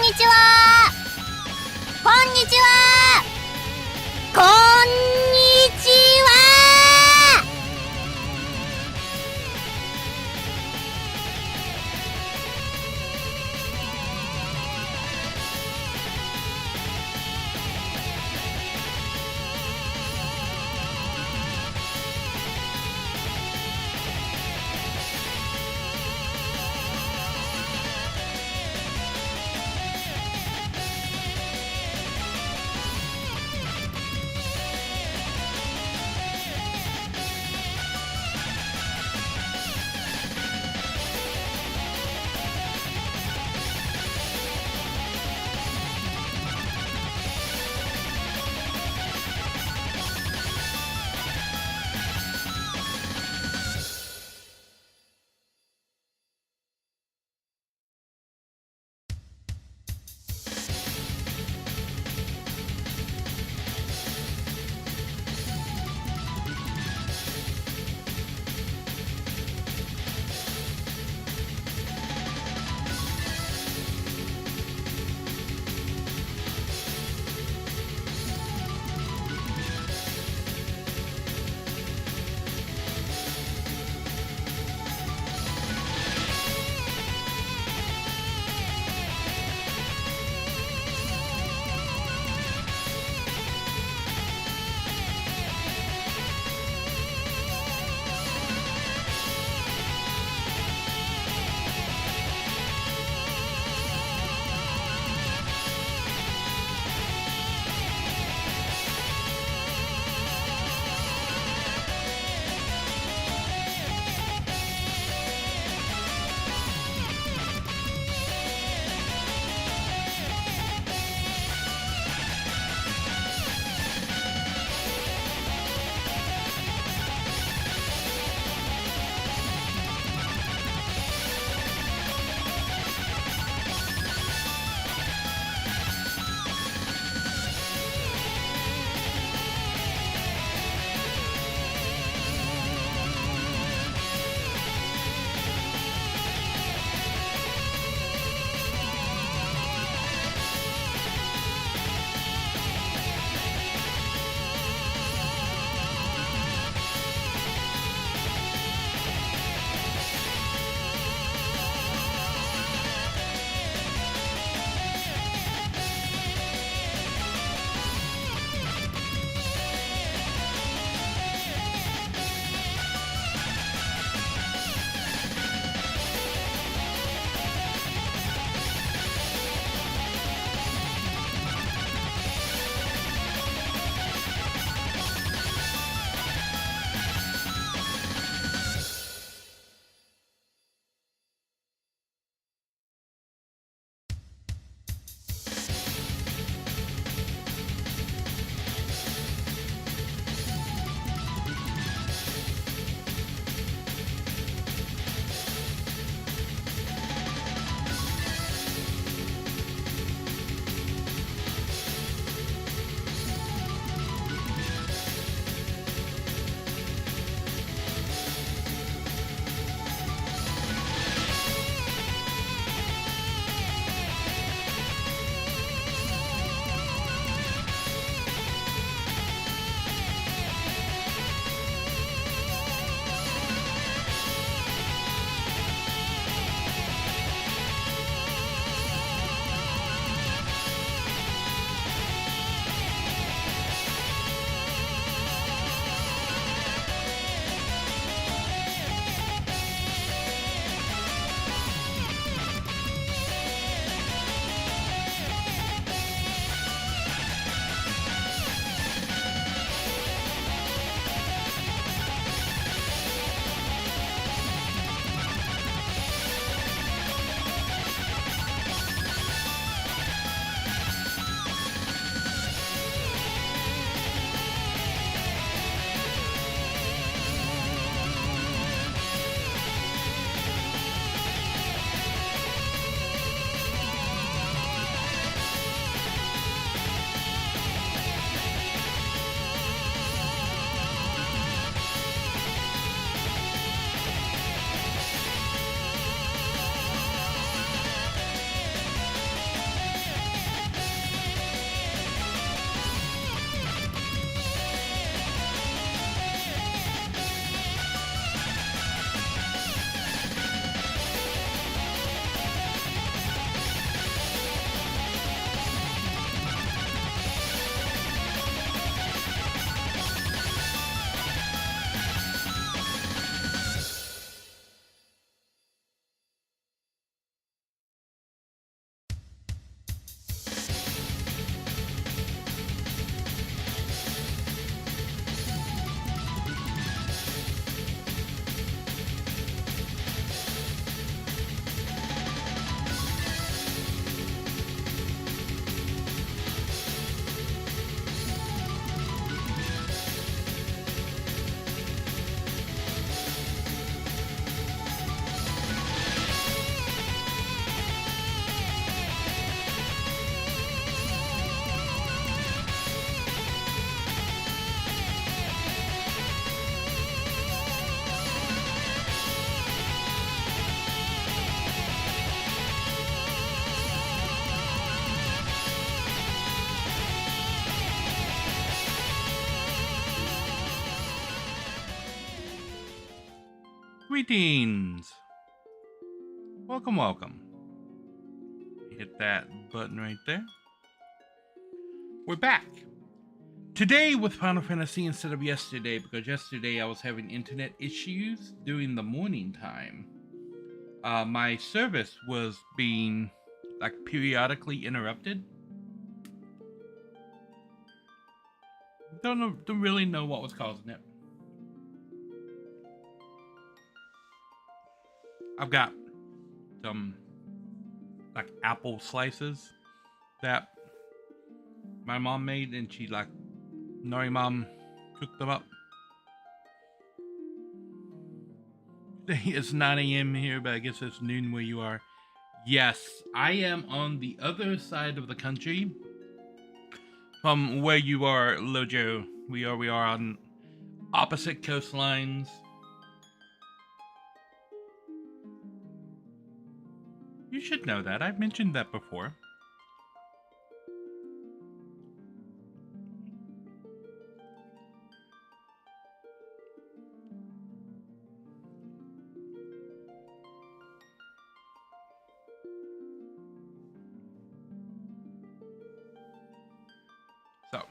んにちは。こんにちは。こんにちは。Greetings! Welcome, welcome. Hit that button right there. We're back. Today with Final Fantasy instead of yesterday, because yesterday I was having internet issues during the morning time. My service was being like periodically interrupted. Don't really know what was causing it. I've got some like apple slices that my mom made, and she like Nari mom cooked them up. It's 9 a.m. here, but I guess it's noon where you are. Yes, I am on the other side of the country from where you are, Lojo. We are on opposite coastlines. You should know that. I've mentioned that before. So,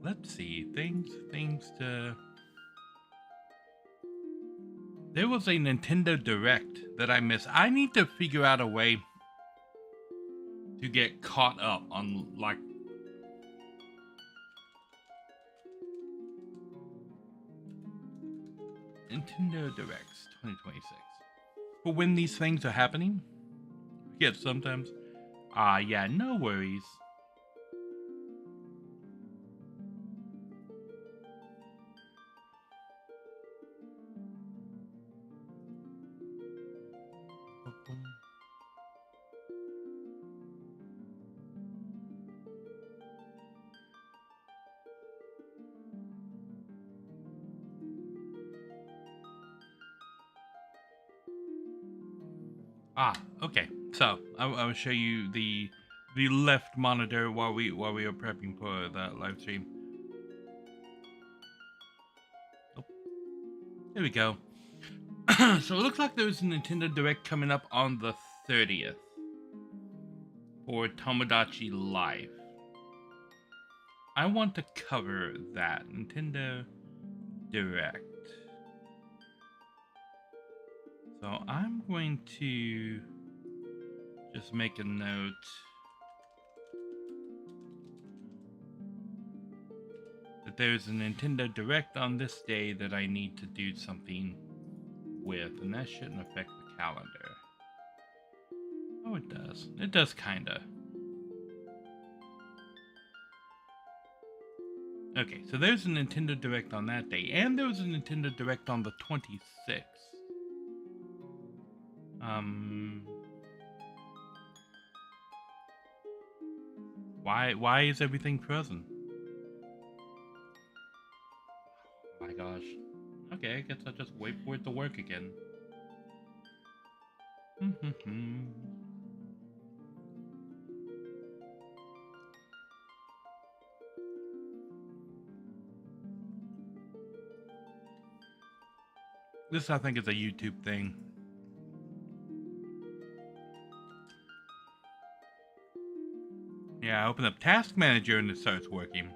let's see. Things to... There was a Nintendo Direct that I missed. I need to figure out a way to get caught up on, like... Nintendo Directs 2026. For when these things are happening. Forget sometimes. Yeah, no worries. Okay. So I will show you the left monitor while we are prepping for the live stream. Oh, there we go. So it looks like there's a Nintendo Direct coming up on the 30th for Tomodachi Life. I want to cover that Nintendo Direct. So I'm going to just make a note that there's a Nintendo Direct on this day that I need to do something with, and that shouldn't affect the calendar. Oh, it does. It does kinda. Okay, so there's a Nintendo Direct on that day, and there was a Nintendo Direct on the 26th. Why is everything frozen? Oh my gosh. Okay, I guess I'll just wait for it to work again. This, I think, is a YouTube thing. Yeah, I open up Task Manager and it starts working.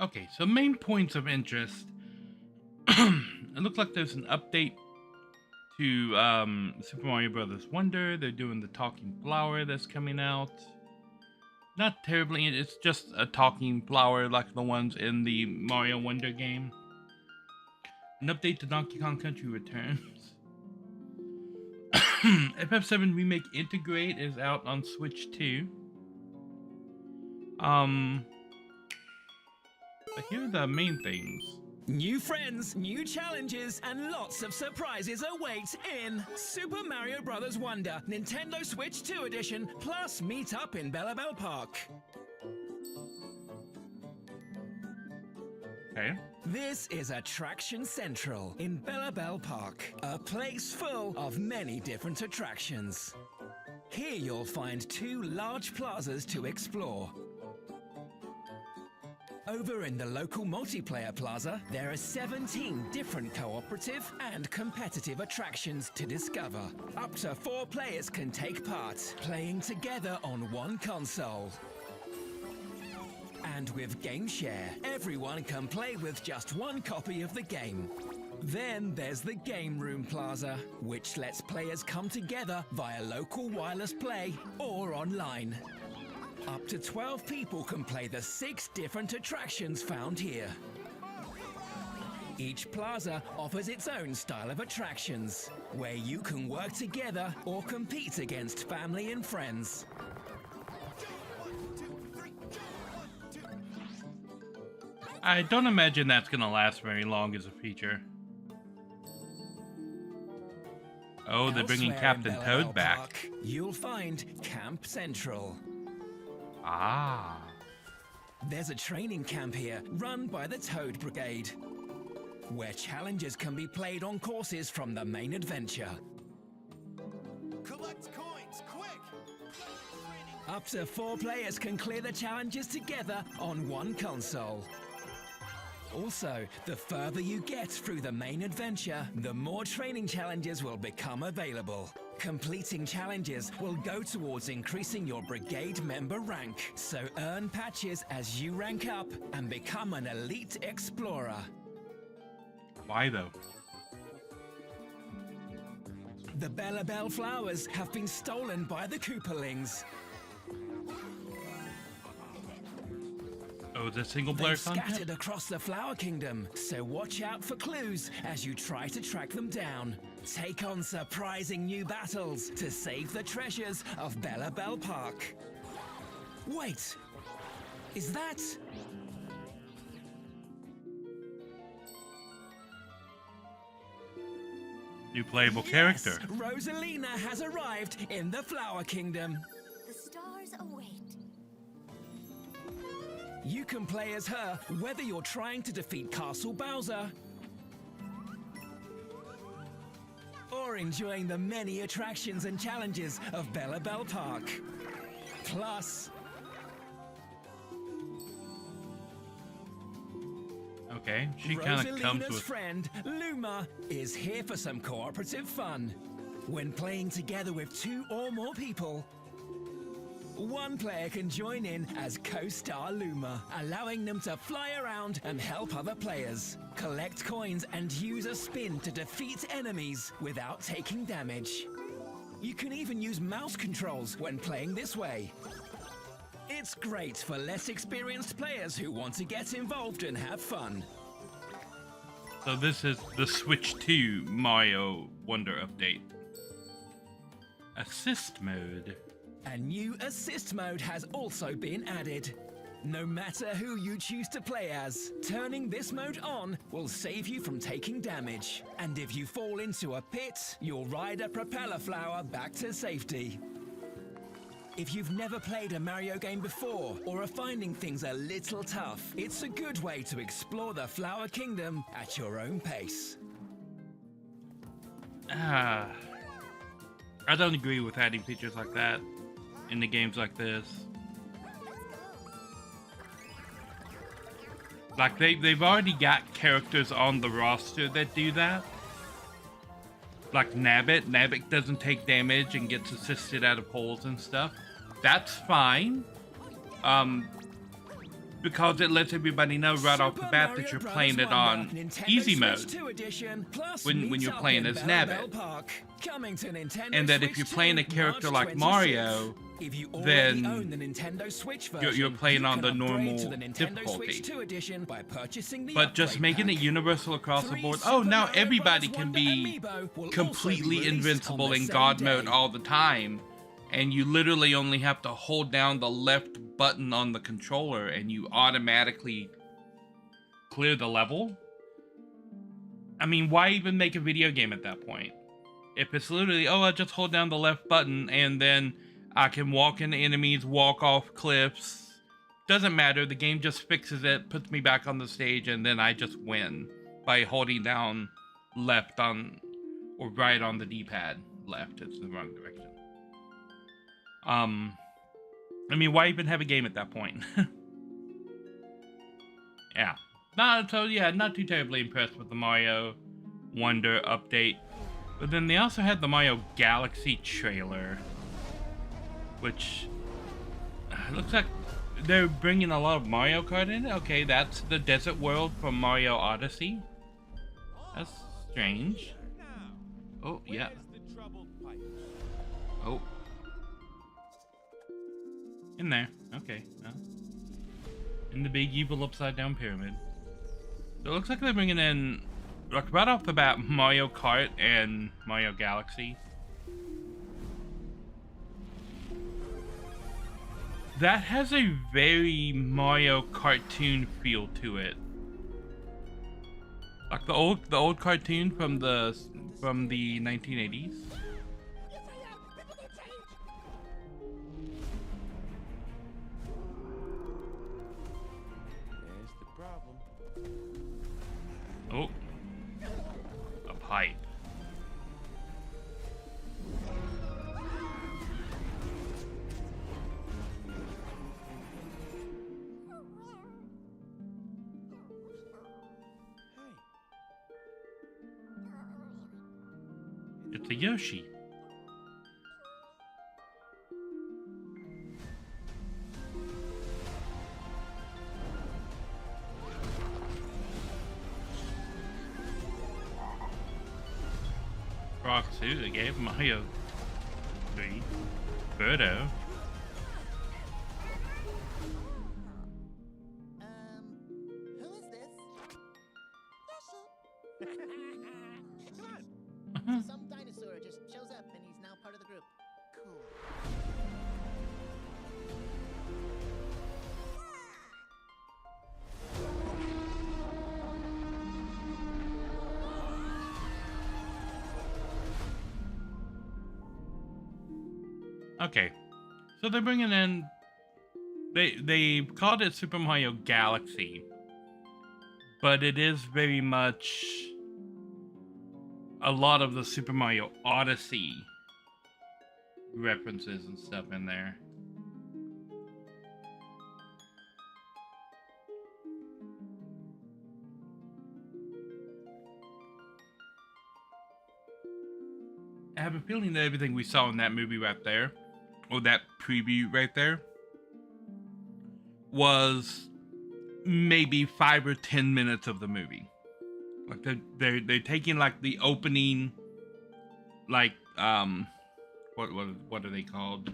Okay, so main points of interest. It looks like there's an update to Super Mario Brothers Wonder. They're doing the Talking Flower that's coming out. Not terribly, it's just a talking flower like the ones in the Mario Wonder game. An update to Donkey Kong Country Returns. FF7 Remake Integrate is out on Switch 2. But here are the main things. New friends, new challenges, and lots of surprises await in Super Mario Bros. Wonder Nintendo Switch 2 Edition, plus meet up in Bellabelle Park. Okay. This is Attraction Central in Bellabelle Park, a place full of many different attractions. Here you'll find 2 large plazas to explore. Over in the local multiplayer plaza, there are 17 different cooperative and competitive attractions to discover. Up to 4 players can take part, playing together on one console. And with Game Share, everyone can play with just one copy of the game. Then there's the Game Room Plaza, which lets players come together via local wireless play or online. Up to 12 people can play the 6 different attractions found here. Each plaza offers its own style of attractions, where you can work together or compete against family and friends. I don't imagine that's gonna last very long as a feature. Oh, they're bringing Elsewhere Captain in Toad Bellabelle back. Park, you'll find Camp Central. Ah. There's a training camp here run by the Toad Brigade, where challenges can be played on courses from the main adventure. Collect coins, quick! Up to 4 players can clear the challenges together on one console. Also, the further you get through the main adventure, the more training challenges will become available. Completing challenges will go towards increasing your brigade member rank, so earn patches as you rank up and become an elite explorer. Why though? The Bellabelle flowers have been stolen by the Koopalings. Oh, the single player They've content? scattered across the Flower Kingdom, so watch out for clues as you try to track them down. Take on surprising new battles to save the treasures of Bellabelle Park. Wait, is that... New playable Yes, character. Rosalina has arrived in the Flower Kingdom. The stars await. You can play as her whether you're trying to defeat Castle Bowser or enjoying the many attractions and challenges of Bellabelle Park. Plus, Okay, she kind of comes Rosalina's with... friend, Luma, is here for some cooperative fun. When playing together with 2 or more people, one player can join in as co-star Luma, allowing them to fly around and help other players, collect coins and use a spin to defeat enemies without taking damage. You can even use mouse controls when playing this way. It's great for less experienced players who want to get involved and have fun. So this is the Switch 2 Mario Wonder update. Assist mode. A new assist mode has also been added. No matter who you choose to play as, turning this mode on will save you from taking damage. And if you fall into a pit, you'll ride a propeller flower back to safety. If you've never played a Mario game before or are finding things a little tough, it's a good way to explore the Flower Kingdom at your own pace. I don't agree with adding features like that into games like this. Like they've already got characters on the roster that do that. Like Nabbit. Nabbit doesn't take damage and gets assisted out of holes and stuff. That's fine. Because it lets everybody know right off the bat that you're playing it on easy mode when you're playing as Nabbit. And that if you're playing a character like Mario, then you're playing on the normal difficulty. But just making it universal across the board, oh, now everybody can be completely invincible in God mode all the time. And you literally only have to hold down the left button on the controller and you automatically clear the level. I mean, why even make a video game at that point? If it's literally, oh, I just hold down the left button and then I can walk into enemies, walk off cliffs. Doesn't matter, the game just fixes it, puts me back on the stage, and then I just win by holding down left on, or right on the D-pad. Left, it's the wrong direction. I mean, why even have a game at that point? Yeah. Not too terribly impressed with the Mario Wonder update. But then they also had the Mario Galaxy trailer, which looks like they're bringing a lot of Mario Kart in it. Okay, that's the desert world from Mario Odyssey. That's strange. Oh, yeah. Oh. In there. Okay. In the big evil upside down pyramid. So it looks like they're bringing in, like, right off the bat, Mario Kart and Mario Galaxy. That has a very Mario cartoon feel to it. Like the old cartoon from the 1980s. Oh, a pipe. It's a Yoshi. Rock suit, they gave Mario 3. Birdo. Who is this? Uh-huh. Some dinosaur just shows up and he's now part of the group. Cool. Okay, so they're bringing in. They called it Super Mario Galaxy, but it is very much a lot of the Super Mario Odyssey references and stuff in there. I have a feeling that everything we saw in that movie right there, or that preview right there, was maybe 5 or 10 minutes of the movie. Like they're taking like the opening, like what are they called?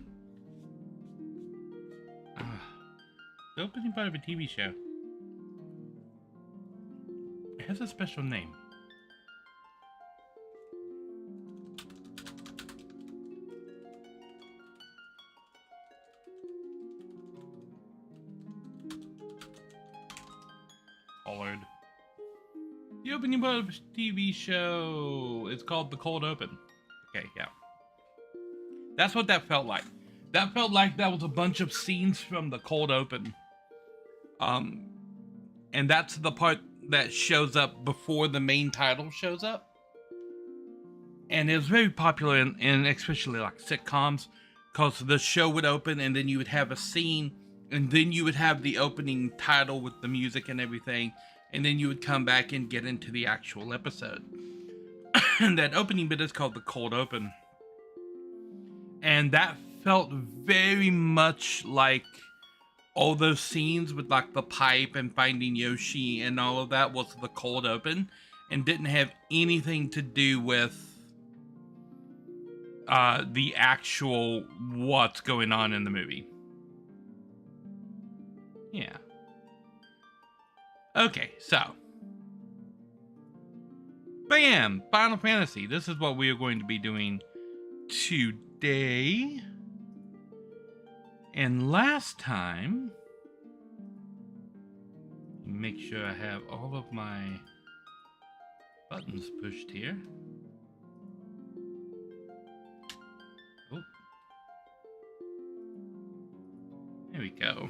The opening part of a TV show. It has a special name. Colored. The opening part of a TV show is called The Cold Open. Okay, yeah. That's what that felt like. That felt like that was a bunch of scenes from The Cold Open. And that's the part that shows up before the main title shows up. And it was very popular in especially like sitcoms, because the show would open and then you would have a scene, and then you would have the opening title with the music and everything, and then you would come back and get into the actual episode. And that opening bit is called The Cold Open. And that felt very much like all those scenes with like the pipe and finding Yoshi and all of that was The Cold Open, and didn't have anything to do with the actual what's going on in the movie. Yeah. Okay, so. Bam! Final Fantasy. This is what we are going to be doing today. And last time, make sure I have all of my Buttons pushed here. Oh. There we go.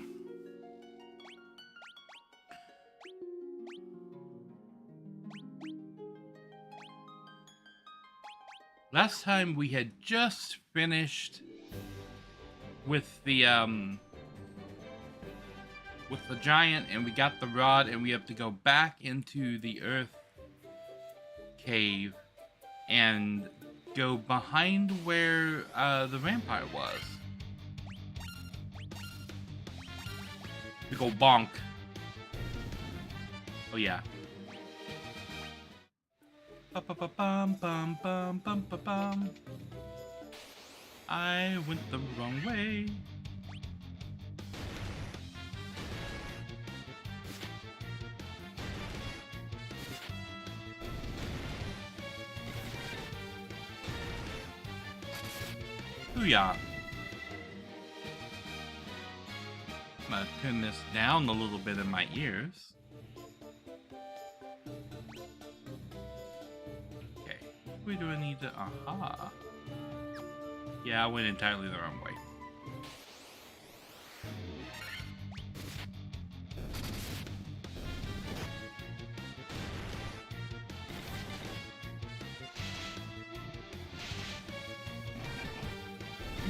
Last time we had just finished with the giant, and we got the rod, and we have to go back into the earth cave and go behind where the vampire was. We go bonk. Oh yeah. Bum, bum, bum, bum, bum, bum. I went the wrong way. Booyah. I'm gonna turn this down a little bit in my ears. Okay, where do I need to? Aha. Yeah, I went entirely the wrong way.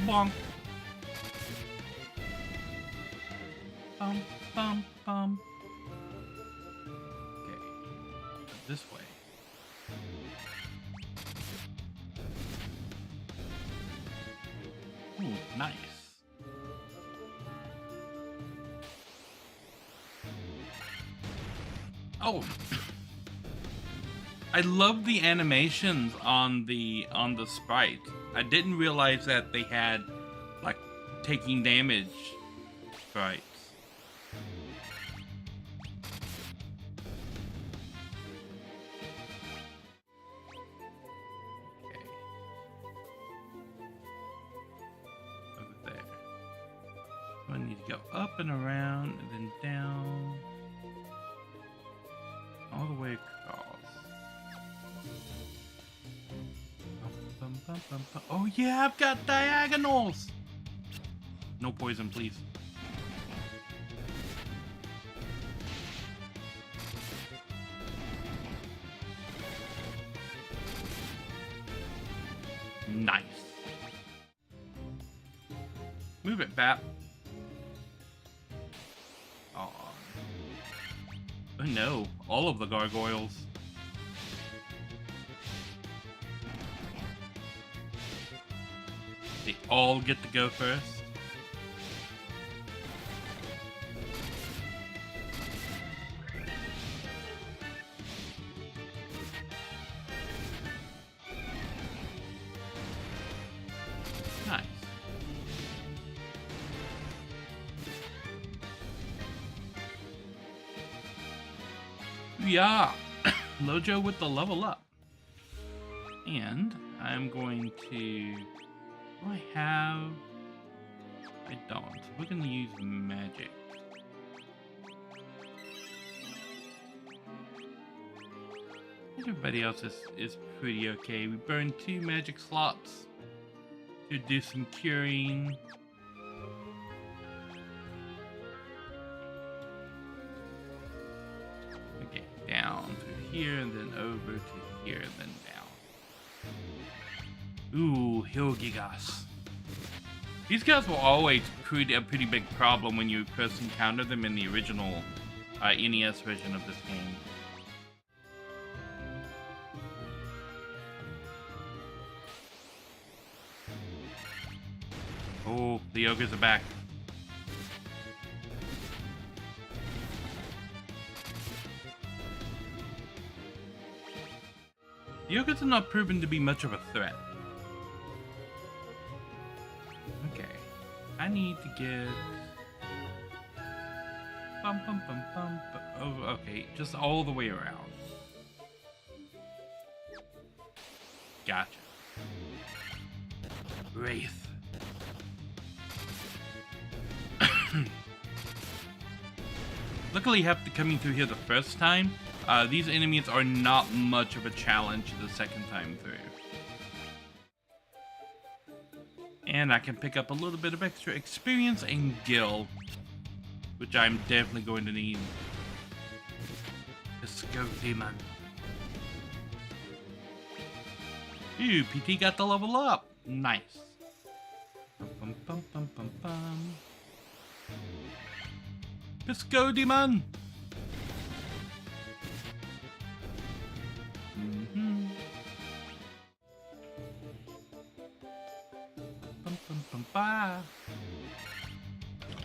Bonk. Bum, bum, bum. Okay, this way. Ooh, nice. Oh, I love the animations on the sprite. I didn't realize that they had like taking damage sprites. Okay. Over there. So I need to go up and around and then down. All the way across. Bum, bum, bum, bum. Oh yeah, I've got diagonals! No poison, please. Nice. Move it, Bap. Oh no, all of the gargoyles. They all get to go first. Nice. Yeah, Lojo with the level up. And I'm going to... Do I have... I don't. We're going to use magic. Everybody else is pretty okay. We burned 2 magic slots to do some curing. Okay, down through here, and then over to here, and then down. Ooh, hill gigas. These guys were always a pretty big problem when you first encountered them in the original NES version of this game. Oh, the ogres are back. The ogres are not proven to be much of a threat. Okay, I need to get... Bum, bum, bum, bum, bum. Oh, okay, just all the way around. Gotcha. Wraith. Luckily, after coming through here the first time, These enemies are not much of a challenge the second time through. And I can pick up a little bit of extra experience and gil, which I'm definitely going to need. Let's go, demon. Ooh, PT got the level up. Nice. Bum, bum, bum, bum, bum. Let's go, demon.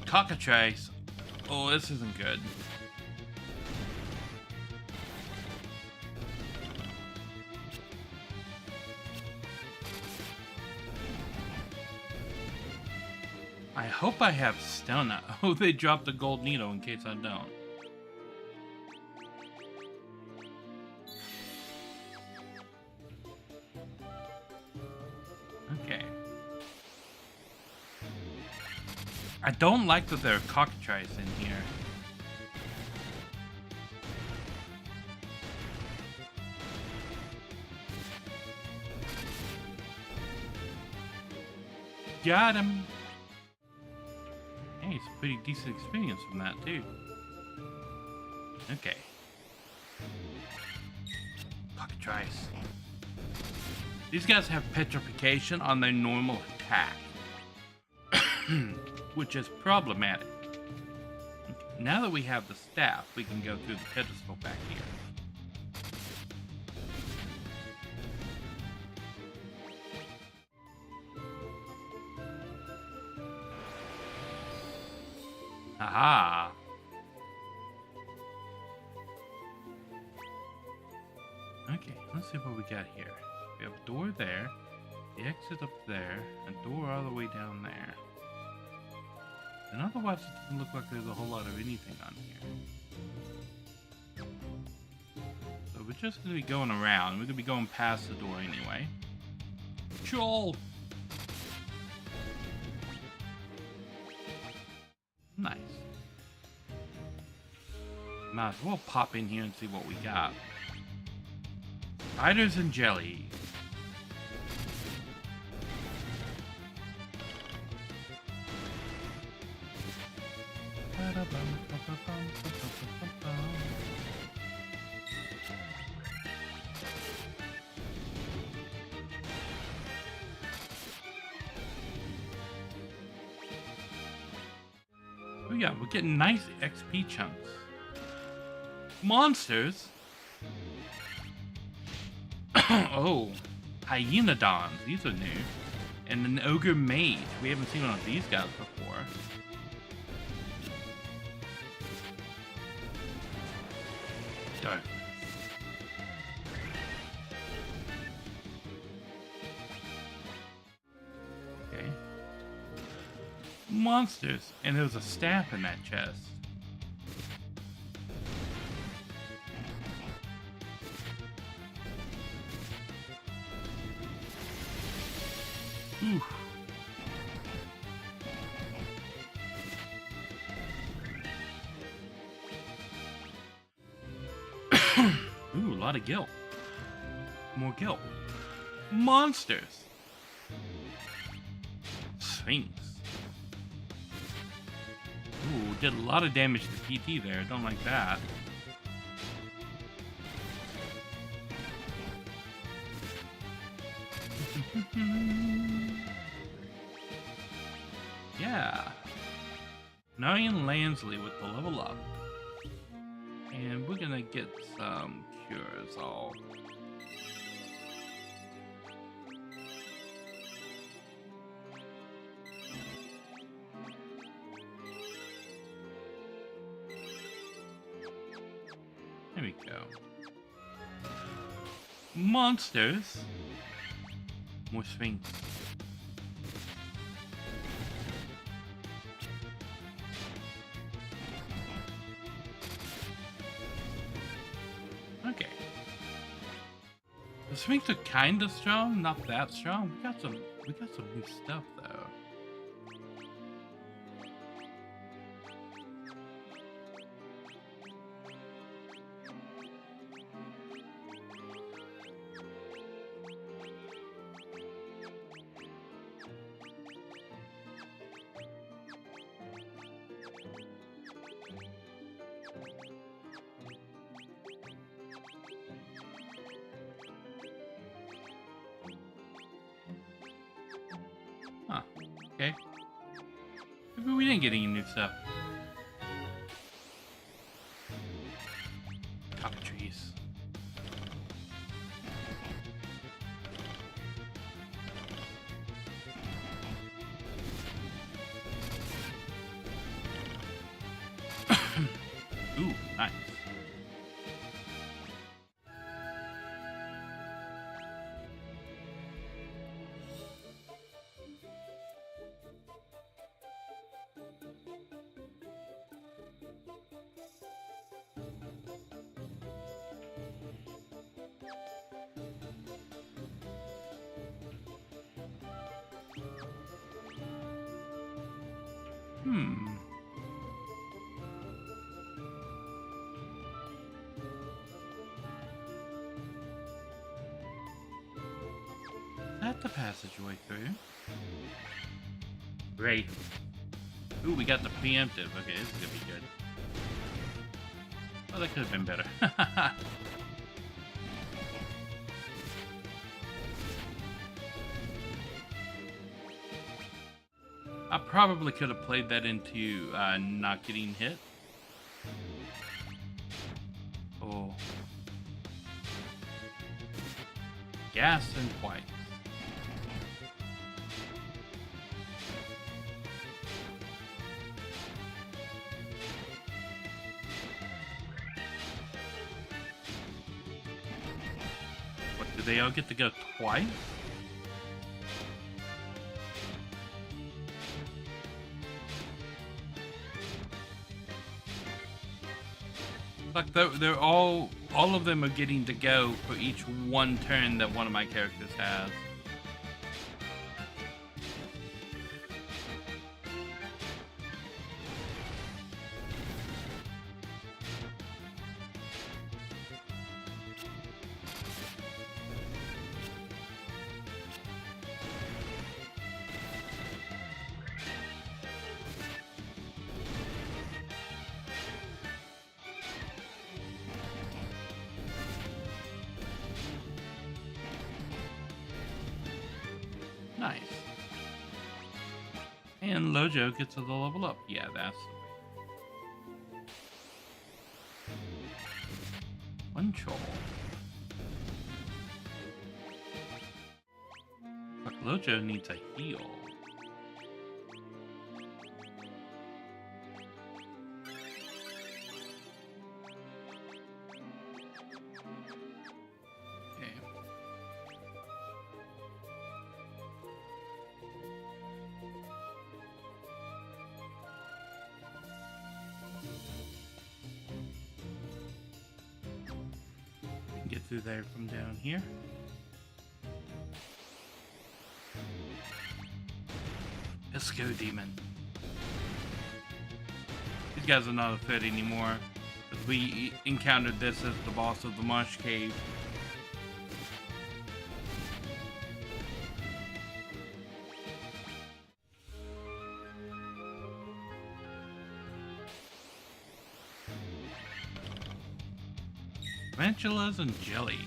Cockatrice. Oh, this isn't good. I hope I have stamina. Oh, they dropped the gold needle in case I don't. Okay. I don't like that there are cockatrice in here. Got him. Hey, it's a pretty decent experience from that too. Okay. Cockatrice. These guys have petrification on their normal attack, which is problematic. Okay, now that we have the staff, we can go through the pedestal back here. Aha! Okay, let's see what we got here. We have a door there, the exit up there, a door all the way down there. And otherwise, it doesn't look like there's a whole lot of anything on here. So we're just going to be going around. We're going to be going past the door anyway. Joel! Nice. Might as well pop in here and see what we got. Spiders and jelly. Oh yeah, we're getting nice XP chunks. Monsters? Oh, hyenodons. These are new. And an ogre mage. We haven't seen one of these guys before. Dark. Okay. Monsters. And there was a staff in that chest. Ooh. Ooh, a lot of guilt. More guilt. Monsters. Sphinx. Ooh, did a lot of damage to PT there. Don't like that. Yeah. Narian Lansley with the level up. And we're gonna get some cures all. There we go. Monsters. More Sphinx. Okay. The Sphinx are kinda strong, not that strong. We got some new stuff though. didn't get any new stuff. Cockatrice. Ooh, nice. Is that the passageway through? Great. Ooh, we got the preemptive. Okay, this is gonna be good. Oh, that could have been better. I probably could have played that into not getting hit. Oh. Gas and white. What, do they all get to go twice? Like they're all of them are getting to go for each one turn that one of my characters has. Nice. And Lojo gets to the level up. Yeah, that's the way. One troll. But Lojo needs a heal. Get through there from down here. Pisco Demon. These guys are not a threat anymore, because we encountered this as the boss of the Marsh Cave. Tarantulas and jellies.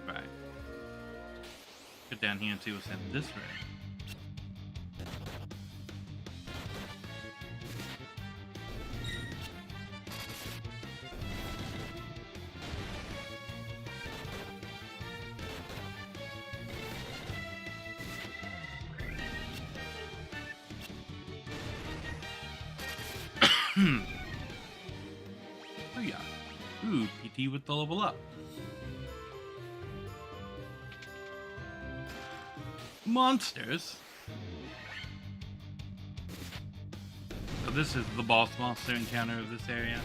Right. Get down here and see what's in this room. Oh yeah. Ooh, PT with the level up. Monsters. So this is the boss monster encounter of this area.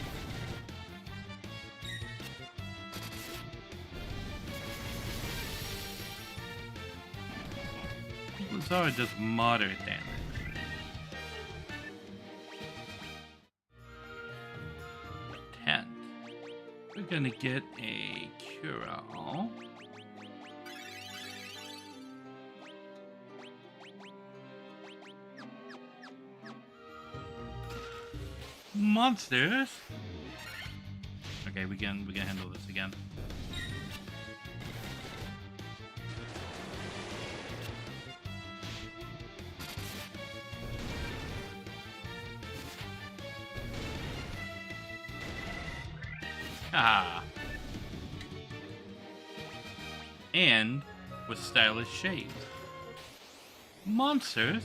Lazara does moderate damage. We're gonna get a cure-all. Monsters. Okay, we can handle this again. Ah. And with stylish shades. Monsters.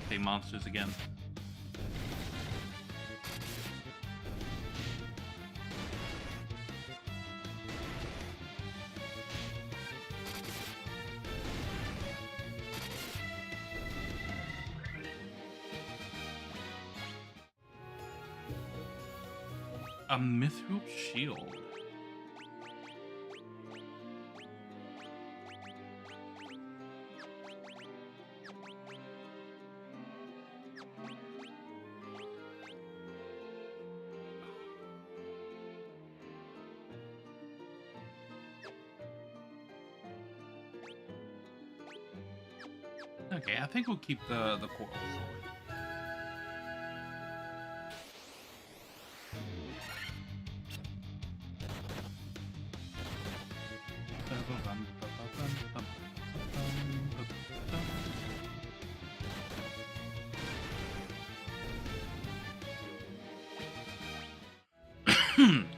Say monsters again. A mithril shield. Okay, I think we'll keep the coral sword.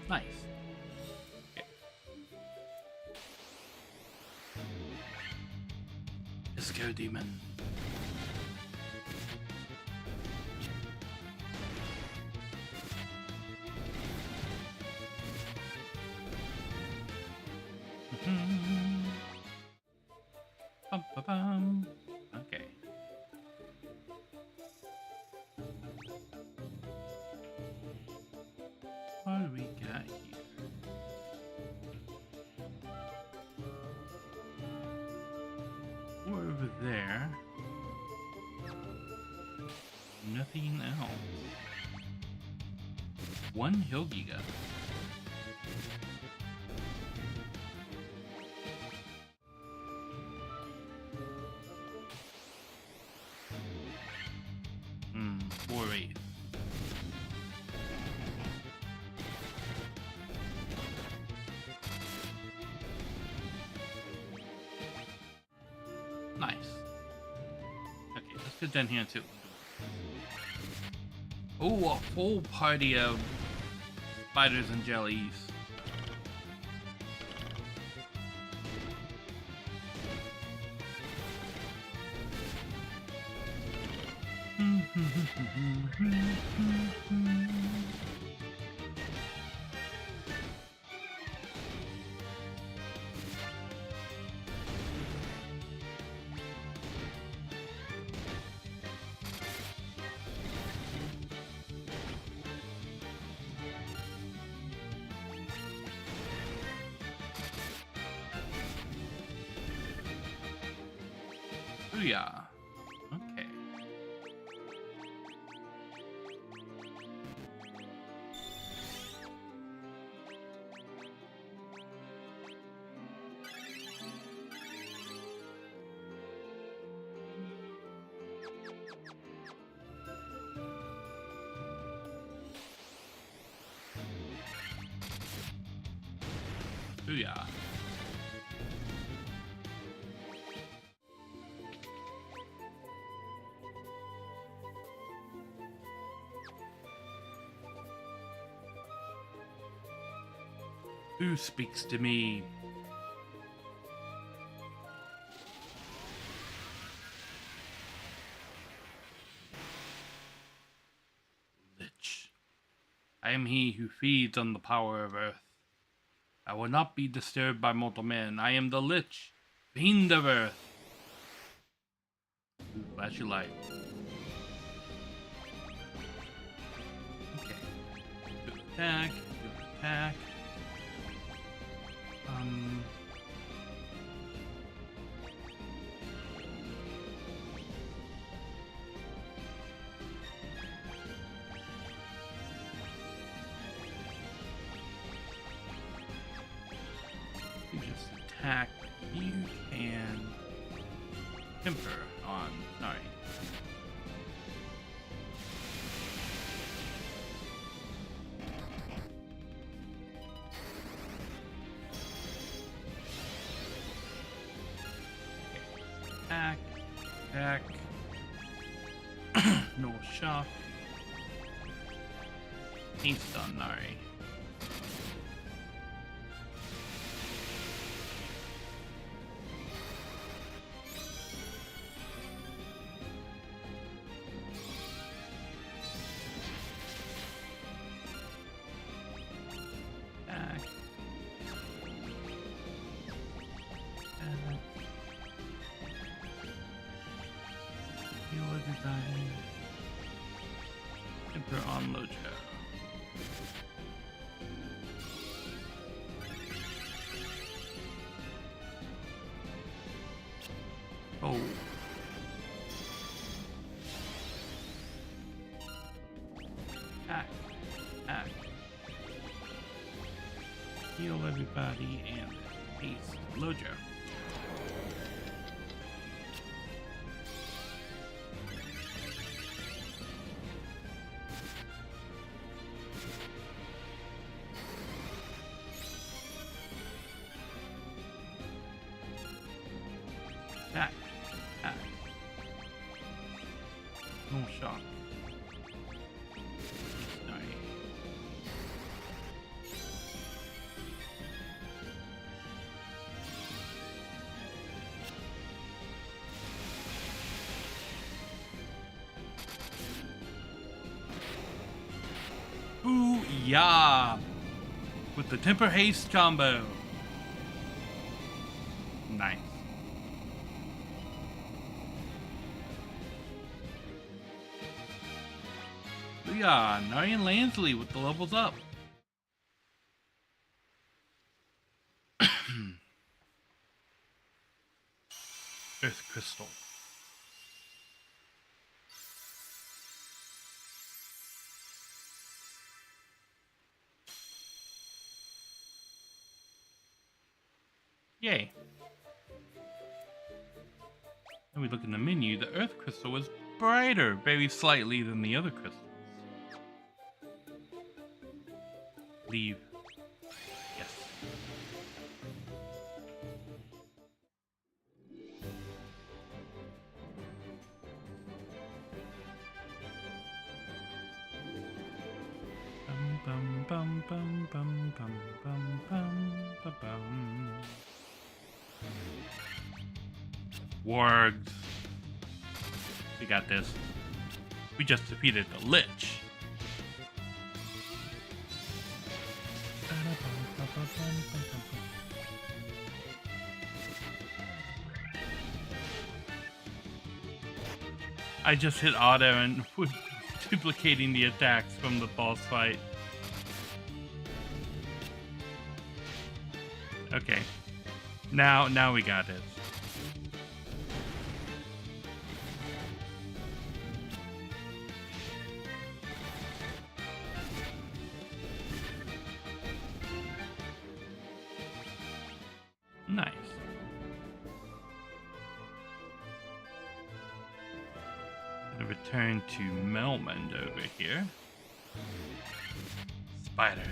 Nice. Okay. Disco demon. Bum, ba, bum. Okay. What do we got here? We're over there. Nothing else. One hill giga. Worried. Nice. Okay, let's get down here too. Oh, a full party of spiders and jellies. Yeah. Okay. Yeah. Who speaks to me? Lich. I am he who feeds on the power of earth. I will not be disturbed by mortal men. I am the Lich, fiend of earth. Ooh, flash your light. Okay. Good attack. Good attack. You just attack. You can temper on Nari. Attack. No shock. Haste on Nari. On Lojo. Oh. Act. Act. Heal everybody and haste Lojo. Attack. Attack. No shock. Sorry. Ooh, yeah. With the temper haste combo. Nice. Yeah, Nari and Lansley with the levels up. Earth Crystal. Yay. When we look in the menu, the Earth Crystal was brighter, very slightly, than the other crystals. Leave. Yes. Bum bum bum bum bum bum bum bum bum. Wargs. We got this. We just defeated the Lich. I just hit auto and duplicating the attacks from the boss fight. Okay. Now we got it. Nice. Gonna return to Melmond over here. Spiders.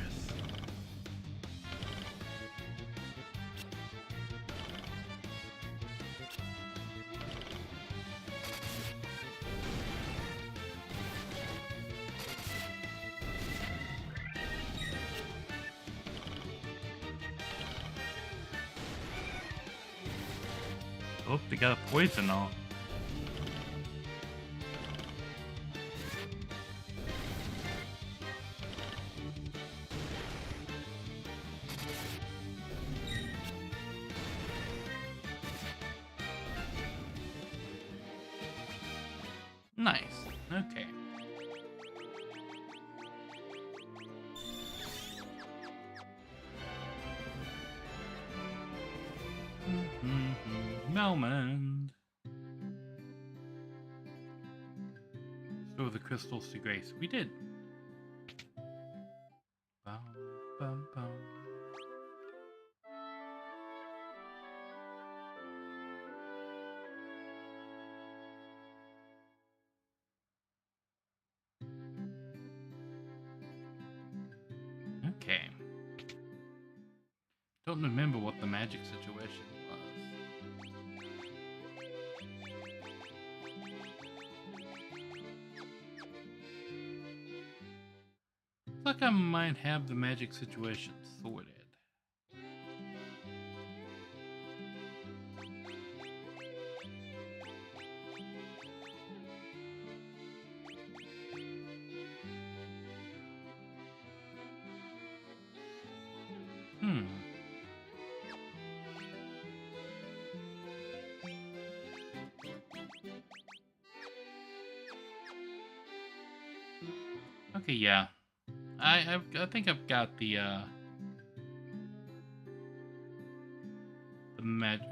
Oh, they got a poison all. Nice. Okay. Melmond. Restore the crystals to grace. We did. Bum, bum, bum. Okay. Don't remember what the magic situation was. like I might have the magic situation sorted. Okay, yeah. I think I've got the magic.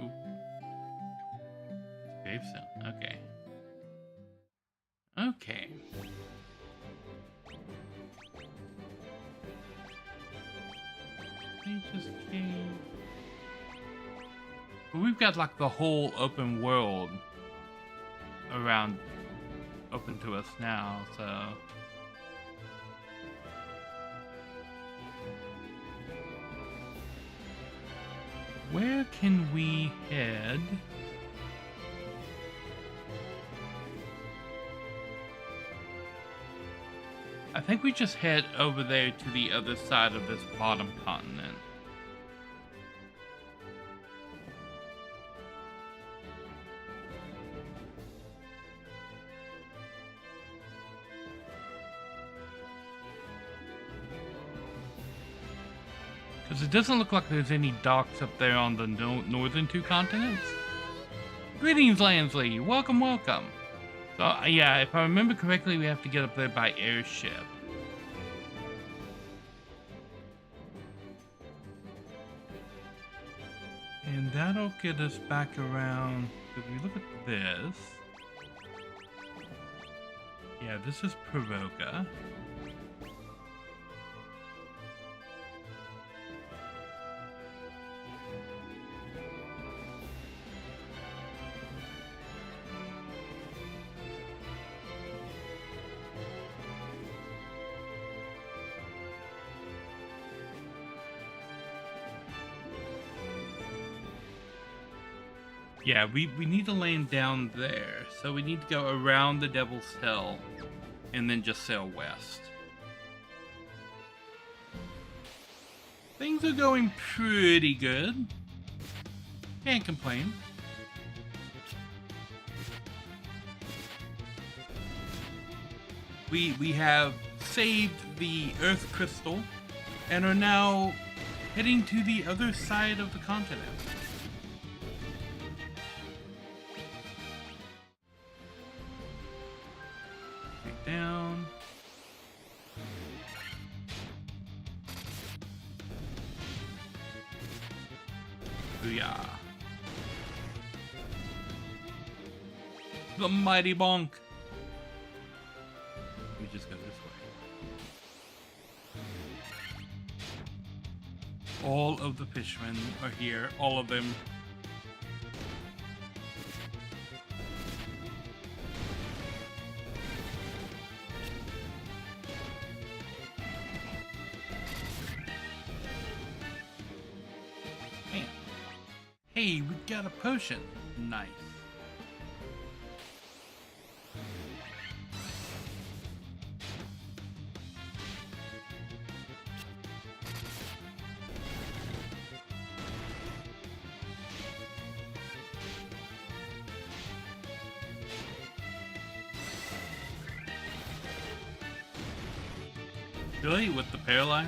Gravestone. Okay. Okay. Just came. But we've got like the whole open world around open to us now, so. Where can we head? I think we just head over there to the other side of this bottom continent. Because it doesn't look like there's any docks up there on the northern two continents. Greetings, Lansley. Welcome, welcome. So, yeah, if I remember correctly, we have to get up there by airship. And that'll get us back around. If we look at this. Yeah, this is Peroga. Yeah, we need to land down there, so we need to go around the Devil's Hill and then just sail west. Things are going pretty good. Can't complain. We have saved the Earth Crystal and are now heading to the other side of the continent. Down. Booyah. The mighty bonk. We just go this way. All of the fishermen are here, all of them. Hey, we got a potion. Nice. Really? With the paralyze?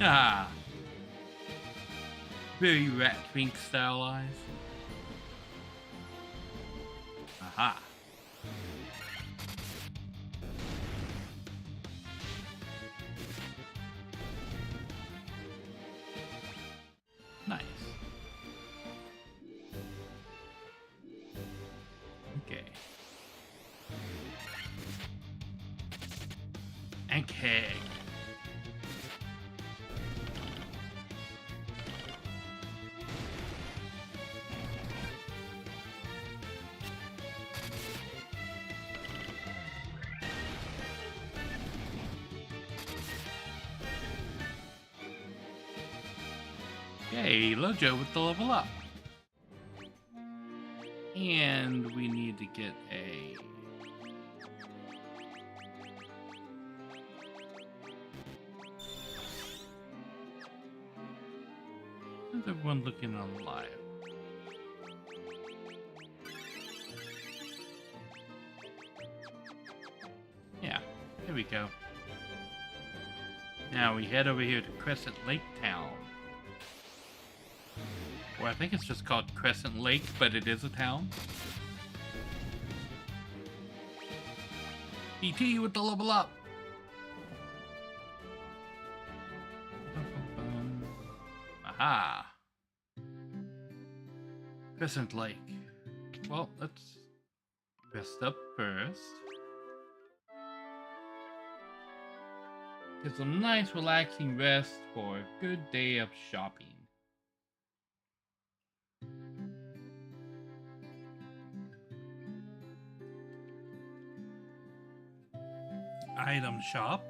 Ah, very Rat Pink style eyes. Aha. Nice. Okay. And keg. Yay, Lojo with the level up. And we need to get a... How's everyone looking on live? Yeah, there we go. Now we head over here to Crescent Lake Town. Or I think it's just called Crescent Lake, but it is a town. PT with the level up. Aha. Crescent Lake. Well, let's rest up first. Get some nice relaxing rest for a good day of shopping. Item shop.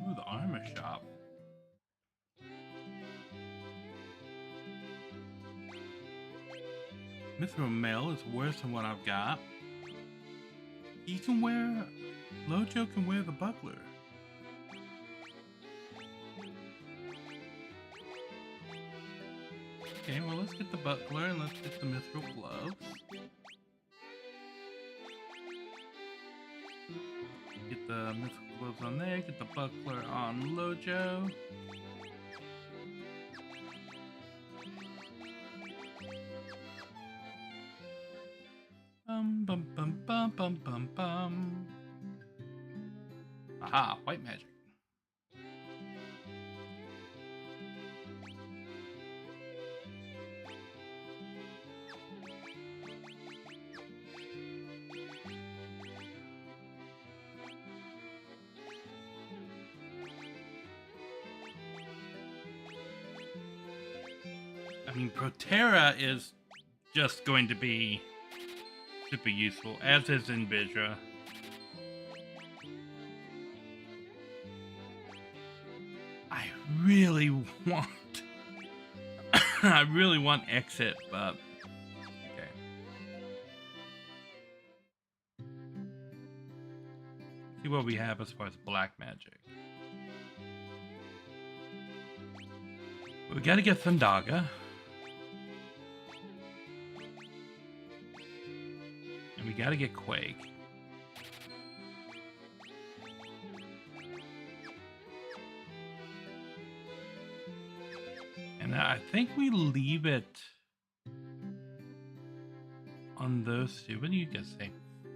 Ooh, the armor shop. Mithril mail is worse than what I've got. He can wear... Lojo can wear the buckler. Okay, well let's get the buckler and let's get the mithril gloves. Get the mithril gloves on there, get the buckler on Lojo. Bum bum bum bum bum bum. Aha, white magic. I mean, Protera is just going to be super useful, as is Invisra. I really want... I really want Exit, but... Okay. See what we have as far as black magic. We gotta get Thundaga. And we gotta get Quake. And I think we leave it on those two. What do you guys say?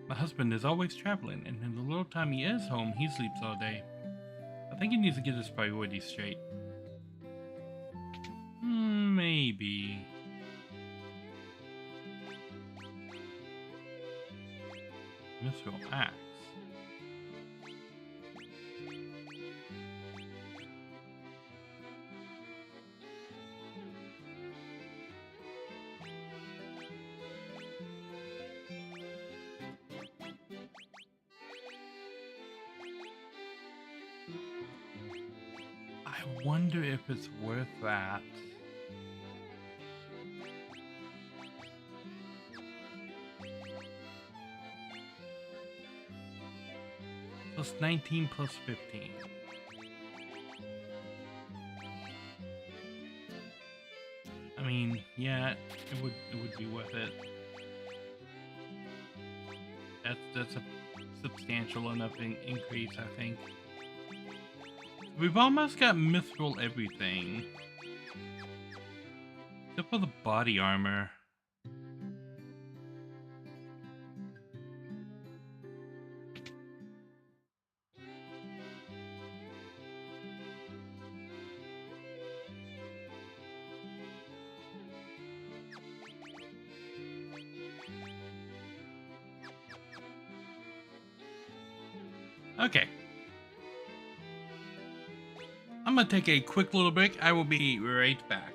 My husband is always traveling, and in the little time he is home, he sleeps all day. I think he needs to get his priorities straight. Maybe. Mithril axe. I wonder if it's worth that. Plus 19 plus 15. I mean, yeah, it would be worth it. That's a substantial enough increase, I think. We've almost got mithril everything. Except for the body armor. Okay. I'm gonna take a quick little break. I will be right back.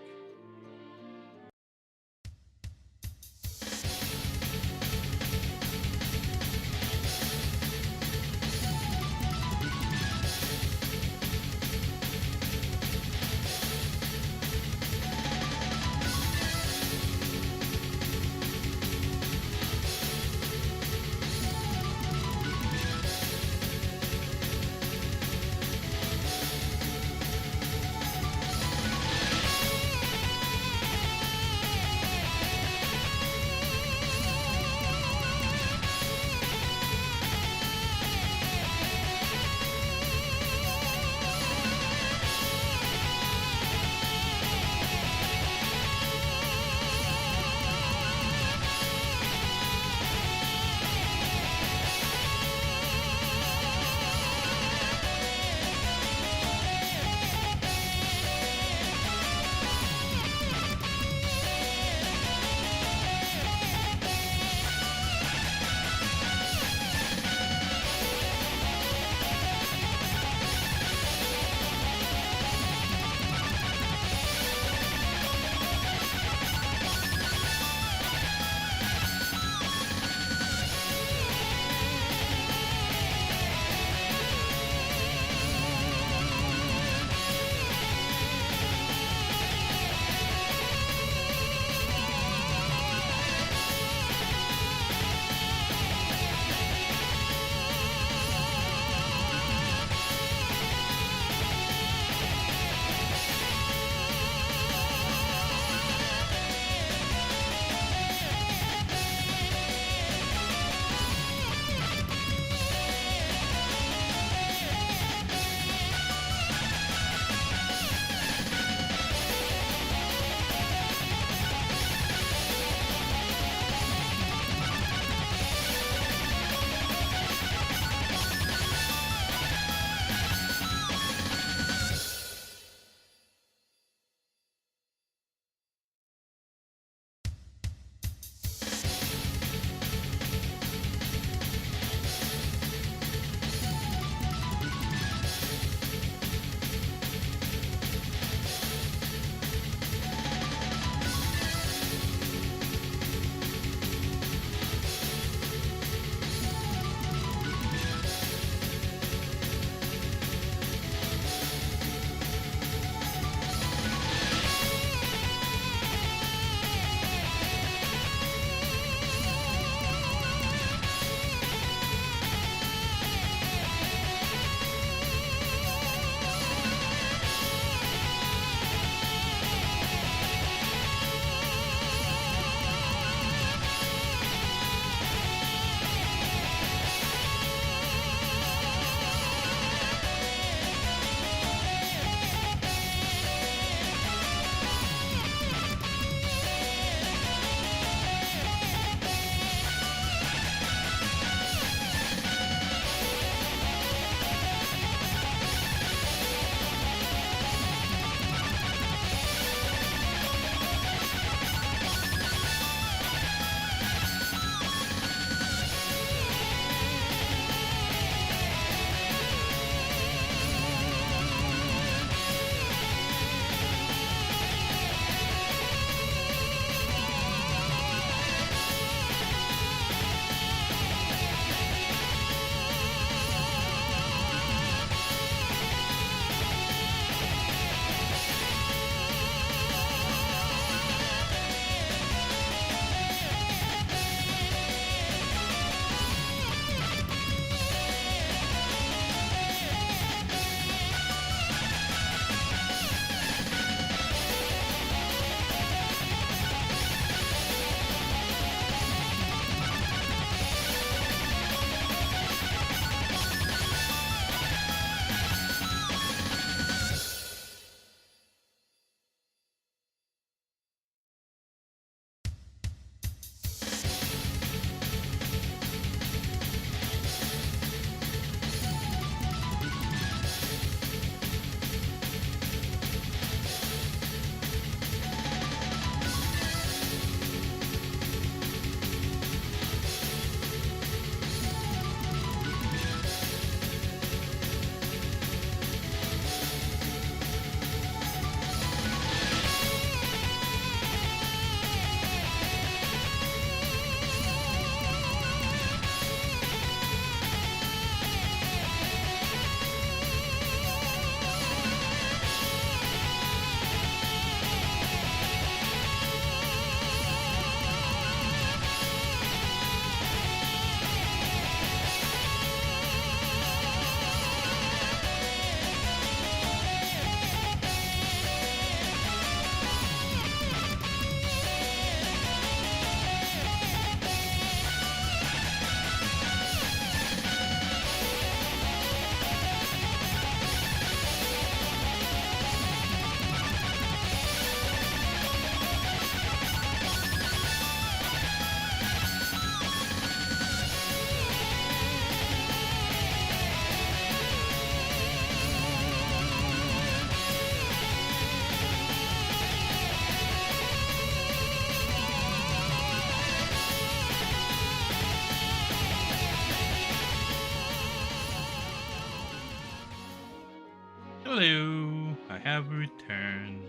Hello, I have returned.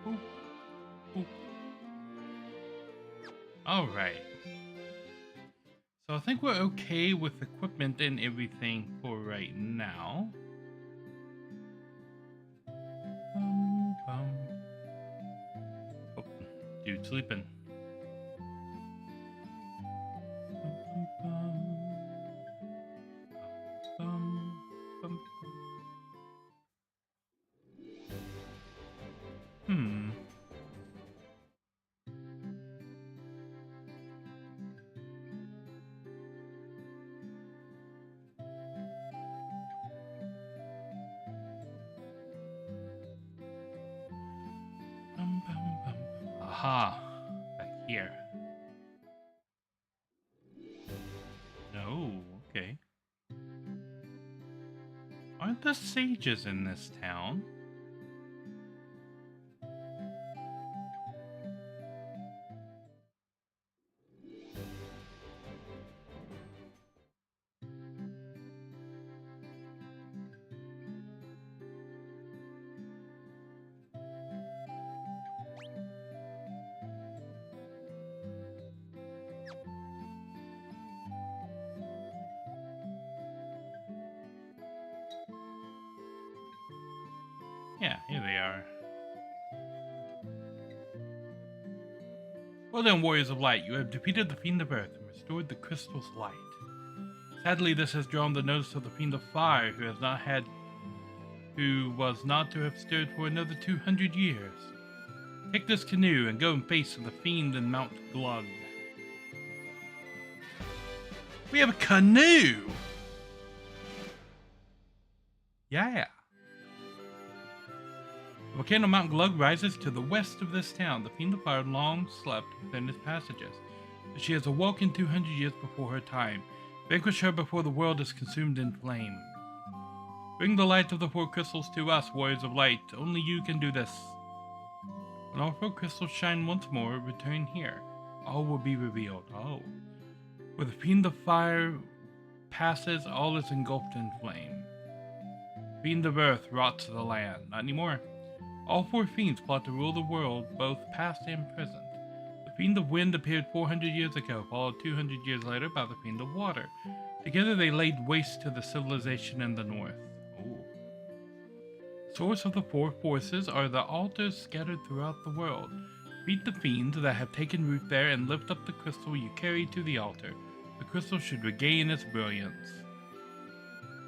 Boop, boop. All right. So I think we're okay with equipment and everything for right now. Oh, dude, sleeping. Hmm. Aha. Back here. No, okay. Aren't there sages in this town? Yeah, here they are. Well then, Warriors of Light, you have defeated the Fiend of Earth and restored the Crystal's light. Sadly, this has drawn the notice of the Fiend of Fire, who was not to have stirred for another 200 years. Take this canoe and go in face of the Fiend in Mount Glug. We have a canoe! Yeah. The volcano Mount Glug rises to the west of this town. The Fiend of Fire long slept within its passages, but she has awoken 200 years before her time. Vanquish her before the world is consumed in flame. Bring the light of the 4 crystals to us, Warriors of Light. Only you can do this. When all 4 crystals shine once more, return here. All will be revealed. Oh. Where the Fiend of Fire passes, all is engulfed in flame. Fiend of Earth rots the land. Not anymore. All 4 fiends plot to rule the world, both past and present. The Fiend of Wind appeared 400 years ago, followed 200 years later by the Fiend of Water. Together they laid waste to the civilization in the north. Ooh. Source of the 4 forces are the altars scattered throughout the world. Beat the fiends that have taken root there and lift up the crystal you carry to the altar. The crystal should regain its brilliance.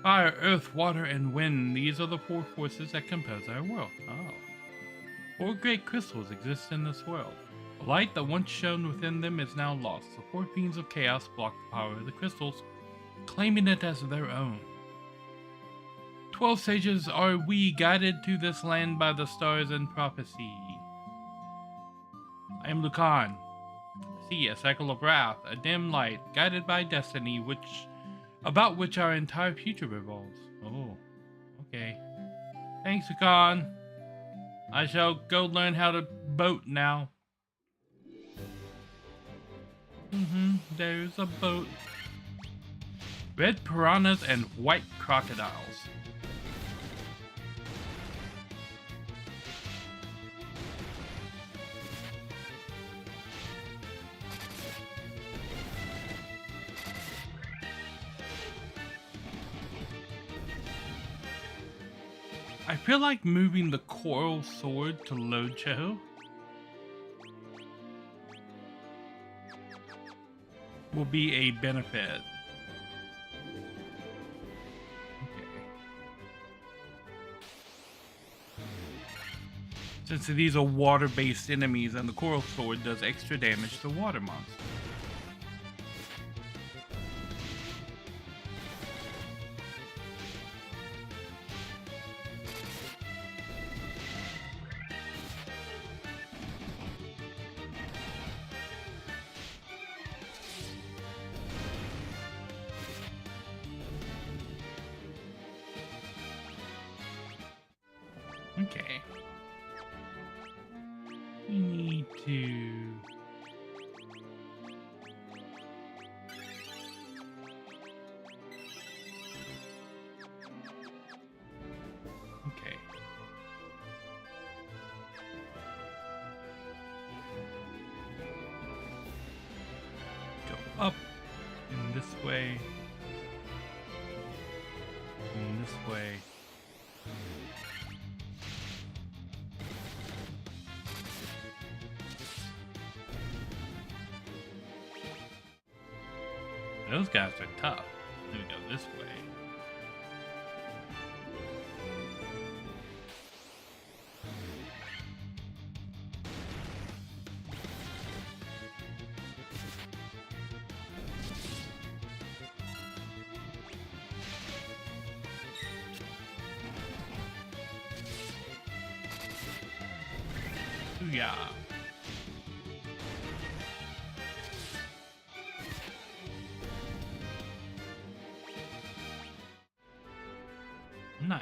Fire, earth, water, and wind. These are the 4 forces that compose our world. Oh. 4 great crystals exist in this world. The light that once shone within them is now lost. The 4 fiends of chaos block the power of the crystals, claiming it as their own. 12 sages are we, guided to this land by the stars and prophecy. I am Lucan. See, a cycle of wrath, a dim light, guided by destiny, about which our entire future revolves. Oh, okay. Thanks, Lucan. I shall go learn how to boat now. There's a boat. Red piranhas and white crocodiles. I feel like moving the coral sword to Lojo will be a benefit. Okay. Since these are water-based enemies and the coral sword does extra damage to water monsters. Okay. We need to up in this way. In this way. Those guys are tough. Let me go this way. Yeah. Nice.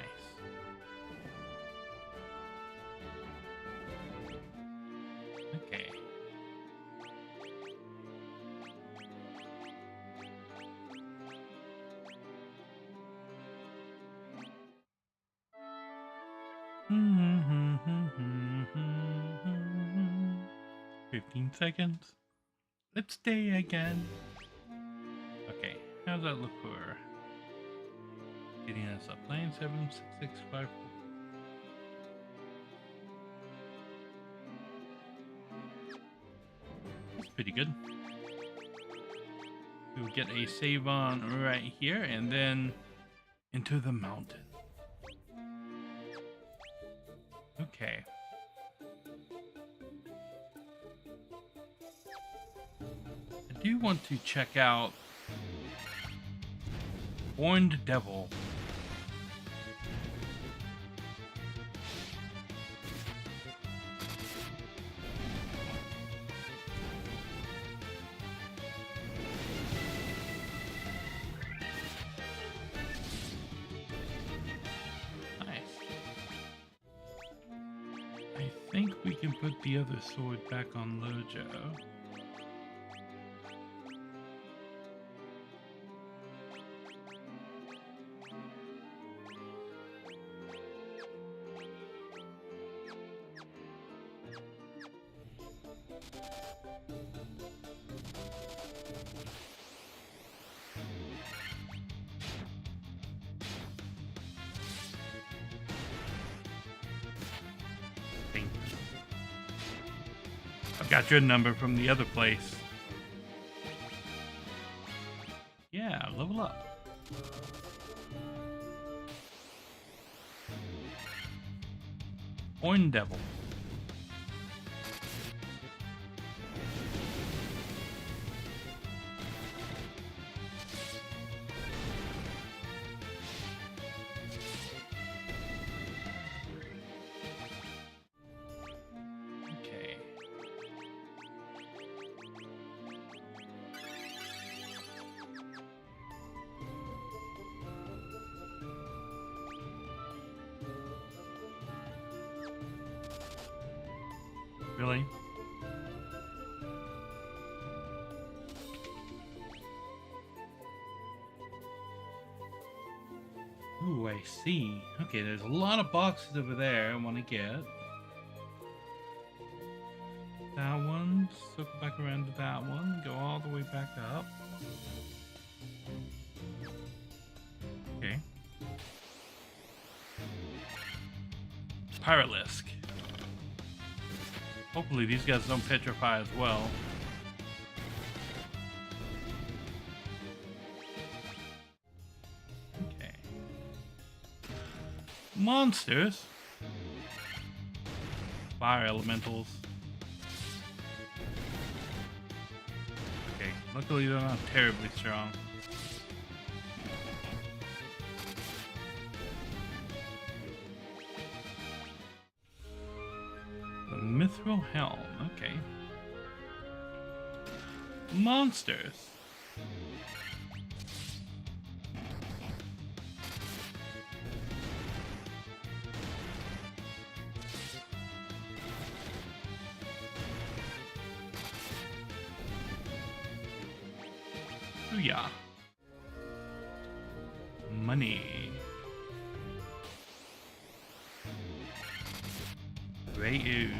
Okay. Mm-hmm. 15 seconds. Let's stay again. Okay, how's that look for getting us up? 97665. That's pretty good. We'll get a save on right here and then into the mountain. Okay. I do want to check out Horned Devil. I think we can put the other sword back on Lojo. I've got your number from the other place. Yeah, level up. Horn Devil. Okay. Really? Ooh, I see. Okay, there's a lot of boxes over there I want to get. That one, circle back around to that one, go all the way back up. Okay. Pyralisk. Hopefully these guys don't petrify as well. Okay. Monsters. Fire elementals. Okay, luckily they're not terribly strong. The Mithril Helm, okay. Monsters. Booyah. Money. Grey ooze.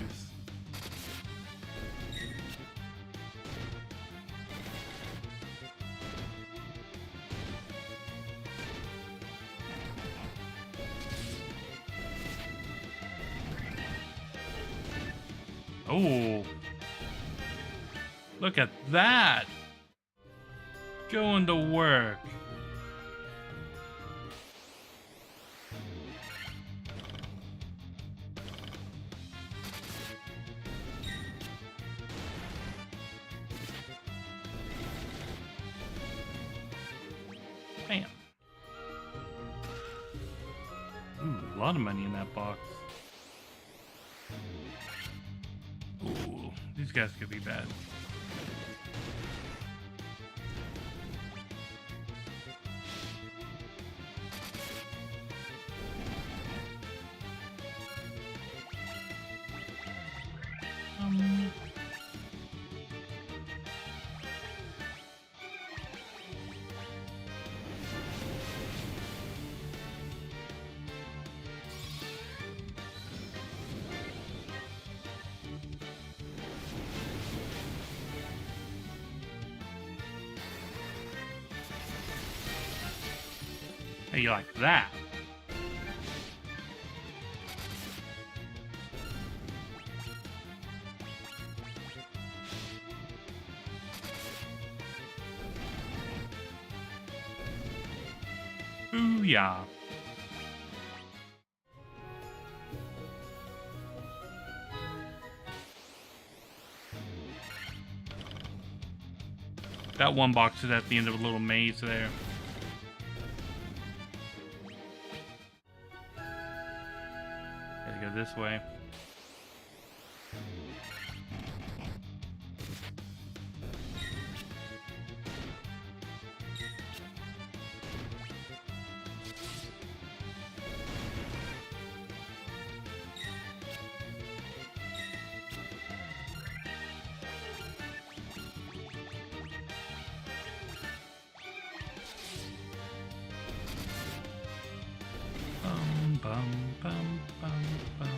Oh. Look at that. Going to work. Bam. Ooh, a lot of money in that box. Ooh, these guys could be bad. How you like that? Booyah. That one box is at the end of a little maze there. Gotta go this way. Bum, bum, bum, bum.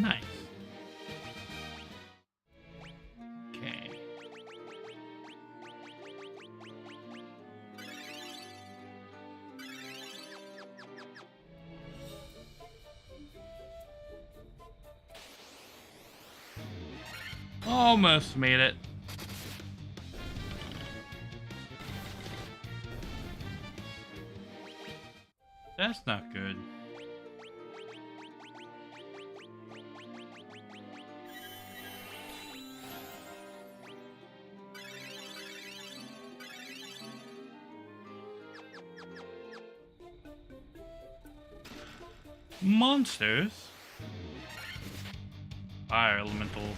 Nice. Okay. Almost made it. That's not good. Monsters? Fire elementals.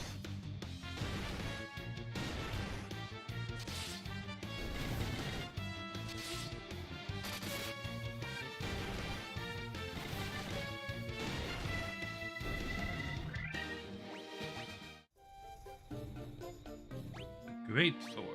Great sword.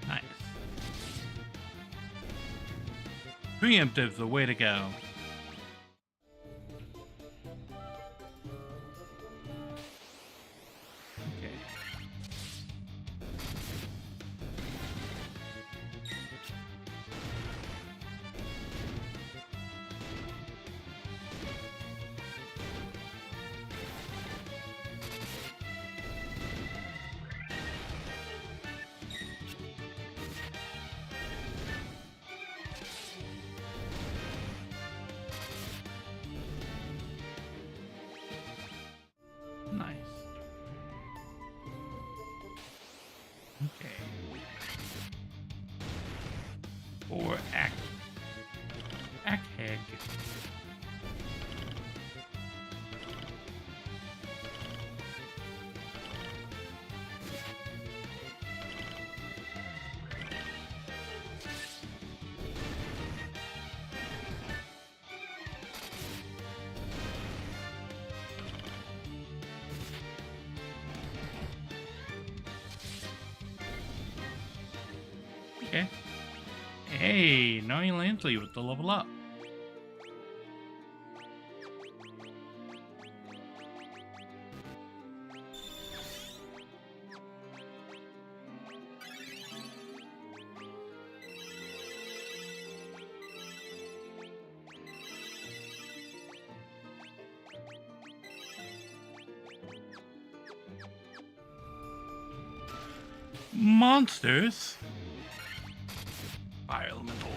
Nice. Preemptive, the way to go. Okay. Okay. Hey, Nari Lansley with the level up. Monsters. Fire elementals.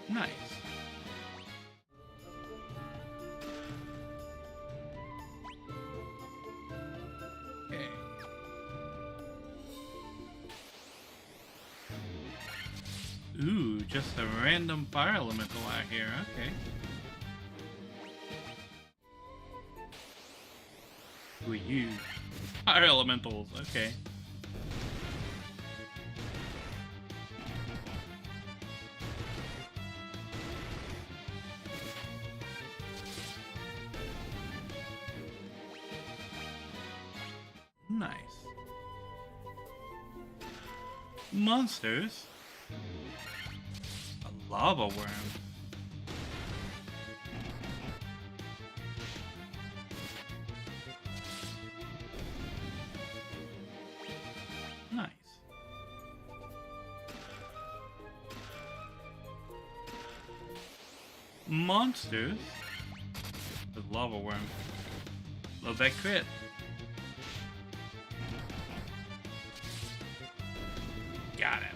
Nice. Okay. Ooh, just a random fire elemental out here. Okay. Who are you? Fire elementals. Okay. Nice. Monsters. A lava worm. Nice. Monsters. The lava worm. Love that crit. Got him.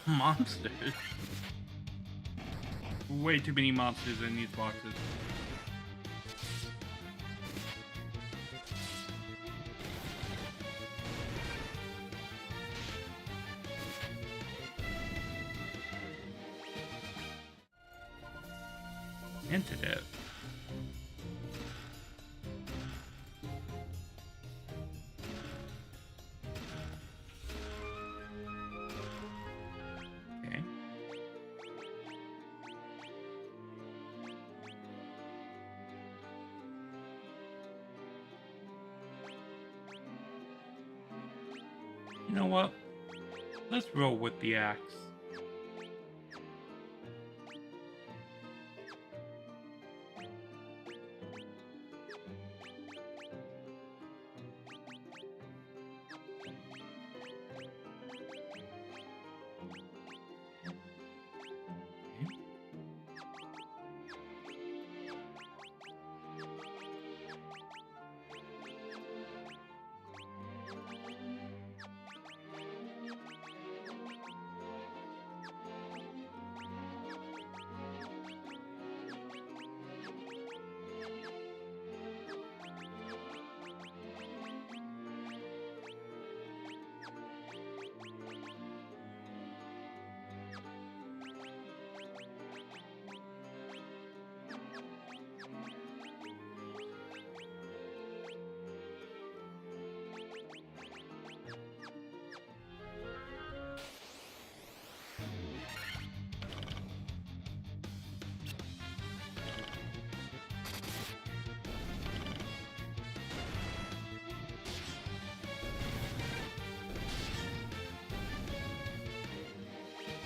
Monsters. Way too many monsters in these boxes. Antidote. Okay. You know what? Let's roll with the axe.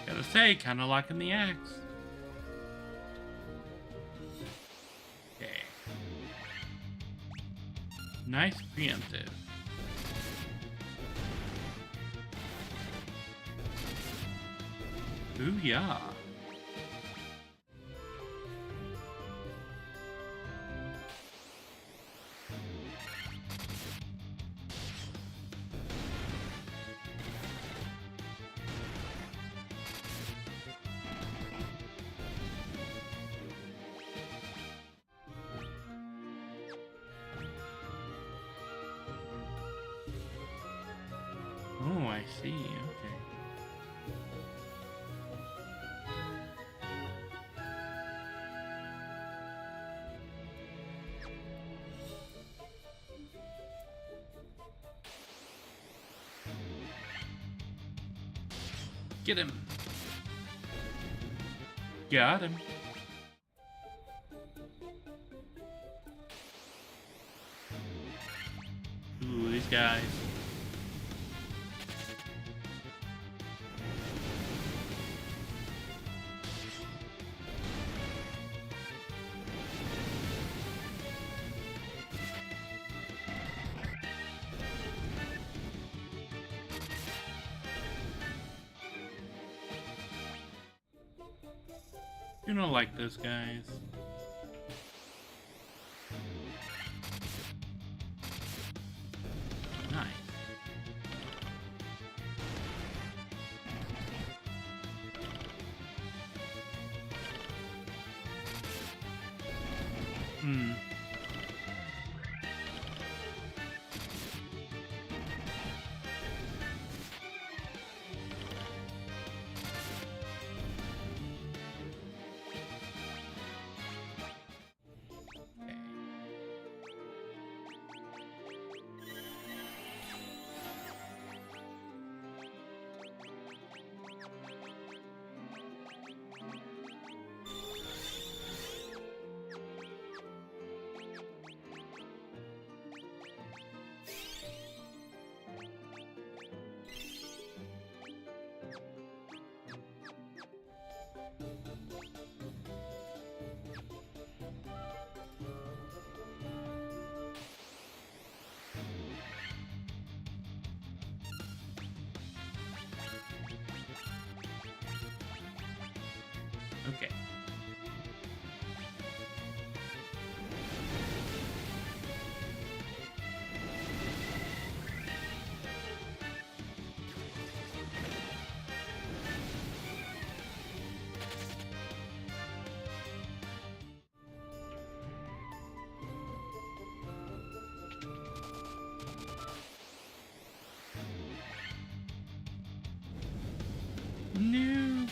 Gotta say, kinda liking the axe. Okay. Nice preemptive. Ooh, yeah. Oh, I see. Okay. Get him. Got him. Ooh, these guys. You don't like those guys. Nice. Okay. No.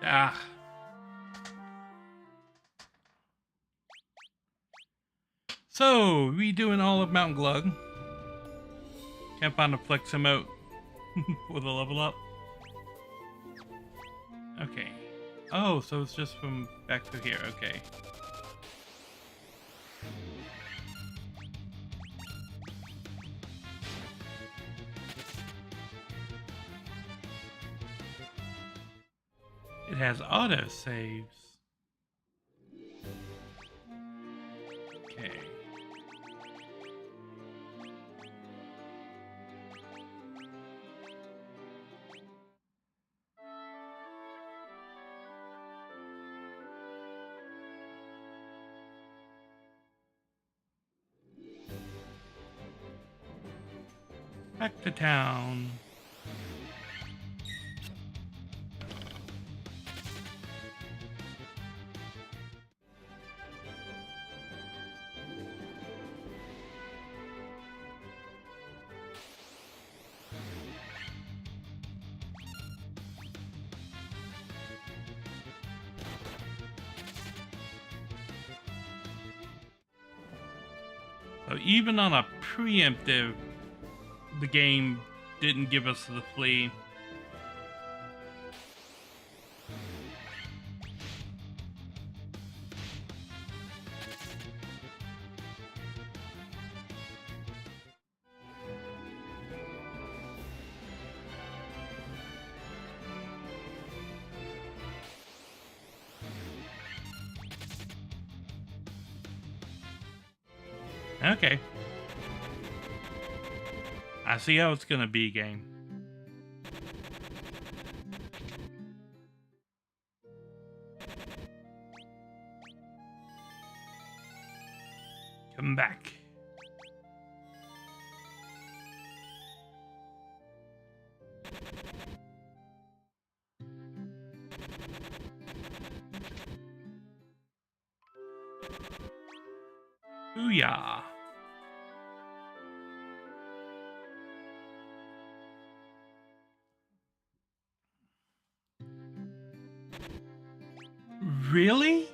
Ah. So, redoing all of Mount Glug. Can't find a flex emote with a level up. Okay. Oh, so it's just from back to here. Okay. It has auto saves. Okay. Back to town. So even on a preemptive, the game didn't give us the flea. Okay. I see how it's gonna be, game. Come back. Booyah. Really?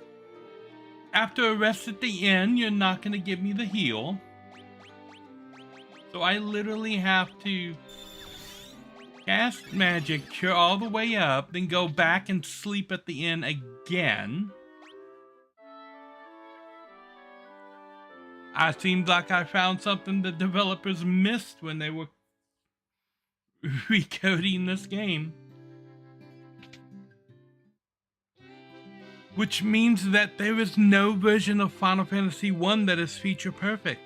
After a rest at the end, you're not going to give me the heal? So I literally have to cast magic, cure all the way up, then go back and sleep at the end again. It seems like I found something the developers missed when they were recoding this game. Which means that there is no version of Final Fantasy I that is feature perfect.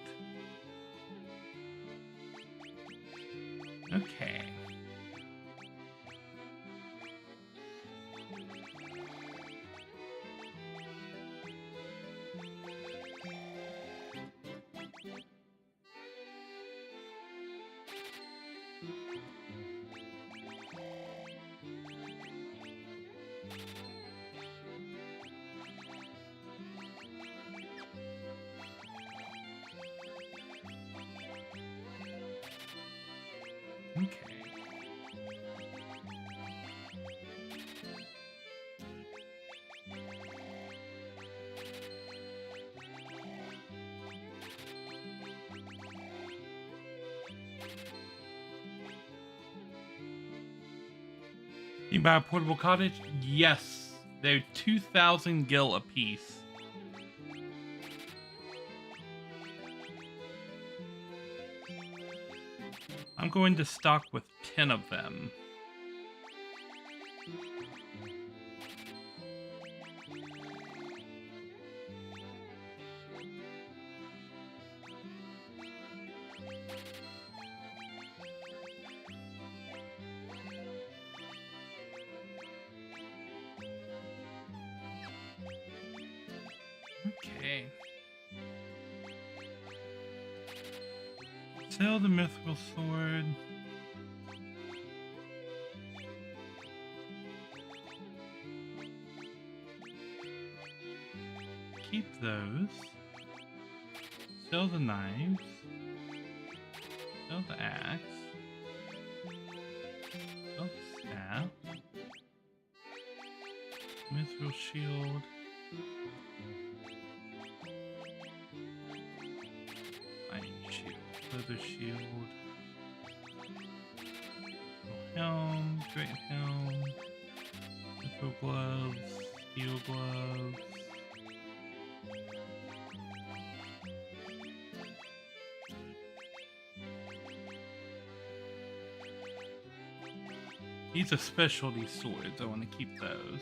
Okay. Okay. You buy a portable cottage? Yes. They're 2,000 gil apiece. I'm going to stock with 10 of them. Okay. Sell the mythical sword. Keep those. Sell the knives. Sell the axe. Sell the staff. Mythical shield. Iron shield. Leather shield. Helm. Great helm. Mythical gloves. Steel gloves. These are specialty swords. I want to keep those.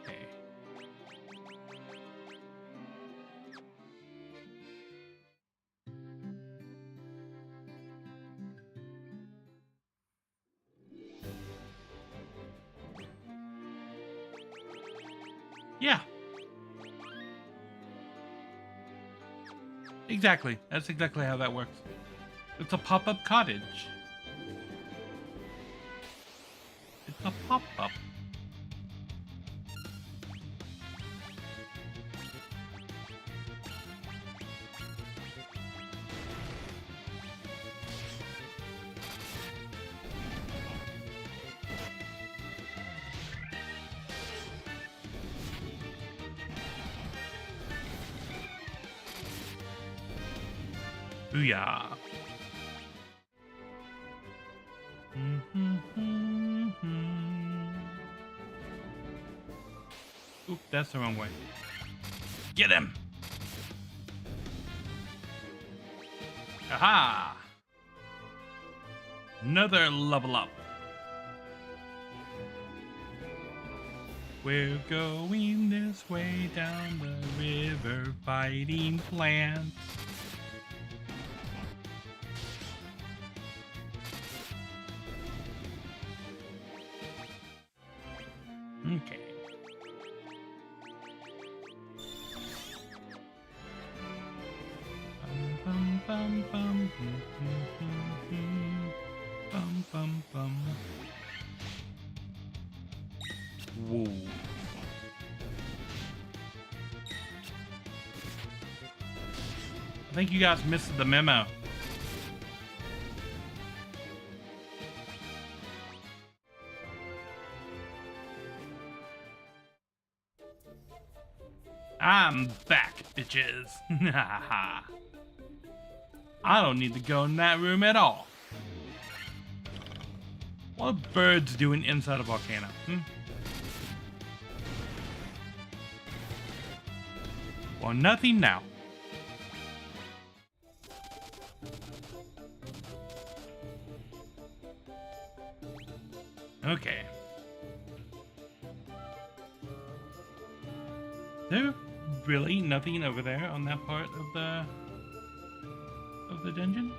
Okay. Yeah. Exactly. That's exactly how that works. It's a pop-up cottage. It's a pop-up. Booyah. Oop, that's the wrong way. Get him! Aha! Another level up. We're going this way down the river fighting plants. Okay. Bum, bum, bum, bum, bum, bum. Whoa. I think you guys missed the memo. I'm back, bitches. I don't need to go in that room at all. What are birds doing inside a volcano? Well, nothing now. Okay. There really nothing over there on that part of the dungeon?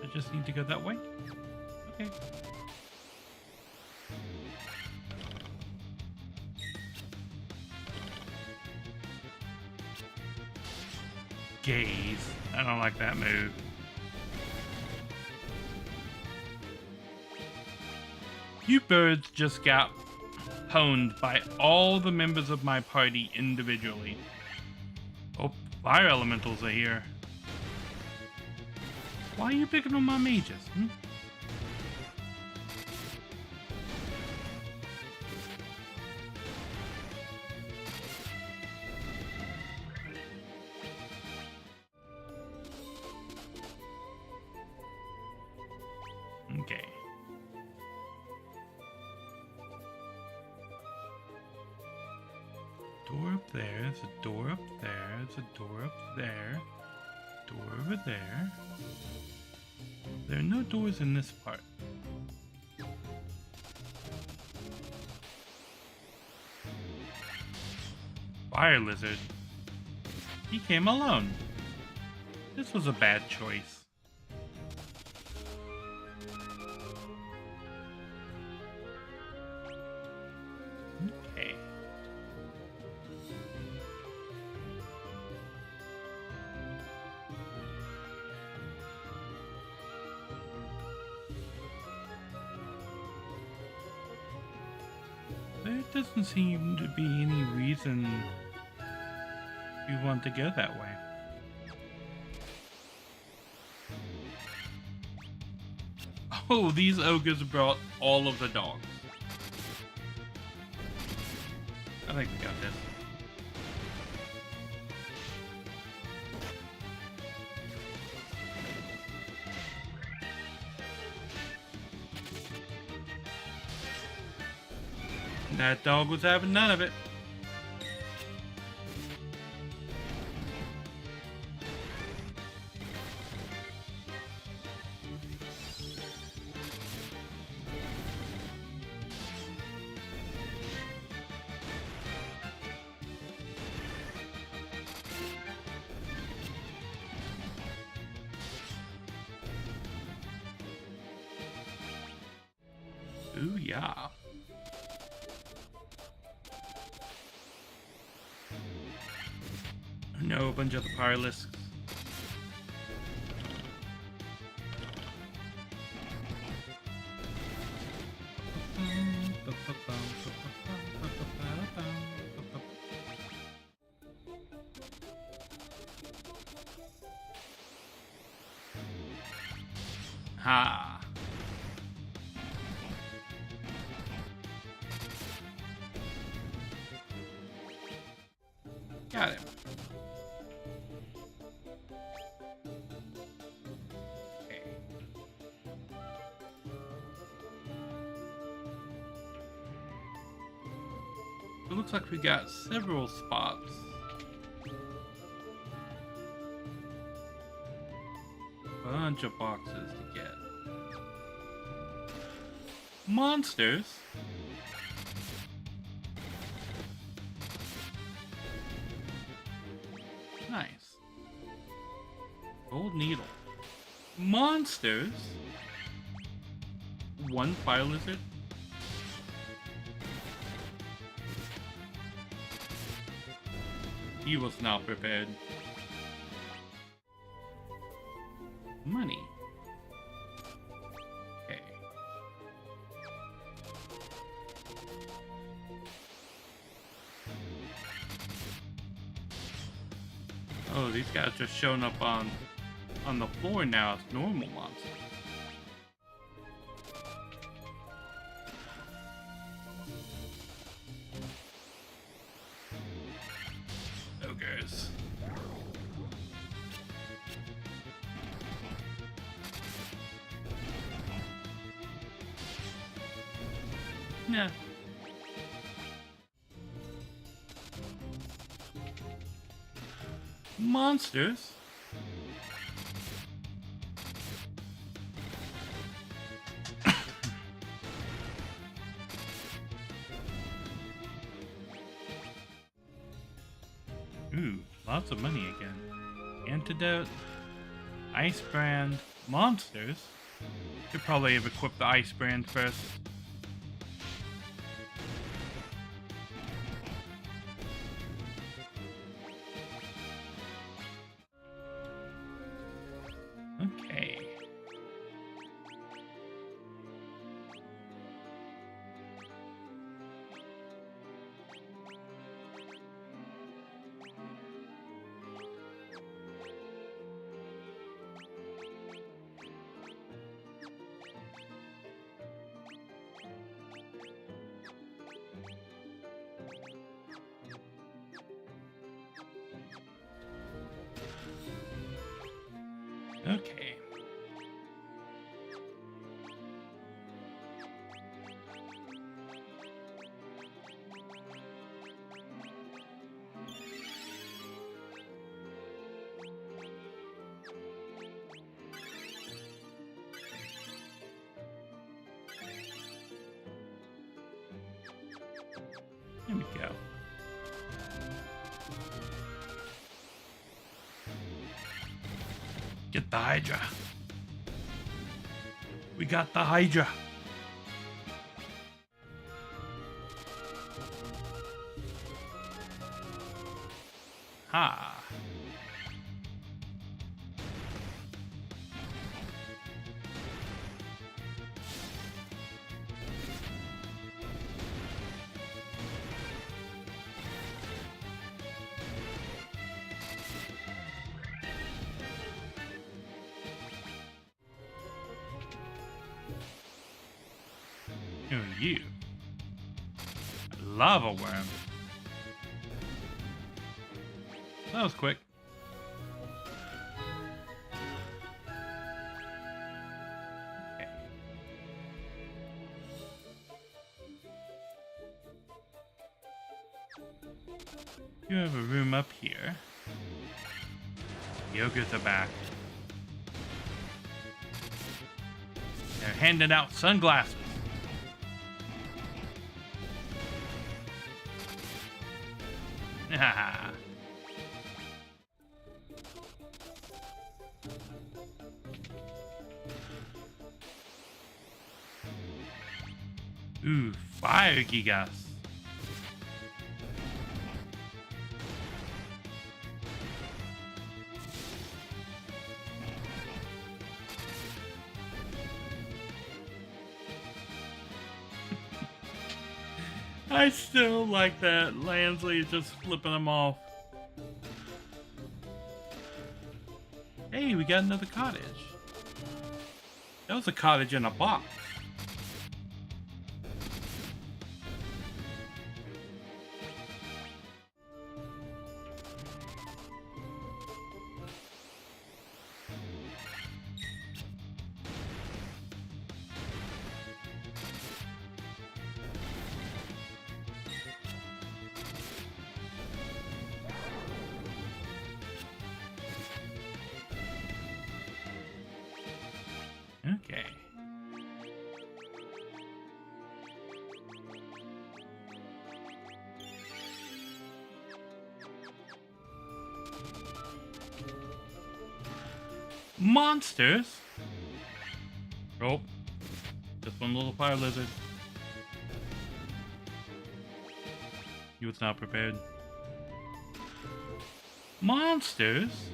I just need to go that way? Okay. Gaze. I don't like that move. You birds just got pwned by all the members of my party individually. Oh, fire elementals are here. Why are you picking on my mages? Okay. Door up there, there's a door up there, there's a door up there, door over there. There are no doors in this part. Fire lizard. He came alone. This was a bad choice. Okay. There doesn't seem to be any reason you want to go that way. Oh, these ogres brought all of the dogs. I think we got this. That dog was having none of it. Ooh, yeah. No, a bunch of the Pyralisks. Ha. Got it. Okay. It looks like we got several spots. Bunch of boxes to get. Monsters? Nice. Gold needle. Monsters? One fire lizard? He was not prepared. Money. Okay. Oh, Oh, these guys just showing up on the floor now as normal monsters. Ogres. Yeah. Monsters? Ooh, lots of money again. Antidote, ice brand, monsters. Should probably have equipped the ice brand first. Okay. Okay. Here we go. Get the Hydra. We got the Hydra. Ha. Who are you? A lava worm. That was quick. Okay. You have a room up here. The ogres are back. They're handing out sunglasses. Haha. Ooh, fire gigas. I still like that. Lansley is just flipping them off. Hey, we got another cottage. That was a cottage in a box. Okay. Monsters? Oh. Just one little fire lizard. He was not prepared. Monsters?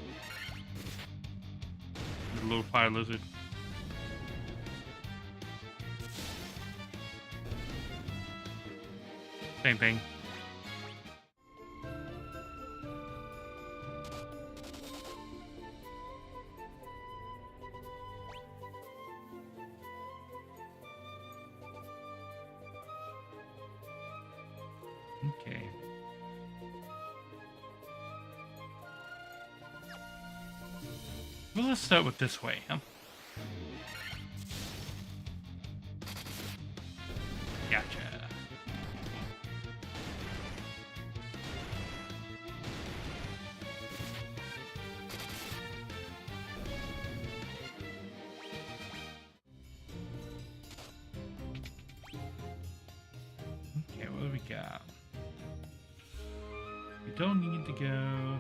The little fire lizard. Same thing. let's start with this way, huh? Gotcha. Okay, what do we got? We don't need to go.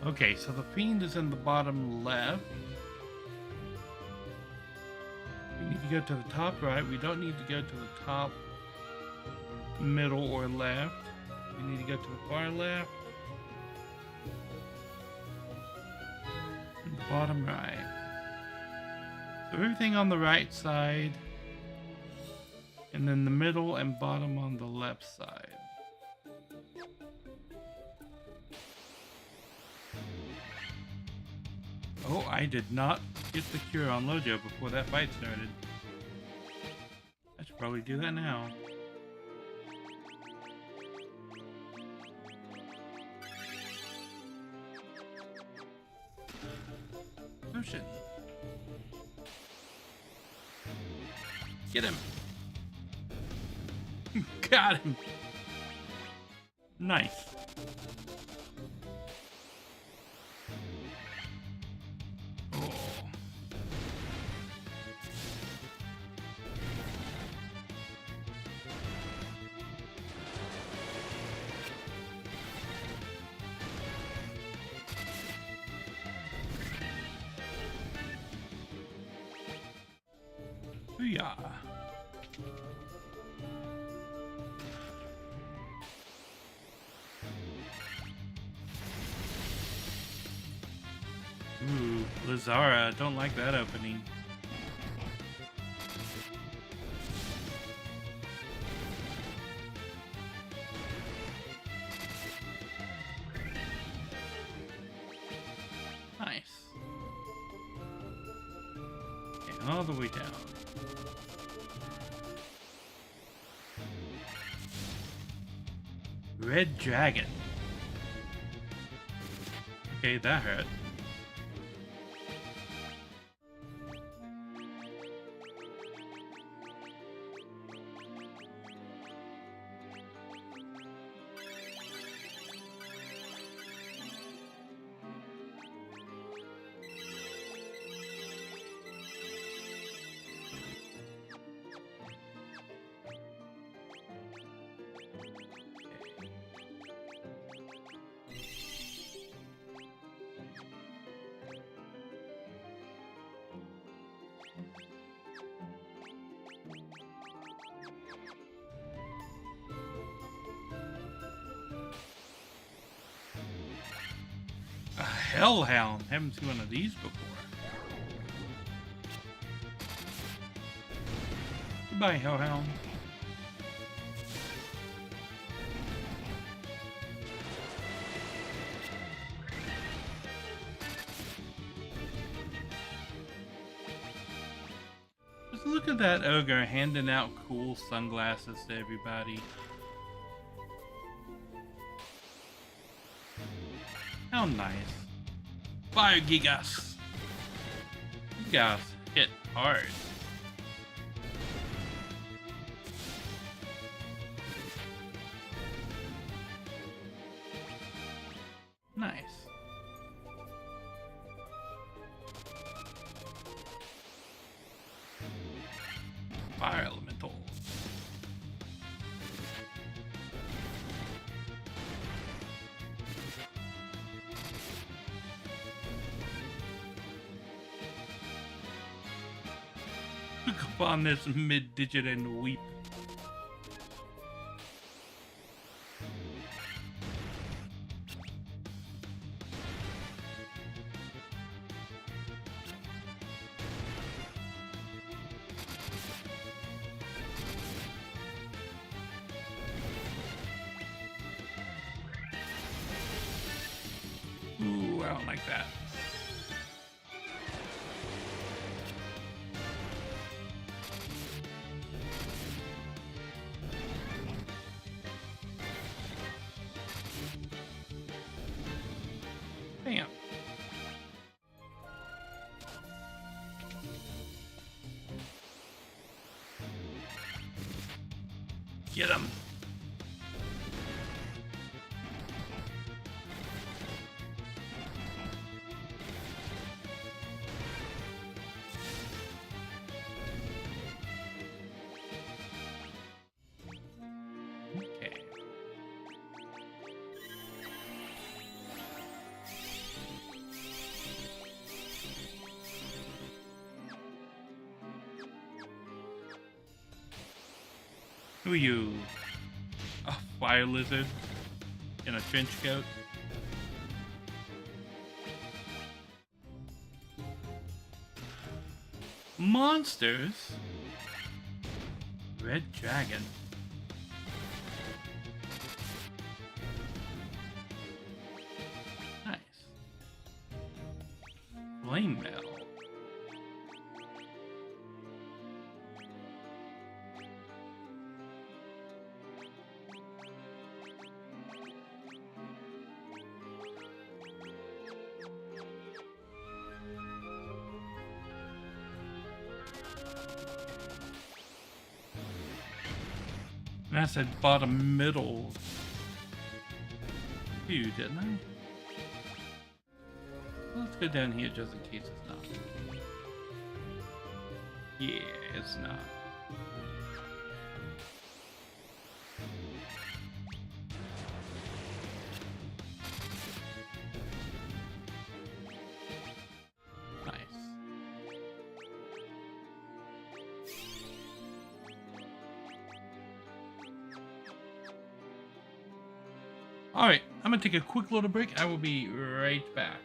Okay, so the fiend is in the bottom left. We need to go to the top right. We don't need to go to the top, middle, or left. We need to go to the far left. And the bottom right. So everything on the right side. And then the middle and bottom on the left side. Oh, I did not get the cure on Lojo before that fight started. I should probably do that now. Oh shit. Get him. Got him. Nice. Oh. Yeah. Ooh, Lazara, don't like that opening. Nice. Okay, all the way down. Red Dragon. Okay, that hurt. A Hellhound. Haven't seen one of these before. Goodbye, Hellhound. Just look at that ogre handing out cool sunglasses to everybody. How nice. Fire Gigas. You guys hit hard. Nice. Fire Elemental. Look upon this mid-digit and weep. Ooh, I don't like that. Get him. Okay. Who are you? A fire lizard in a trench coat? Monsters? Red dragon. Nice. Flame mail. I said bottom middle. Few, didn't I? Well, let's go down here just in case it's not. Yeah, it's not. Alright, I'm gonna take a quick little break. I will be right back.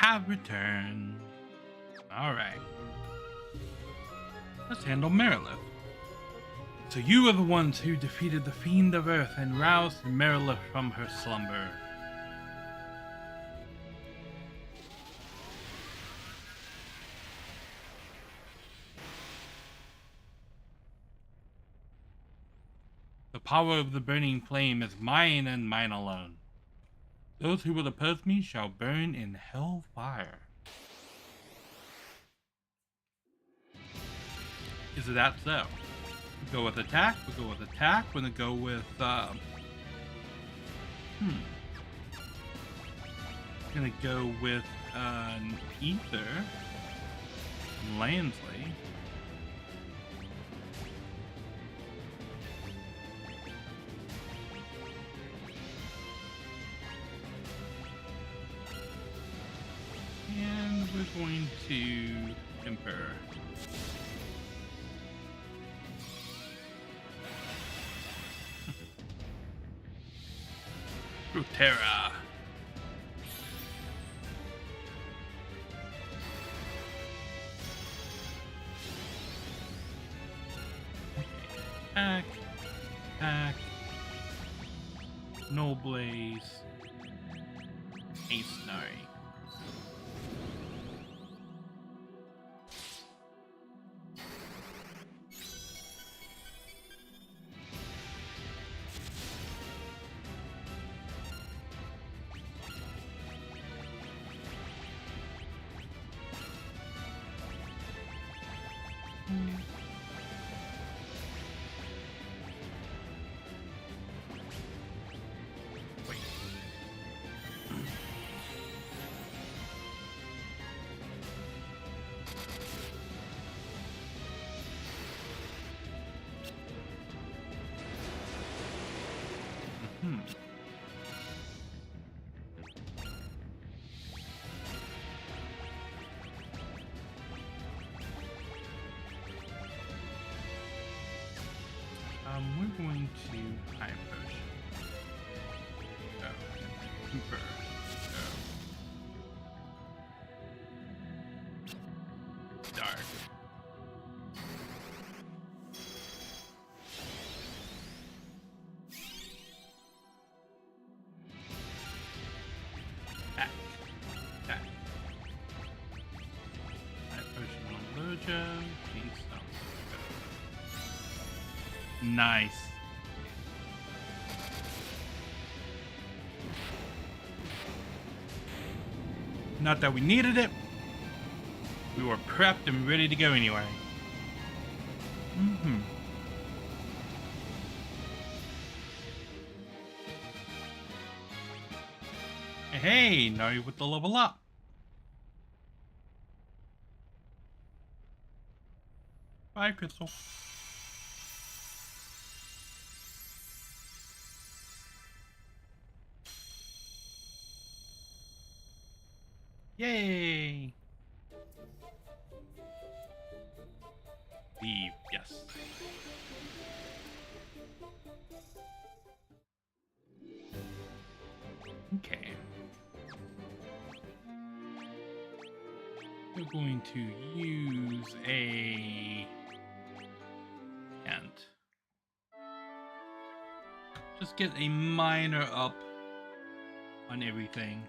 have returned. Alright. Let's handle Merilith. So you are the ones who defeated the Fiend of Earth and roused Merilith from her slumber. The power of the burning flame is mine and mine alone. Those who will oppose me shall burn in hell fire. Is that so? We go with attack, we go with attack, we're gonna go with, Gonna go with, an Ether, Landsley. And we're going to Emperor. Ruterra. Attack. Attack. No Blaze. Ace Nari. Wait. We're going to High Potion. Go. Cooper. Go. Dark. Attack. Attack. High Potion on Lojo. Peace on Go. Nice. Not that we needed it. We were prepped and ready to go anyway. Hey, Nari with the level up. Bye, Crystal. Yay! Leave, yes. Okay. We're going to use a ant. Just get a minor up on everything.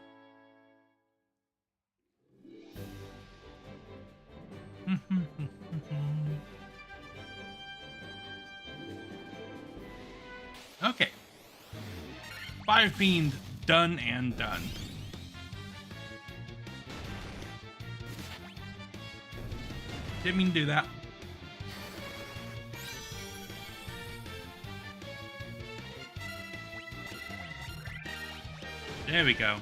Okay. Fire Fiend done and done. Didn't mean to do that. There we go.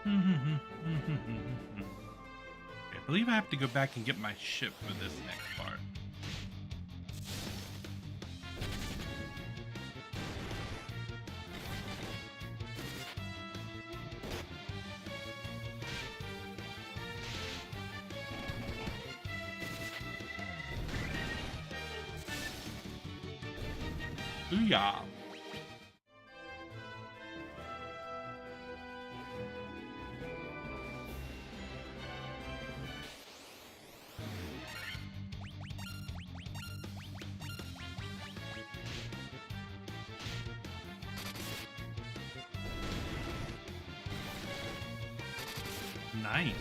I believe I have to go back and get my ship for this next part. Booyah. Nice.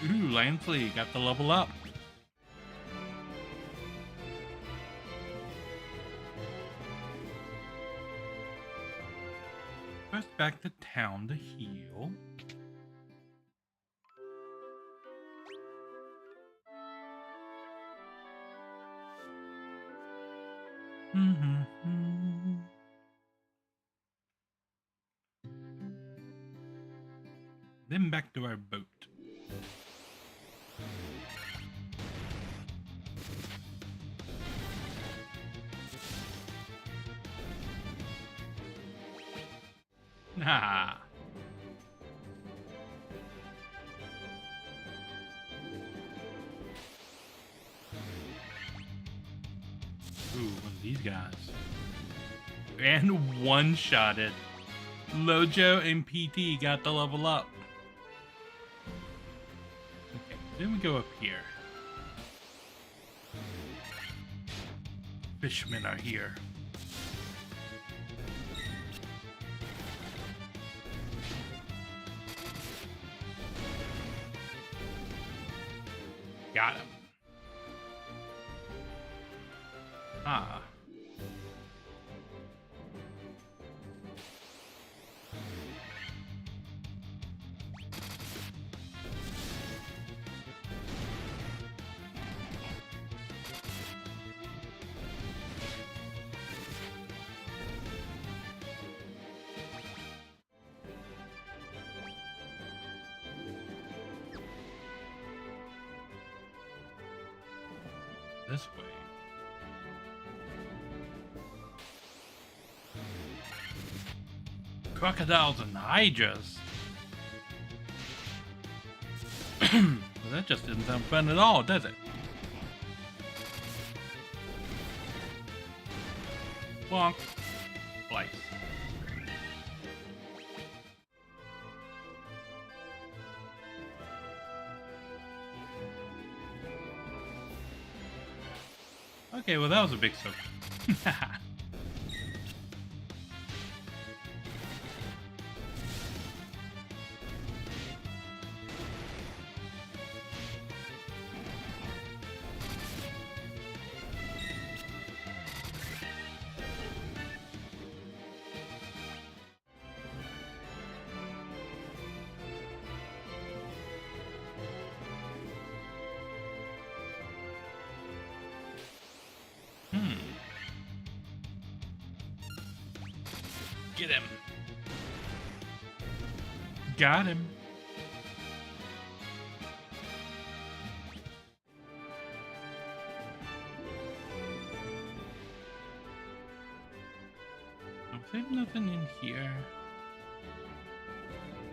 Ooh, Lansley got the level up. First back to town to heal. Then back to our boat. Ah. Ooh, one of these guys. And one-shotted. Lojo and PT got the level up. Okay, then we go up here. Fishermen are here. Got him. Ah. This way. Crocodiles and hydras. Well, that just didn't sound fun at all, does it? Bonk. Slice. Okay, well that was a big circle. Get him. Got him. There's nothing in here.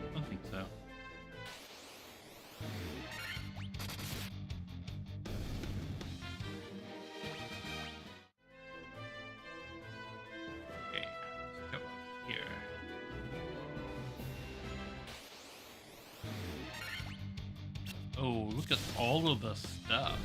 I don't think so. Okay, let's go up here. Oh, look at all of the stuff.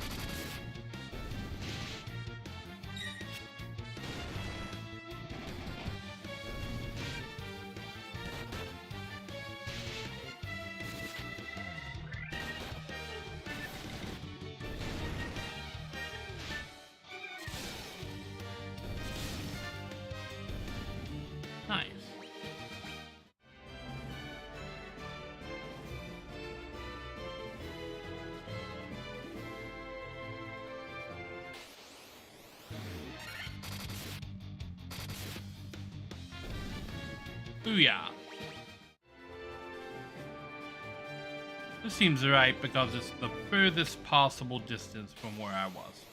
Nice. Booyah. This seems right because it's the furthest possible distance from where I was.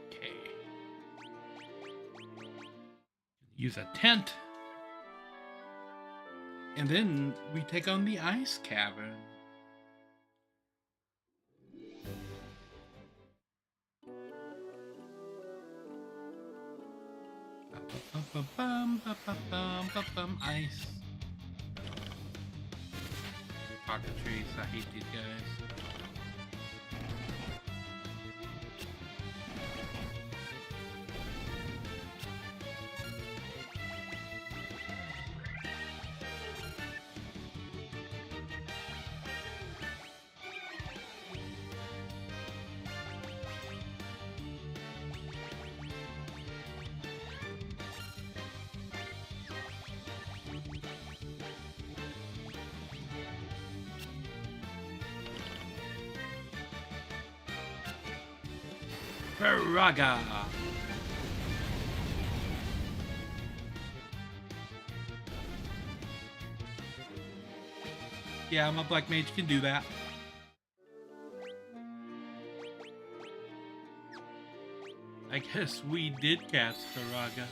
Okay. use a tent. And then we take on the ice cavern. Ice. Cockatrice, I hate these guys. Faraga. Yeah, my black mage can do that. I guess we did cast Faraga.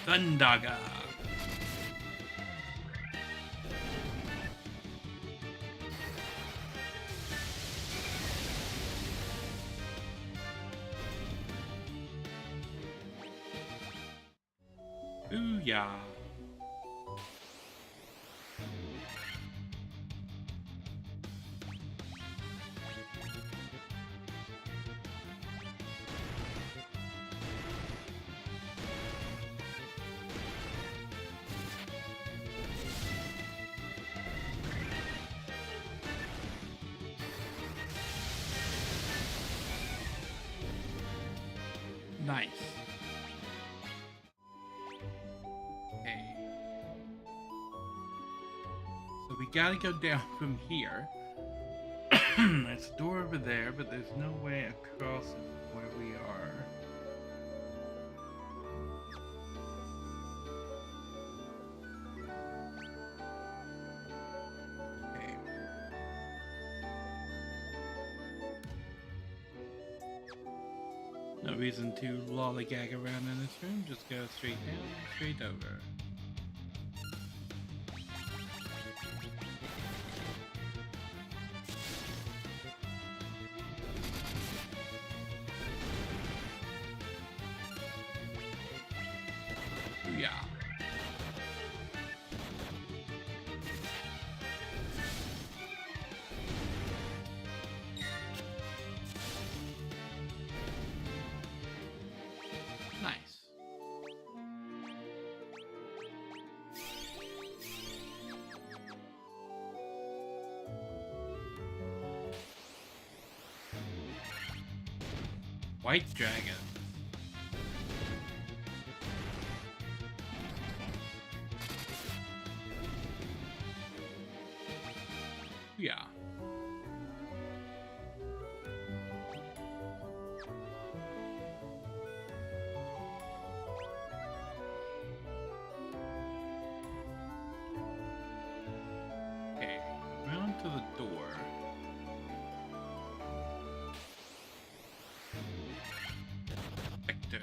Thundaga. Booyah. Nice. Okay. So we gotta go down from here. There's a door over there, but there's no way across it where we are. Okay. No reason to lollygag around in this room, just go straight down, straight over. Yeah. Nice. White dragon. Yeah. Okay, round to the door. Vectors.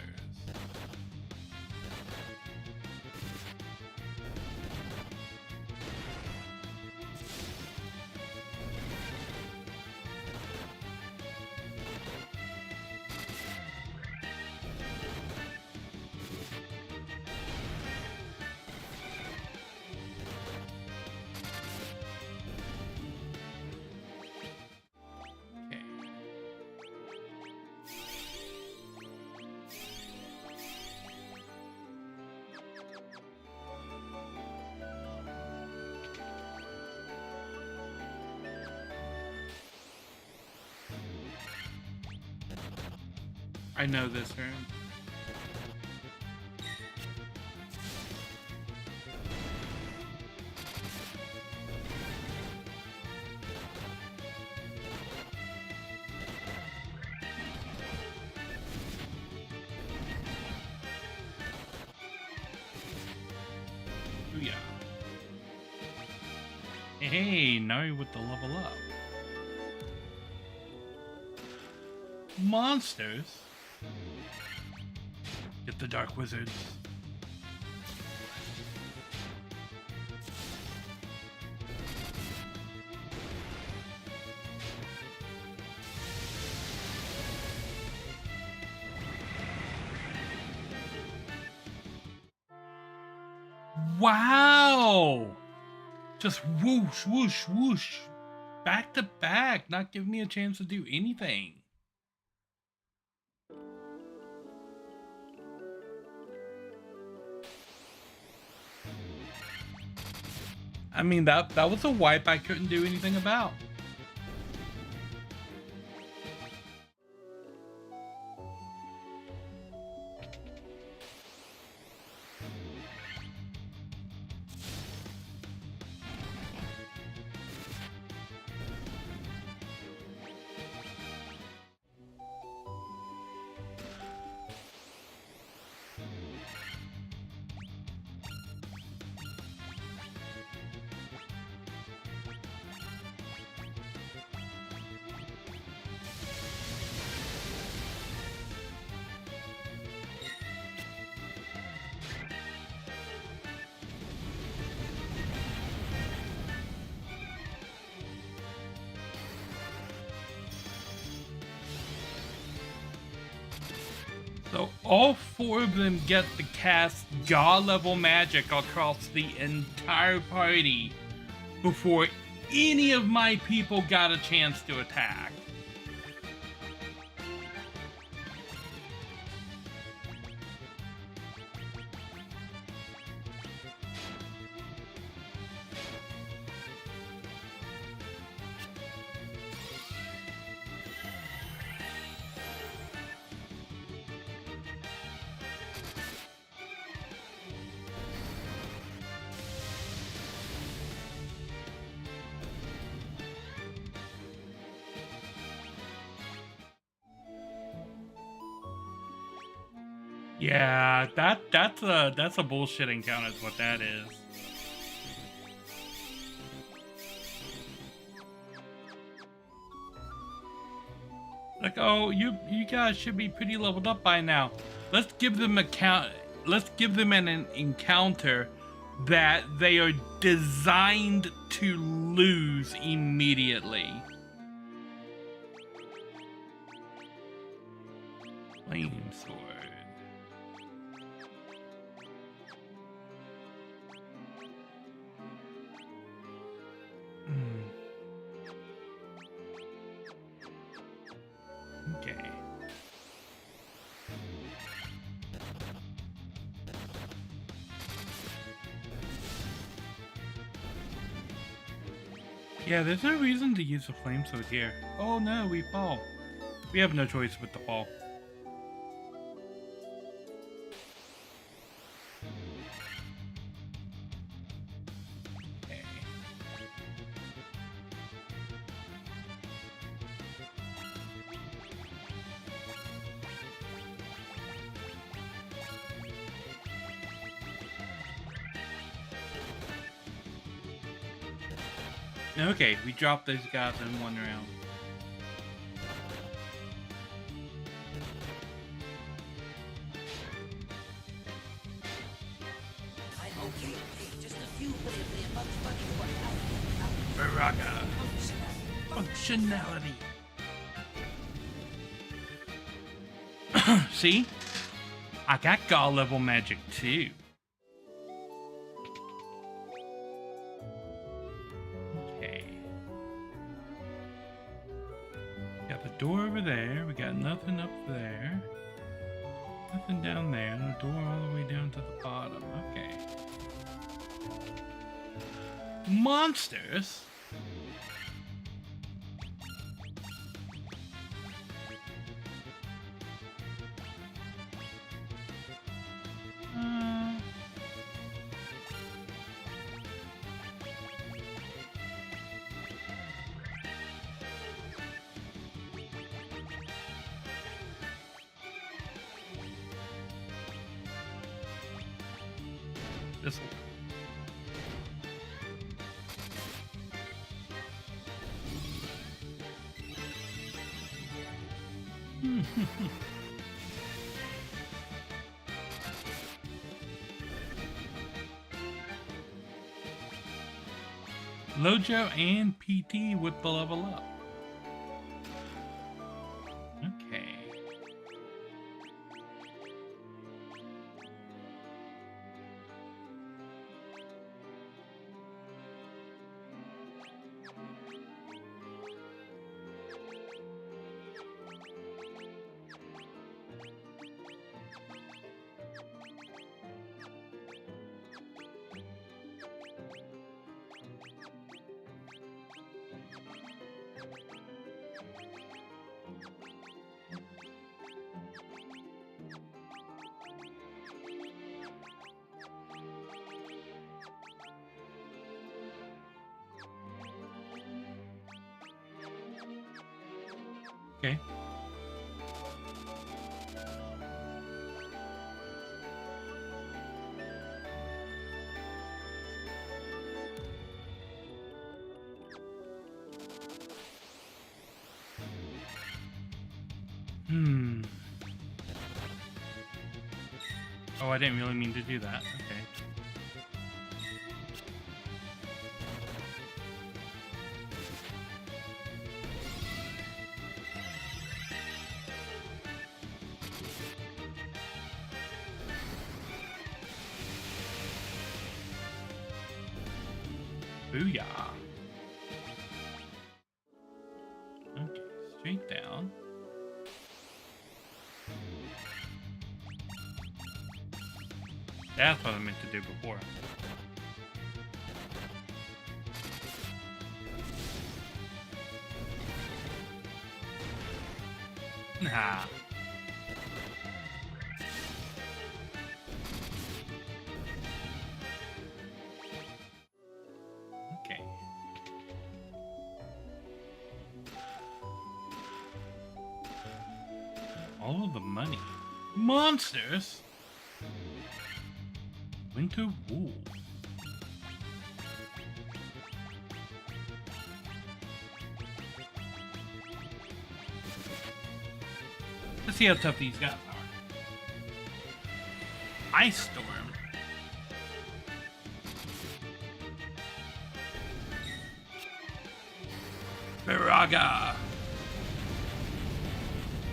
Okay. I know this room. Booyah. Hey, Nari with the level up. Monsters. Get the Dark Wizards. Wow! Just whoosh, whoosh, whoosh. Back to back, not giving me a chance to do anything. I mean, that was a wipe I couldn't do anything about. So all four of them get to cast God level magic across the entire party before any of my people got a chance to attack. Yeah, that's a bullshit encounter is what that is. Like, oh, you guys should be pretty leveled up by now. Let's give them an encounter that they are designed to lose immediately. Flame sword. Okay. Yeah, there's no reason to use the flame sword here. Oh no, we fall. We have no choice but to fall. Okay, we dropped those guys in one round. I'm okay. Just a few Baraka. Functionality. See? I got God level magic too. Door over there. We got nothing up there. Nothing down there. No door all the way down to the bottom. Okay. Monsters? This one. Lojo and PT with the level up. Okay. Okay. Oh, I didn't really mean to do that. Okay. Booyah. Okay, straight down. That's what I meant to do before. Nah. Okay. All of the money. Monsters? Winter wool. Let's see how tough these guys are. Ice Storm. Viraga.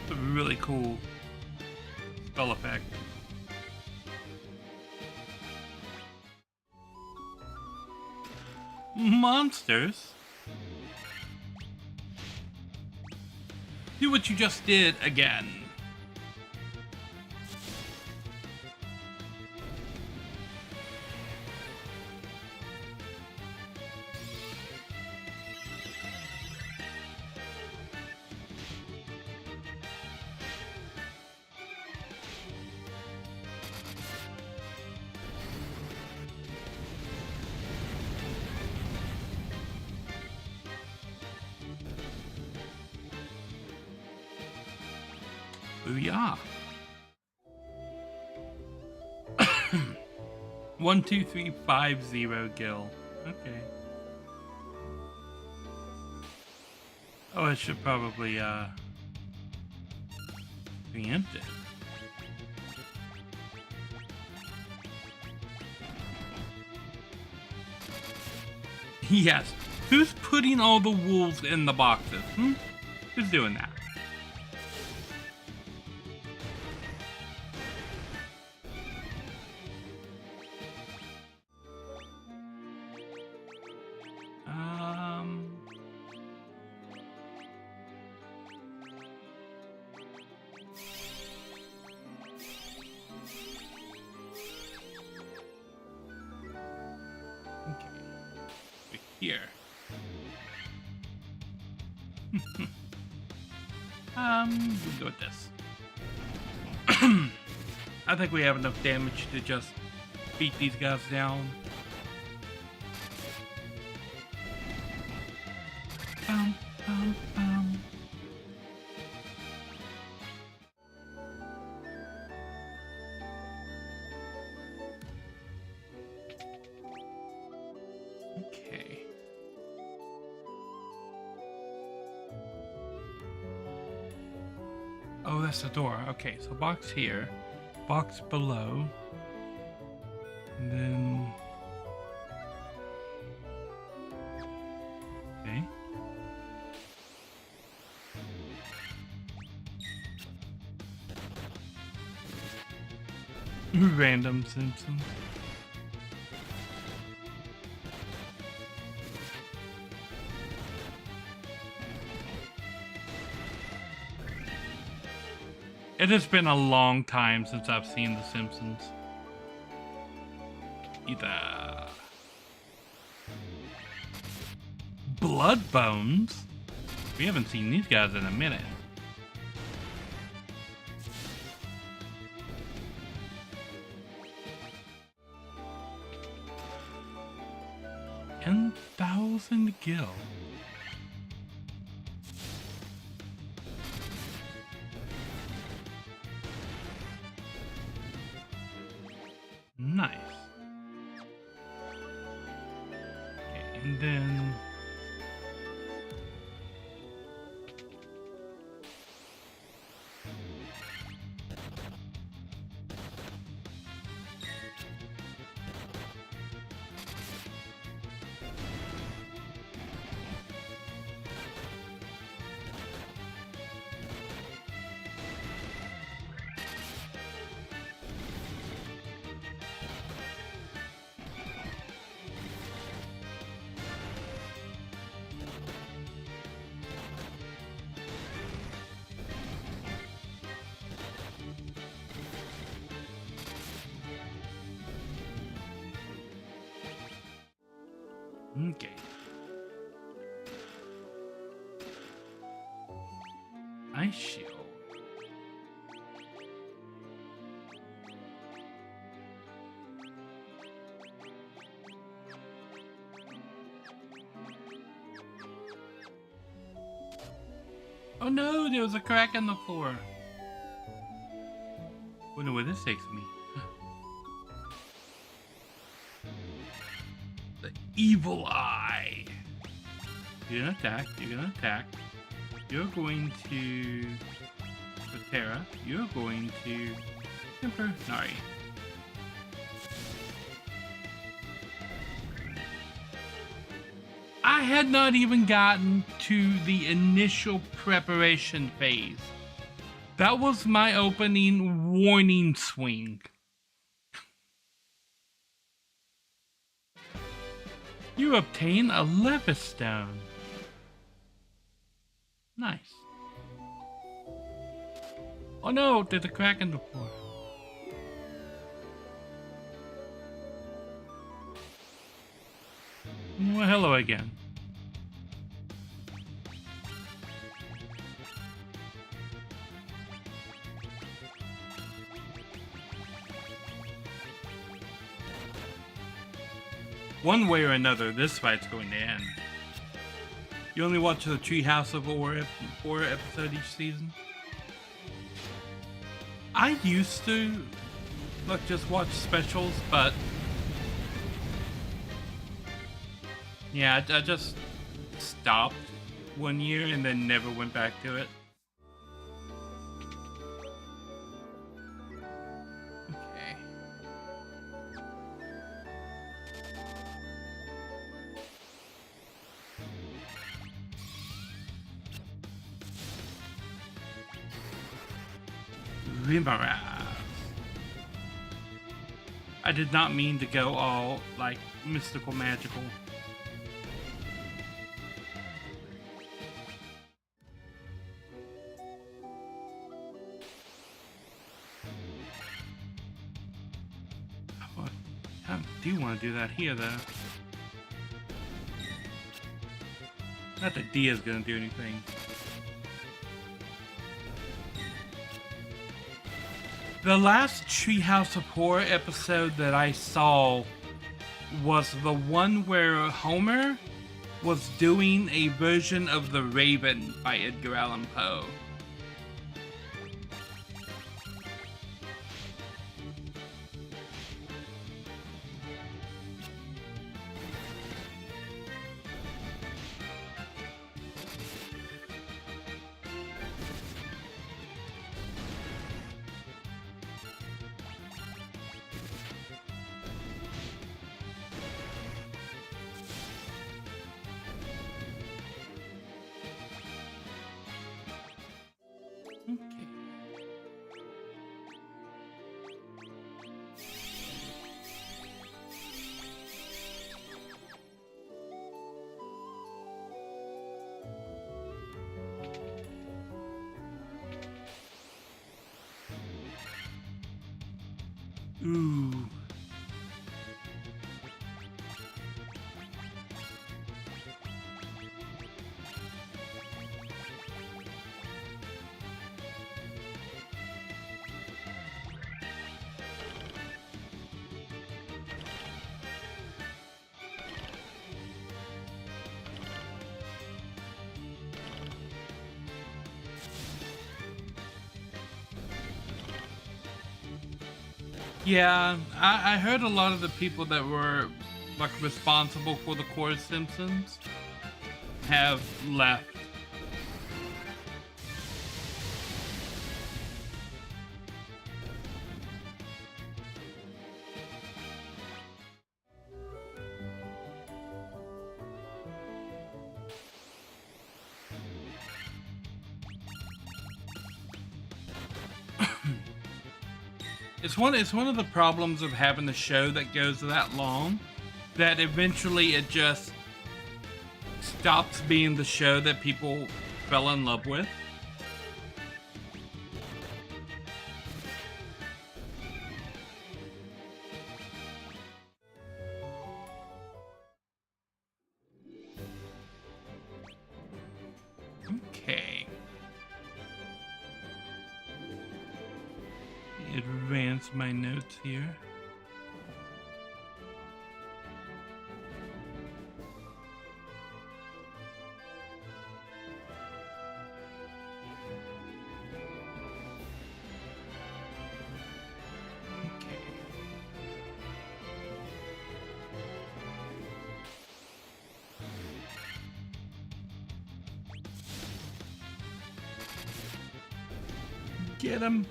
It's a really cool spell effect. Monsters? Do what you just did again. Booyah. 12350 Gil. Okay. Oh, I should probably preempt it. Yes. Who's putting all the wolves in the boxes? Who's doing that? Here. We'll go with this. I think we have enough damage to just beat these guys down. Bum, bum, bum. Okay. Oh, that's the door. Okay, so box here, box below, and then. Okay. Random Simpsons. It has been a long time since I've seen The Simpsons. Either. Blood Bones? We haven't seen these guys in a minute. $10,000 gil. Nice. Okay, and then okay. Ice shield. Oh no, there was a crack in the floor. Wonder where this takes me. The evil eye. You're gonna attack, you're gonna attack. You're going to Terra. You're going to Emperor Nari. I had not even gotten to the initial preparation phase. That was my opening warning swing. You obtain a Levistone. Nice. Oh no, there's a crack in the floor. Well, hello again. One way or another, this fight's going to end. You only watch the Treehouse of Horror episode each season? I used to just watch specials, but yeah, I just stopped one year and then never went back to it. Okay. Remaster. I did not mean to go all like mystical magical. I do want to do that here though. Not that D is gonna do anything. The last Treehouse of Horror episode that I saw was the one where Homer was doing a version of The Raven by Edgar Allan Poe. Ooh. Yeah, I heard a lot of the people that were like responsible for the core Simpsons have left. It's one of the problems of having a show that goes that long, that eventually it just stops being the show that people fell in love with. Okay. Advance my notes here. Get him.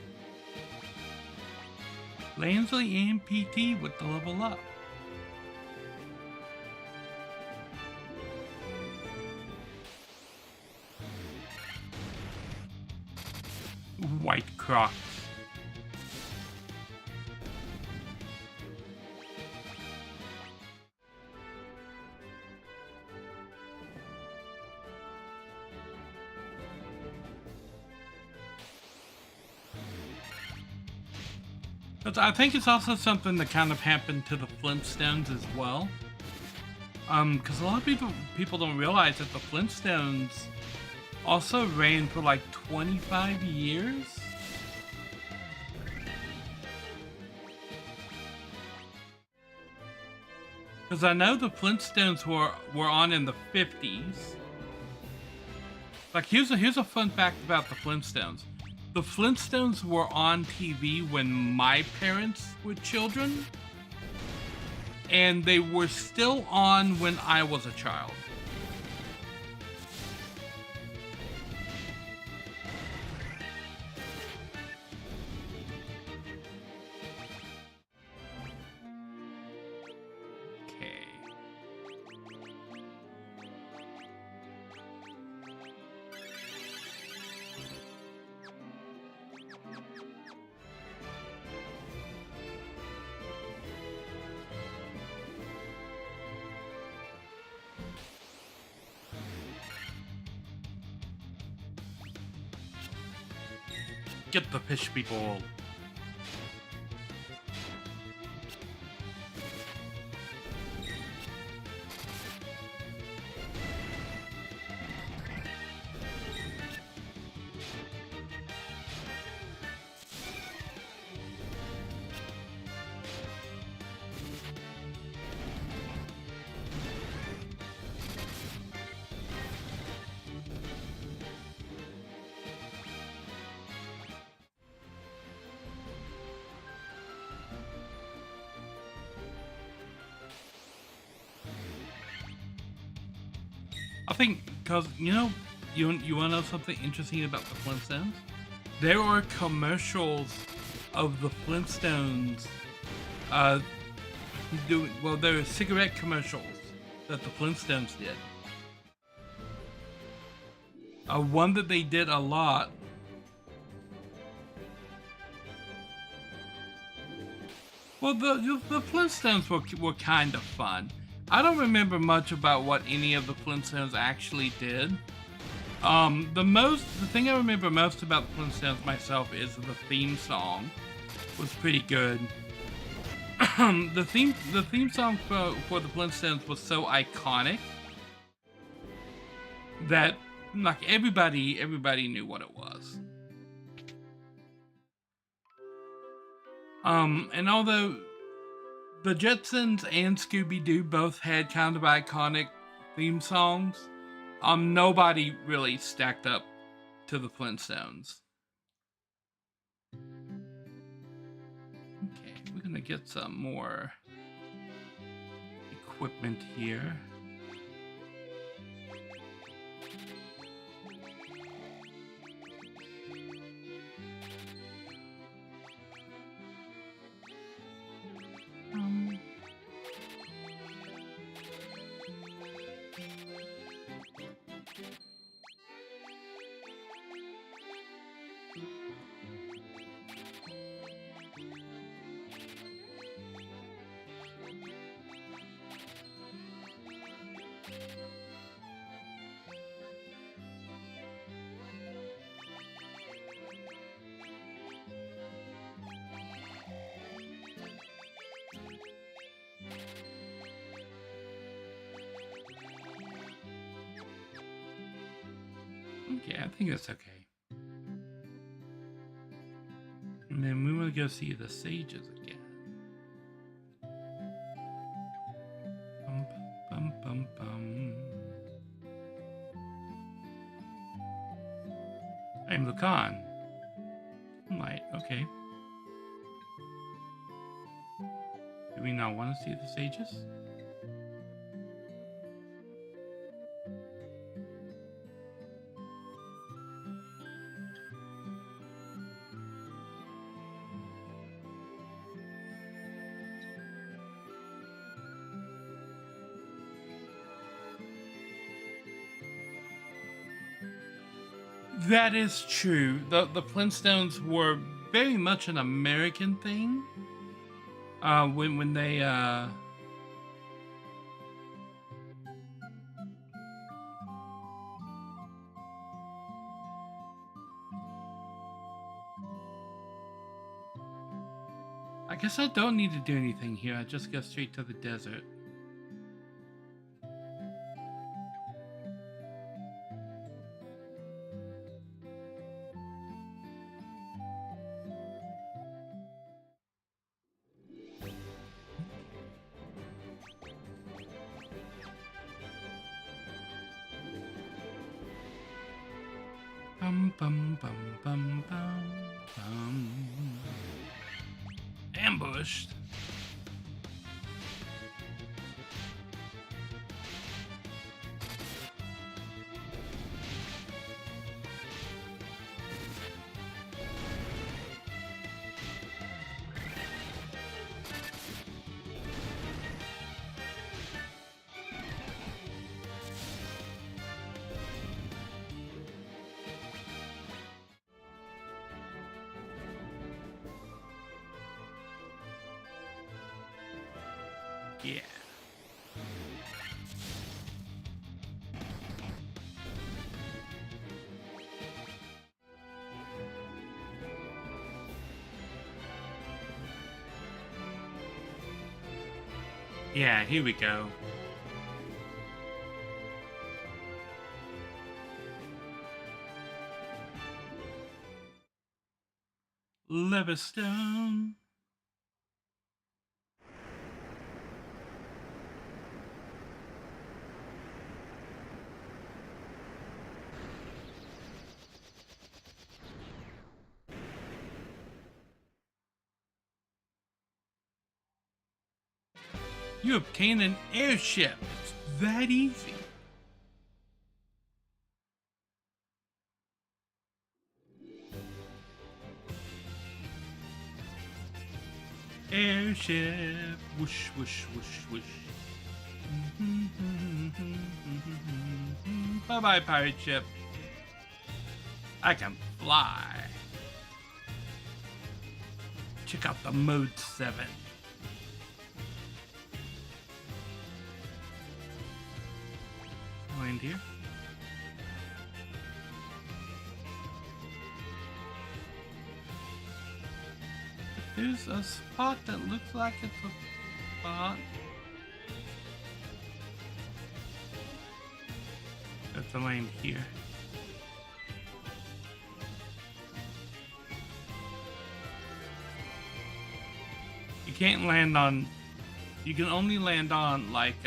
Lansley and PT with the level up. White Crocs. But I think it's also something that kind of happened to the Flintstones as well. Because a lot of people don't realize that the Flintstones also ran for like 25 years. Because I know the Flintstones were on in the 50s. Like here's a fun fact about the Flintstones. The Flintstones were on TV when my parents were children, and they were still on when I was a child. Okay. Get the fish people. I think, because, you know, you want to know something interesting about the Flintstones? There are commercials of the Flintstones, there are cigarette commercials that the Flintstones did. One that they did a lot. Well, the Flintstones were kind of fun. I don't remember much about what any of the Flintstones actually did. The thing I remember most about the Flintstones myself is the theme song was pretty good. the theme song for the Flintstones was so iconic that like everybody knew what it was. And although the Jetsons and Scooby-Doo both had kind of iconic theme songs, nobody really stacked up to the Flintstones. Okay, we're gonna get some more equipment here. Okay, I think that's okay. And then we want to go see the sages again. Bum, bum, bum, bum. I'm Lucan. Right, okay. Do we not want to see the sages? That is true. The Flintstones were very much an American thing. When they I guess I don't need to do anything here. I just go straight to the desert. Bum bum bum bum bum bum. Ambushed. Yeah. Yeah, here we go. Levistone. You obtain an airship. It's that easy. Airship. Whoosh, whoosh, whoosh, whoosh. Bye-bye, pirate ship. I can fly. Check out the Mode 7. Land here. There's a spot that looks like it's a spot. That's a land here. You can't land on, you can only land on like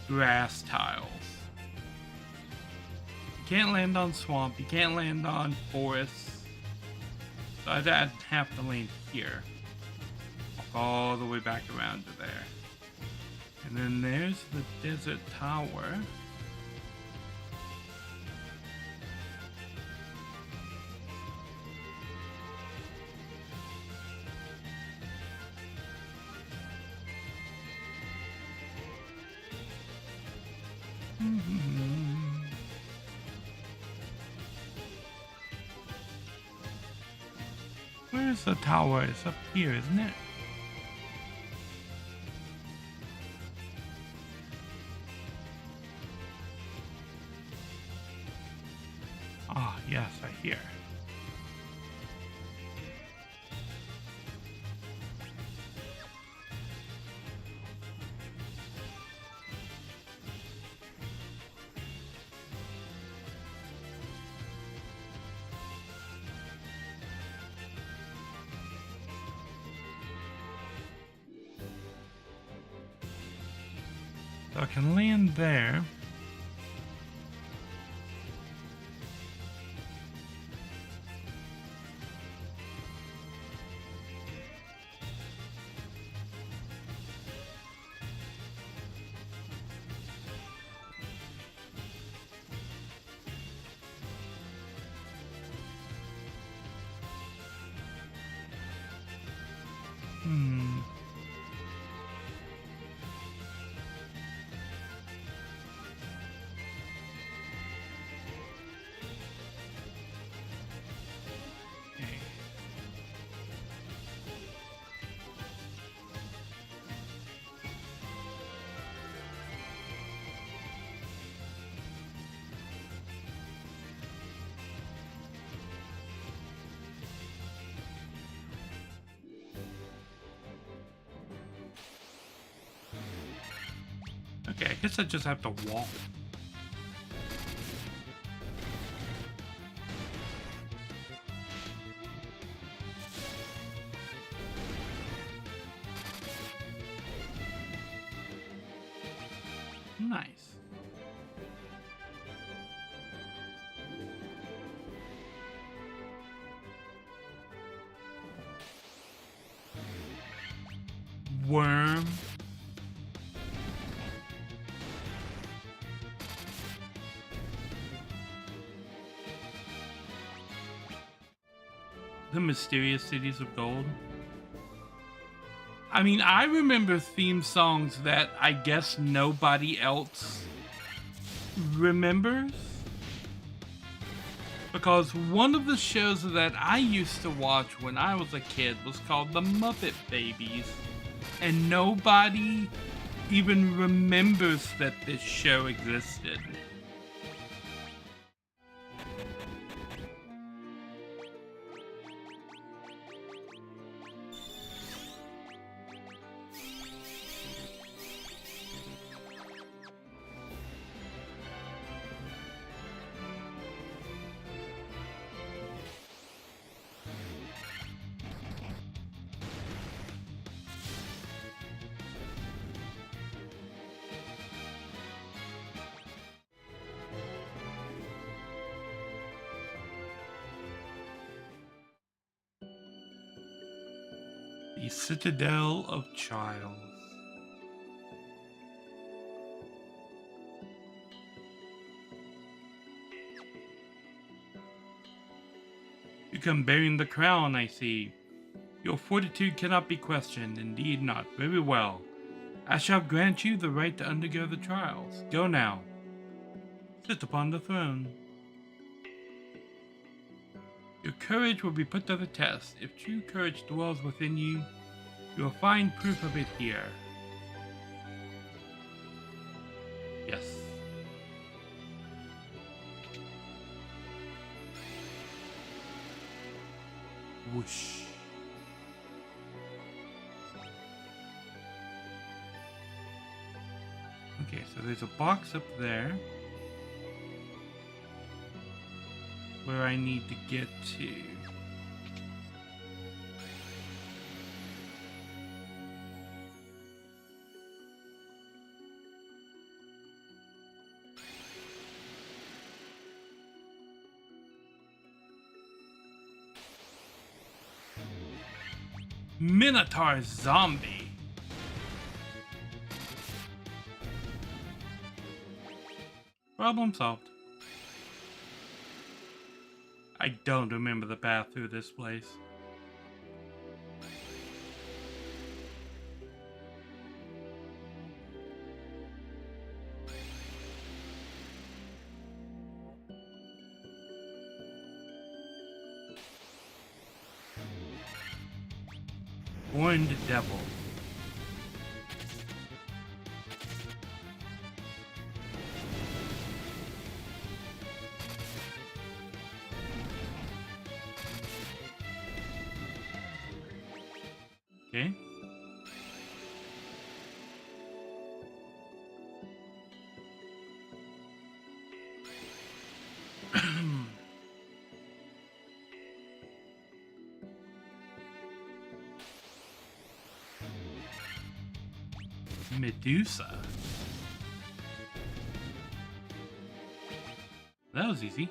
grass tiles. You can't land on swamp, you can't land on forests. So I'd have to land here. Walk all the way back around to there. And then there's the desert tower. Where's the tower? It's up here, isn't it? Ah, yes, I hear. So I can land there. Okay, I guess I just have to walk. Nice. Worm. The Mysterious Cities of Gold. I mean, I remember theme songs that I guess nobody else remembers. Because one of the shows that I used to watch when I was a kid was called The Muppet Babies. And nobody even remembers that this show existed. The Citadel of Trials. You come bearing the crown, I see. Your fortitude cannot be questioned, indeed not. Very well. I shall grant you the right to undergo the trials. Go now. Sit upon the throne. Your courage will be put to the test. If true courage dwells within you, you will find proof of it here. Yes. Whoosh. Okay, so there's a box up there where I need to get to. Minotaur zombie. Problem solved. I don't remember the path through this place. Horned devil. Okay. Medusa. That was easy.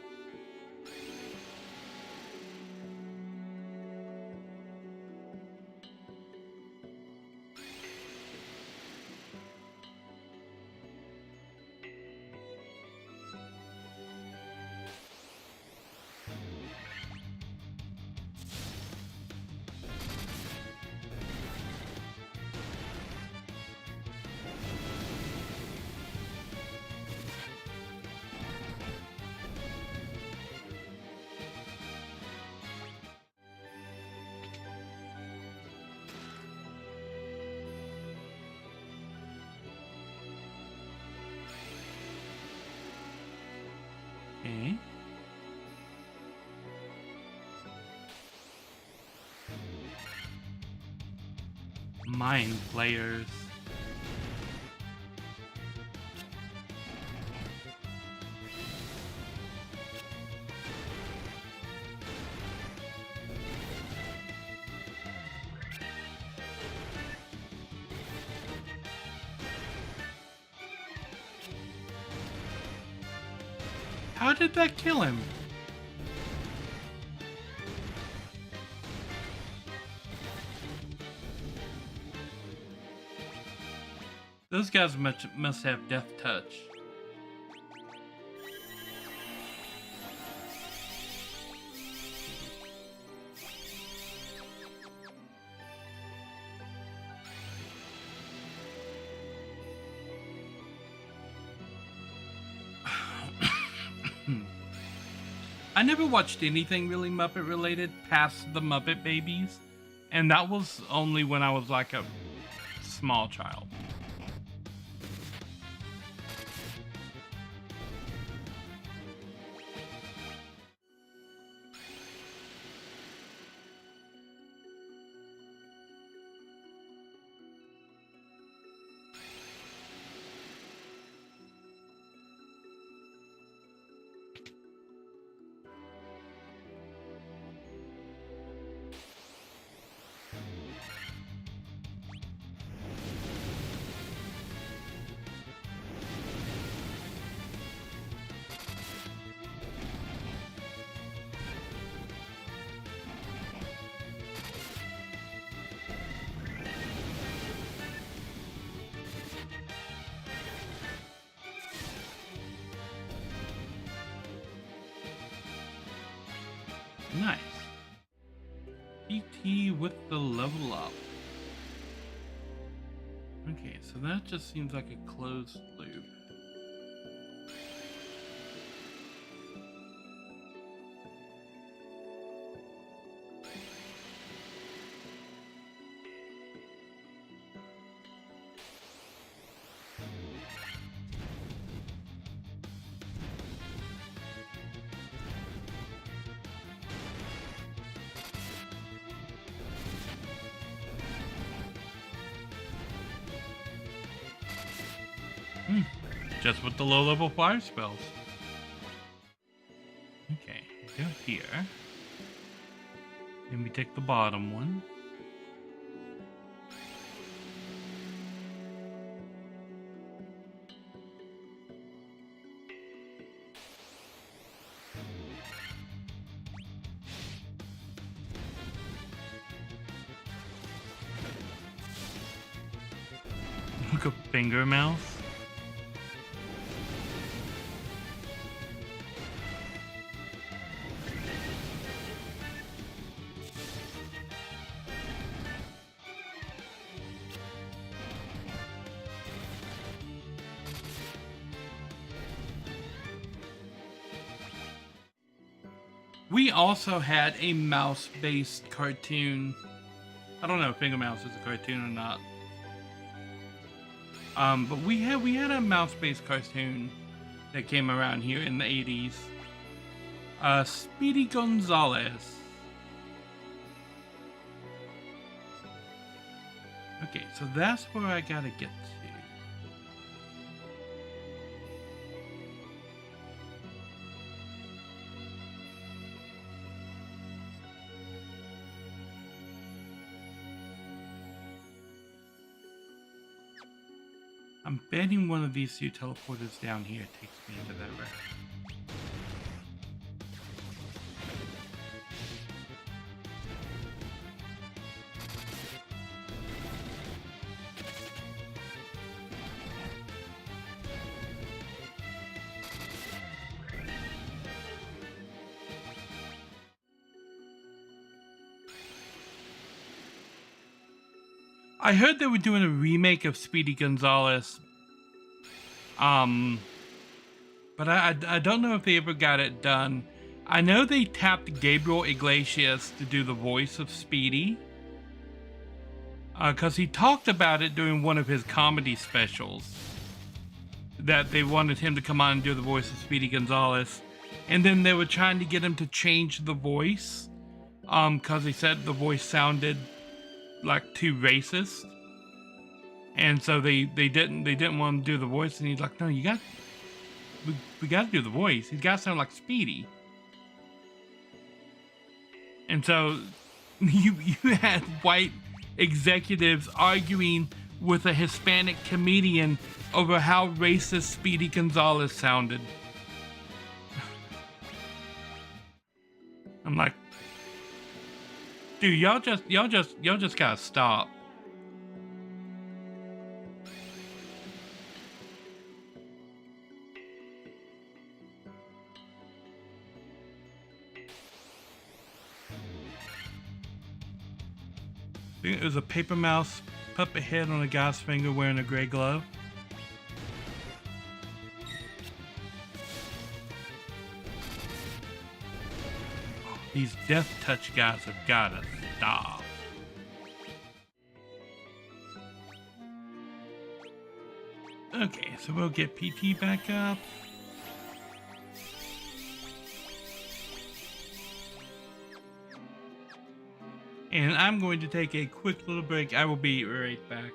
Okay. Mind players. How did that kill him? Those guys must have death touch. I never watched anything really Muppet related past the Muppet Babies, and that was only when I was like a small child. Nice. PT with the level up. Okay, so that just seems like a closed loop. just with the low-level fire spells. Okay, we go here. Then we take the bottom one. Look at finger mouse. We also had a mouse-based cartoon. I don't know if Finger Mouse is a cartoon or not. But we had a mouse-based cartoon that came around here in the 80s. Speedy Gonzales. Okay, so that's where I gotta get to. I'm betting one of these two teleporters down here takes me into that room. I heard they were doing a remake of Speedy Gonzales. But I don't know if they ever got it done. I know they tapped Gabriel Iglesias to do the voice of Speedy. Because he talked about it during one of his comedy specials. That they wanted him to come on and do the voice of Speedy Gonzales. And then they were trying to get him to change the voice. Because he said the voice sounded like too racist, and so they didn't want him to do the voice, and he's like, no, we got to do the voice. He's got to sound like Speedy. And so you had white executives arguing with a Hispanic comedian over how racist Speedy Gonzales sounded. I'm like, dude, y'all just gotta stop. It was a paper mouse puppet head on a guy's finger wearing a gray glove. These death touch guys have gotta stop. Okay, so we'll get PT back up. And I'm going to take a quick little break. I will be right back.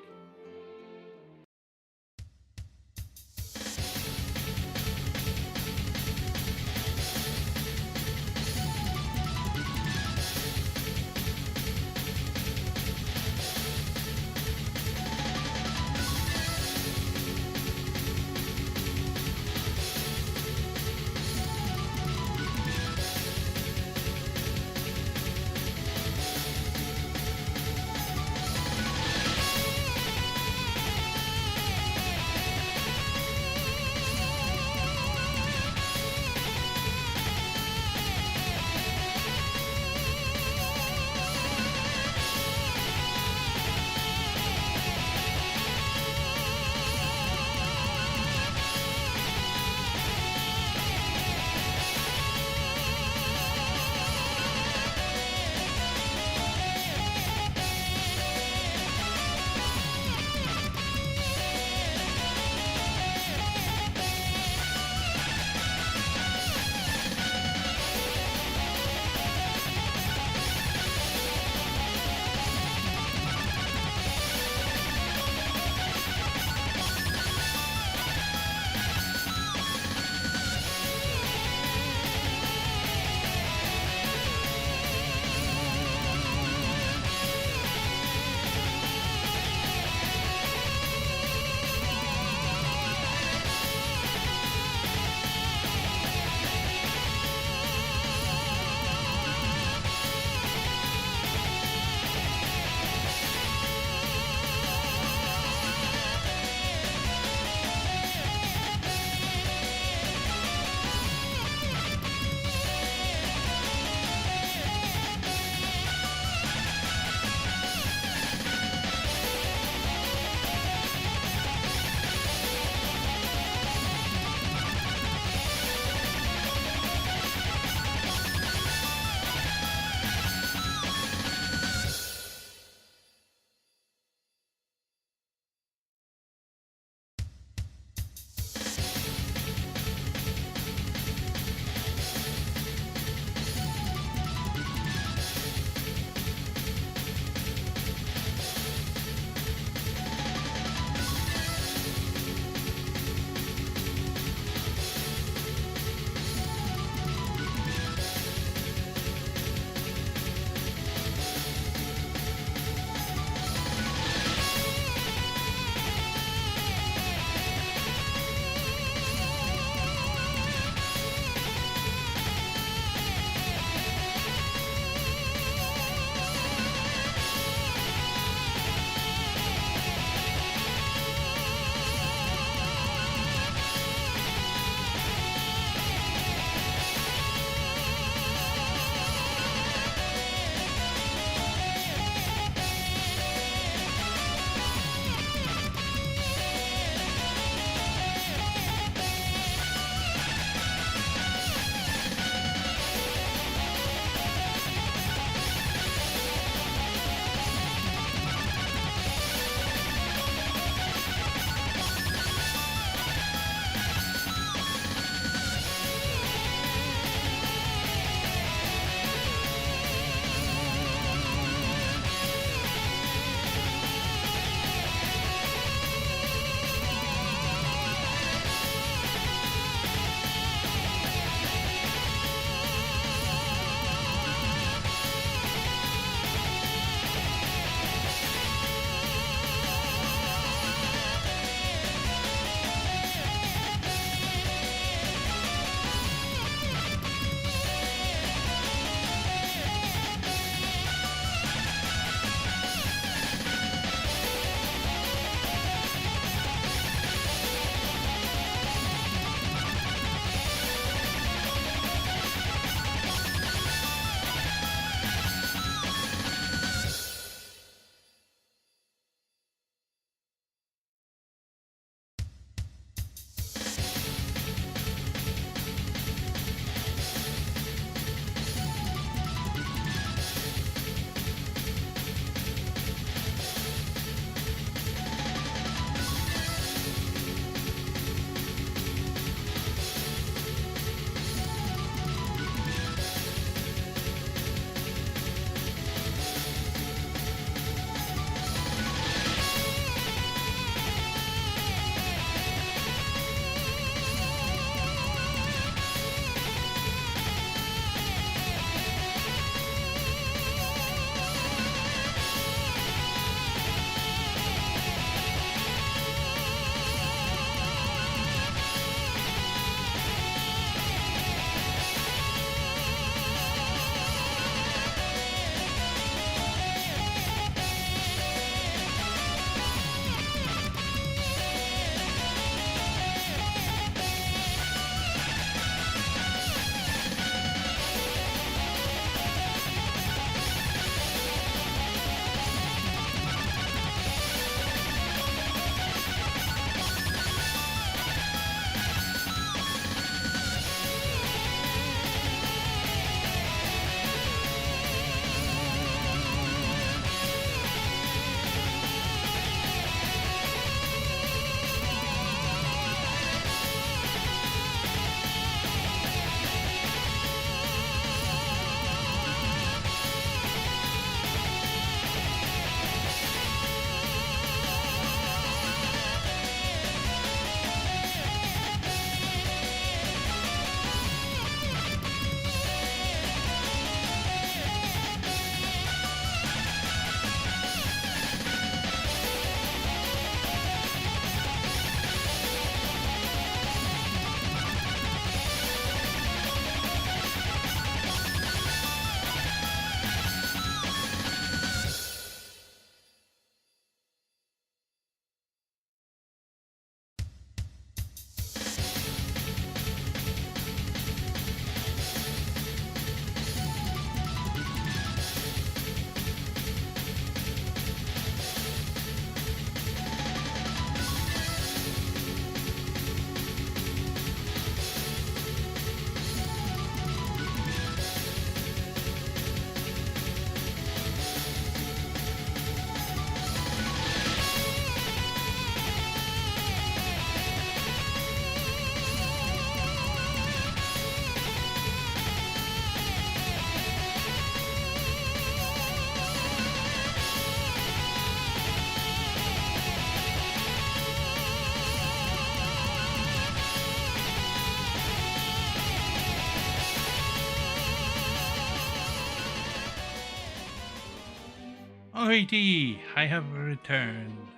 Alrighty, I have returned.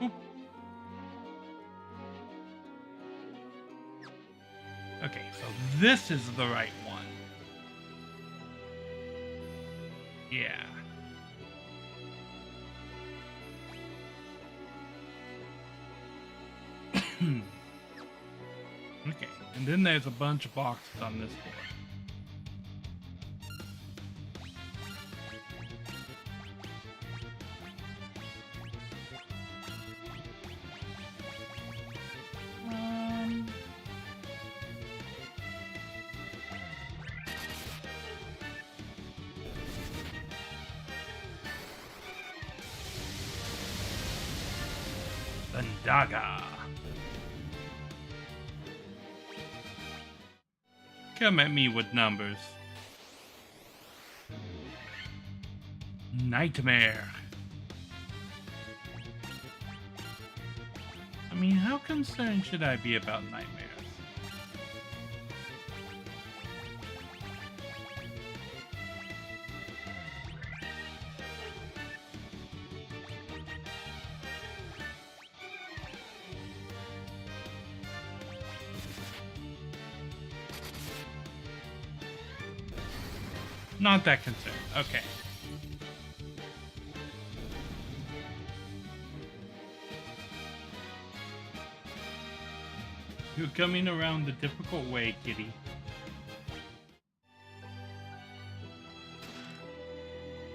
Oop. Okay, so this is the right one. Yeah. Okay, and then there's a bunch of boxes on this board. Daga. Come at me with numbers. Nightmare. I mean, how concerned should I be about nightmares? Not that concerned. Okay. You're coming around the difficult way, kitty.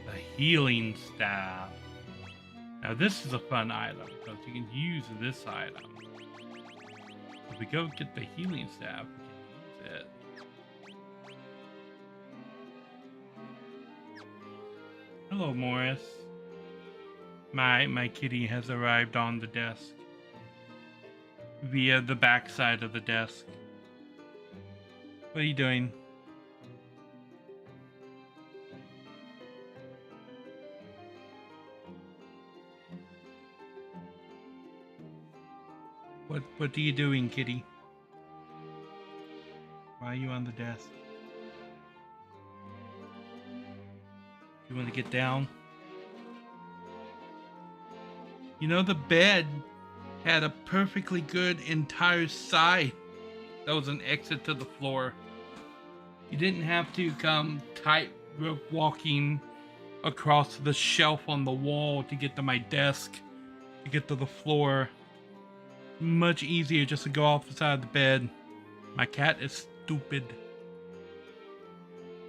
The healing staff. Now this is a fun item, because you can use this item. If we go get the healing staff, we can use it. Hello, Morris. My kitty has arrived on the desk via the back side of the desk. What are you doing? What are you doing, kitty? Why are you on the desk? You want to get down? You know, the bed had a perfectly good entire side that was an exit to the floor. You didn't have to come tightrope walking across the shelf on the wall to get to my desk, to get to the floor. Much easier just to go off the side of the bed. My cat is stupid.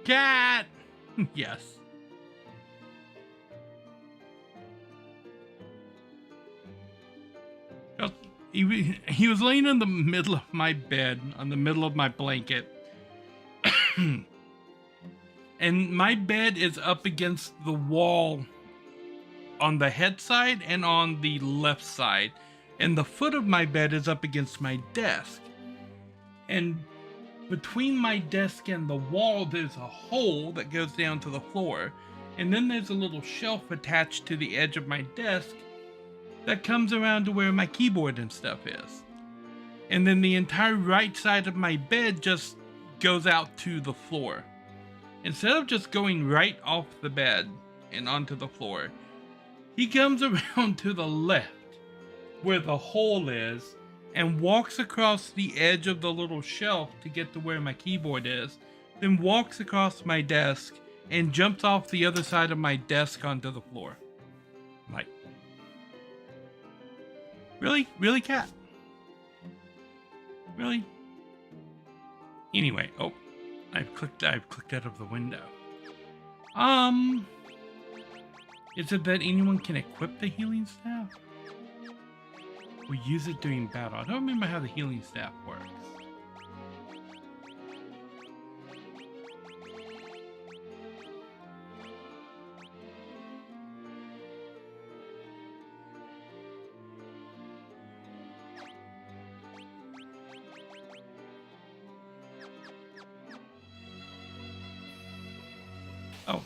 Cat! Yes. He was laying in the middle of my bed, on the middle of my blanket. And my bed is up against the wall on the head side and on the left side. And the foot of my bed is up against my desk. And between my desk and the wall, there's a hole that goes down to the floor. And then there's a little shelf attached to the edge of my desk that comes around to where my keyboard and stuff is. And then the entire right side of my bed just goes out to the floor. Instead of just going right off the bed and onto the floor, he comes around to the left where the hole is and walks across the edge of the little shelf to get to where my keyboard is, then walks across my desk and jumps off the other side of my desk onto the floor. Like, really? Really, cat? Really? Anyway, oh, I've clicked out of the window. Is it that anyone can equip the healing staff? Or use it during battle? I don't remember how the healing staff works. Oh.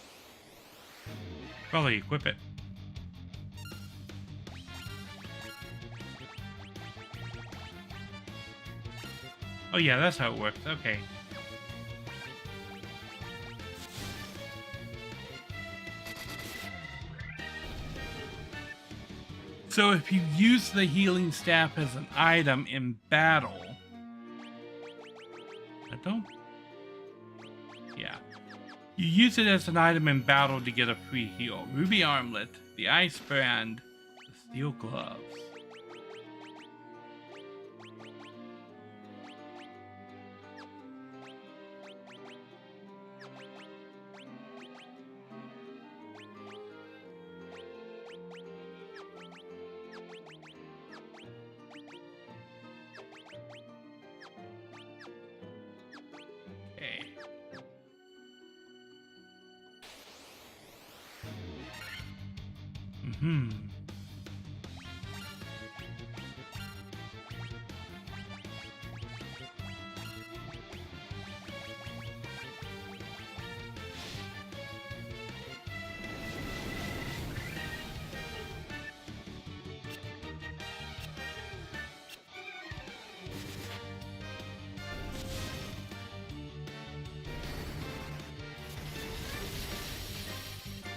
Probably equip it. Oh yeah, that's how it works. Okay. So if you use the healing staff as an item in battle, yeah. You use it as an item in battle to get a free heal. Ruby armlet, the ice brand, the steel gloves.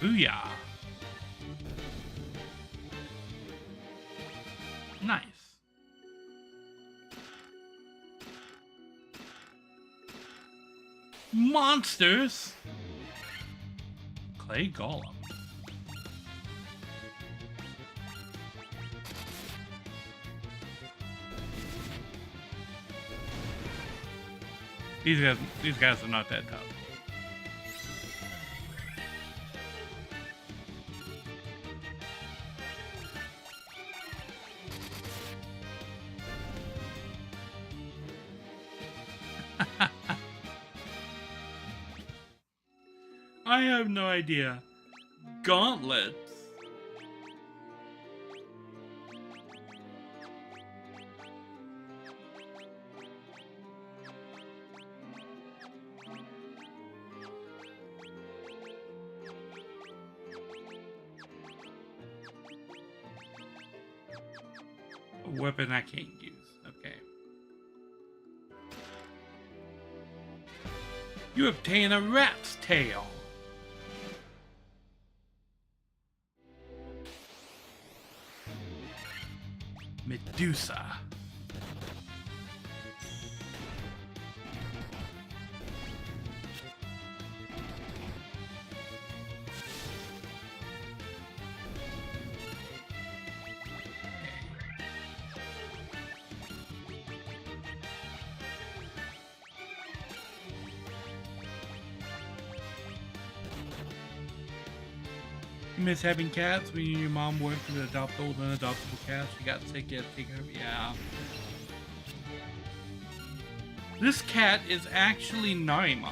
Booyah. Nice. Monsters. Clay Golem. These guys are not that tough. I have no idea. Gauntlets. A weapon I can't use. Okay. You obtain a rat's tail. Medusa. You miss having cats when you and your mom worked to adopt old unadoptable cats. You got to take care of yeah. This cat is actually Narishm.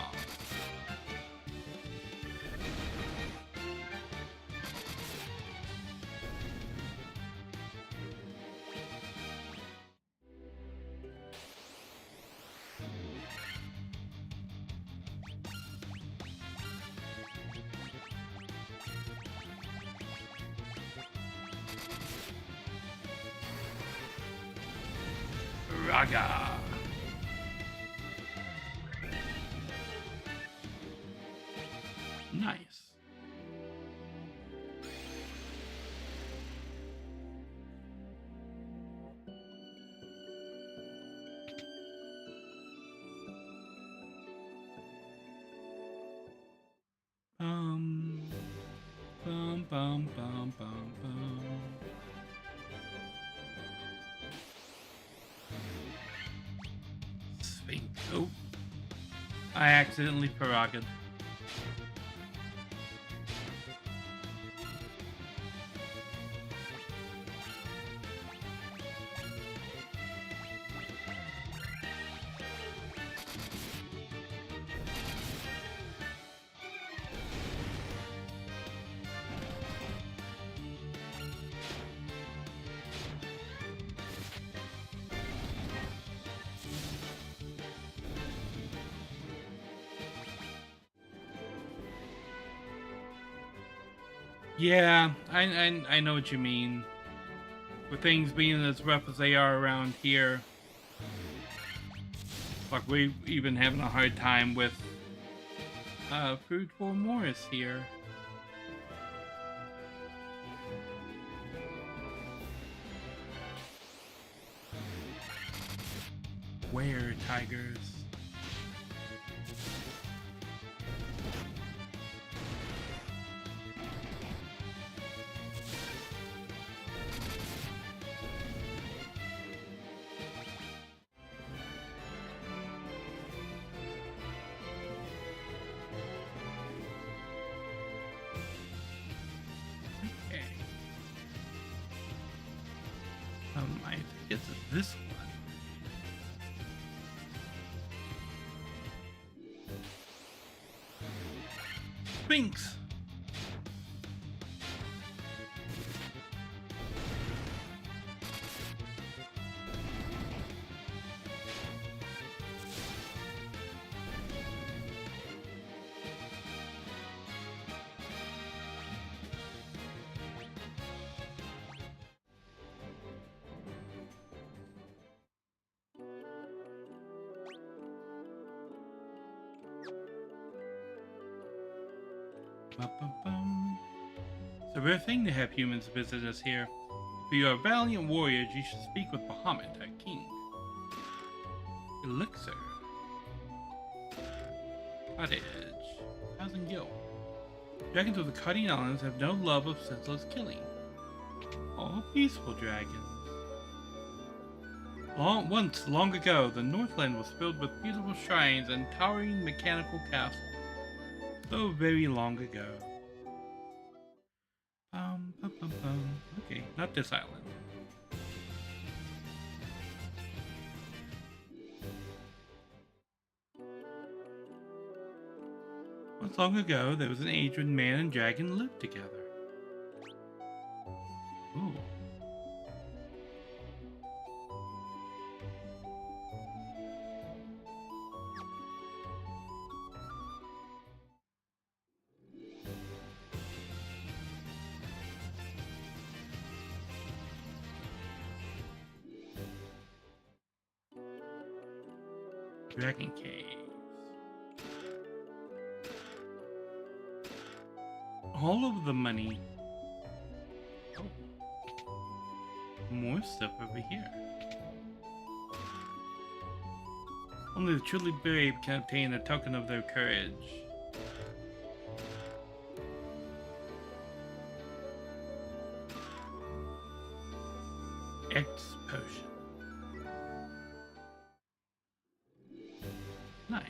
Raga. Nice. Bum bum bum bum bum. Sphinx. Oh, I accidentally paraged. Yeah, I know what you mean. With things being as rough as they are around here, like we're even having a hard time with food for Morris here. Were tigers. Okay. I think it's this one. Sphinx. Ba-ba-bum. It's a rare thing to have humans visit us here. If you are valiant warriors, you should speak with Bahamut, our king. Elixir. Cottage. 1,000 gil. Dragons of the Cutting Islands have no love of senseless killing. All peaceful dragons. Once, long ago, the Northland was filled with beautiful shrines and towering mechanical castles. So very long ago. Okay, not this island. Once long ago, there was an age when man and dragon lived together. Ooh. Dragon Caves. All of the money. Oh. More stuff over here. Only the truly brave can obtain a token of their courage. X potion. Nice.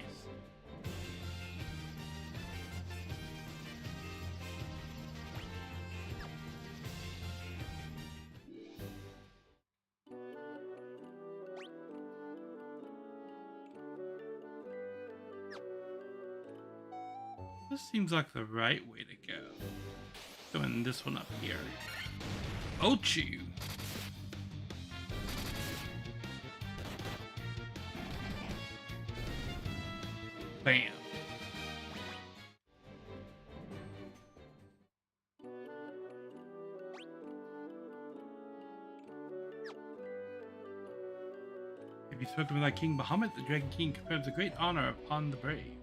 This seems like the right way to go. Throwing this one up here. Ochu! Bam. If you spoken with our King Bahamut, the Dragon King confers a great honor upon the brave.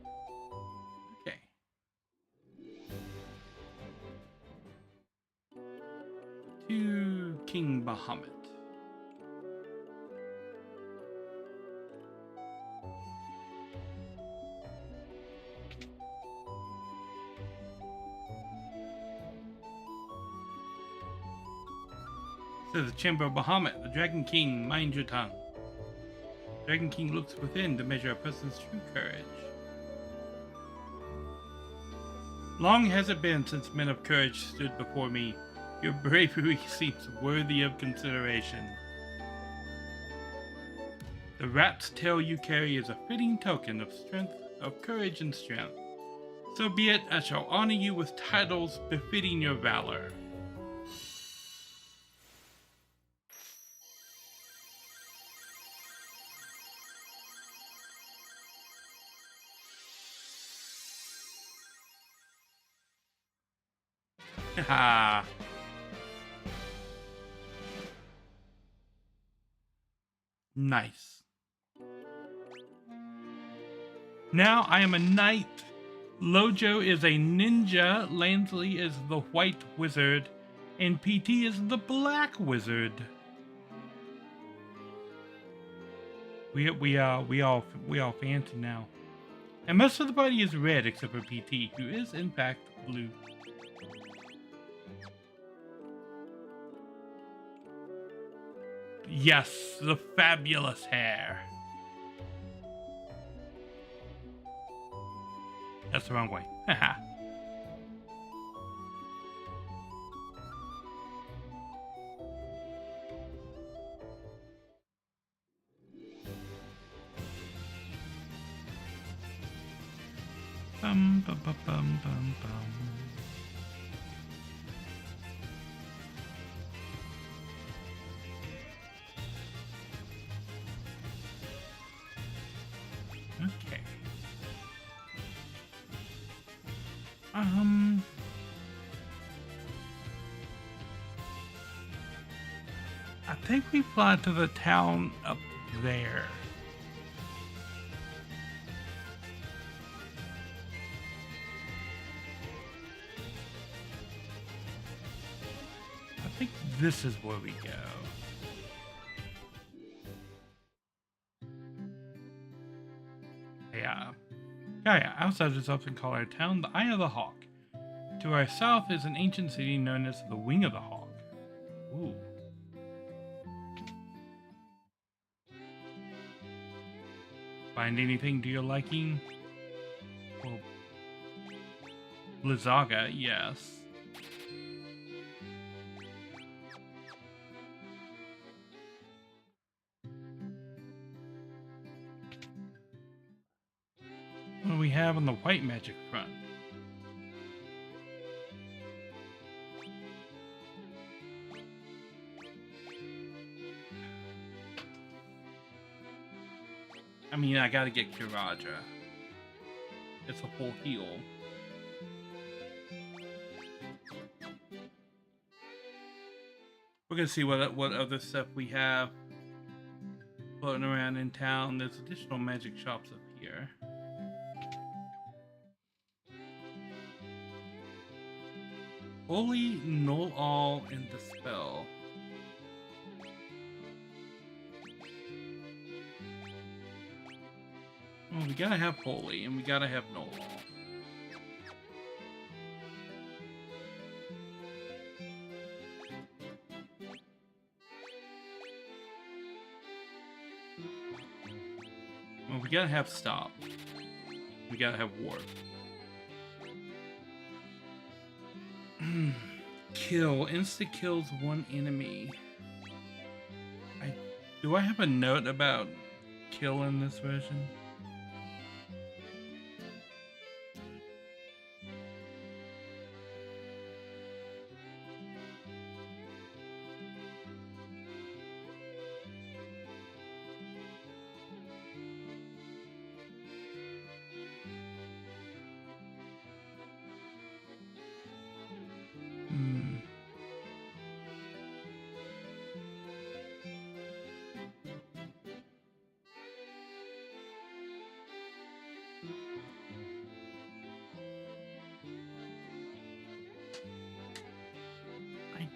Okay. To King Bahamut. Says the Chamber of Bahamut, the Dragon King, mind your tongue. Dragon King looks within to measure a person's true courage. Long has it been since men of courage stood before me. Your bravery seems worthy of consideration. The rat's tail you carry is a fitting token of strength, of courage and strength. So be it, I shall honor you with titles befitting your valor. Haha. Nice. Now I am a knight. Lojo is a ninja. Lansley is the white wizard. And PT is the black wizard. We all fancy now. And most of the party is red except for PT, who is in fact blue. Yes, the fabulous hair. That's the wrong way. Haha. Bum bum bum bum bum bum. Okay. I think we fly to the town up there. I think this is where we go. Yeah, outside is often called our town, the Eye of the Hawk. To our south is an ancient city known as the Wing of the Hawk. Ooh. Find anything to your liking? Well, Blizzaga, yes. What do we have on the white magic front? I mean, I gotta get Kiraja. It's a full heal. We're gonna see what other stuff we have floating around in town. There's additional magic shops up here. Holy, Null All, and Dispel. Well, we gotta have Holy, and we gotta have Null All. Well, we gotta have Stop. We gotta have Warp. Kill. Insta kills one enemy. Do I have a note about kill in this version?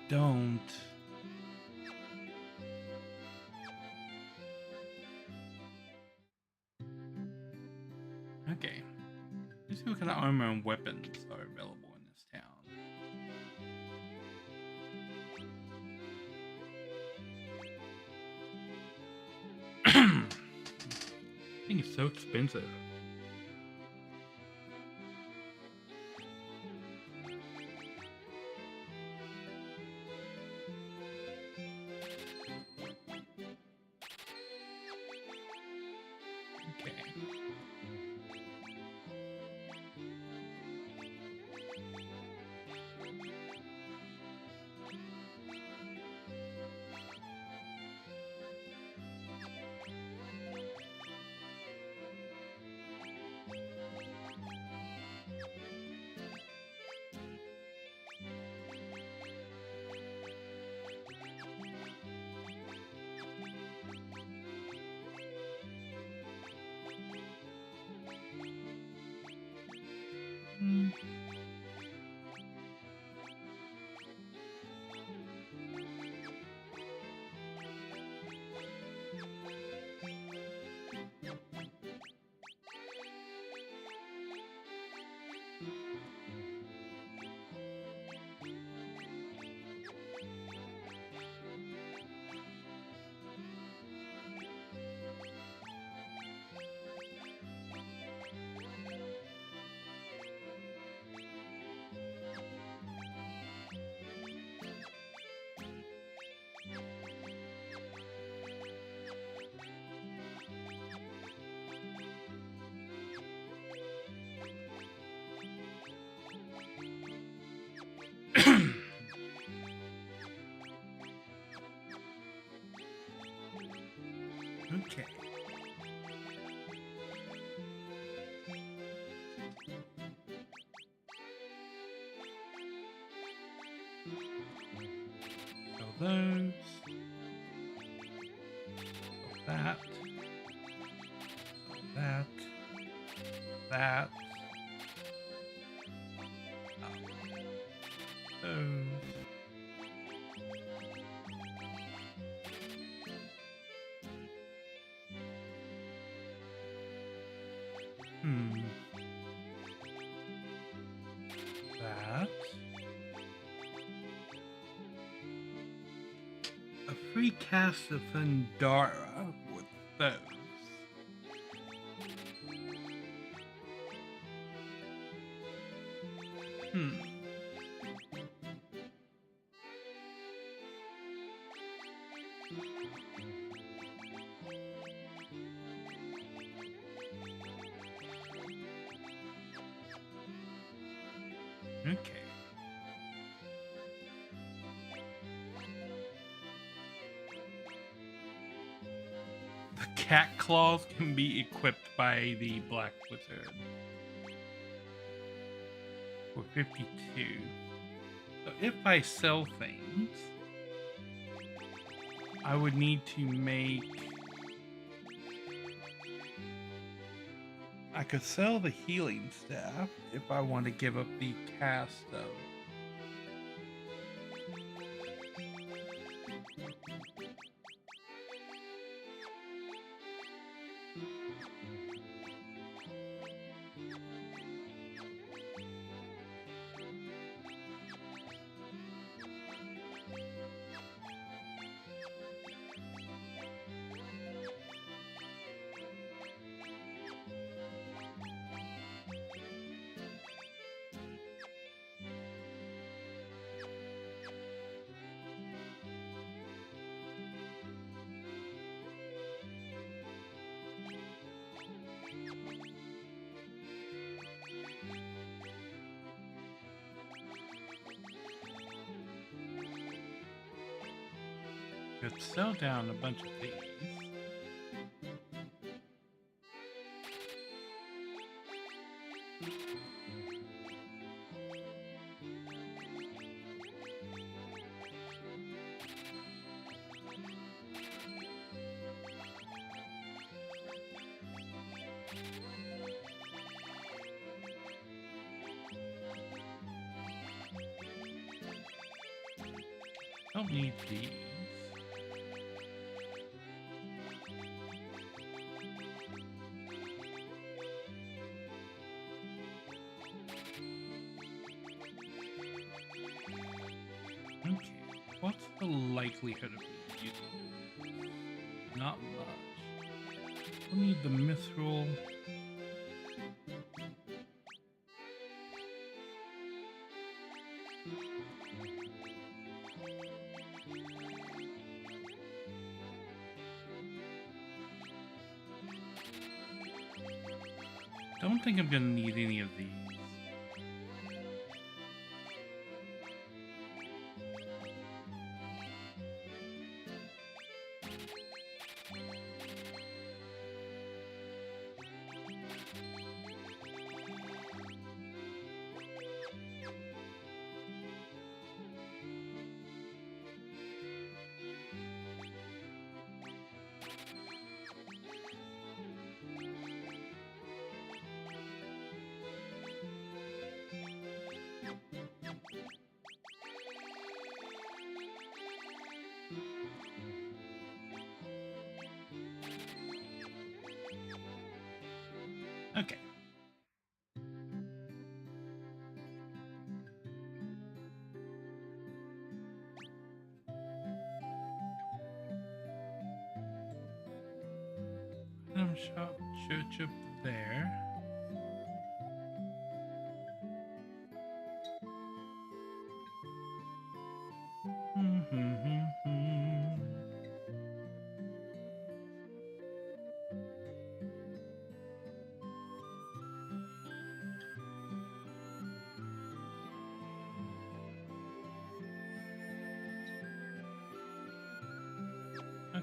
Don't. Okay. Let's see what kind of armor and weapons are available in this town. I think it's so expensive. Okay. So those. So that. So that. That. Those. That. A free cast of Thundara with those. Okay. The cat claws can be equipped by the Black Wizard for 52. So if I sell things, I would need to make... I could sell the healing staff if I want to give up the cast of... Could sell down a bunch of these. Don't need these. Okay, what's the likelihood of me using this? Not much. I need the mithril. Don't think I'm gonna need any of these. Okay. Item shop, church up there.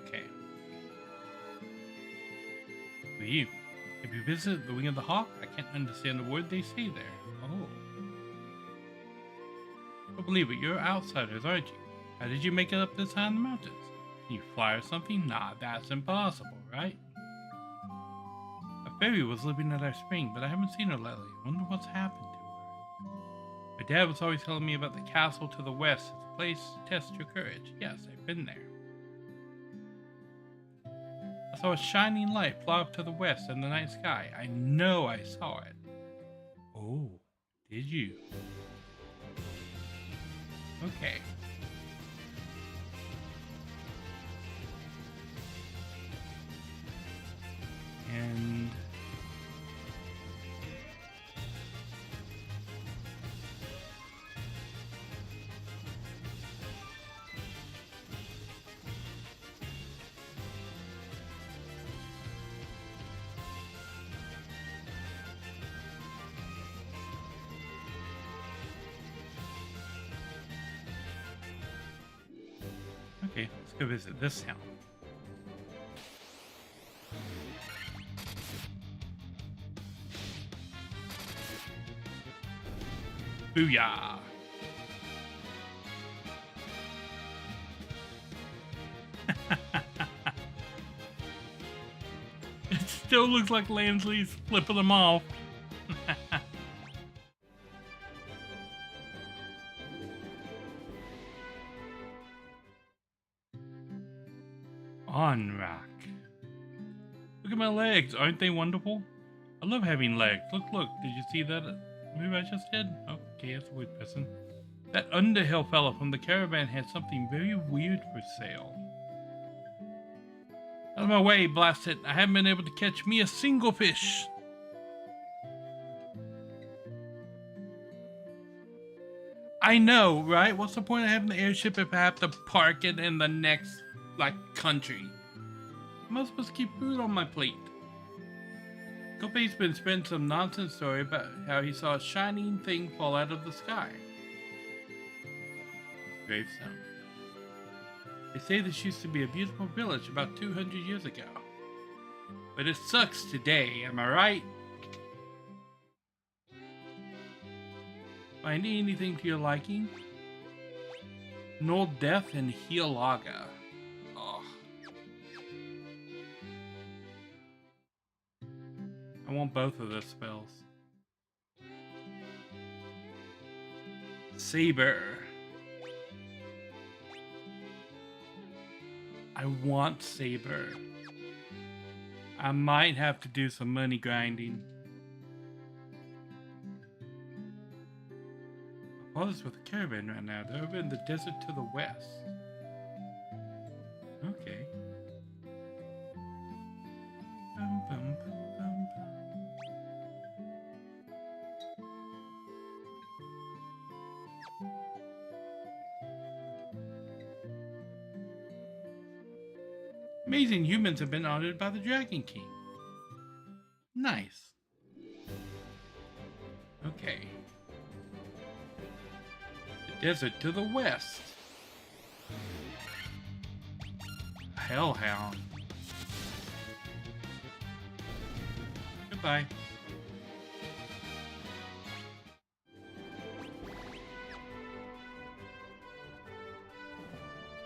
Okay. Who are you? Have you visited the Wing of the Hawk? I can't understand a word they say there. Oh. I don't believe it. You're outsiders, aren't you? How did you make it up this high in the mountains? Can you fly or something? Nah, that's impossible, right? A fairy was living at our spring, but I haven't seen her lately. I wonder what's happened to her. My dad was always telling me about the castle to the west. It's a place to test your courage. Yes, I've been there. I saw a shining light fly up to the west in the night sky. I know I saw it. Oh, did you? Okay. And okay, let's go visit this town. Booyah! It still looks like Lansley's flipping them off. Onrak. Look at my legs, aren't they wonderful? I love having legs. Look, did you see that move I just did? Okay, that's a weird person. That Underhill fella from the caravan had something very weird for sale. Out of my way, blast it. I haven't been able to catch me a single fish. I know, right? What's the point of having the airship if I have to park it in the next, country? How am I supposed to keep food on my plate? Kope's been spreading some nonsense story about how he saw a shining thing fall out of the sky. Gravestone. They say this used to be a beautiful village about 200 years ago. But it sucks today, am I right? Finding anything to your liking? Null Death and Healaga. Oh. I want both of those spells. Saber. I want Saber. I might have to do some money grinding. My father's with a caravan right now. They're over in the desert to the west. Okay. Bum, bum, bum, bum, bum. Amazing humans have been honored by the Dragon King. Nice. Okay. The desert to the west. A hellhound. Goodbye.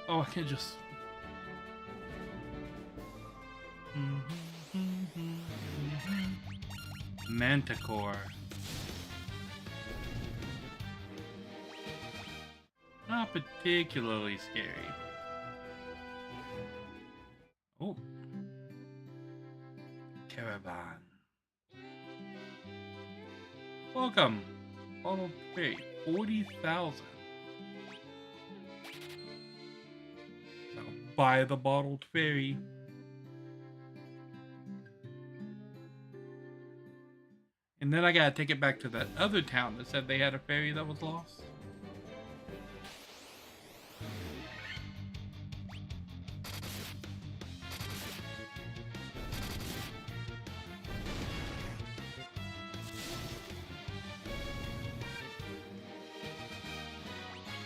Oh, I can just... Manticore. Not particularly scary. Oh. Caravan. Welcome. Bottled freight. 40,000. I'll buy the bottled fairy. And then I gotta take it back to that other town that said they had a ferry that was lost.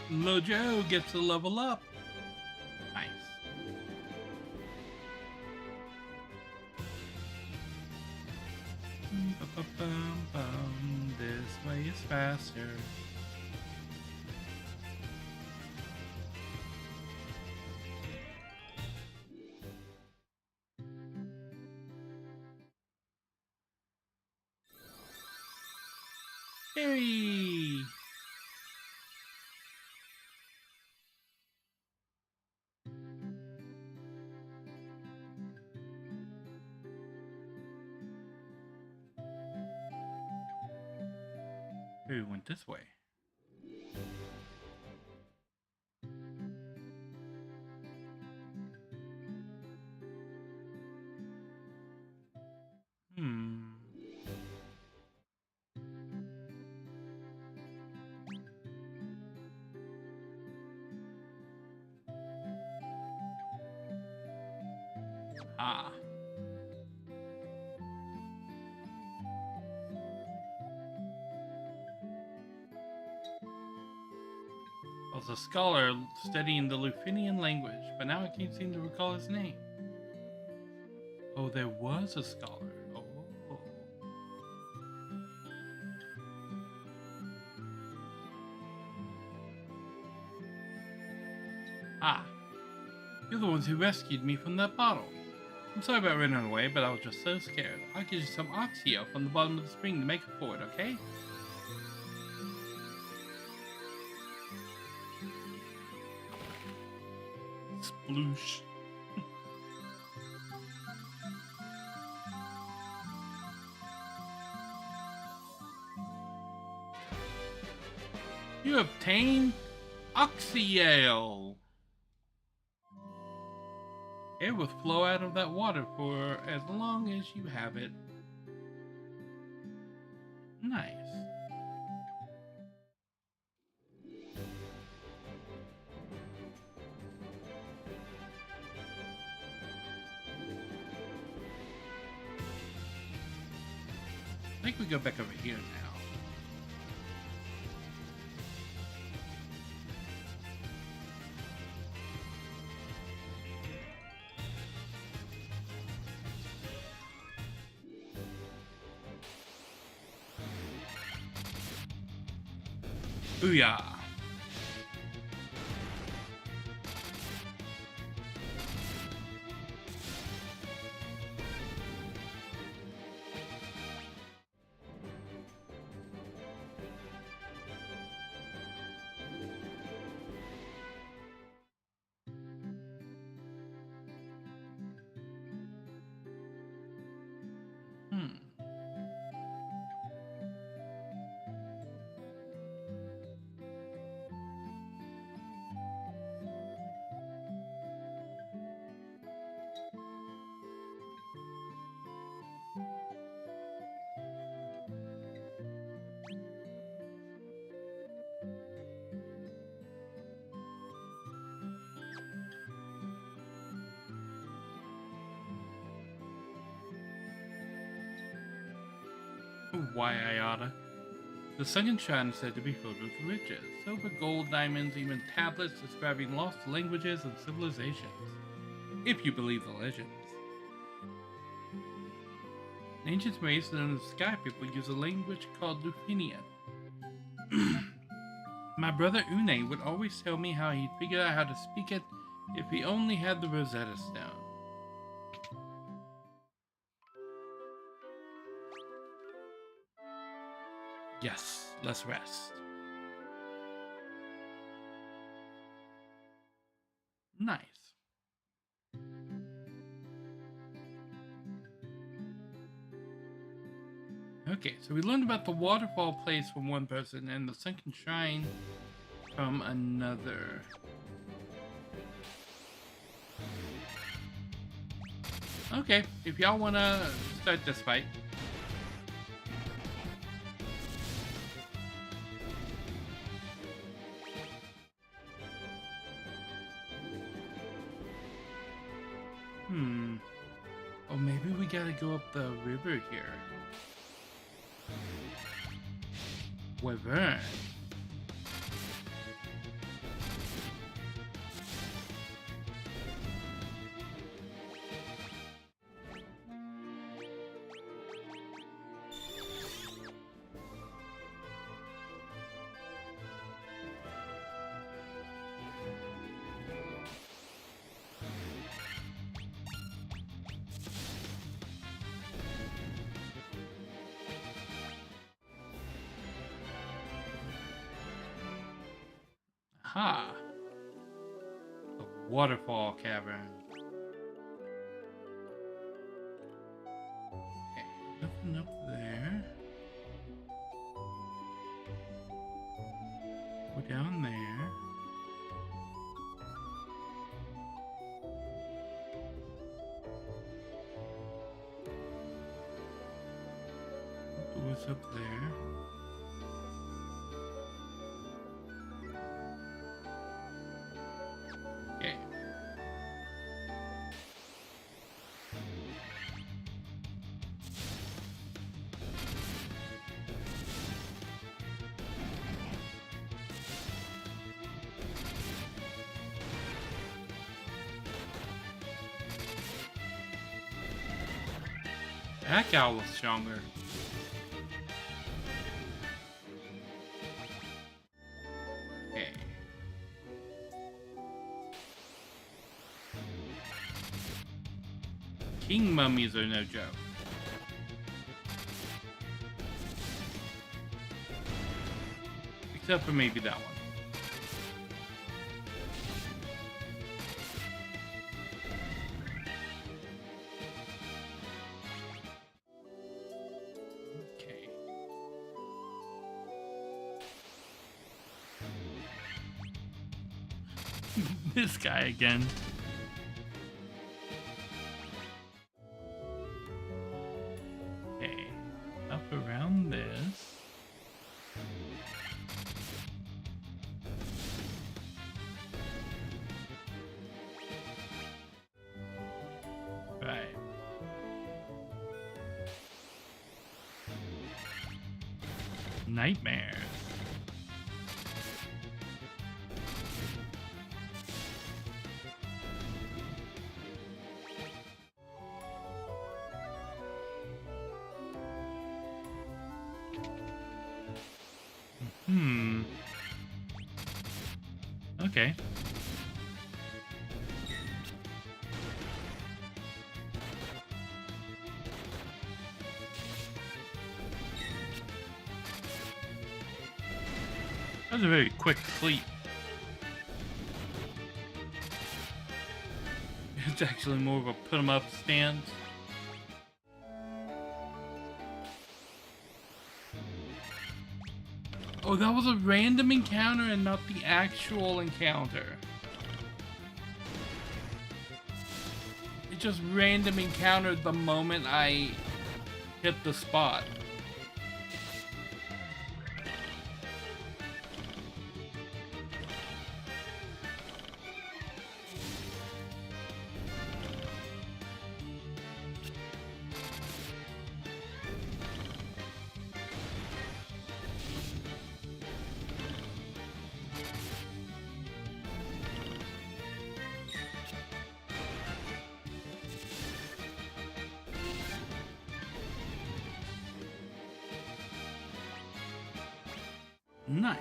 Lojo gets to level up. Nice. Ba-bum-bum, this way is faster. Hey! Who went this way? Ah. I was a scholar studying the Lufinian language, but now I can't seem to recall his name. Oh, there was a scholar. Oh. Ah. You're the ones who rescued me from that bottle. I'm sorry about running away, but I was just so scared. I'll get you some oxy from the bottom of the spring to make up for it, okay? Sploosh. You obtain Oxyale. It will flow out of that water for as long as you have it. Nice. I think we go back over here now. Booyah! Why I oughta. The sunken shrine is said to be filled with riches, silver, gold, diamonds, even tablets describing lost languages and civilizations, if you believe the legends. An ancient race known as Sky People use a language called Lufinian. My brother Une would always tell me how he'd figure out how to speak it if he only had the Rosetta Stone. Yes, let's rest. Nice. Okay, so we learned about the waterfall place from one person and the sunken shrine from another. Okay, if y'all wanna start this fight. Or maybe we gotta go up the river here. Wherein. Aha! The waterfall cavern. Okay, nothing up there. Go down there. What's up there? Okay. That guy was stronger. Okay. King mummies are no joke. Except for maybe that one. Okay. This guy again. Okay. Up around this. Right. Nightmares. Okay. That was a very quick sleep. It's actually more of a put 'em up stance. Oh, that was a random encounter and not the actual encounter. It just random encountered the moment I hit the spot. Nice.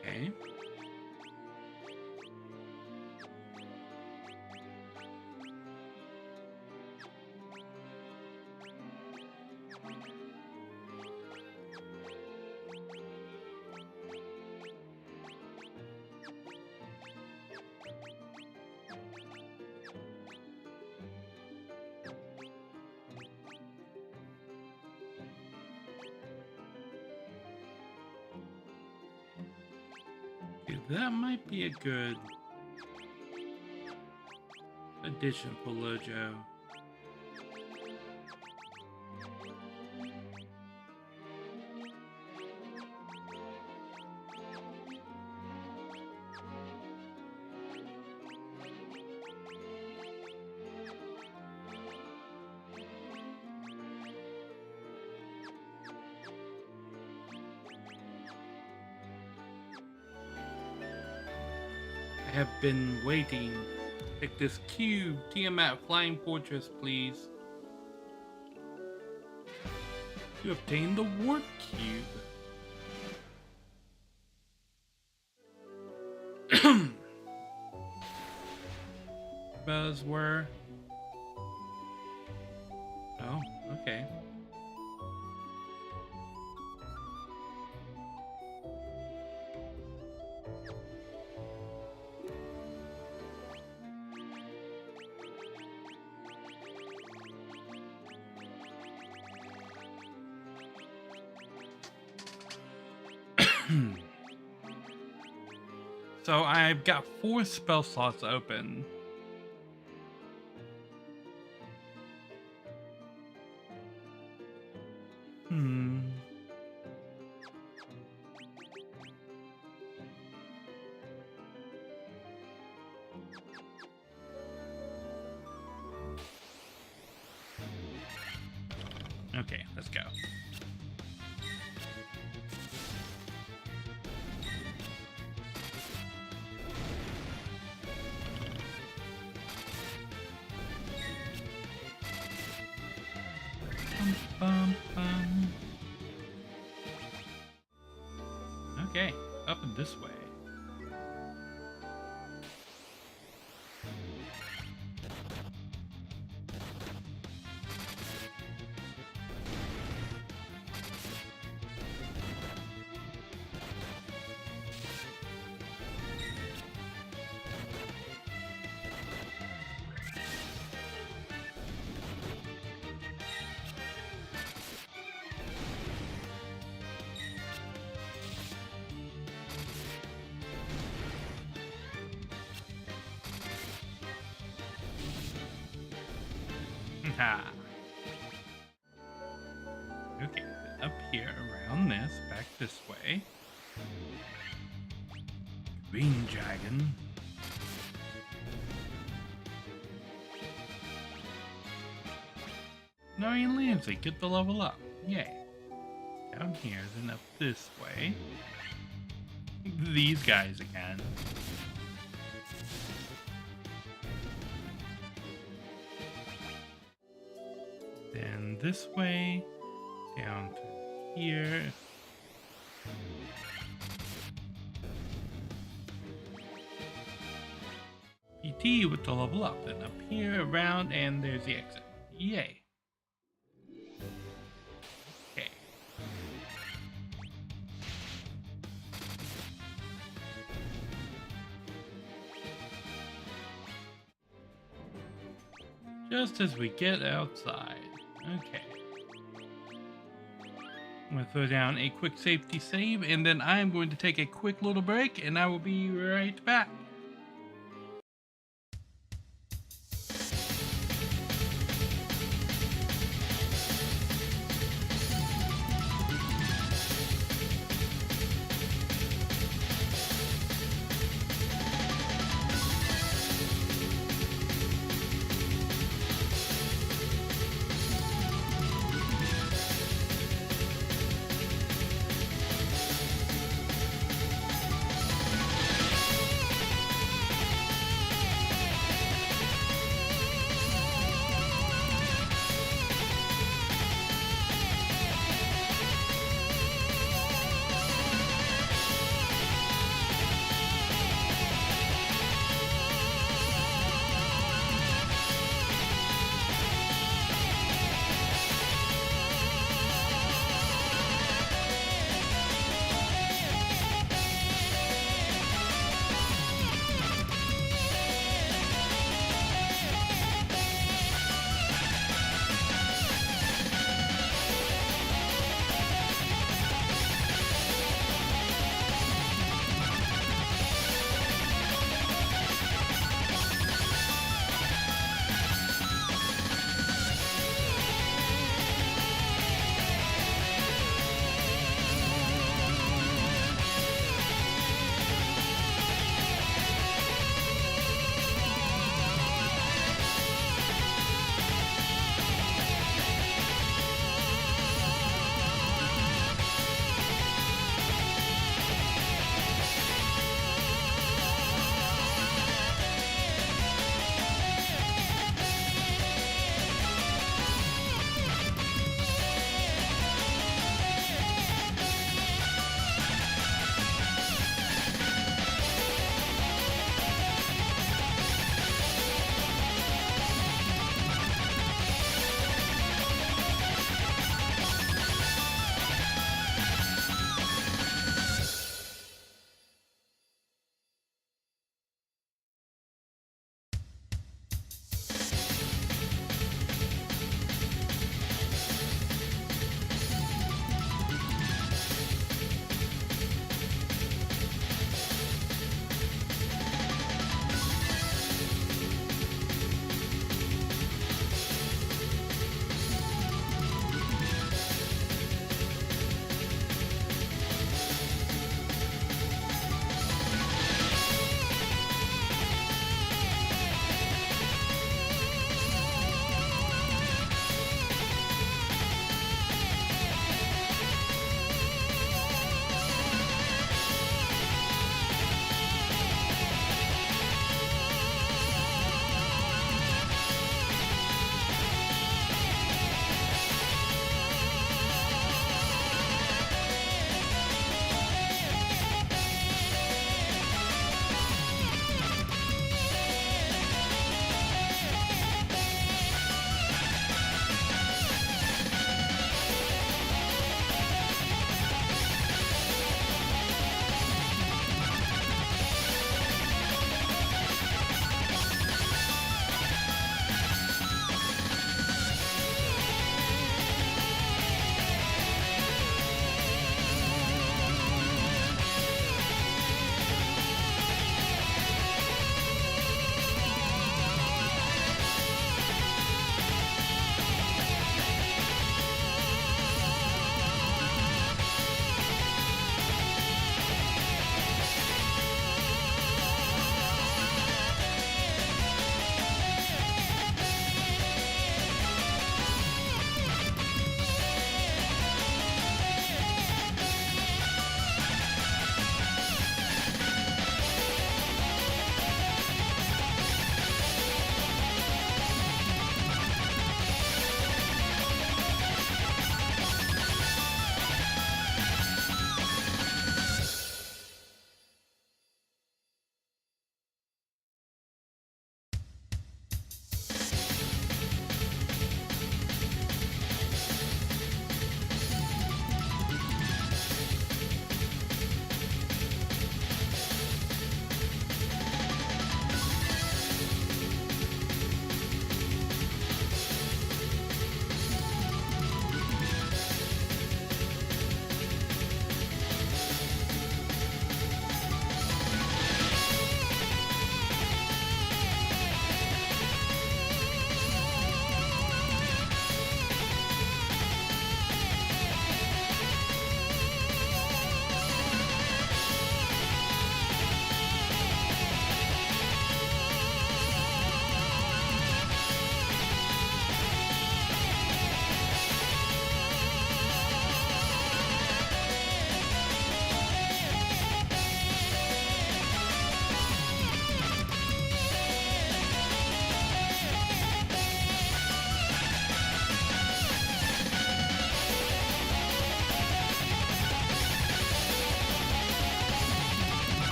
Okay. That might be a good addition for Lojo. I have been waiting. Take this cube, Tiamat Flying Fortress, please. You obtained the Warp Cube. Buzzword. Oh, Okay. So I've got 4 spell slots open. Okay, let's go. Bum, bum. Okay, up and this way. Okay, up here, around this, back this way. Green dragon. Nari and Lindsay get the level up. Yay. Down here, then up this way. These guys again. Then this way, down to here. PT with the level up, then up here, around, and there's the exit. Yay. Okay. Just as we get outside. Okay. I'm going to throw down a quick safety save, and then I'm going to take a quick little break, and I will be right back.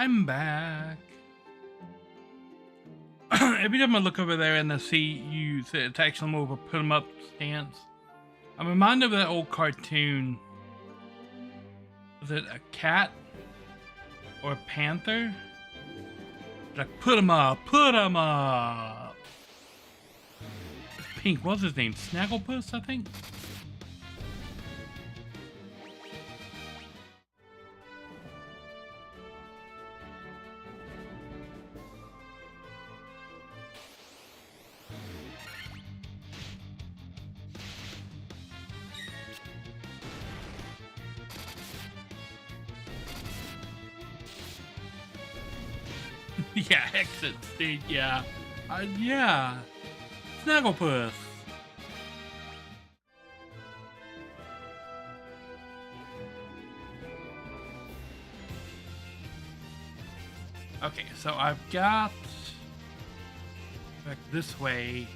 I'm back. Every time I look over there and I see you to action them over, put them up stance, I'm reminded of that old cartoon. Was it a cat or a panther? Like, put him up, put him up. Pink, what's his name? Snagglepuss, I think? Yeah, exit stage, yeah. Yeah. Snagglepuss. Okay, so I've got back this way.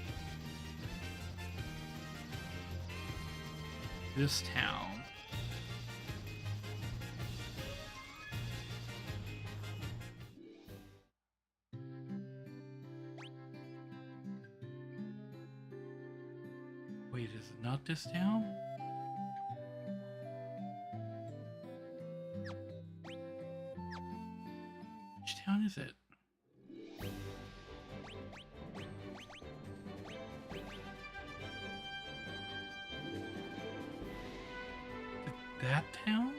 This town. Wait, is it not this town? Which town is it? That town?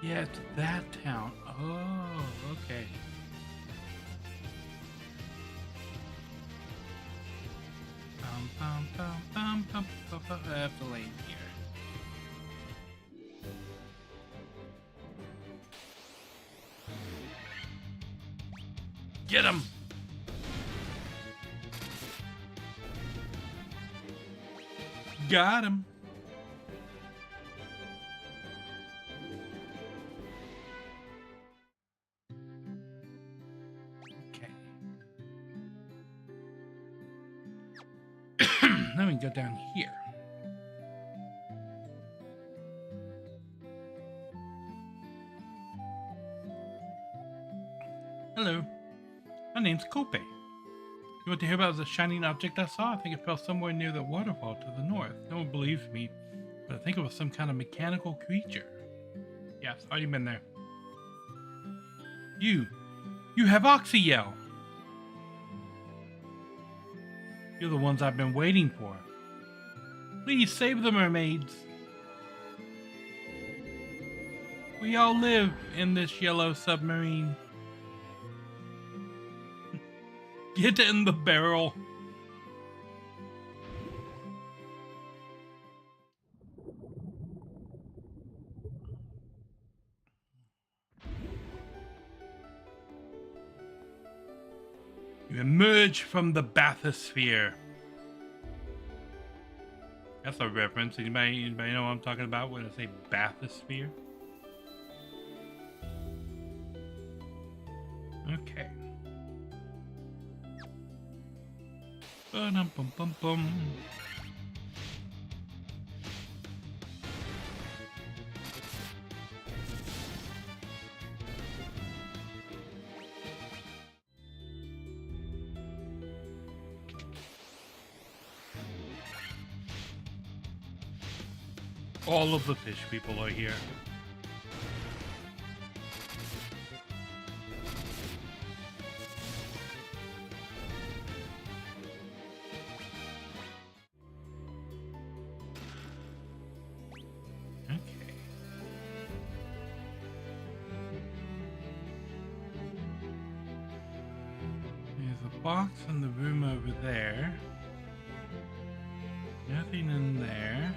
Yeah, it's that town. Oh, okay. I have to land here. Get him! Got him. Okay. Let me go down here. Hello. My name's Kope. You want to hear about the shining object I saw? I think it fell somewhere near the waterfall to the north. No one believes me, but I think it was some kind of mechanical creature. Yeah, it's already been there. You have Oxyel. You're the ones I've been waiting for. Please save the mermaids. We all live in this yellow submarine. Get in the barrel. You emerge from the bathysphere. That's a reference. Anybody know what I'm talking about when I say bathysphere? Okay. Ba-dum-bum-bum-bum. All of the fish people are here. Okay. There's a box in the room over there. Nothing in there.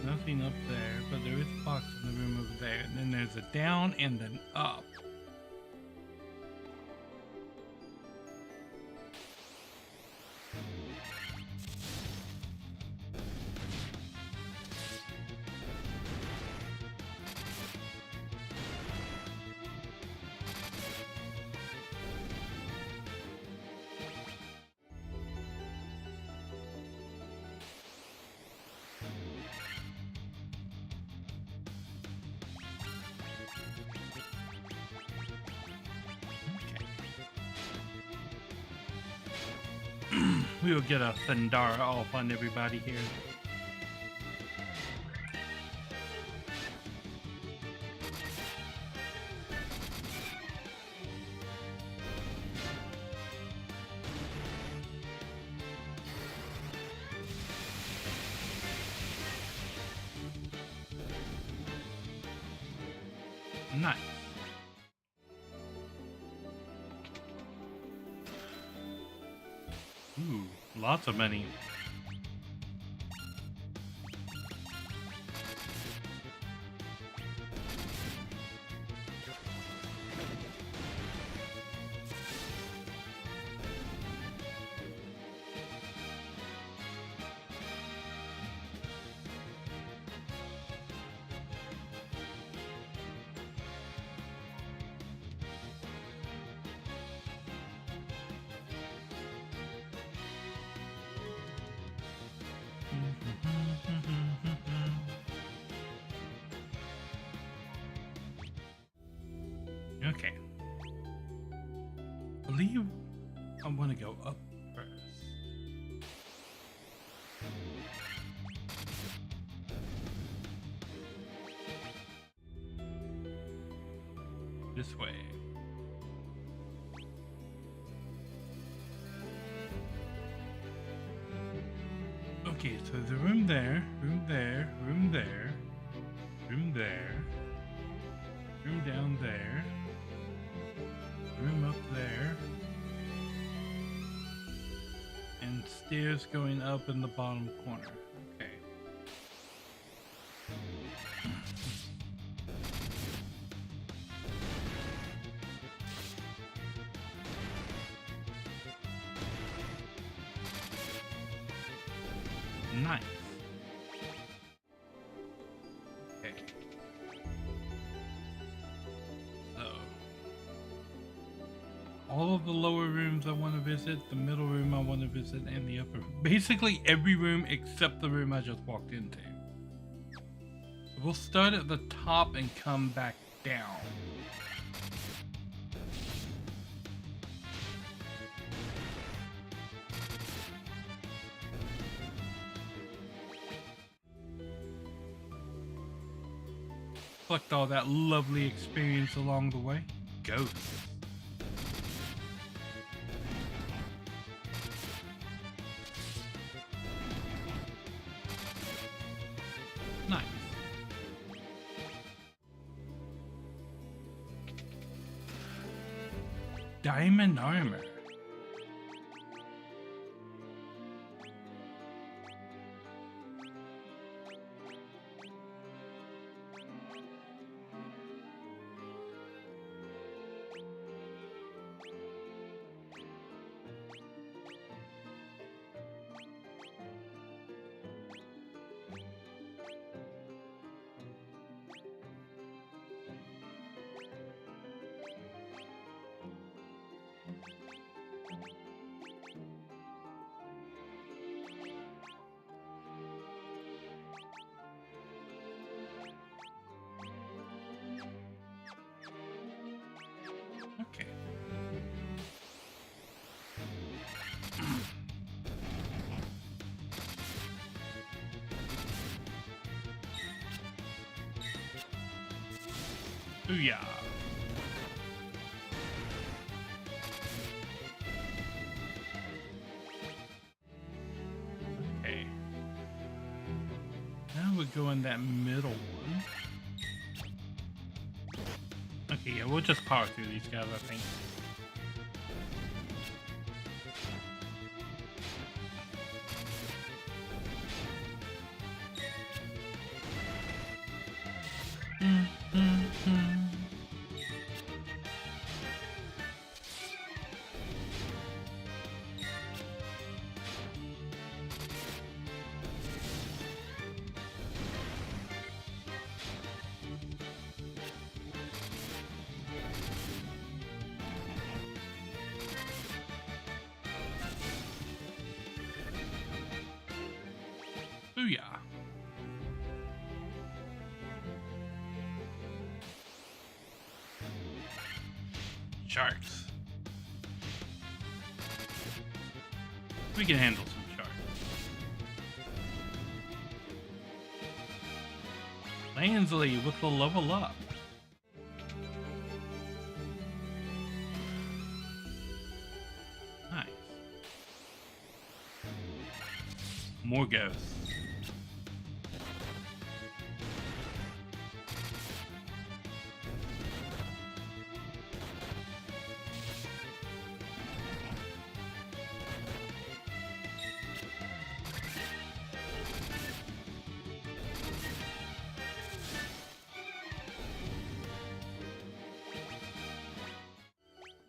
Nothing up there, but there is a box in the room over there. And then there's a down and an up. We will get a Thundara off on everybody here. Nice. Ooh, lots of money. Okay. I believe I want to go up first. This way. Okay, so there's a room there, room there, room there, room there, room down there, room up there, and stairs going up in the bottom corner. Okay. Nice. Okay. So, all of the lower rooms I want to visit, the middle room I want to visit, and the upper room. Basically every room except the room I just walked into. So we'll start at the top and come back down. Collect all that lovely experience along the way. Ghosts. Nice. Diamond armor. Okay. Booyah. Okay. Now we go in that middle one. Okay, yeah, we'll just power through these guys, I think. Booyah. Sharks. We can handle some sharks. Lansley with the level up. Nice. More ghosts.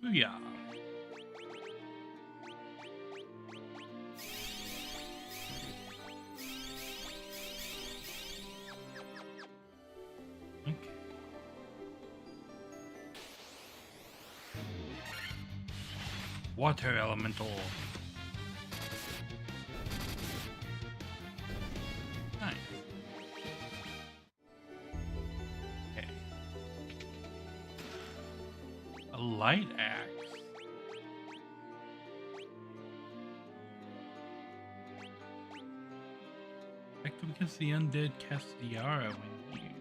Yeah. Okay. Water elemental. Nice. Okay. A light axe. Effective against the undead Castiara when used.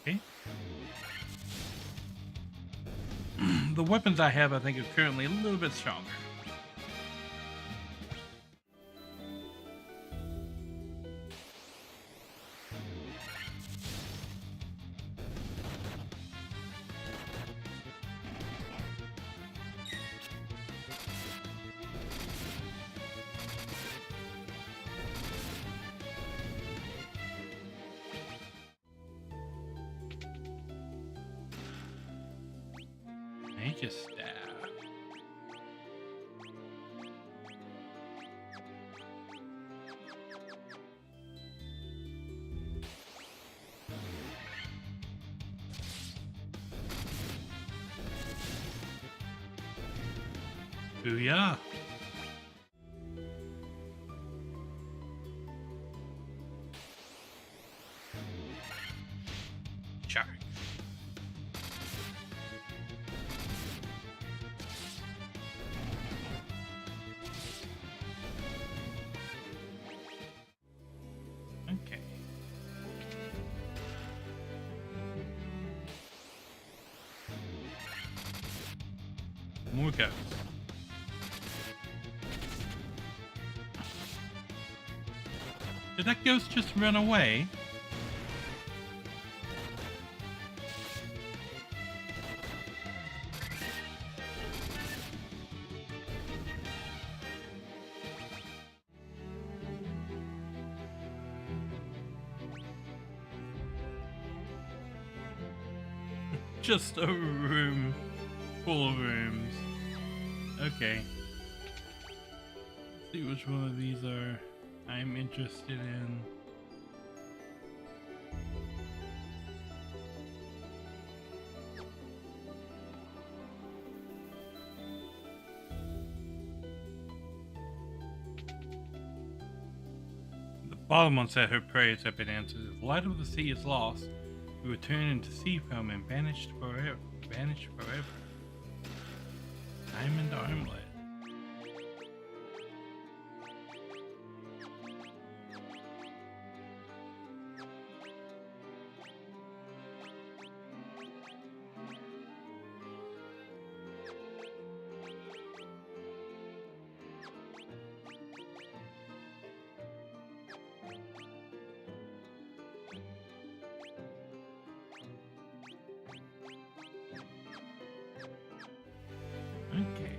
Okay. The weapons I have, I think, are currently a little bit stronger. Mage's staff. Booyah. Shark. Okay. More ghosts. Did that ghost just run away? Just a room full of rooms. Okay. Let's see which one of these are I'm interested in. The bottom one said her prayers have been answered. If the light of the sea is lost, we will turn into sea foam and vanish forever. Vanish forever. Diamond armlet. Okay.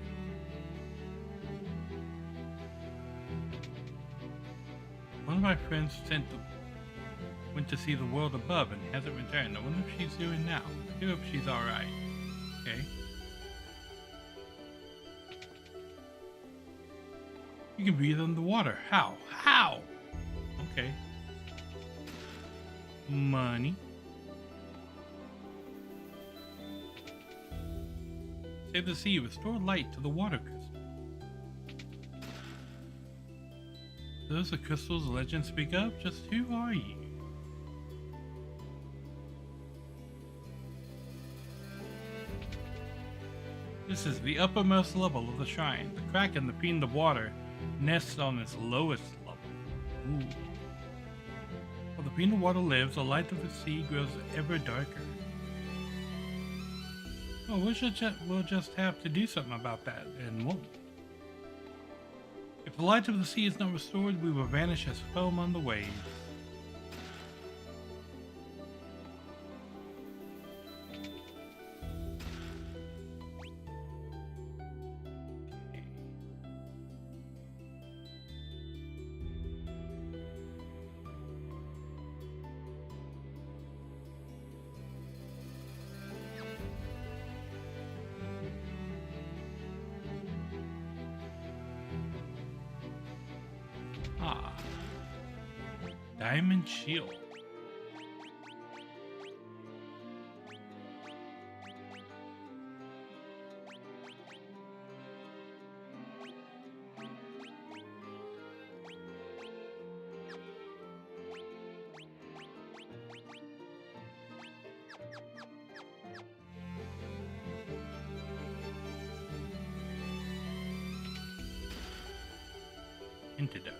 One of my friends went to see the world above and hasn't returned. I wonder if she's doing now. I do hope she's alright. Okay. You can breathe underwater. How? How? Okay. Money. Save the sea, restore light to the water crystal. Those are crystals the legends speak of? Just who are you? This is the uppermost level of the shrine. The kraken that peed in the water nests on its lowest level. Ooh. While the peed in the water lives, the light of the sea grows ever darker. Well, we'll just have to do something about that, and won't. If the light of the sea is not restored, we will vanish as foam on the waves. Diamond shield. Antidote.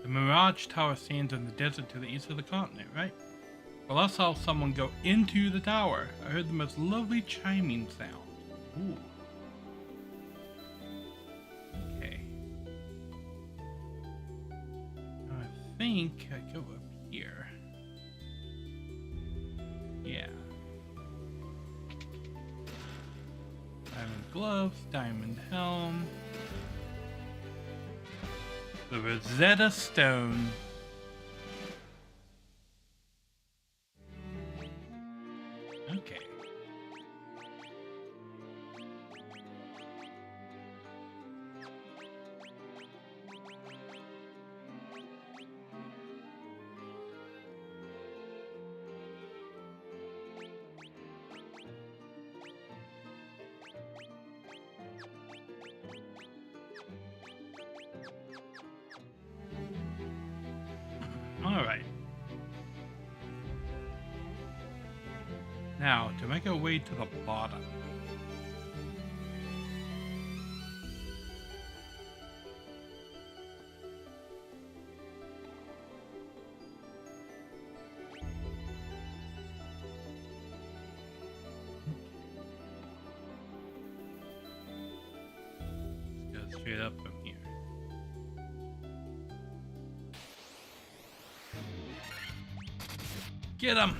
The Mirage Tower stands in the desert to the east of the continent, right? Well, I saw someone go into the tower. I heard the most lovely chiming sound. Ooh. Okay. I think I go up here. Yeah. Diamond gloves, diamond helm. The Rosetta Stone. Okay. All right. Now, to make our way to the bottom. Let's go straight up from here. Get him!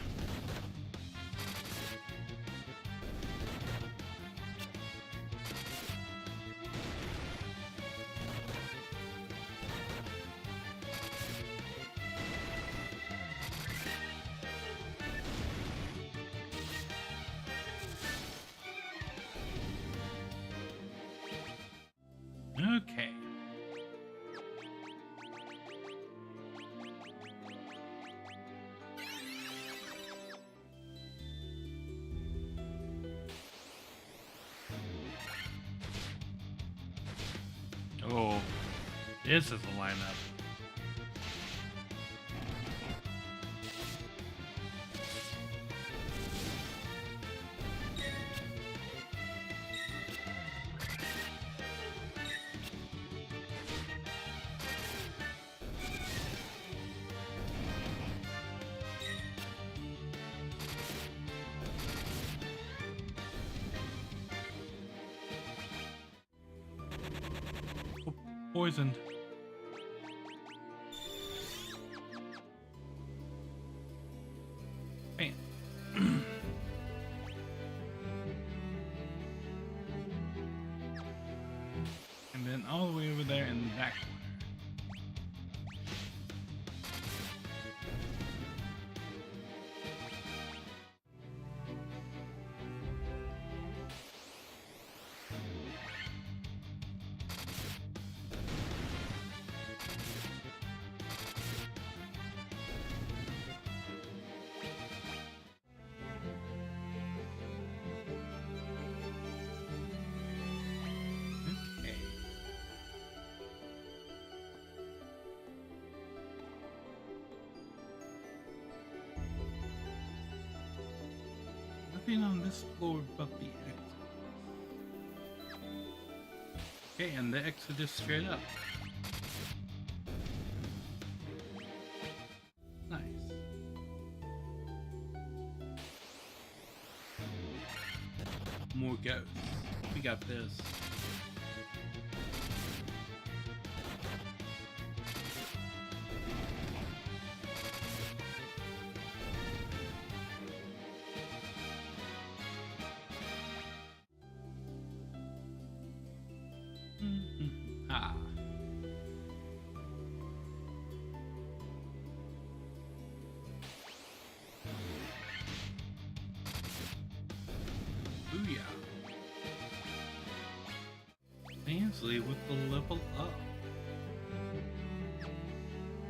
Okay. Oh, this is a lineup. Poisoned. Bam. And then all the way over there in that corner. Nothing on this floor but the exit. Okay, and the Exodus straight up. Nice. More ghosts. We got this. Ah. Booyah. Mansley with the level up.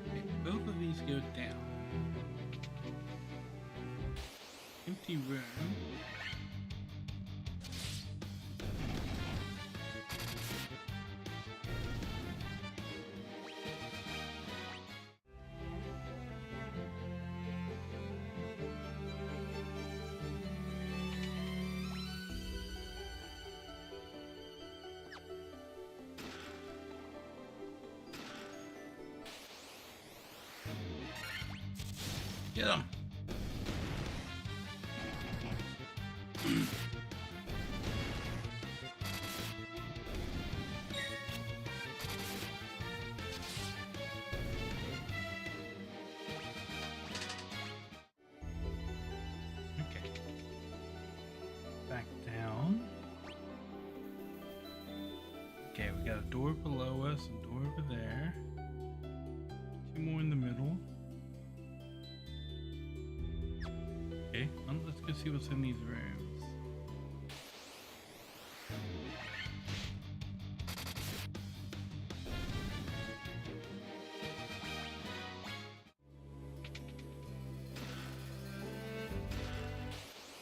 Okay, both of these go down. Empty room. Get him. Okay. Back down. Okay, we got a door below us and a door over there. Two more in the middle. Okay, let's go see what's in these rooms.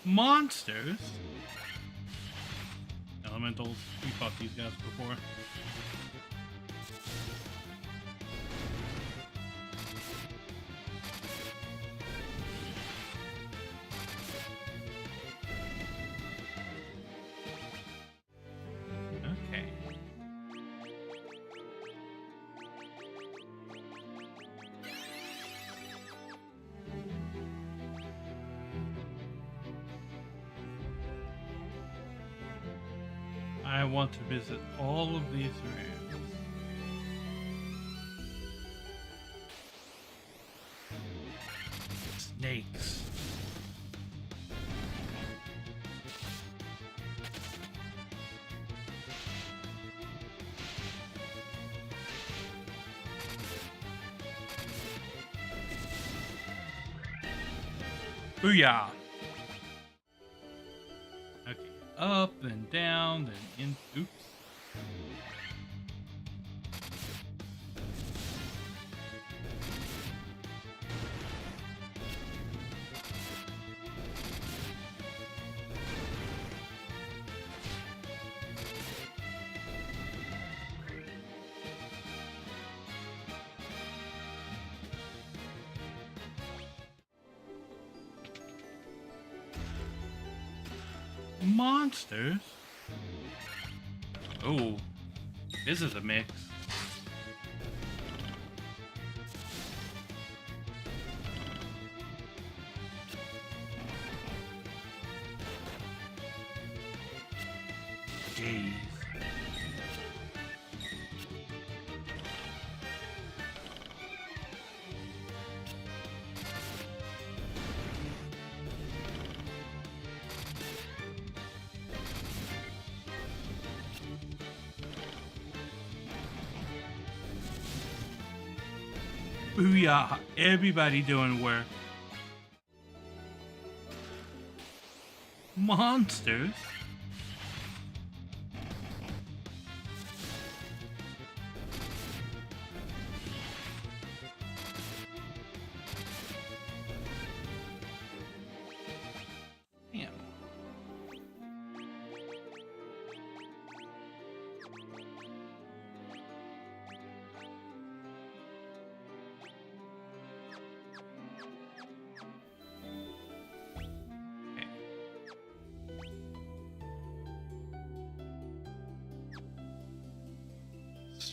Monsters? Elementals. We fought these guys before. Okay. I want to visit all of these rooms. Snakes. Booyah! Okay, up, then down, then in. Oops. Monsters? Oh, this is a mix. Jeez. Booyah! Everybody doing work. Monsters? Damn.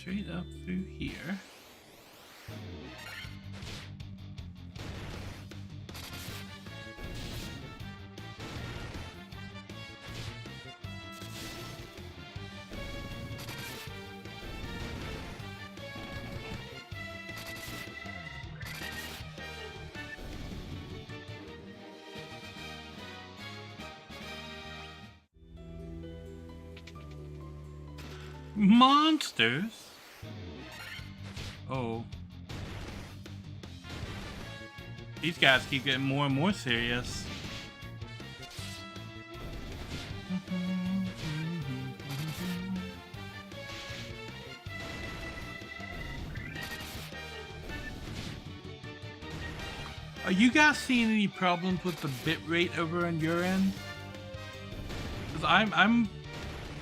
straight up through here. Monsters? Oh. These guys keep getting more and more serious. Are you guys seeing any problems with the bitrate over on your end? Because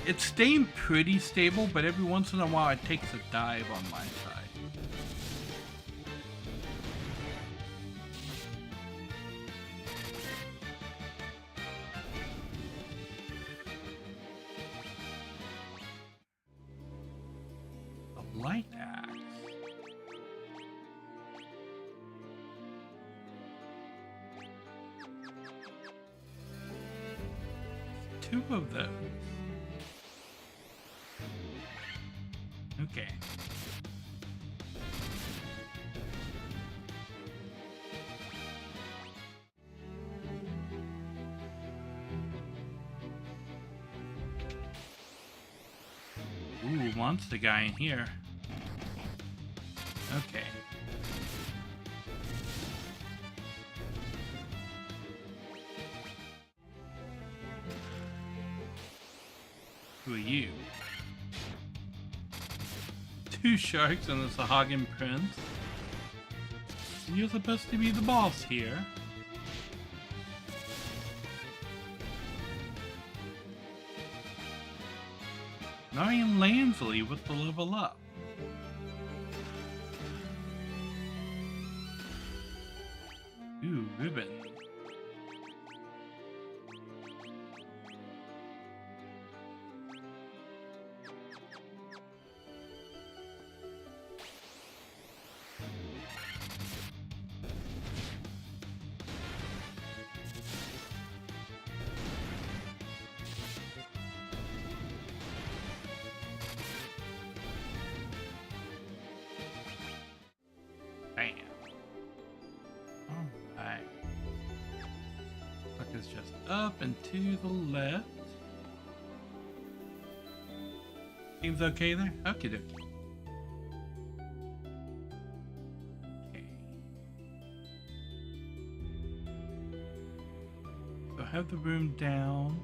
it's staying pretty stable, but every once in a while it takes a dive on my side. A light axe. Two of those. Okay. Ooh, monster guy in here. Okay. Who are you? Two sharks and the Sahagin Prince. And you're supposed to be the boss here. Nari and Lansley with the level up. Ooh, ribbon. Bam. Alright. Look, it's just up and to the left. Seems okay there? Okie dokie. Okay. So have the room down.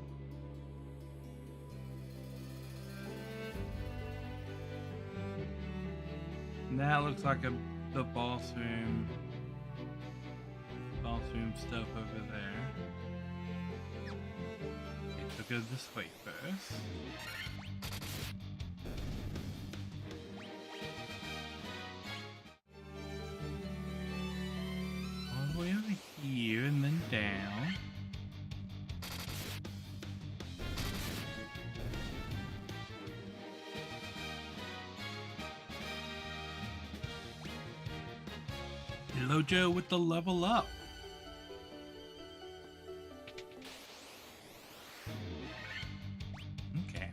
And that looks like the boss room stuff over there. Okay, so go this way first. All the way over here and then down. Hello, Joe, with the level up. Okay.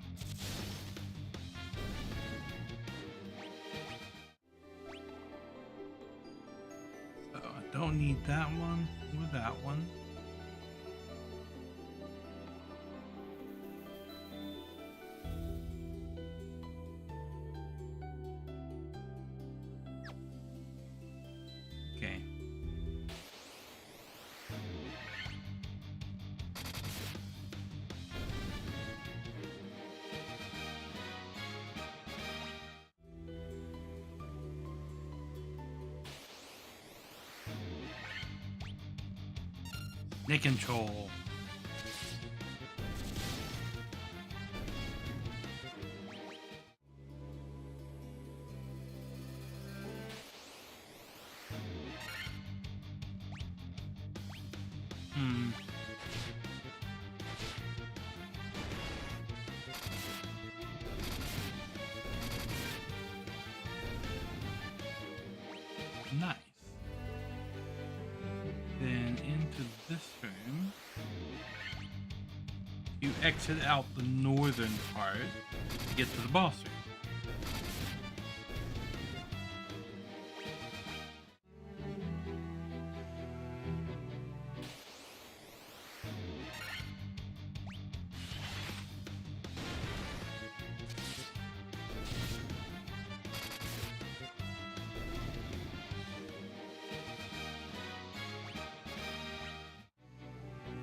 So I don't need that one or that one. Okay. Snake control. into this room. You exit out the northern part to get to the boss room.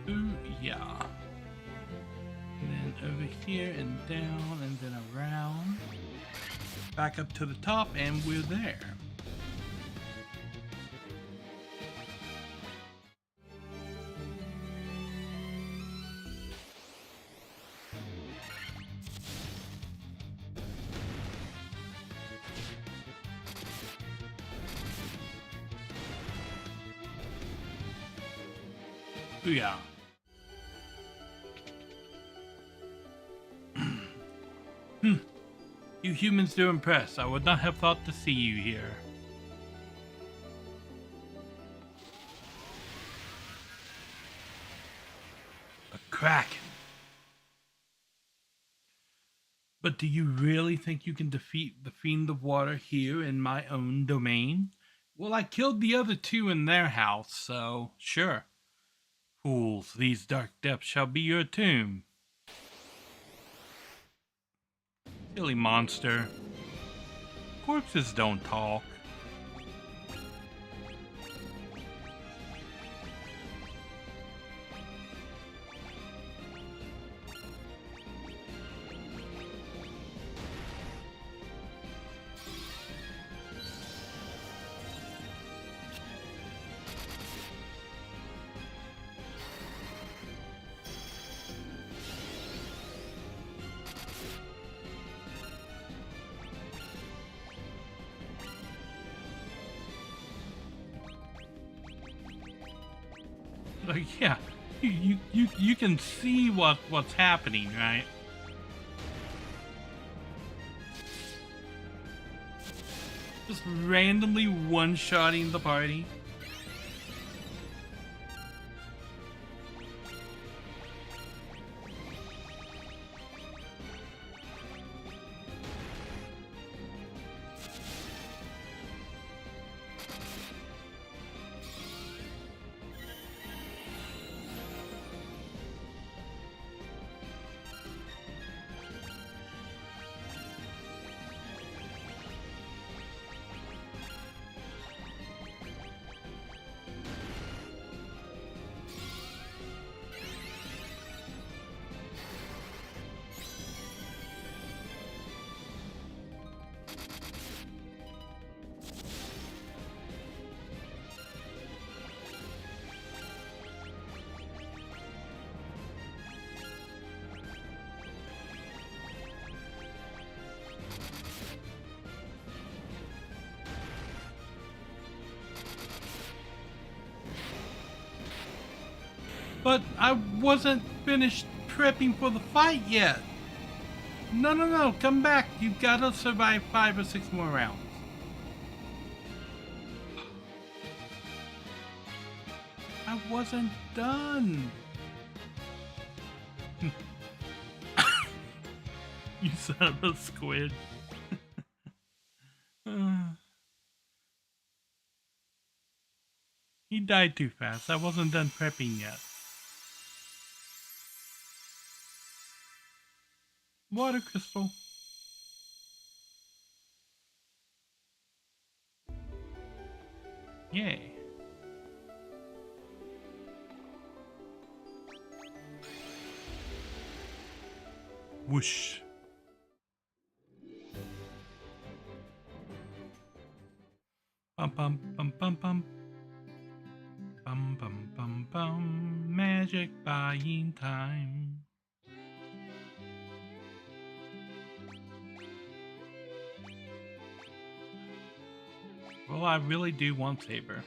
Ooh, yeah. And then over here and down and then around. Back up to the top and we're there. Ooh, yeah. You humans do impress. I would not have thought to see you here. A kraken. But do you really think you can defeat the Fiend of Water here in my own domain? Well, I killed the other two in their house, so sure. Fools, these dark depths shall be your tomb. Silly monster. Corpses don't talk. Like, yeah, you can see what's happening, right? Just randomly one-shotting the party. But I wasn't finished prepping for the fight yet. No, come back. You've got to survive 5 or 6 more rounds. I wasn't done. You son of a squid. He died too fast. I wasn't done prepping yet. Water crystal. Yay. Whoosh. Bum bum bum bum bum. Bum bum bum bum. Magic buying time. Well, I really do want Saber.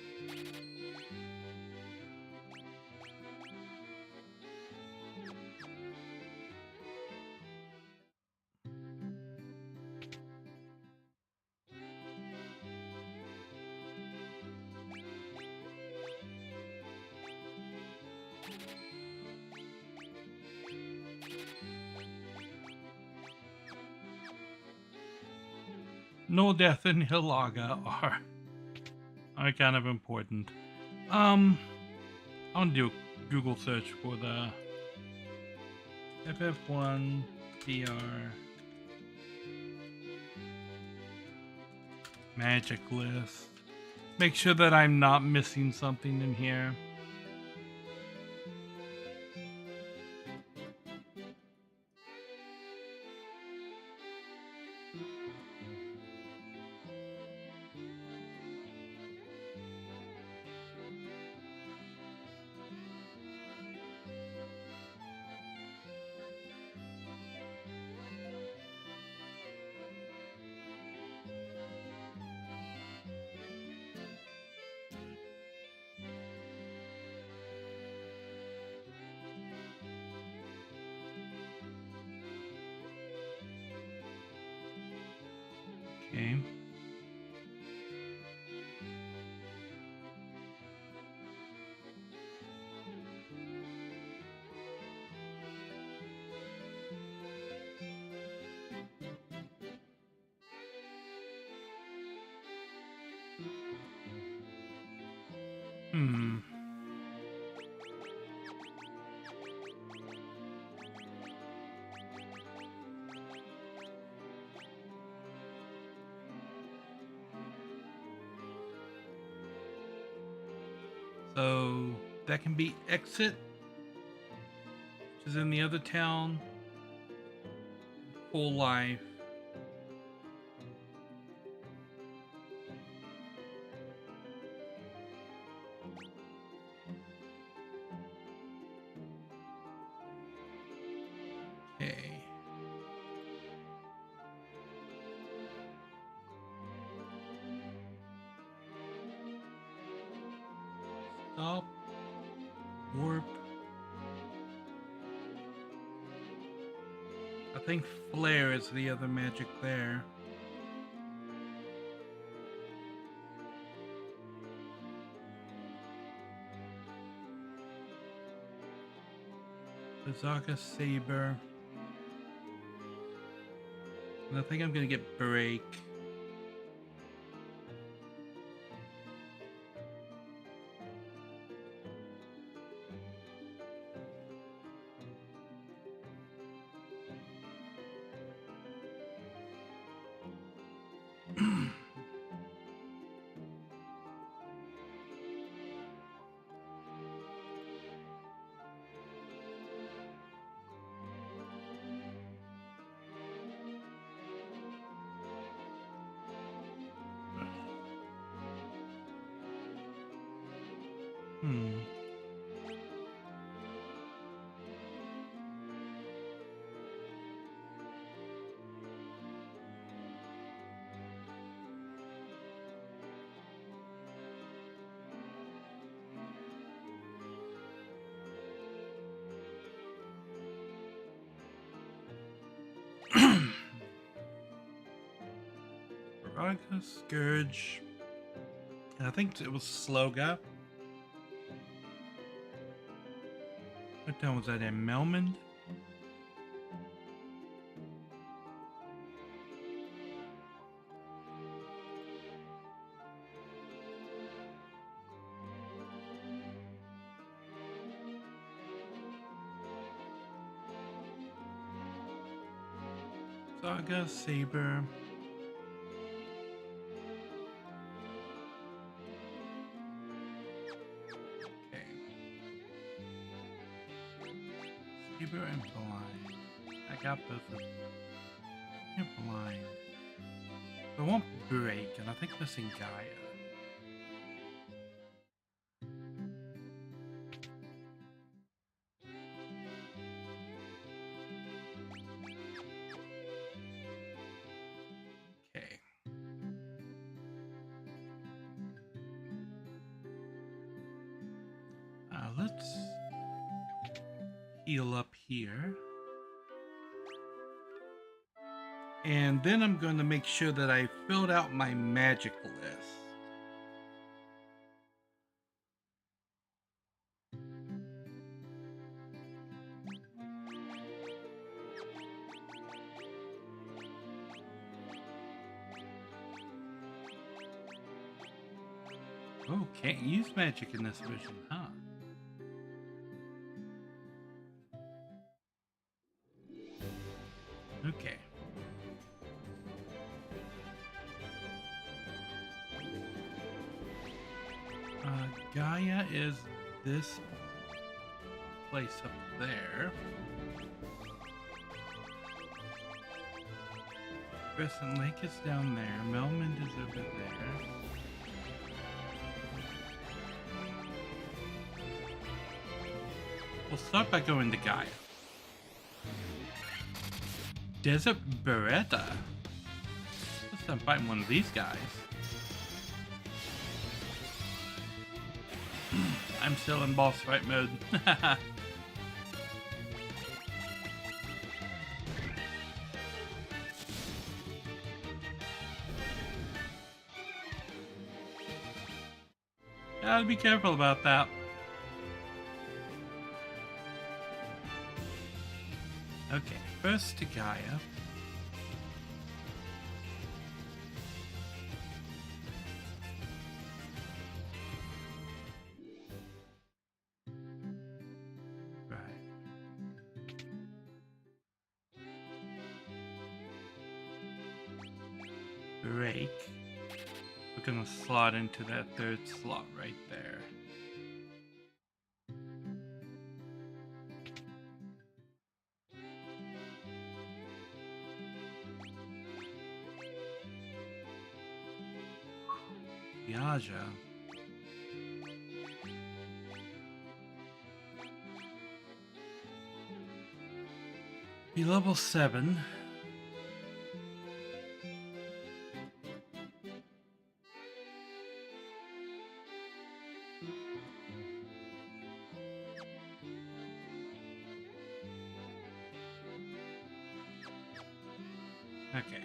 No death in Hilaga are kind of important. I'll do a Google search for the FF1 PR magic list. Make sure that I'm not missing something in here. Okay. Hmm. So that can be exit, which is in the other town. Full life. Okay. Stop. Warp. I think flare is the other magic there. Bazaka Saber. And I think I'm gonna get break. Hmm. Raga Scourge. And I think it was Sloga. What town was that in? Melmond? Saga Saber. Okay. Saber and Blind. I got both of them. And Blind. I want break, and I think missing Gaia. Okay. Let's heal up here. And then I'm going to make sure that I filled out my magic list. Oh, can't use magic in this version, huh? Okay. Gaia is this place up there. Crescent Lake is down there. Melmond is over there. We'll start by going to Gaia. Desert Beretta. Let's start fighting one of these guys. I'm still in boss fight mode. Gotta be careful about that. Okay, first to Gaia. Break. We're gonna slot into that third slot right there. Yaja. Be level 7. Okay.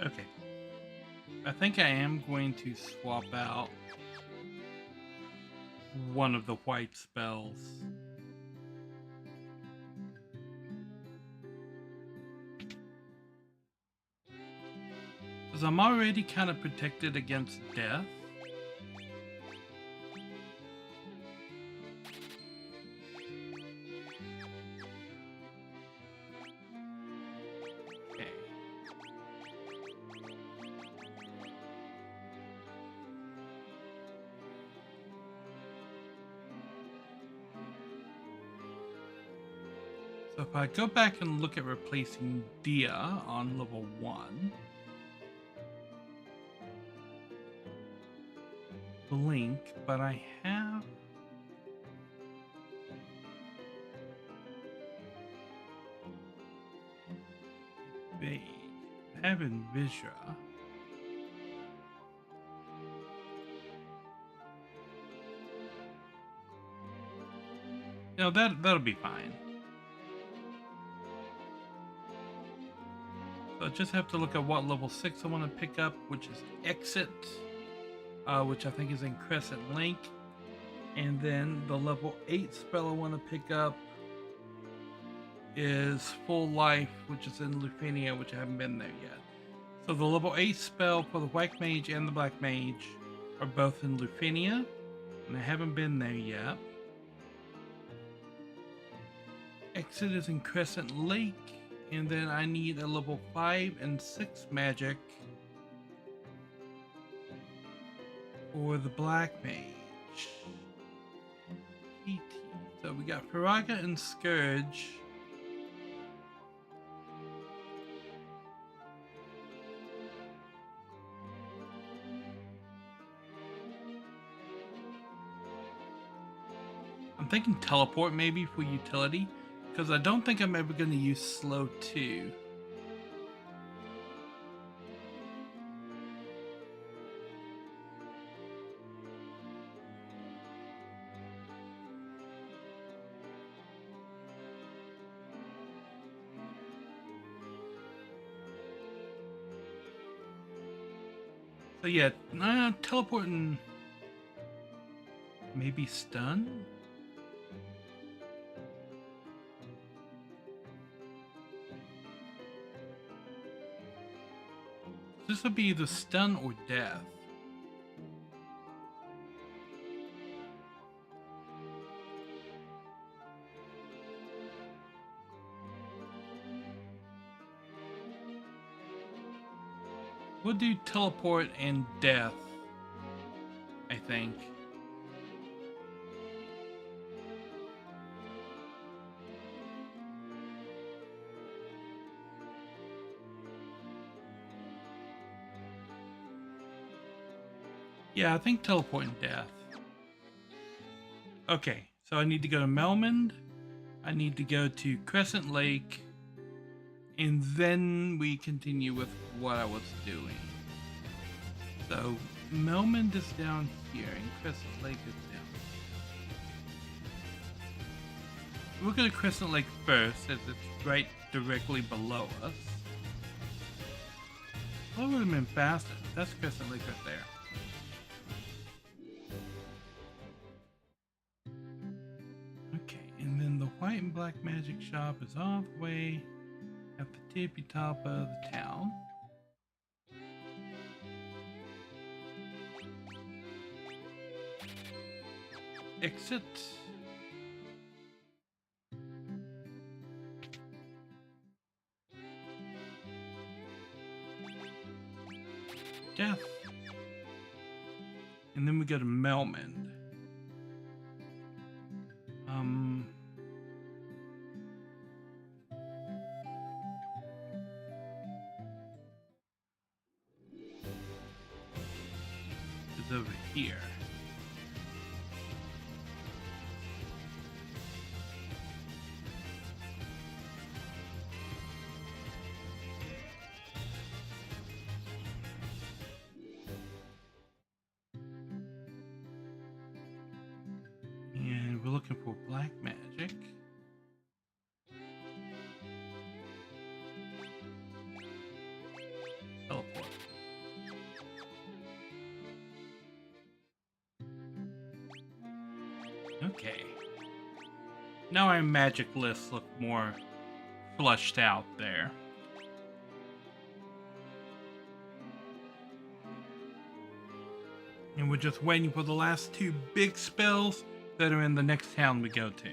Okay. I think I am going to swap out one of the white spells. Because I'm already kind of protected against death. So if I go back and look at replacing Dia on level 1, Blink, but I have Evade. I have Envisra. You know, that'll be fine. So I just have to look at what level 6 I want to pick up, which is Exit, which I think is in Crescent Lake. And then the level 8 spell I want to pick up is Full Life, which is in Lufenia, which I haven't been there yet. So the level 8 spell for the White Mage and the Black Mage are both in Lufenia, and I haven't been there yet. Exit is in Crescent Lake, and then I need a level 5 and 6 magic for the Black Mage. PT. So we got Firaga and Scourge. I'm thinking teleport maybe for utility, because I don't think I'm ever going to use slow 2. So yeah, teleport and maybe stun? This would be either stun or death. We'll do teleport and death, I think. Yeah, I think teleport and death. Okay, so I need to go to Melmond. I need to go to Crescent Lake. And then we continue with what I was doing. So, Melmond is down here, and Crescent Lake is down here. We'll go to Crescent Lake first, as it's right directly below us. Well, it would have been faster. That's Crescent Lake right there. Okay, and then the white and black magic shop is all the way at the tippy top of the town. Exit. Death. And then we go to Melmond. Is over here. And we're looking for black magic. Teleport. Okay. Now our magic lists look more flushed out there. And we're just waiting for the last 2 big spells that are in the next town we go to.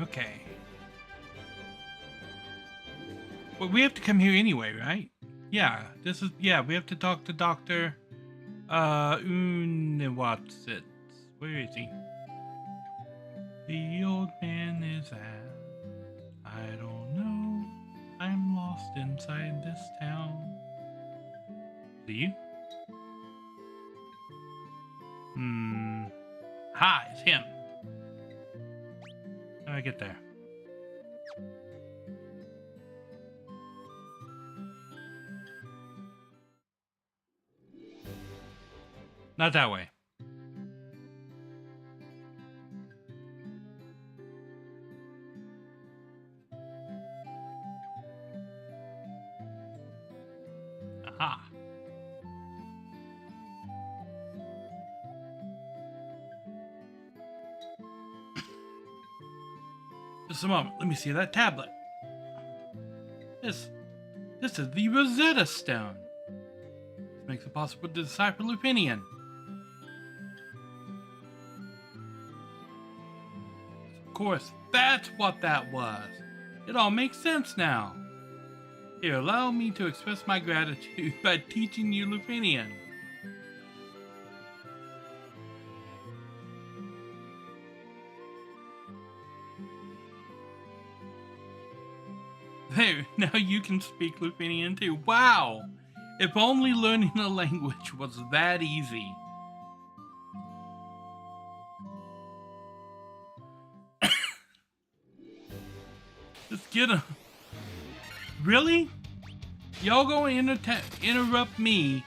Okay. Well, we have to come here anyway, right? Yeah, we have to talk to Dr. What's it? Where is he? The old man is at, I don't know, I'm lost inside this town. Do you? Ha, it's him. How do I get there? Not that way. Aha. Just a moment, let me see that tablet. This is the Rosetta Stone. This makes it possible to decipher Lupinian. Of course, that's what that was. It all makes sense now. Here, allow me to express my gratitude by teaching you Lupinian. There, now you can speak Lupinian too. Wow! If only learning a language was that easy. Just get a... Really? Y'all gonna interrupt me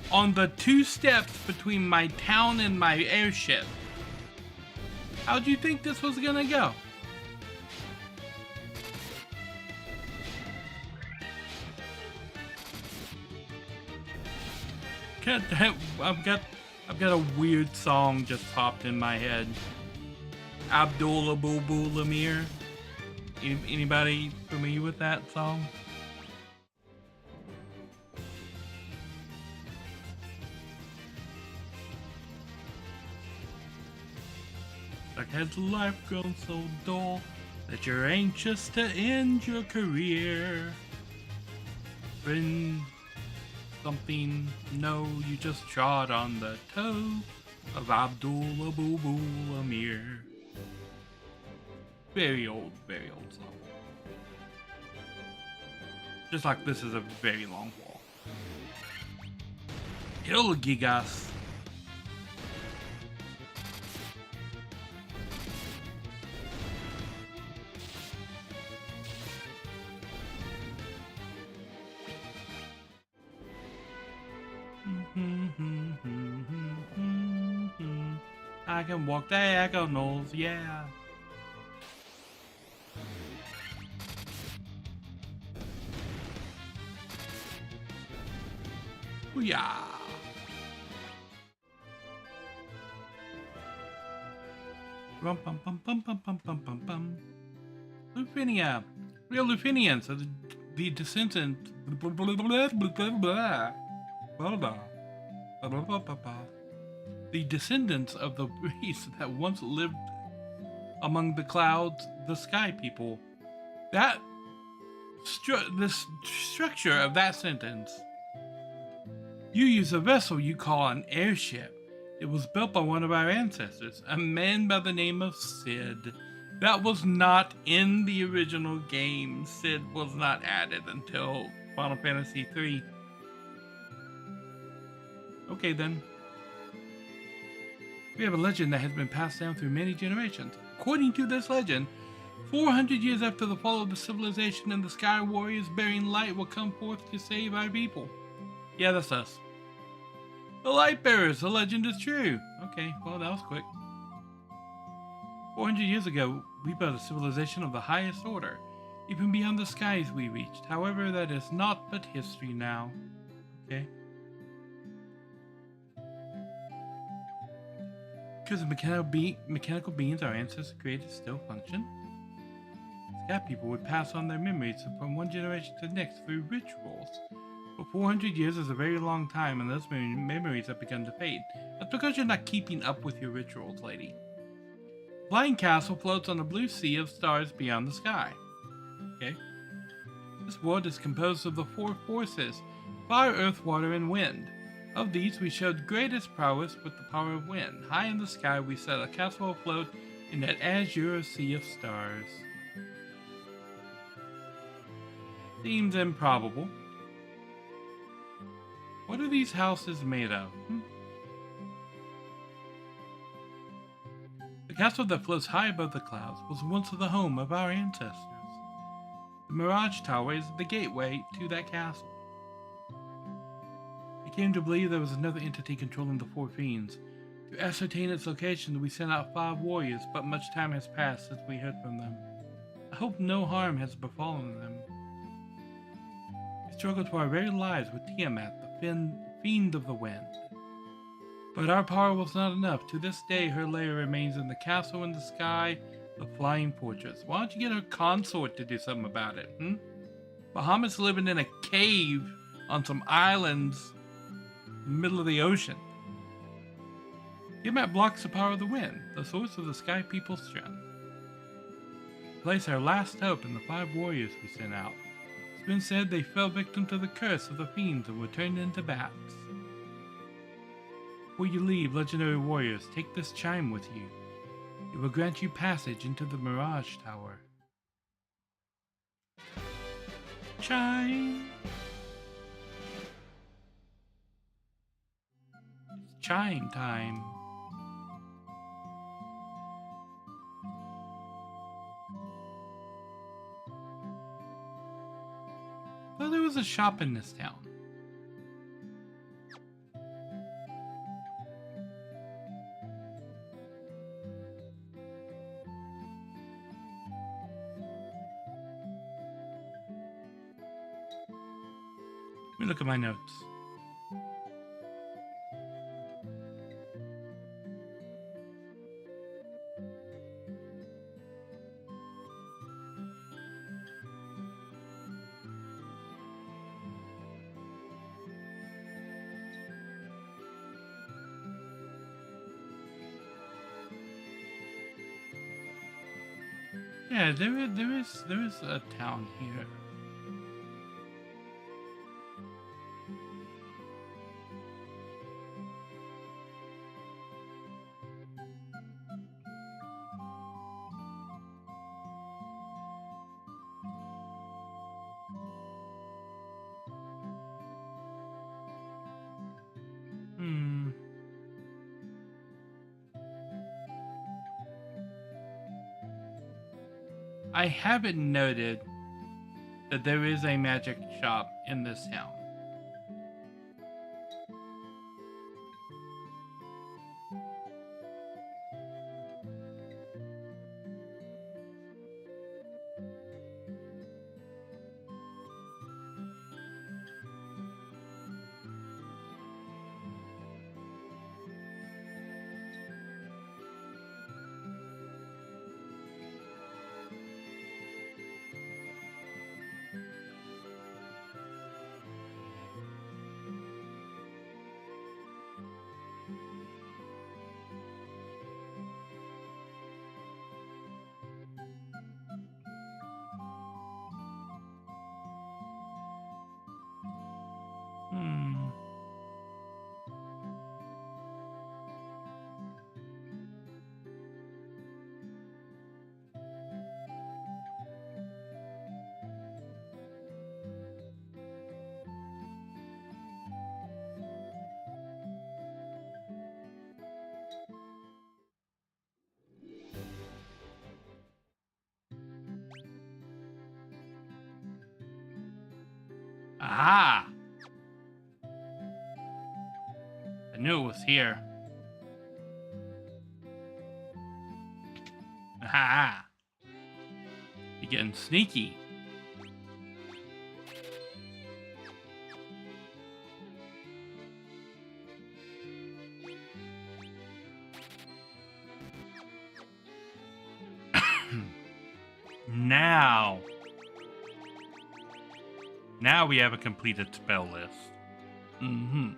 on the 2 steps between my town and my airship? How'd you think this was gonna go? I've got a weird song just popped in my head. Abdullah Lamir. Anybody familiar with that song? Like, has life grown so dull that you're anxious to end your career? Friend, something, no, you just trod on the toe of Abdullah Amir. Very old song. Just like this is a very long wall. Hill Gigas. I can walk diagonals, yeah. Booyah! Rum pum pum pum pum pum pum pum pum. Lufinia, real Lufinians are the descendants. The descendants of the race that once lived among the clouds, the sky people. That the structure of that sentence. You use a vessel you call an airship. It was built by one of our ancestors, a man by the name of Sid. That was not in the original game. Sid was not added until Final Fantasy III. Okay then. We have a legend that has been passed down through many generations. According to this legend, 400 years after the fall of the civilization and the Sky Warriors bearing light will come forth to save our people. Yeah, that's us. The Light Bearers, the legend is true. Okay, well that was quick. 400 years ago, we built a civilization of the highest order, even beyond the skies we reached. However, that is not but history now. Okay. Because the mechanical beings our ancestors created still function, Sky people would pass on their memories from one generation to the next through rituals. But 400 years is a very long time, and those memories have begun to fade. That's because you're not keeping up with your rituals, lady. Flying Castle floats on a blue sea of stars beyond the sky. Okay. This world is composed of the 4 forces: fire, earth, water, and wind. Of these, we showed greatest prowess with the power of wind. High in the sky, we set a castle afloat in that azure sea of stars. Seems improbable. What are these houses made of? The castle that floats high above the clouds was once the home of our ancestors. The Mirage Tower is the gateway to that castle. We came to believe there was another entity controlling the 4 fiends. To ascertain its location, we sent out 5 warriors, but much time has passed since we heard from them. I hope no harm has befallen them. We struggled for our very lives with Tiamat, the fiend of the wind. But our power was not enough. To this day, her lair remains in the castle in the sky The flying fortress. Why don't you get a consort to do something about it, hmm? Bahamut's living in a cave on some islands in the middle of the ocean. Gimat blocks the power of the wind, the source of the sky people's strength. Place our last hope in the 5 warriors we sent out. It's been said they fell victim to the curse of the fiends and were turned into bats. Before you leave, legendary warriors, take this chime with you. It will grant you passage into the Mirage Tower. Chime! It's chime time. Oh, there was a shop in this town. Let me look at my notes. Yeah, there is a town here. I haven't noted that there is a magic shop in this town. Aha! I knew it was here. Aha! You're getting sneaky. Now we have a completed spell list. Mm-hmm.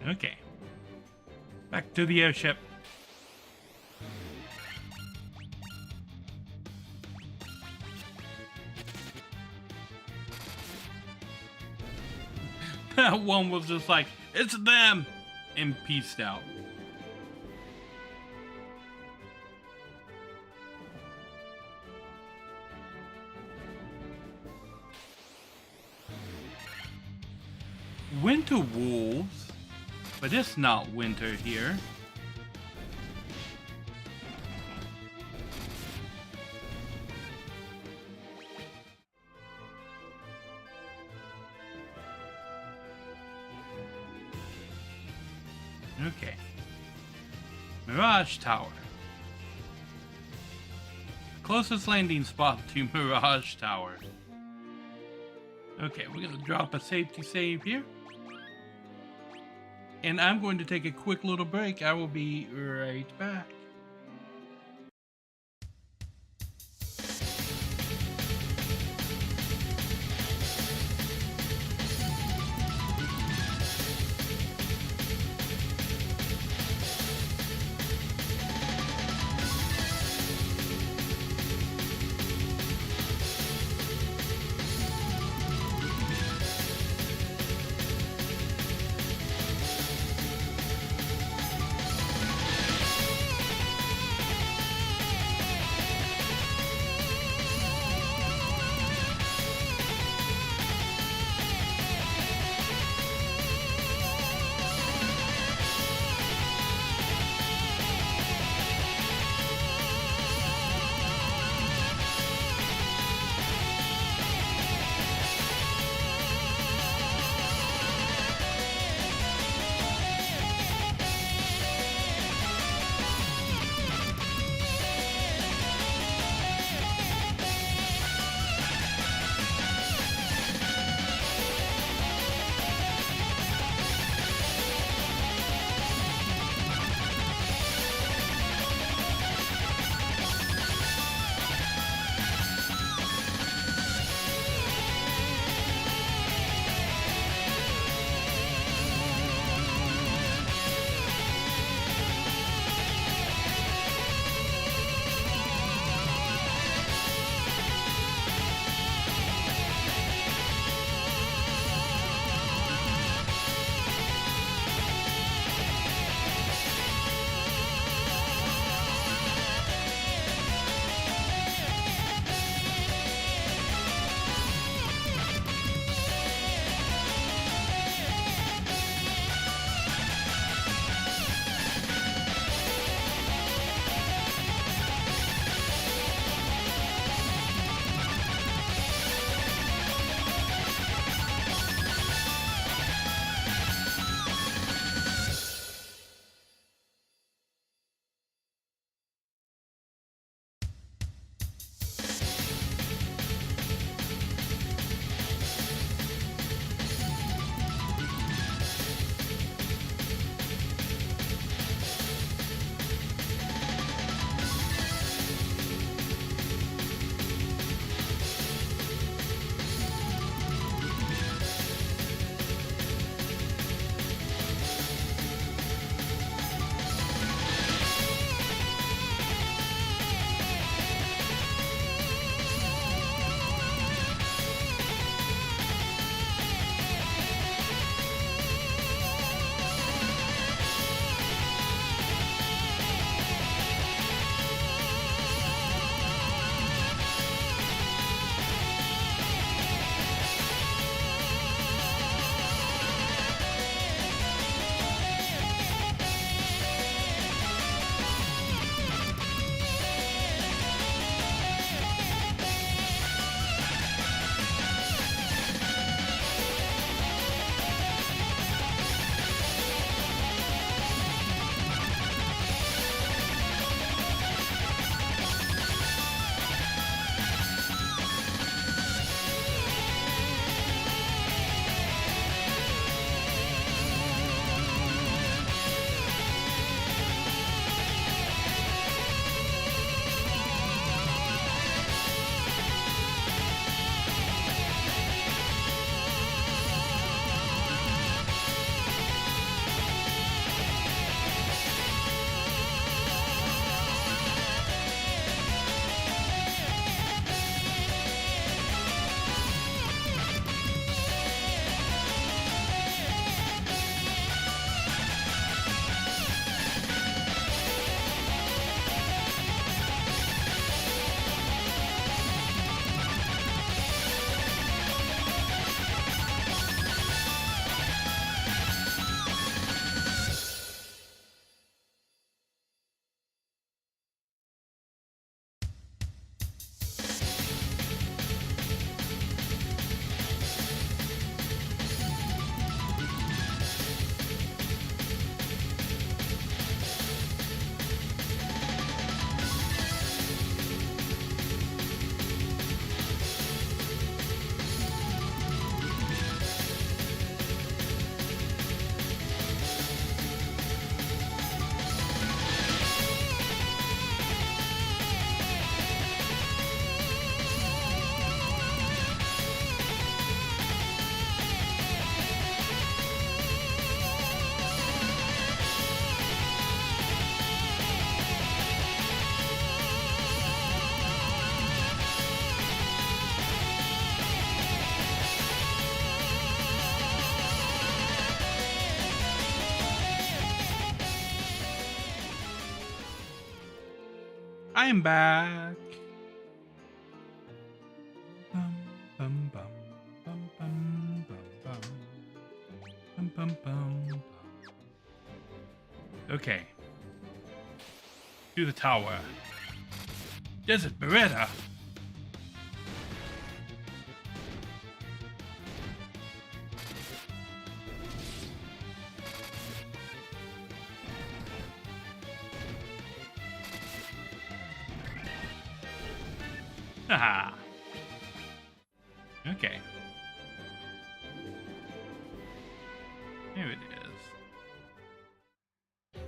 Okay. Back to the airship. That one was just like, it's them! And peaced out. Winter wolves? But it's not winter here. Okay. Mirage Tower. Closest landing spot to Mirage Tower. Okay, we're gonna drop a safety save here. And I'm going to take a quick little break. I will be right back. I'm back. Bum, bum, bum, bum, bum, bum, bum, bum, bum. Okay. To the tower. Desert Beretta. Haha. Okay. Here it is.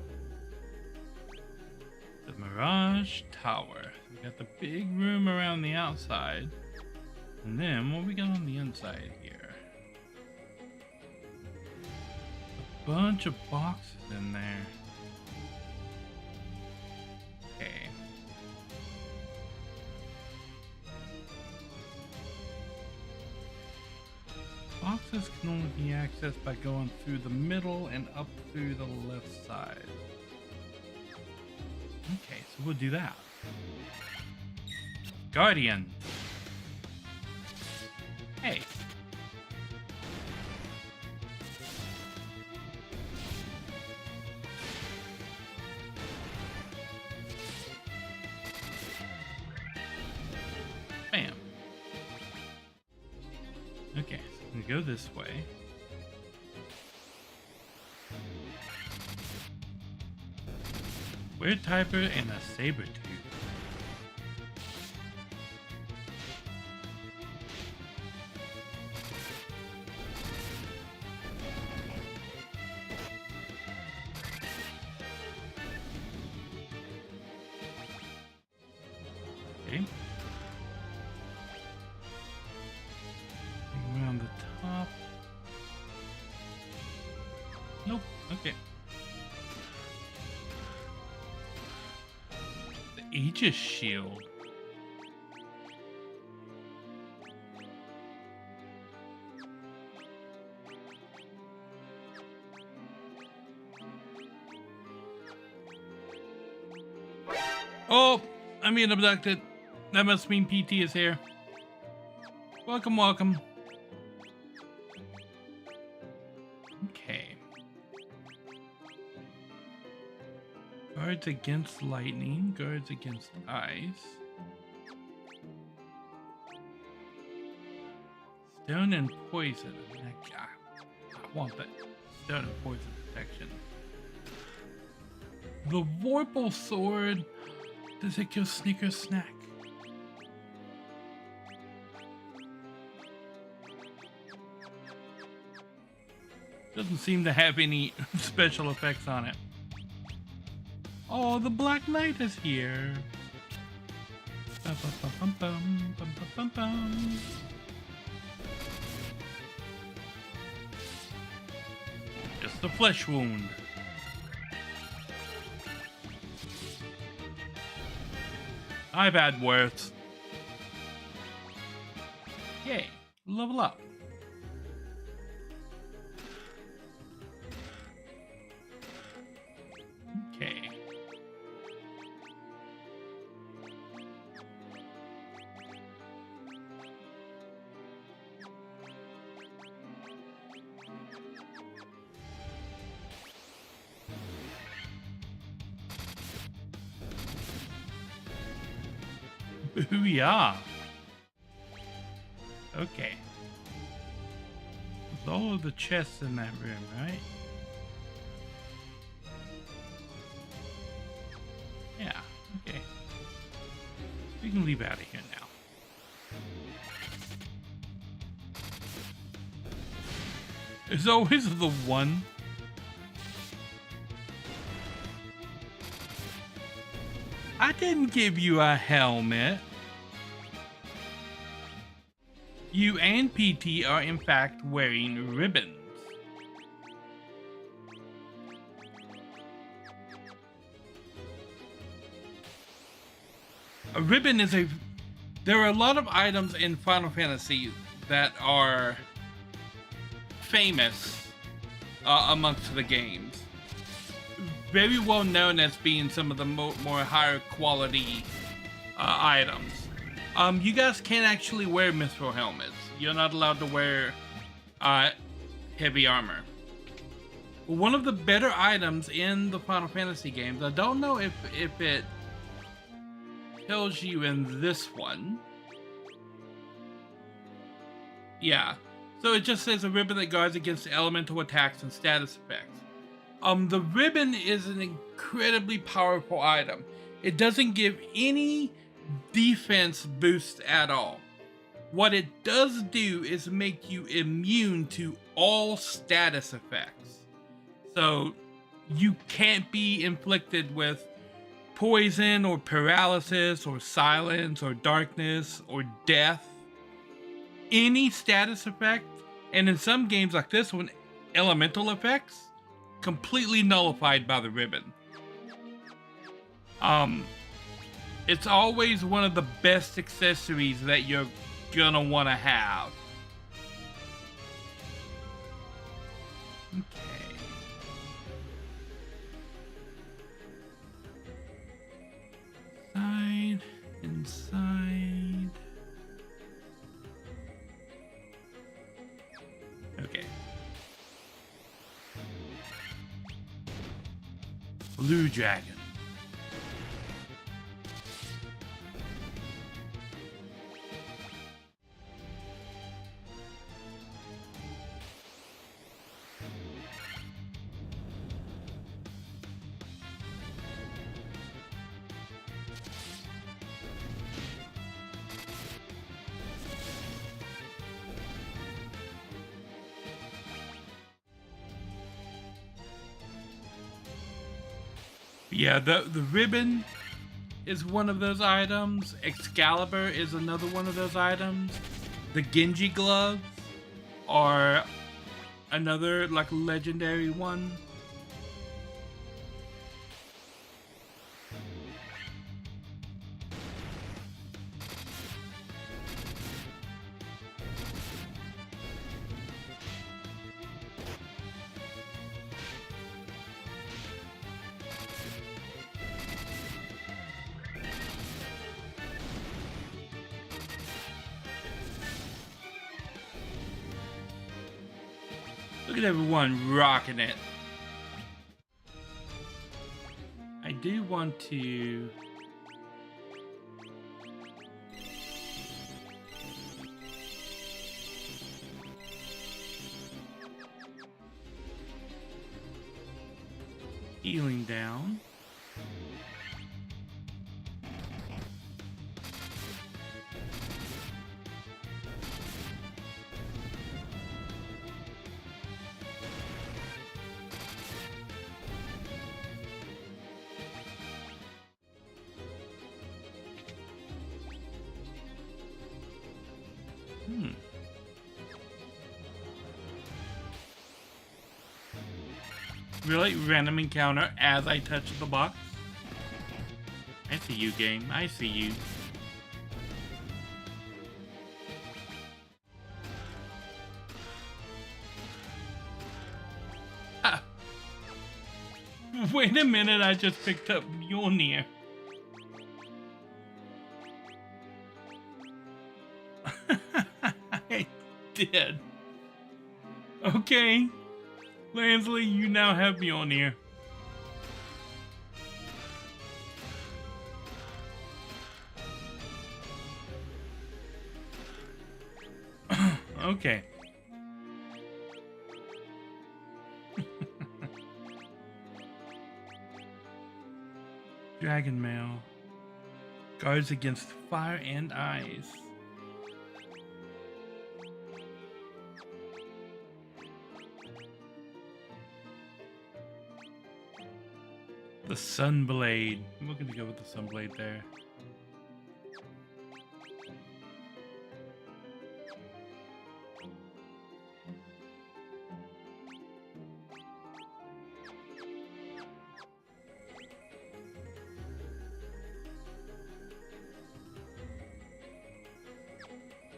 The Mirage Tower. We got the big room around the outside. And then what we got on the inside here? A bunch of boxes in there. Okay. Boxes can only be accessed by going through the middle and up through the left side. Okay, so we'll do that. Guardian. Hey. Bam. Okay, so we go this way. Weird Typer and a saber tooth. Okay. Around the top. Nope. Okay. The Aegis shield. Oh, I'm being abducted. That must mean PT is here. Welcome, welcome. Okay. Guards against lightning, guards against ice. Stone and poison. I want that stone and poison protection. The Vorpal sword. Does it kill Snicker Snack? Doesn't seem to have any special effects on it. Oh, the Black Knight is here. Bum, bum, bum, bum, bum, bum, bum, bum. Just a flesh wound. I've had worse. Yay, level up. Okay. Booyah. Okay. There's all of the chests in that room, right? Yeah, okay. We can leave out of here now. There's always the one. I didn't give you a helmet. You and PT are in fact wearing ribbons. A ribbon is there are a lot of items in Final Fantasy that are famous amongst the games. very well known as being some of the more higher quality items. You guys can't actually wear mithril helmets. You're not allowed to wear heavy armor. One of the better items in the Final Fantasy games, I don't know if it tells you in this one. Yeah, so it just says a ribbon that guards against elemental attacks and status effects. The ribbon is an incredibly powerful item. It doesn't give any defense boost at all. What it does do is make you immune to all status effects. So you can't be inflicted with poison or paralysis or silence or darkness or death. Any status effect, and in some games like this one, elemental effects, completely nullified by the ribbon. It's always one of the best accessories that you're gonna want to have. Okay. Inside. Okay. Blue dragon. Yeah, the ribbon is one of those items. Excalibur is another one of those items. The Genji gloves are another like legendary one. Look at everyone rocking it. I do want to... healing down. Really? Random encounter as I touch the box? I see you, game. I see you. Ah. Wait a minute, I just picked up Mjolnir. I did. Okay. Lansley, you now have Mjolnir. Okay. Dragon mail. Guards against fire and ice. The Sunblade. We're gonna go with the Sunblade there.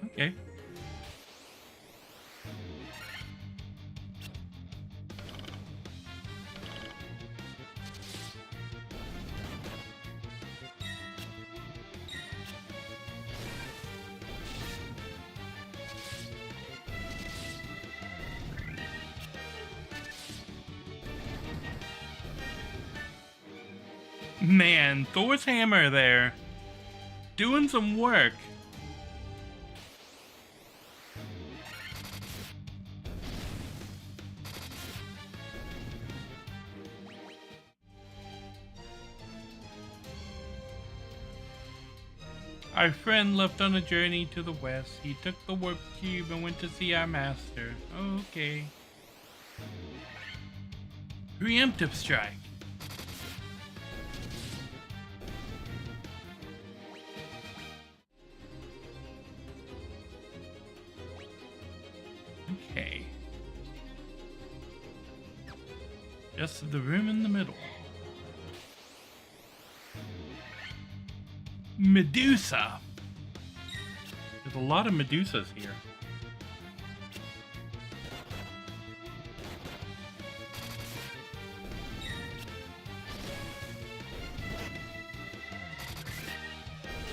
Okay. Man, Thor's hammer there. Doing some work. Our friend left on a journey to the west. He took the warp cube and went to see our master. Okay. Preemptive strike. Okay. Just the room in the middle. Medusa. There's a lot of Medusas here.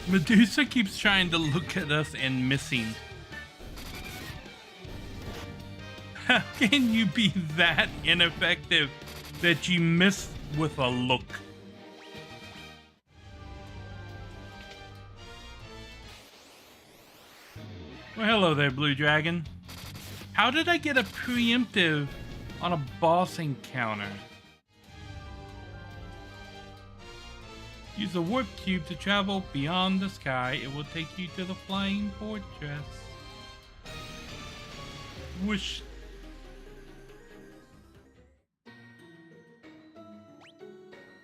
Medusa keeps trying to look at us and missing. How can you be that ineffective that you miss with a look? Well, hello there, Blue Dragon. How did I get a preemptive on a boss encounter? Use the warp cube to travel beyond the sky. It will take you to the flying fortress. Whoosh.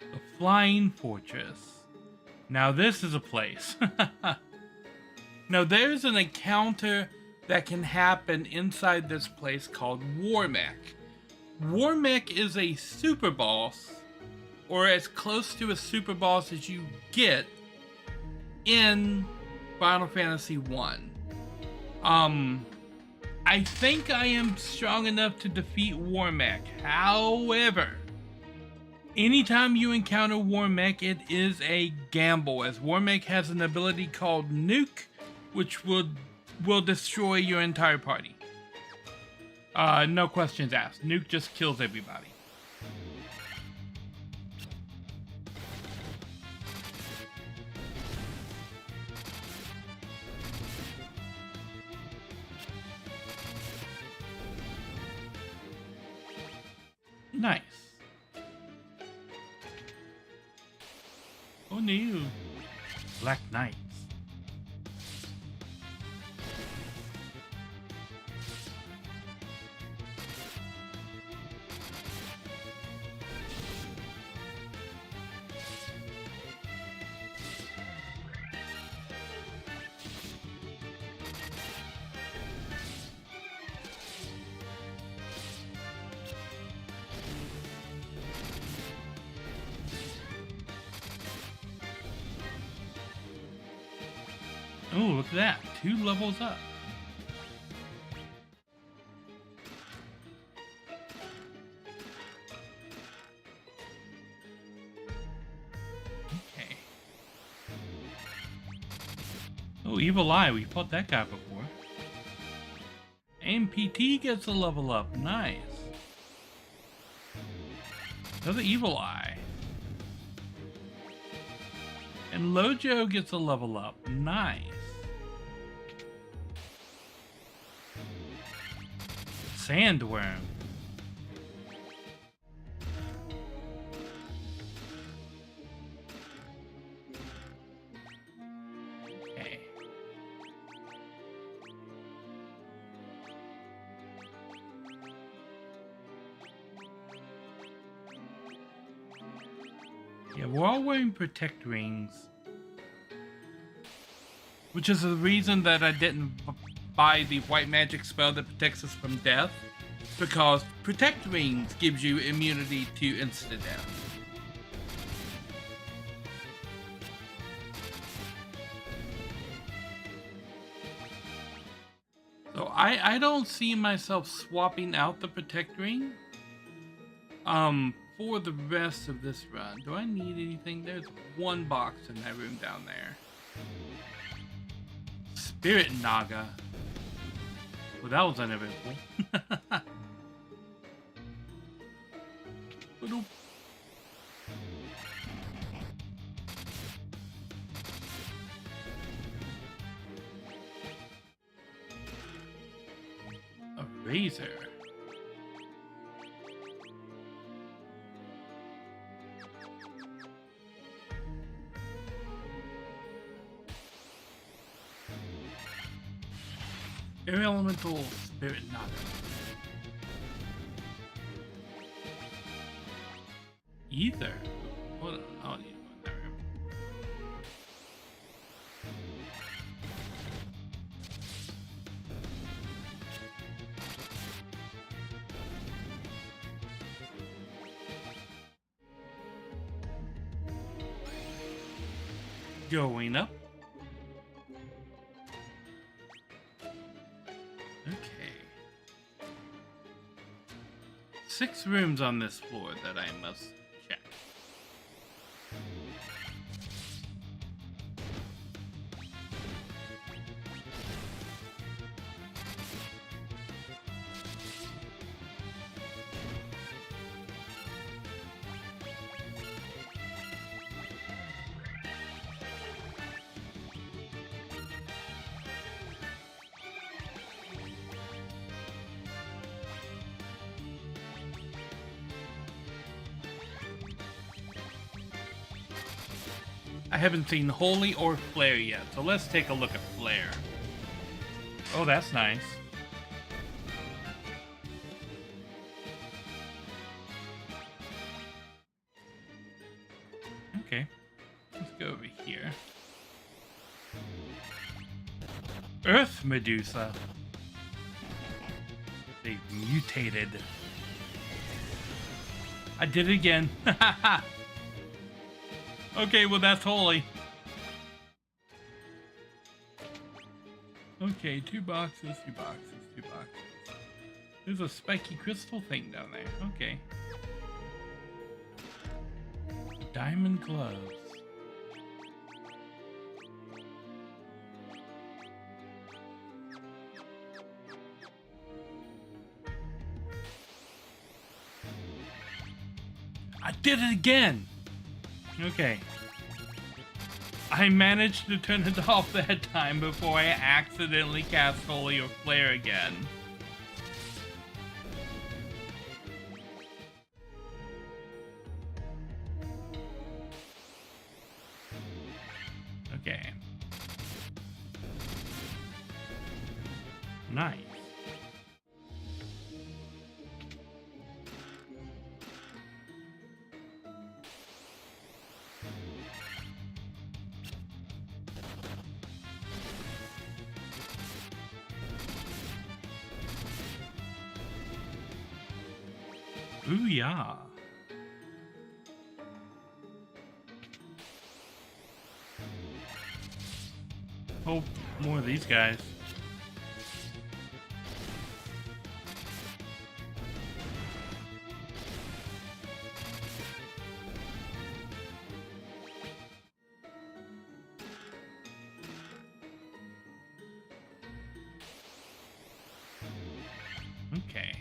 The flying fortress. Now this is a place. Now there's an encounter that can happen inside this place called Warmech. Warmech is a super boss, or as close to a super boss as you get in Final Fantasy 1. I think I am strong enough to defeat Warmech. However, anytime you encounter Warmech, it is a gamble, as Warmech has an ability called Nuke, which will destroy your entire party. No questions asked. Nuke just kills everybody. Nice. Oh no. Black Knights. Oh, look at that. 2 levels up. Okay. Oh, Evil Eye. We fought that guy before. AMPT gets a level up. Nice. Another Evil Eye. And Lojo gets a level up. Nice. Sandworm. Okay. Yeah, we're all wearing protect rings, which is the reason that I didn't buy the white magic spell that protects us from death, because protect rings gives you immunity to instant death. So I don't see myself swapping out the protect ring for the rest of this run. Do I need anything? There's 1 box in that room down there. Spirit Naga. Well, that was uneventful. Razor. Air Elemental Spirit Knot. Ether. Hold on. Oh, yeah. There we go. Going up. Okay. 6 rooms on this floor that I must check. I haven't seen Holy or Flare yet, so let's take a look at Flare. Oh, that's nice. Okay, let's go over here. Earth Medusa. They've mutated. I did it again. Okay, well that's holy. Okay, 2 boxes, 2 boxes, 2 boxes. There's a spiky crystal thing down there. Okay. Diamond gloves. I did it again! Okay. I managed to turn it off that time before I accidentally cast Holy or Flare again. Okay. Nice. Ooh, yeah. Oh, more of these guys. Okay.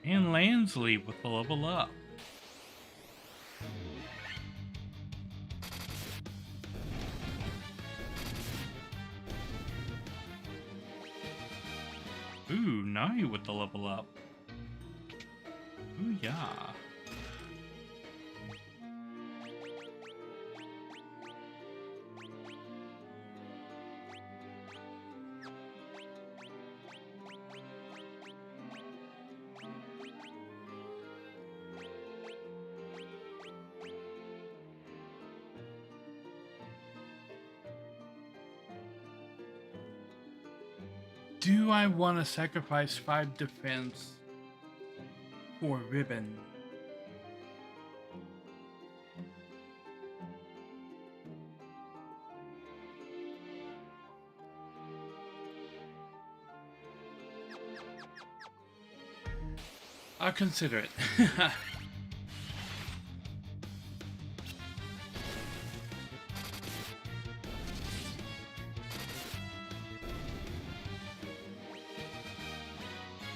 And Lansley with the level up. Ooh, Nari with the level up. Ooh, yeah. Do I want to sacrifice 5 defense for Ribbon? I'll consider it.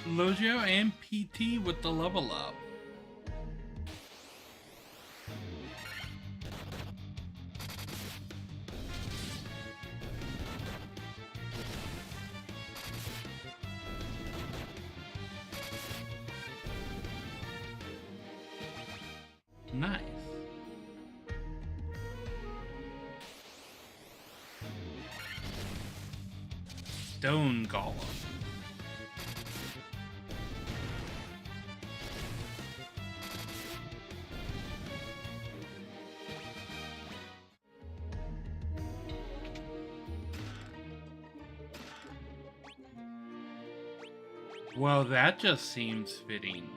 Lojo and PT with the level up. Nice. Stone Golem. Well, that just seems fitting.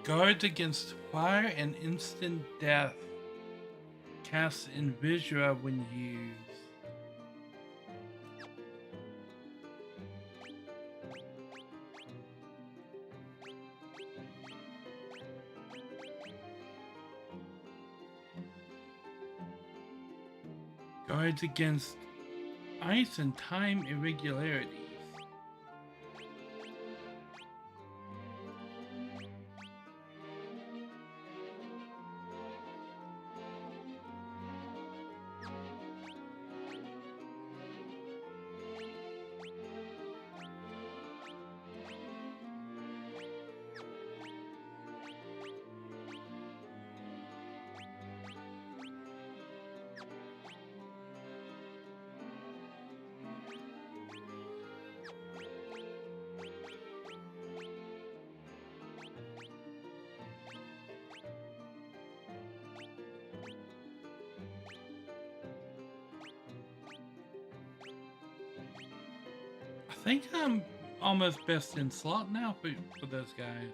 Guards against fire and instant death. Cast Invisra when used. Guards against ice and time irregularities. I think I'm almost best in slot now for those guys.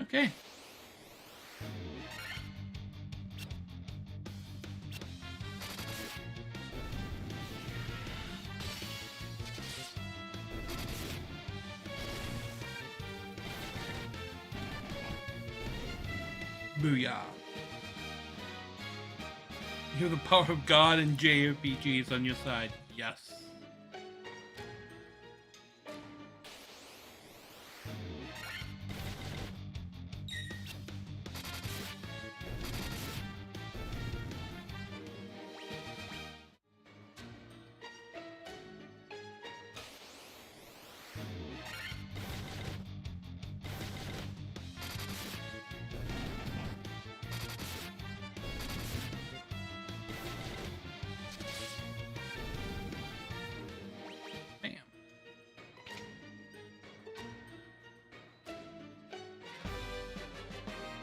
Okay. Booyah. You have the power of God and JRPGs on your side. Yes.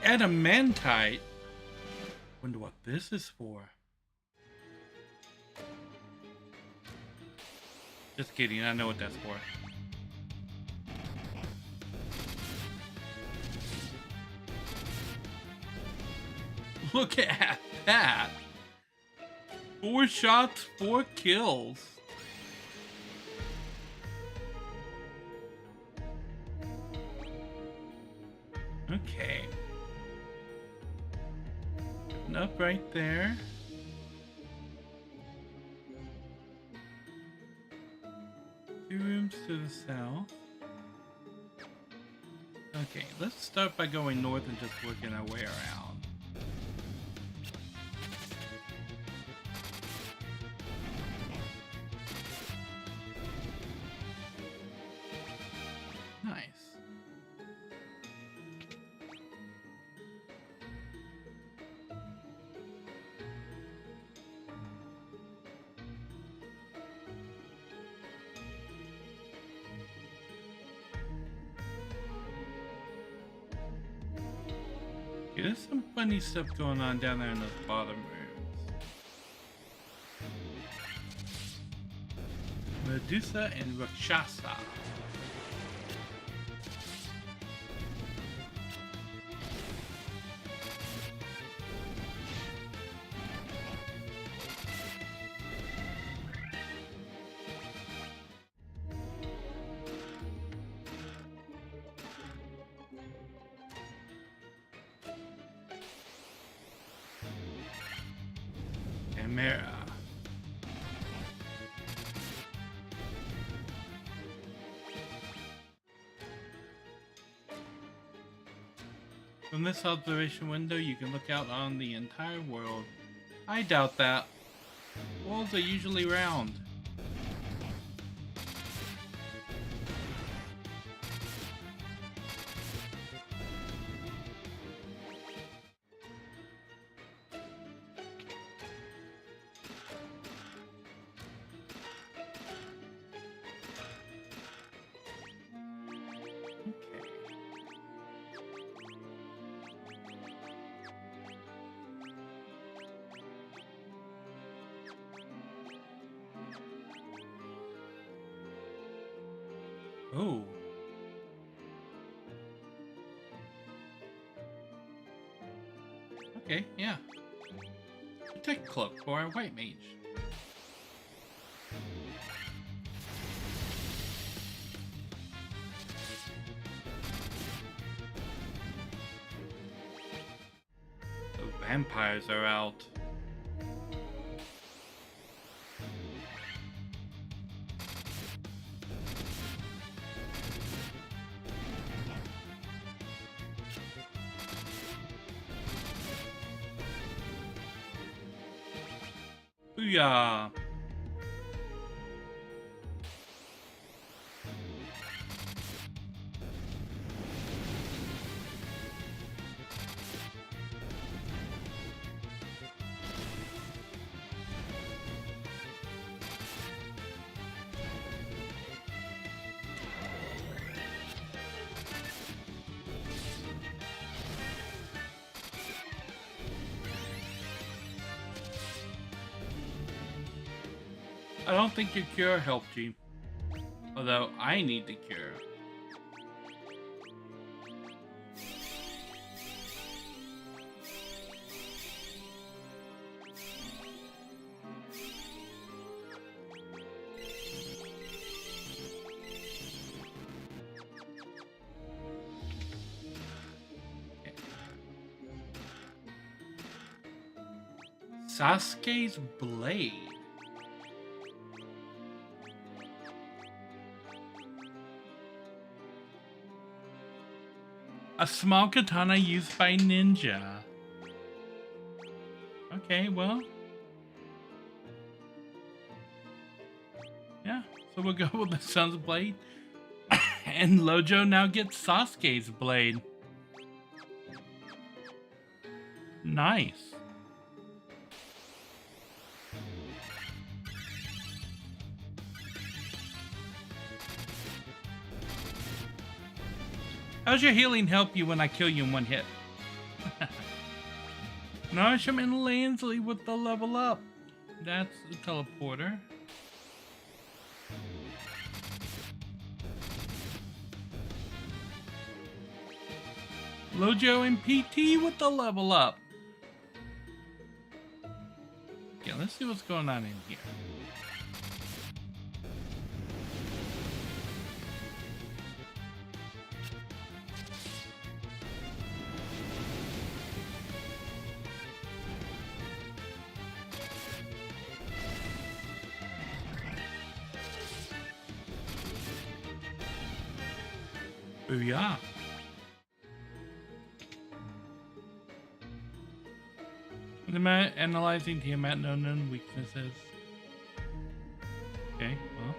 Adamantite? Wonder what this is for. Just kidding, I know what that's for. Look at that! 4 shots, 4 kills. Okay. Up right there. Two rooms to the south. Okay, let's start by going north and just working our way around. Nice. There's some funny stuff going on down there in those bottom rooms. Medusa and Rakshasa. Chimera. From this observation window, you can look out on the entire world. I doubt that. Worlds are usually round. Oh. Okay, yeah. Protect cloak for a white mage. The vampires are out. Booyah! I don't think your cure helped you. Although I need the cure. Okay. Sasuke's blade. A small katana used by ninja. Okay, well. Yeah, so we'll go with the sun's blade. And Lojo now gets Sasuke's blade. Nice. How's your healing help you when I kill you in one hit? Narishm and Lansley with the level up. That's the teleporter. Lojo and PT with the level up. Okay, let's see what's going on in here. Booyah. Analyzing Tiamat known weaknesses. Okay, well.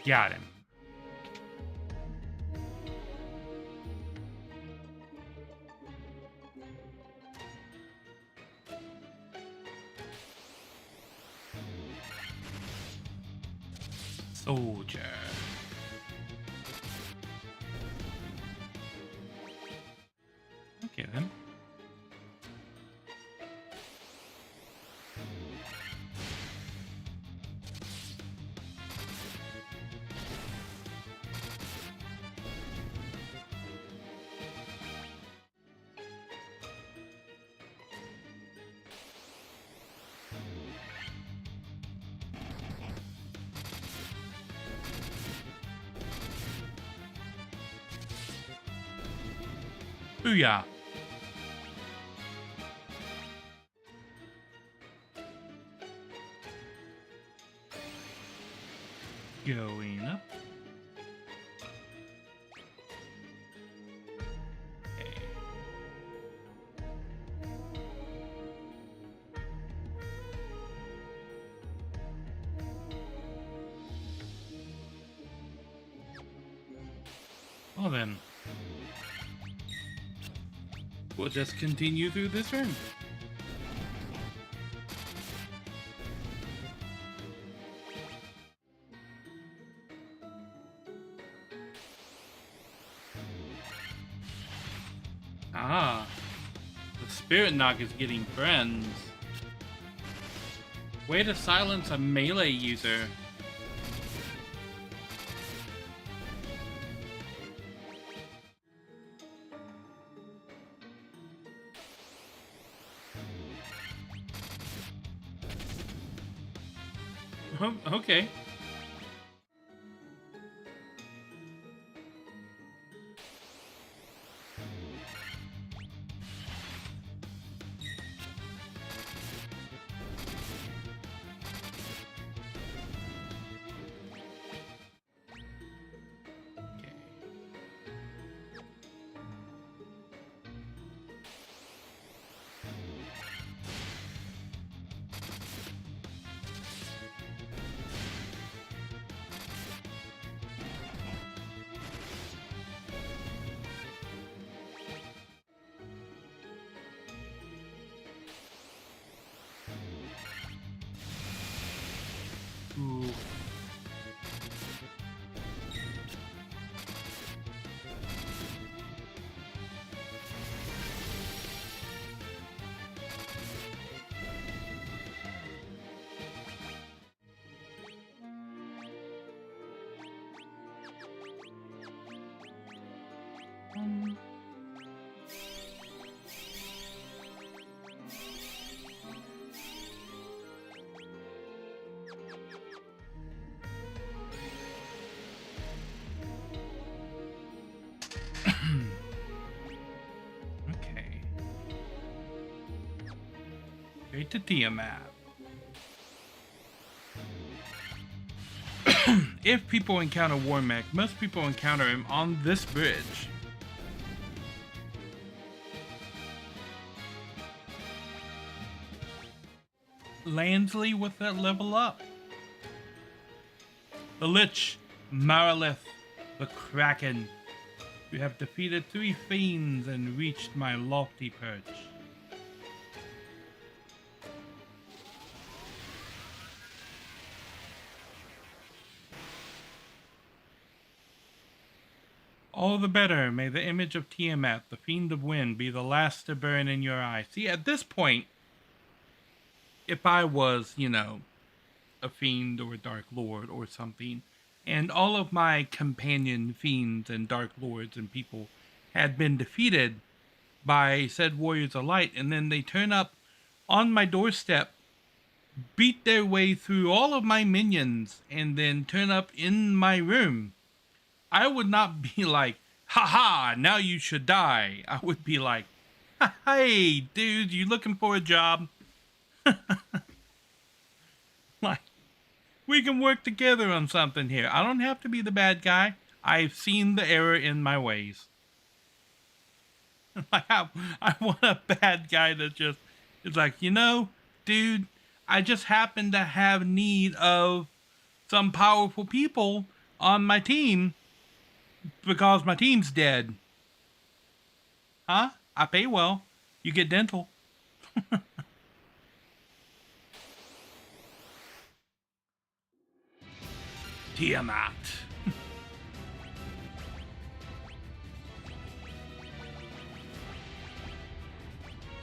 Got him. Soldier. Okay then. Booyah. Going up. Okay. Well then, we'll just continue through this room. Ah, the spirit knock is getting friends. Way to silence a melee user. Oh, okay. Ooh. Okay. Straight to Tiamat. If people encounter Warmech, most people encounter him on this bridge. Landsley with that level up. The Lich, Marilith, the Kraken. You have defeated 3 fiends and reached my lofty perch. All the better. May the image of Tiamat, the fiend of wind, be the last to burn in your eye. See, at this point, if I was, you know, a fiend or a dark lord or something, and all of my companion fiends and dark lords and people had been defeated by said warriors of light, and then they turn up on my doorstep, beat their way through all of my minions, and then turn up in my room, I would not be like, haha, now you should die. I would be like, hey, dude, you looking for a job? Like, we can work together on something here. I don't have to be the bad guy. I've seen the error in my ways. I want a bad guy that just is like, you know, dude, I just happen to have need of some powerful people on my team because my team's dead. Huh? I pay well. You get dental. Tiamat.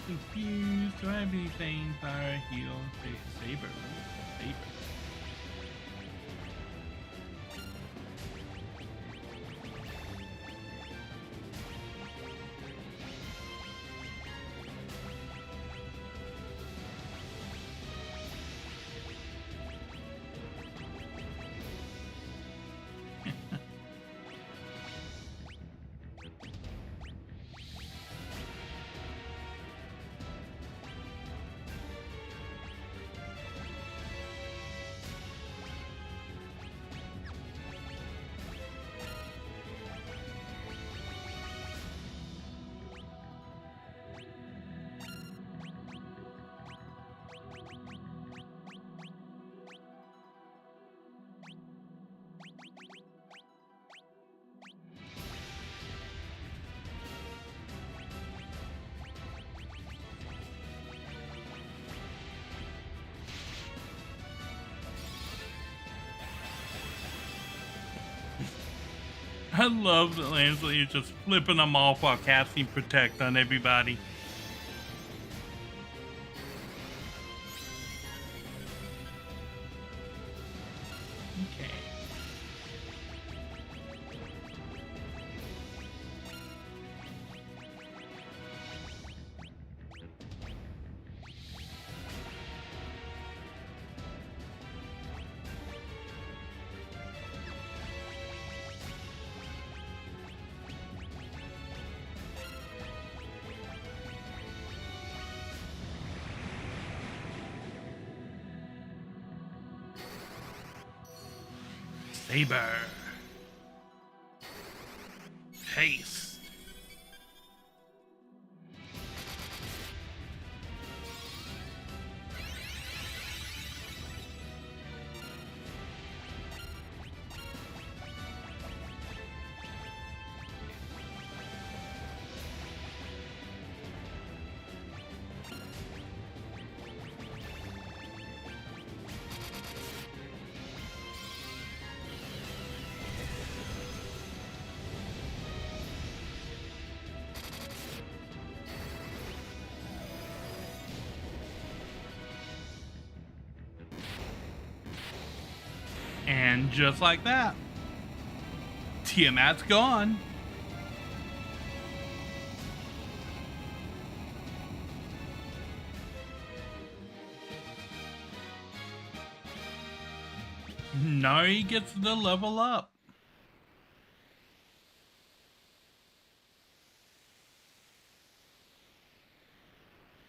Confused. Do I have anything? Fire, heal, saber. Saber. I love that Lansley is just flipping them off while casting Protect on everybody. Okay. Saber. Haste. And just like that, Tiamat's gone. Nari gets the level up.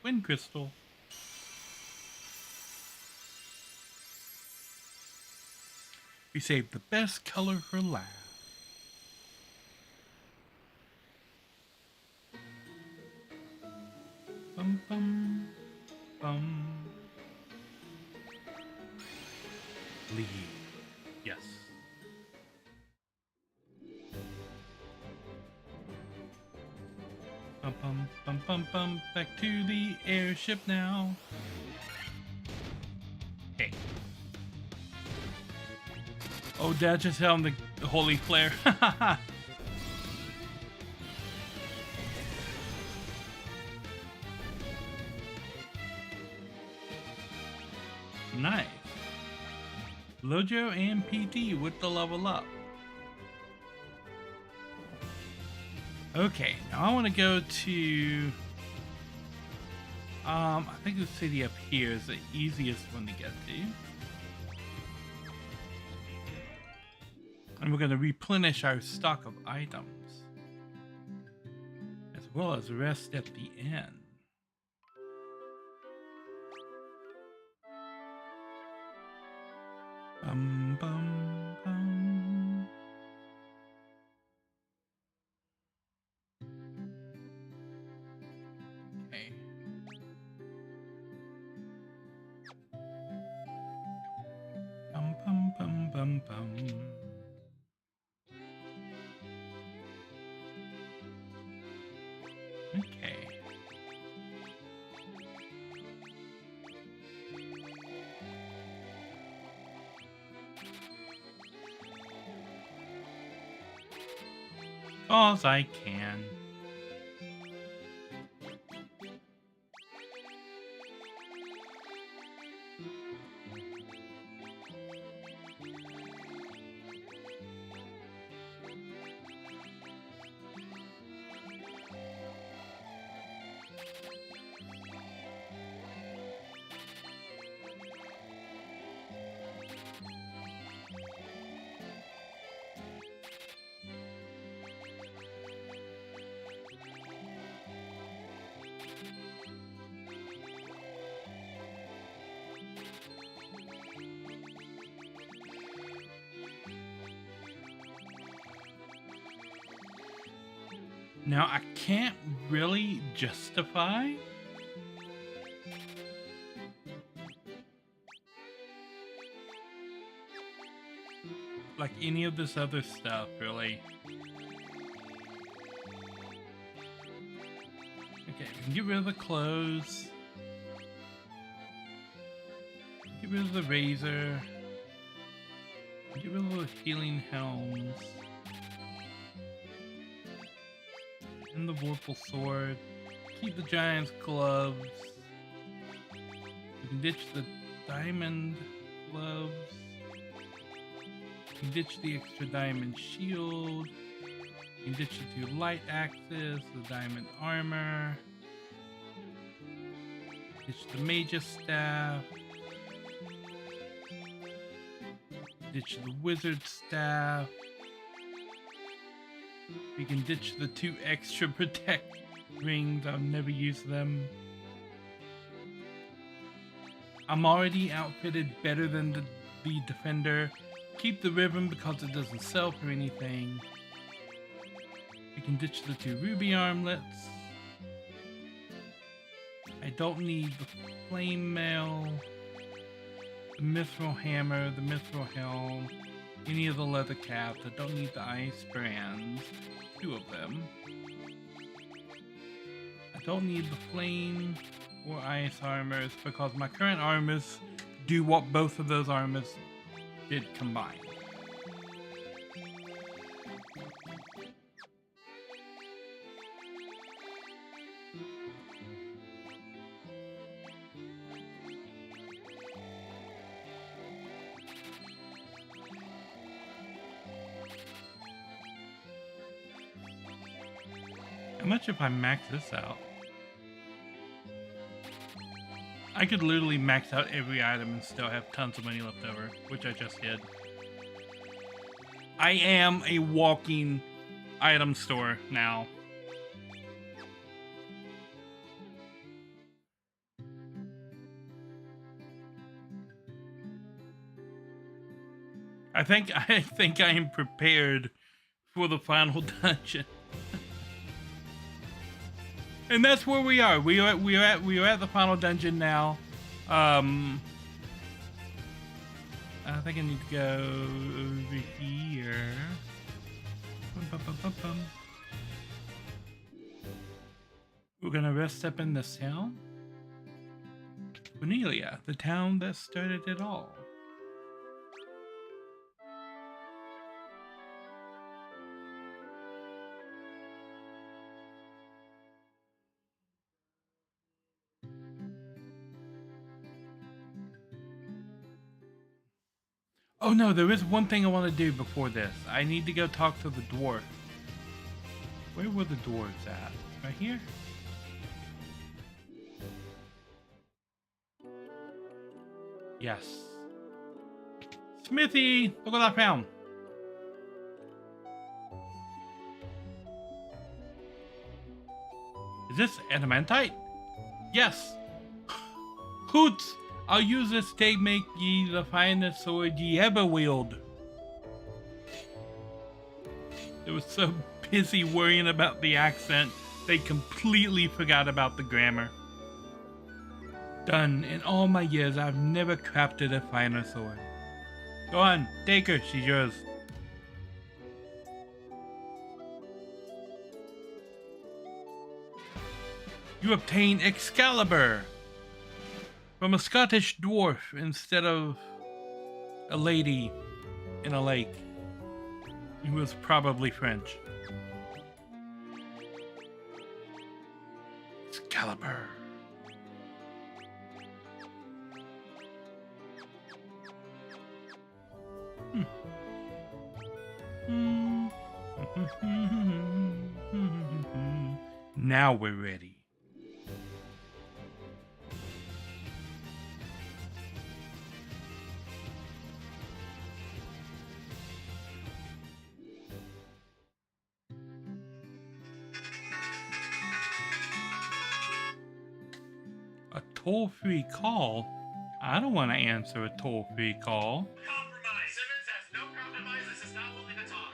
Wind Crystal. We saved the best color for last. Bum bum bum. Leave. Yes. Bum bum bum bum bum. Back to the airship now. Okay. Oh, Dad just found the holy flare. Nice. Lojo and PT with the level up. Okay, now I want to go to... I think the city up here is the easiest one to get to. And we're going to replenish our stock of items, as well as rest at the end. Bum, bum, bum. Okay. Bum, bum, bum, bum, bum. Okay. Cause I can. Now, I can't really justify like any of this other stuff, really. Okay, we can get rid of the clothes. Get rid of the razor. Get rid of the healing helms. And the Vorpal sword. Keep the giant's gloves. We can ditch the diamond gloves. We can ditch the extra diamond shield. We can ditch the 2 light axes, the diamond armor. Ditch the mage's staff. Ditch the wizard staff. We can ditch the 2 extra protect rings. I'll never use them. I'm already outfitted better than the defender. Keep the ribbon because it doesn't sell for anything. We can ditch the 2 ruby armlets. I don't need the flame mail, the mithril hammer, the mithril helm, any of the leather caps. I don't need the ice brands, 2 of them. I don't need the flame or ice armors because my current armors do what both of those armors did combined. How much if I max this out? I could literally max out every item and still have tons of money left over, which I just did. I am a walking item store now. I think I am prepared for the final dungeon. And that's where we are. We are at the final dungeon now. I think I need to go over here. We're gonna rest up in this town. Cornelia, the town that started it all. Oh no, there is one thing I want to do before this. I need to go talk to the dwarf. Where were the dwarves at? Right here? Yes. Smithy! Look what I found! Is this adamantite? Yes! Hoots! I'll use this to make ye the finest sword ye ever wield. They were so busy worrying about the accent, they completely forgot about the grammar. Done. In all my years, I've never crafted a finer sword. Go on, take her, she's yours. You obtain Excalibur from a Scottish dwarf instead of a lady in a lake who was probably French. Excalibur. Now we're ready. A toll-free call? I don't want to answer a toll-free call. Compromise. Simmons has no compromises. Is not willing to talk.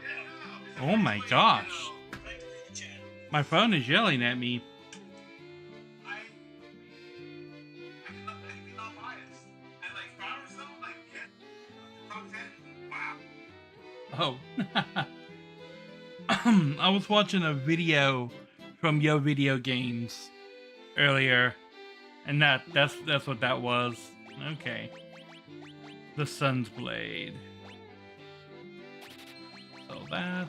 Oh my gosh. My phone is yelling at me. I'm not biased. And like Farmers though, like wow. Oh. I was watching a video from Yo Video Games earlier, and that's what that was. Okay. The Sun's Blade. So that.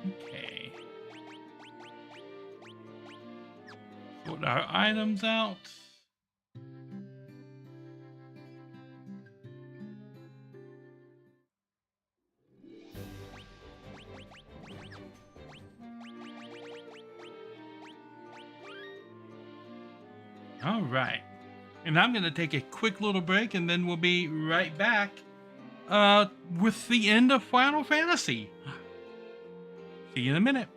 Okay. Sort our items out. All right. And I'm going to take a quick little break and then we'll be right back with the end of Final Fantasy. See you in a minute.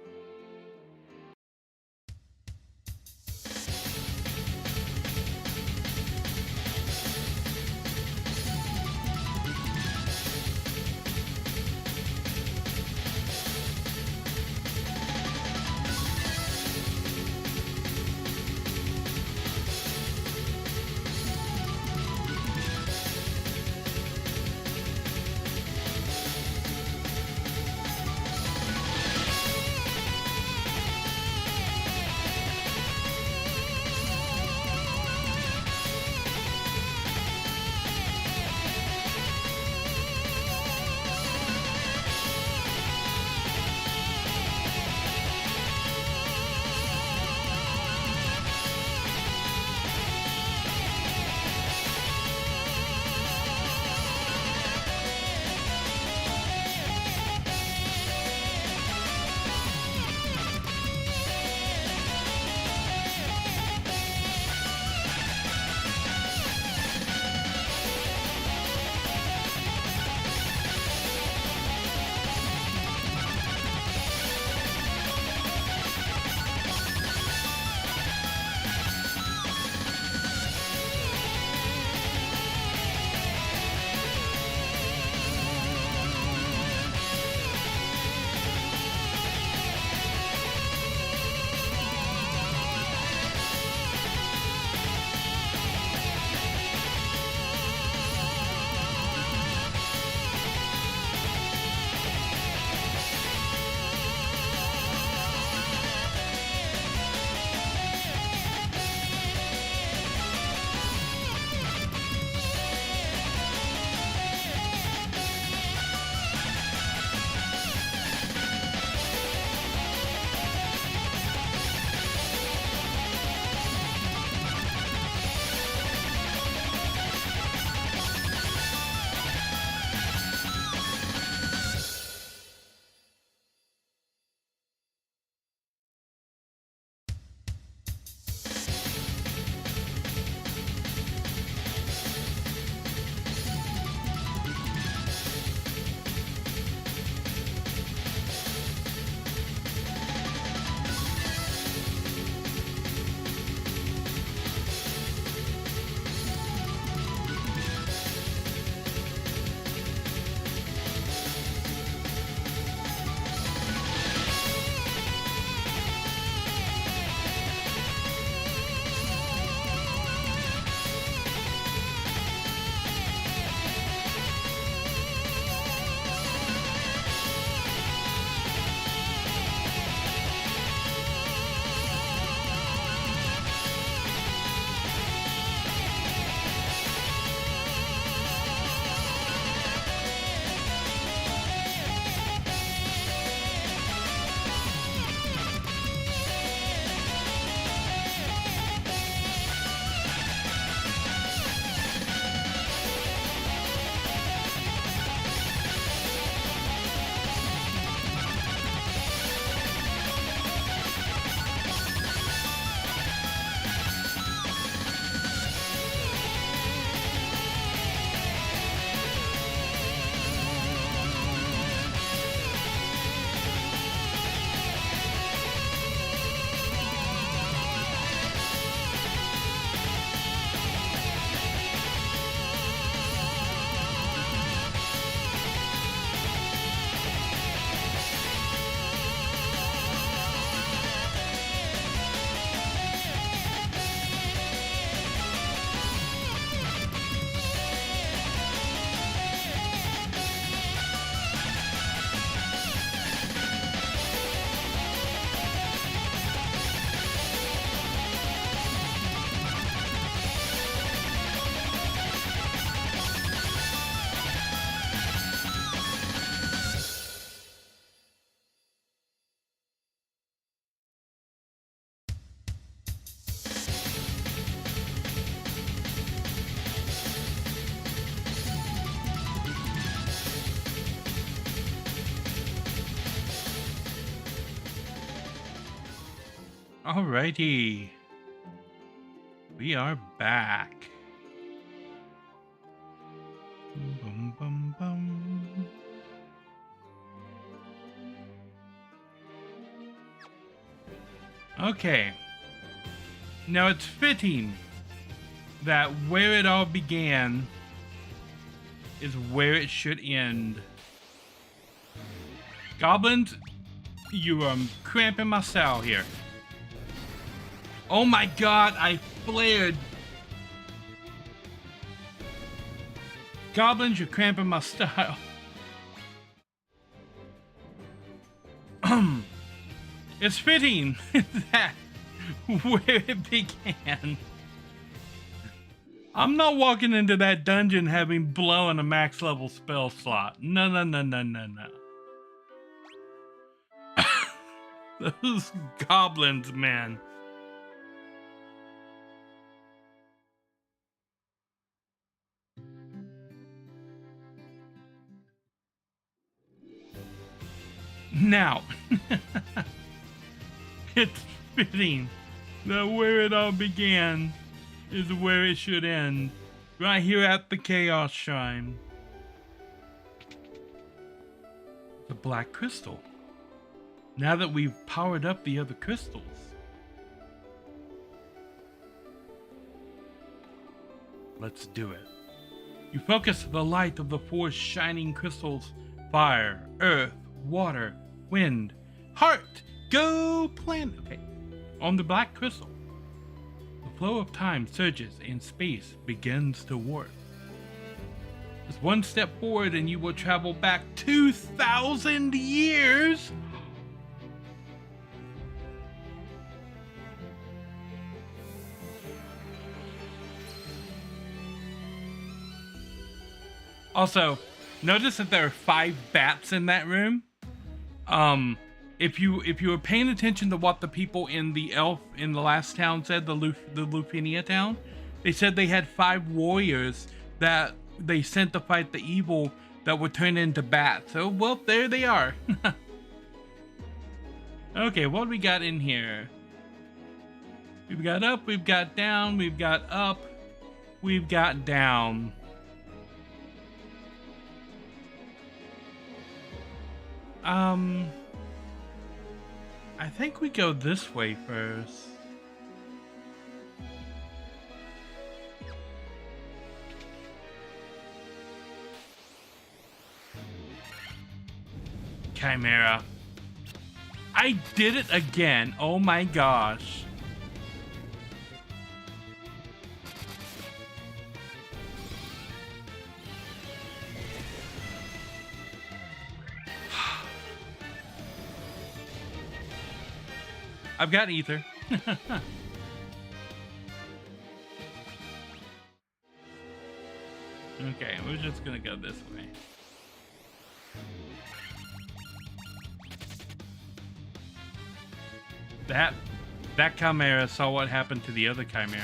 Alrighty. We are back. Bum, bum, bum. Okay. Now it's fitting that where it all began is where it should end. Goblins, you are cramping my style here. Oh my god, I flared. Goblins, you're cramping my style. It's fitting that where it began. I'm not walking into that dungeon having blown a max level spell slot. No, no, no, no, no, no. Those goblins, man. Now, it's fitting that where it all began is where it should end. Right here at the Chaos Shrine. The Black Crystal. Now that we've powered up the other crystals. Let's do it. You focus the light of the four shining crystals. Fire, earth, water, wind, heart, go planet. Okay. On the black crystal, the flow of time surges and space begins to warp. Just one step forward and you will travel back 2,000 years. Also, notice that there are 5 bats in that room. If you were paying attention to what the people in the last town said, the Lufinia town, they said they had 5 warriors that they sent to fight the evil that would turn into bats. So, well, there they are. Okay, what do we got in here? We've got up, we've got down, we've got up, we've got down. I think we go this way first. Chimera. I did it again. Oh my gosh. I've got ether. Okay, we're just gonna go this way. That chimera saw what happened to the other chimera.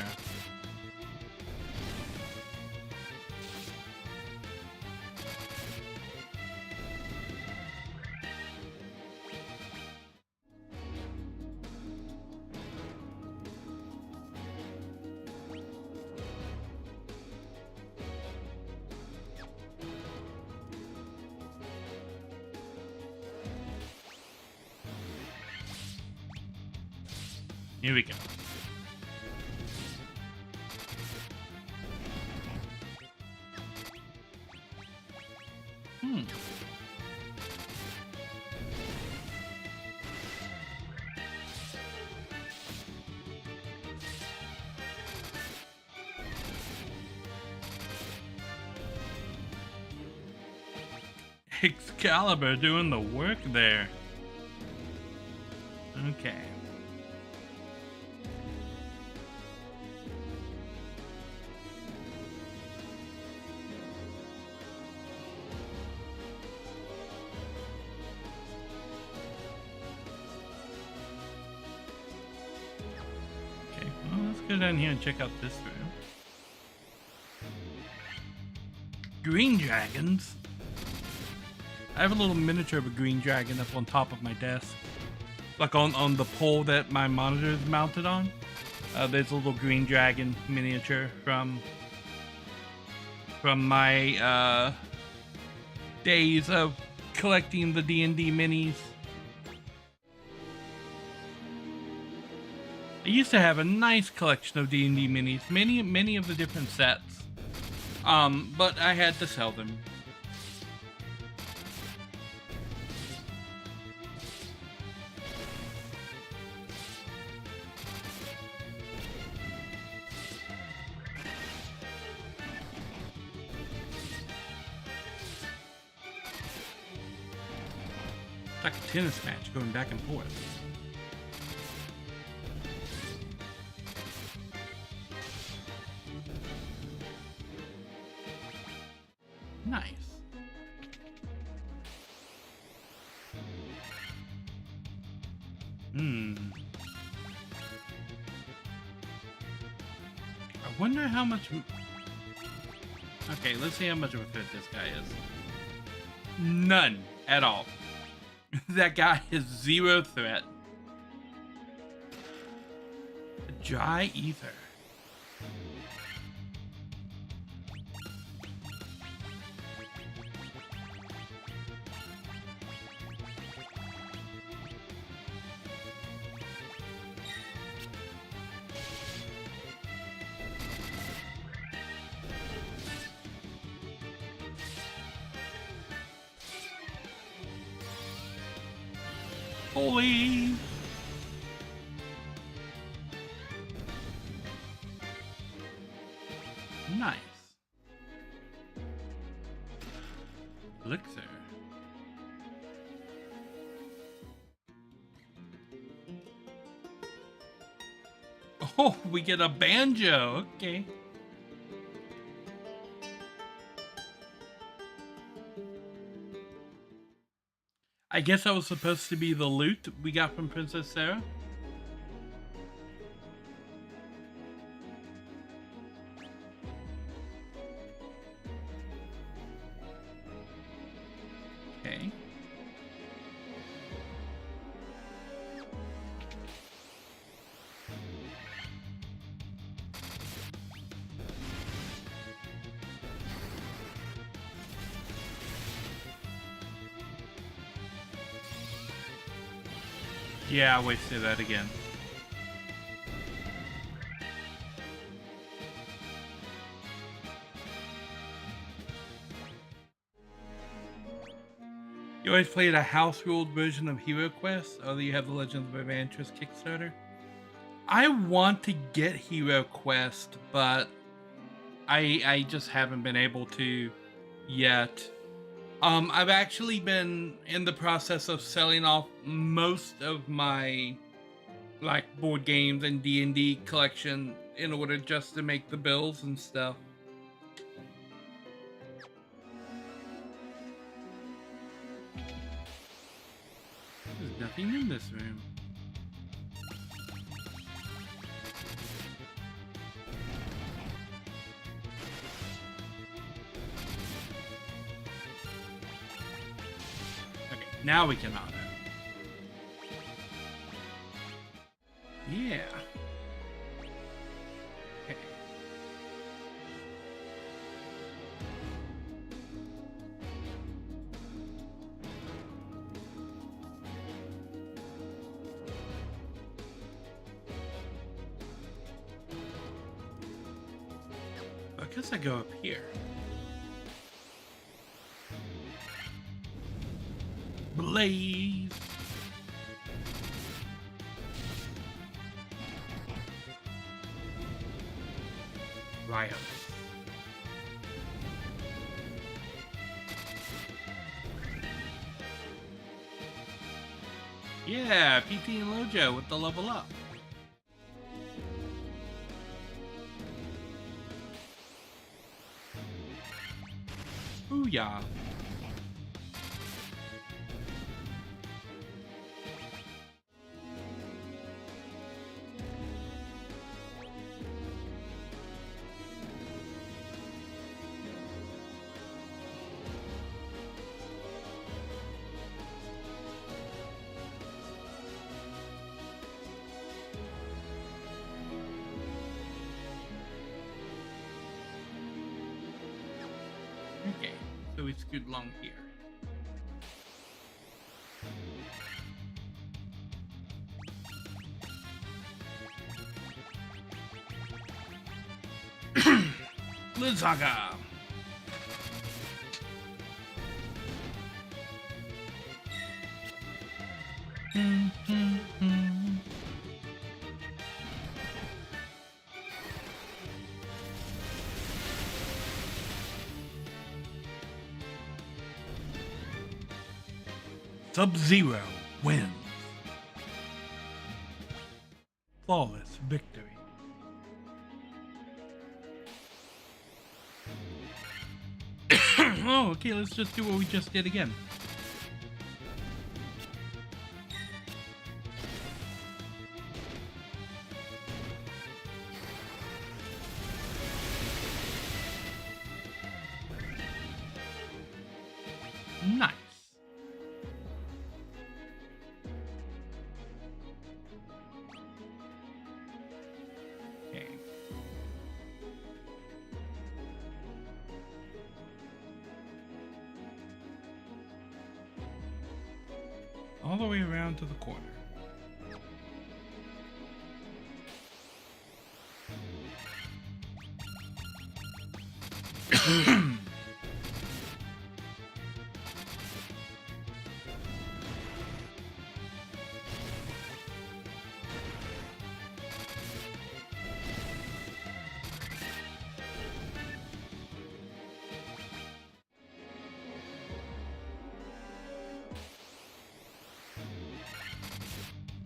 Here we go. Excalibur doing the work there. Okay. Go down here and check out this room. Green dragons? I have a little miniature of a green dragon up on top of my desk. like on the pole that my monitor is mounted on. There's a little green dragon miniature from my days of collecting the D&D minis. I used to have a nice collection of D&D minis, many of the different sets. But I had to sell them. It's like a tennis match going back and forth. Nice. I wonder how much... Okay, let's see how much of a fit this guy is. None at all. That guy is zero threat. Dry ether. Holy. Nice. Elixir. Oh, we get a banjo. Okay. I guess that was supposed to be the loot we got from Princess Sarah. Okay. Yeah, I wasted that again. You always played a house-ruled version of Hero Quest, or do you have the Legends of Adventurous Kickstarter? I want to get Hero Quest, but I just haven't been able to yet. I've actually been in the process of selling off most of my board games and D&D collection in order just to make the bills and stuff. There's nothing in this room. Now we can auto. Yeah. Okay. I guess I go up here. Blaze. Riot. Yeah, PT and Lojo with the level up. Booyah. scoot along here. Blizzaga! Sub-Zero wins. Flawless victory. Oh, okay, let's just do what we just did again. Nice. Okay. All the way around to the corner.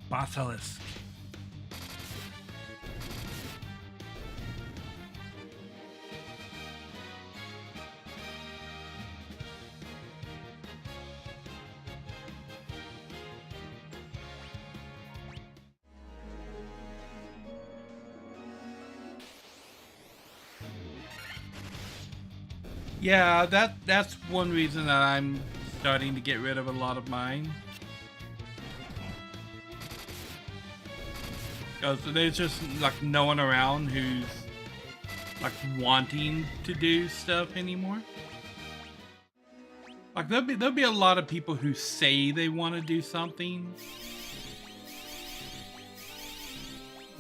Basilisk. Yeah, that's one reason that I'm starting to get rid of a lot of mine. Because there's just like no one around who's like wanting to do stuff anymore. Like there'll be a lot of people who say they want to do something,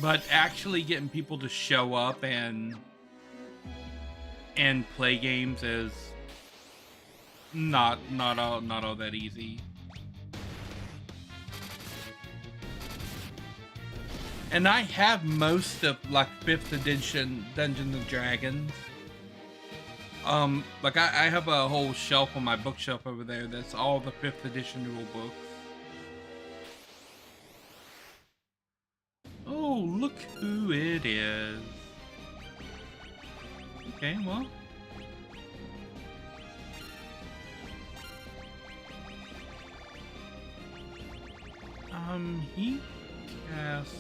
but actually getting people to show up and play games is not all that easy. And I have most of like 5th edition Dungeons and Dragons. Like I have a whole shelf on my bookshelf over there that's all the 5th edition rule books. Oh, look who it is. Okay, well. He casts...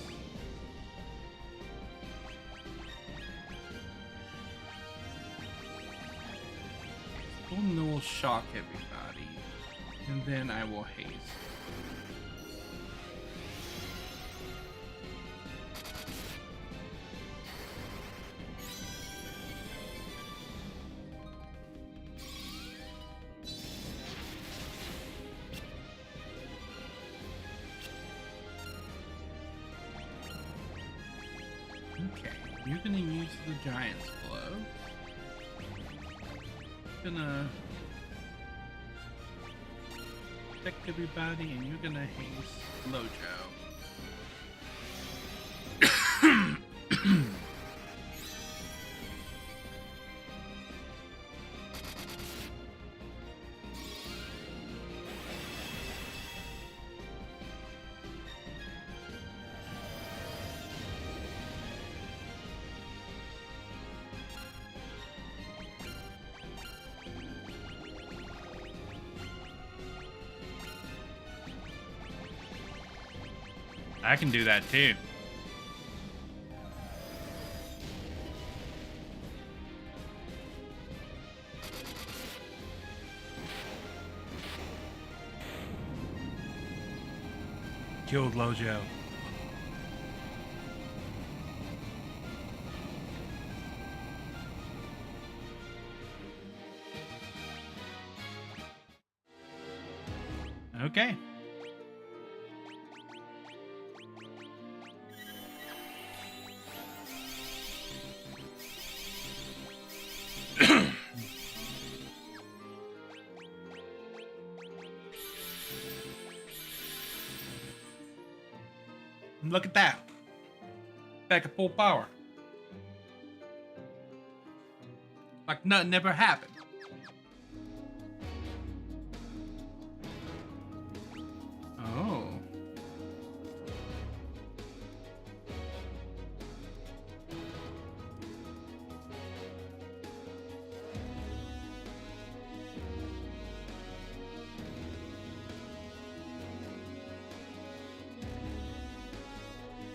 will shock everybody, and then I will haste. Okay, you're gonna use the Giant's Blow. Gonna protect everybody, and you're gonna haste Lojo. I can do that too. Killed Lojo. Okay. Look at that. Back at full power. Like nothing ever happened. Oh.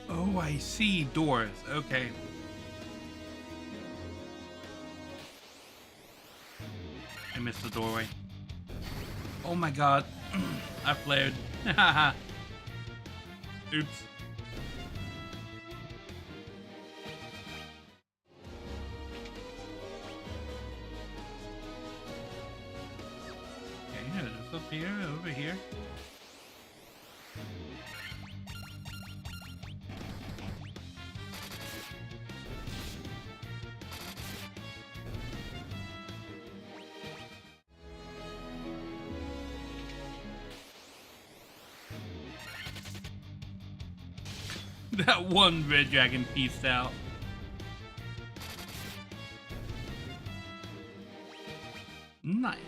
Oh, I see. Doors. Okay. I missed the doorway. Oh my god. I flared. Oops. Okay, just up here, over here. That one red dragon pieced out. Nice.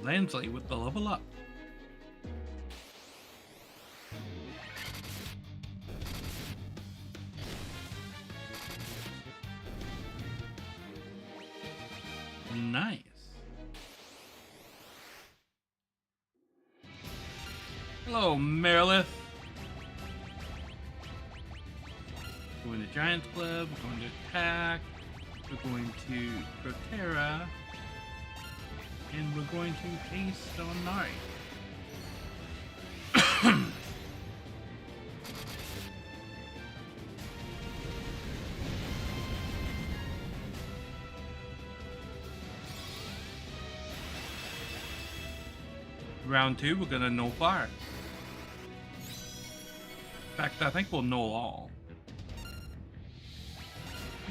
Landslide with the level up. Nice. Hello, Merilith. We're going to Giants Club. We're going to attack. We're going to Protera. And we're going to paste on Nari. Round 2, we're gonna null fire. In fact, I think we'll null all. Okay,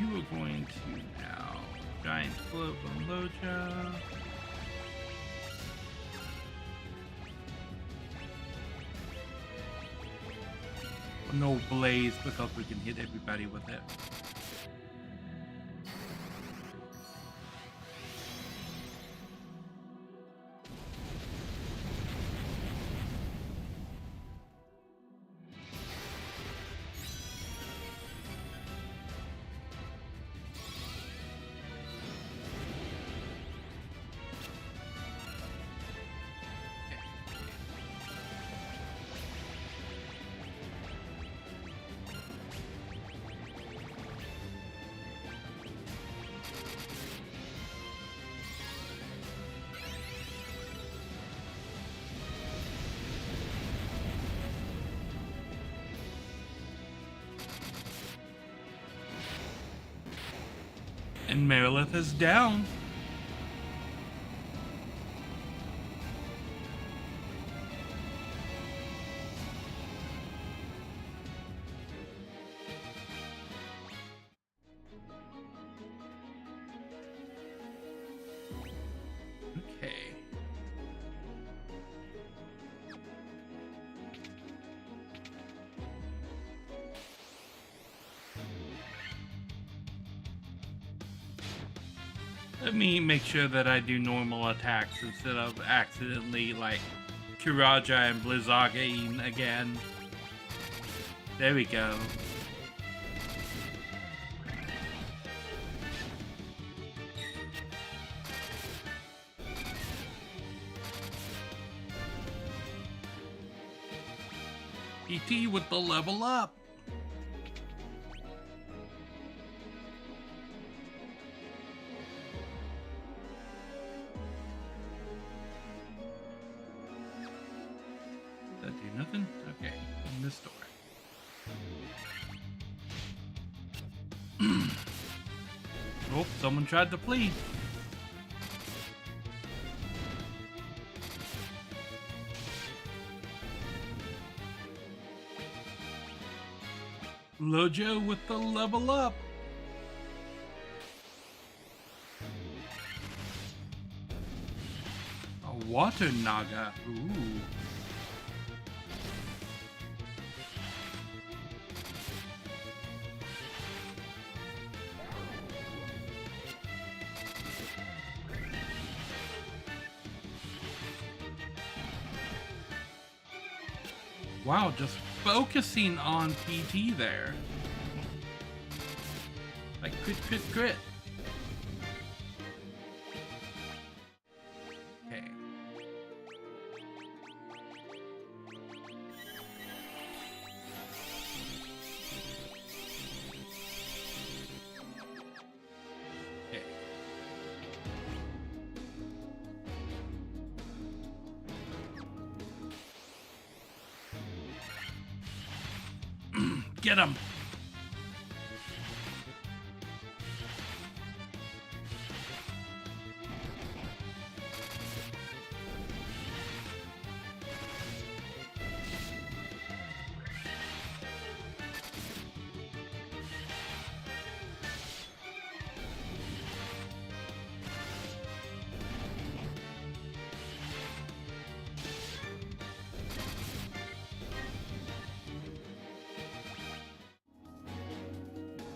you are going to now Giant Club on Loja. No Blaze because we can hit everybody with it. And Merilith is down. Okay. Let me make sure that I do normal attacks instead of accidentally, like, Kiraja and Blizzaga again. There we go. ET with the level up. this door. Oh, someone tried to flee. Lojo with the level up. A water naga. Ooh. Wow, just focusing on PT there. Like crit, crit, crit. Okay. Okay. Get him!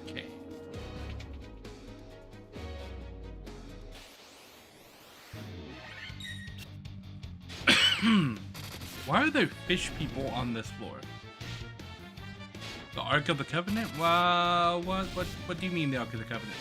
Okay. Why are there fish people on this floor? The Ark of the Covenant? Wow, what do you mean the Ark of the Covenant?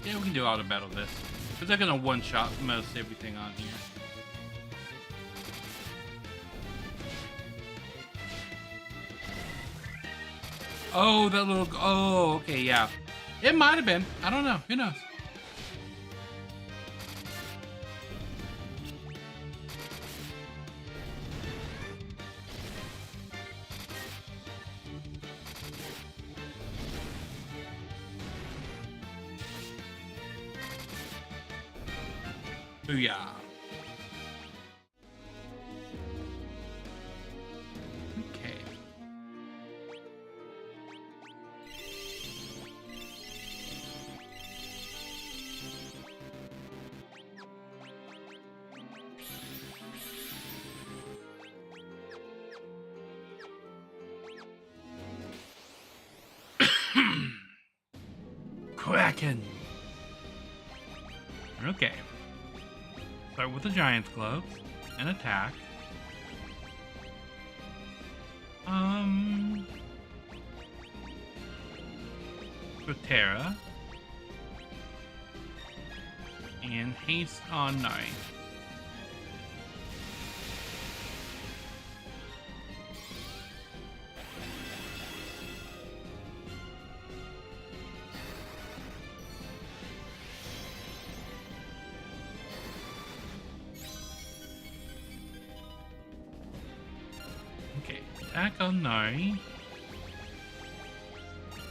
Yeah, we can do auto battle this. Because they're gonna one-shot most everything on here. Oh, that little... Oh, okay, yeah. It might have been. I don't know. Who knows? Booyah. Okay. Kraken. Okay. Start with the Giant's Gloves and attack. Terra and haste on Nari. Okay, attack on Nari.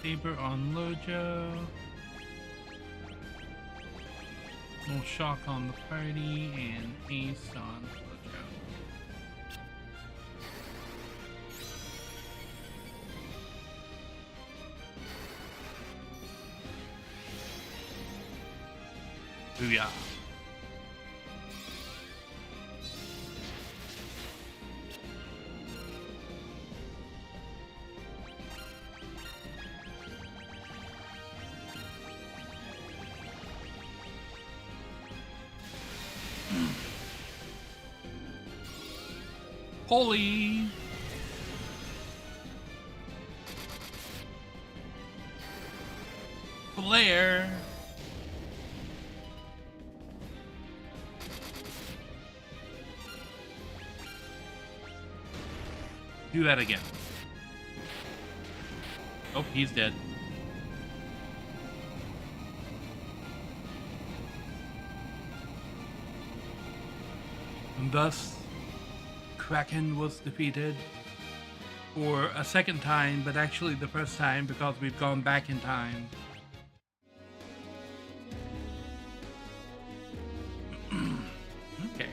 Saber on Lojo. No shock on the party and haste on Lojo. Booyah. Holy! flare. Do that again. Oh, he's dead. And thus, Kraken was defeated for a second time, but actually the first time because we've gone back in time. Okay.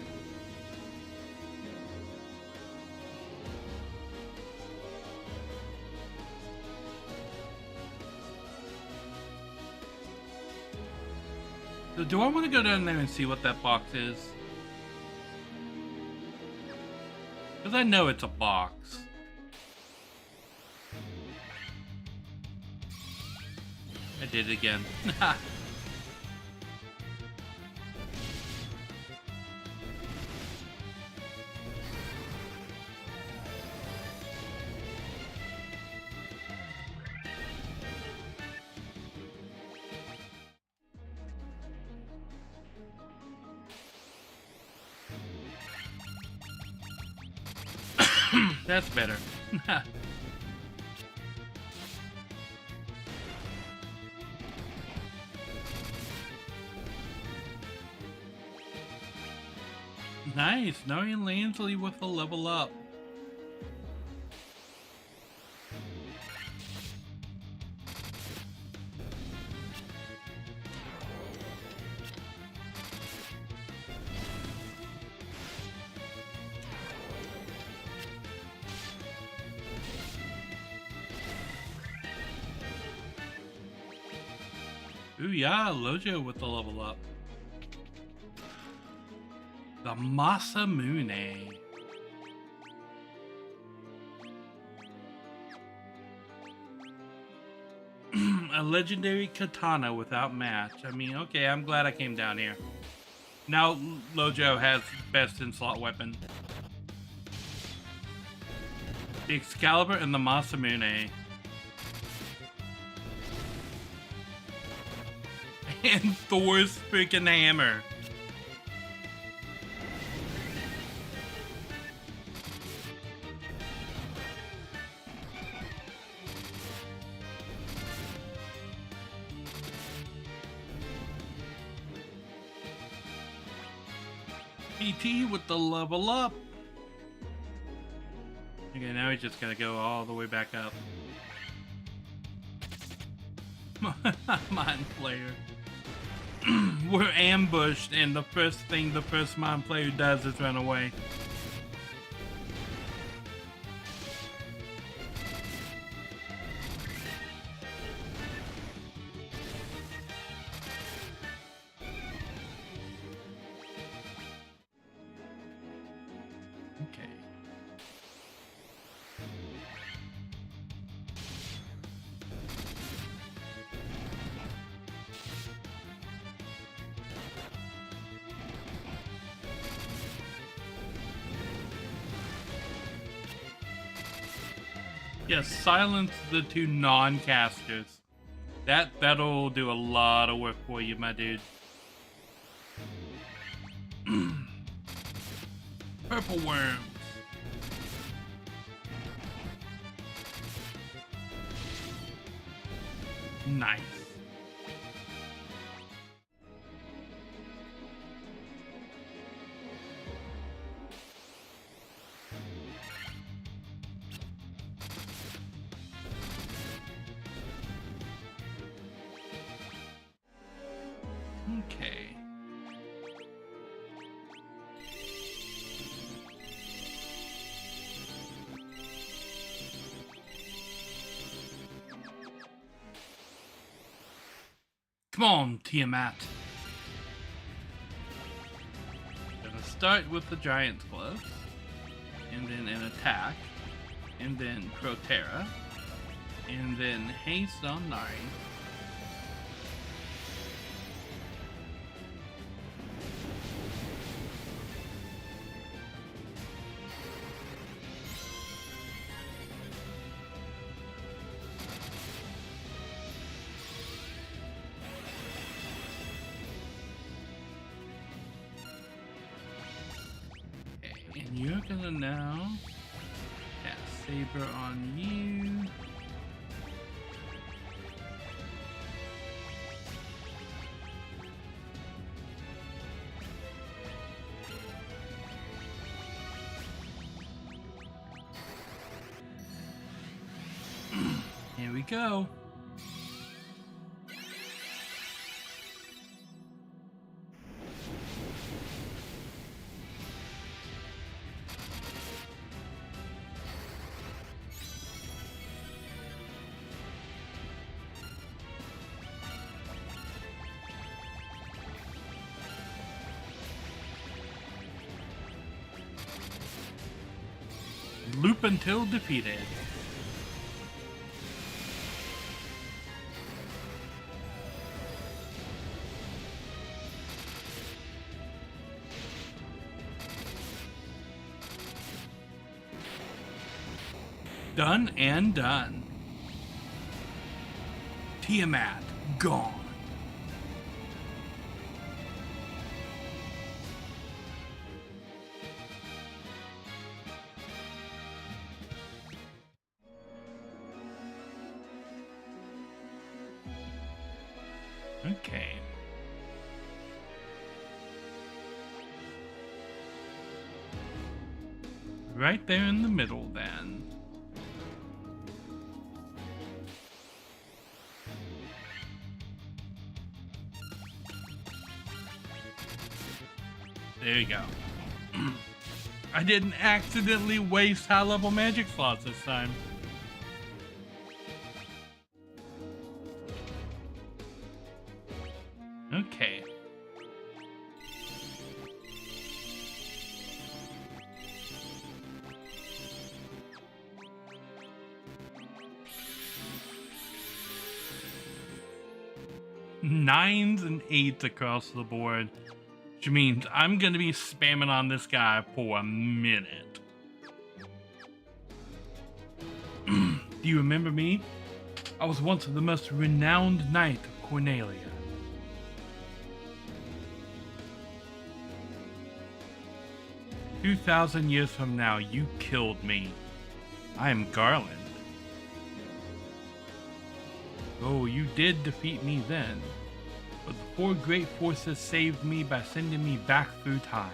So do I want to go down there and see what that box is? Because I know it's a box. I did it again. That's better. Nice, Nari and Lansley with a level up. Ooh yeah, Lojo with the level up. The Masamune. A legendary katana without match. I mean, okay, I'm glad I came down here. Now Lojo has best in slot weapon. The Excalibur and the Masamune. And Thor's freaking hammer. PT with the level up. Okay, now he's just gotta go all the way back up. Mind Flayer. We're ambushed, and the first thing the first Mind Flayer does is run away. Okay. Yes, silence the two non-casters. That'll do a lot of work for you, my dude. Purple worms. Nice. Okay. Come on, Tiamat. Gonna start with the Giant's Glove, and then an attack, and then Protera, and then haste on Nari. And you're gonna now cast Saber on you. Here we go. Loop until defeated. Done and done. Tiamat gone. Okay. Right there in the middle then. There you go. I didn't accidentally waste high-level magic slots this time. Okay. Nines and 8s across the board. Which means I'm gonna be spamming on this guy for a minute. Do you remember me? I was once the most renowned knight of Cornelia. 2,000 years from now, you killed me. I am Garland. Oh, you did defeat me then. But the 4 great forces saved me by sending me back through time.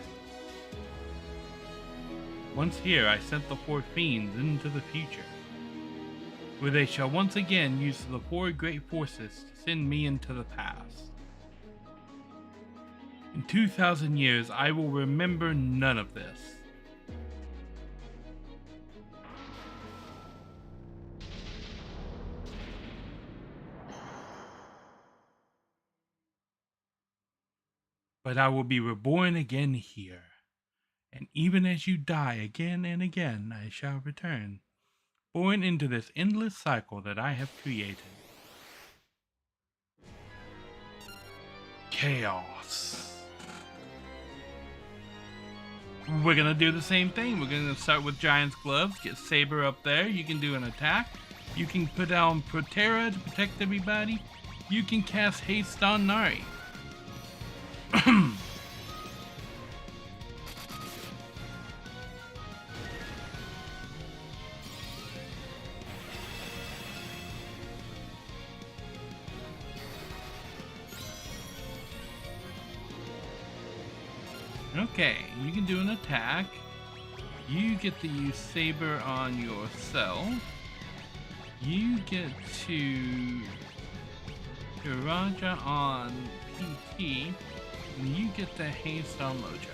Once here, I sent the 4 fiends into the future, where they shall once again use the 4 great forces to send me into the past. In 2,000 years, I will remember none of this. But I will be reborn again here, and even as you die again and again, I shall return, born into this endless cycle that I have created. Chaos. We're gonna do the same thing. We're gonna start with Giant's Gloves, get Saber up there. You can do an attack. You can put down Protera to protect everybody. You can cast Haste on Nari. Okay, you can do an attack. You get to use Saber on yourself. You get to Raja on PT. And you get the haste on Mojo.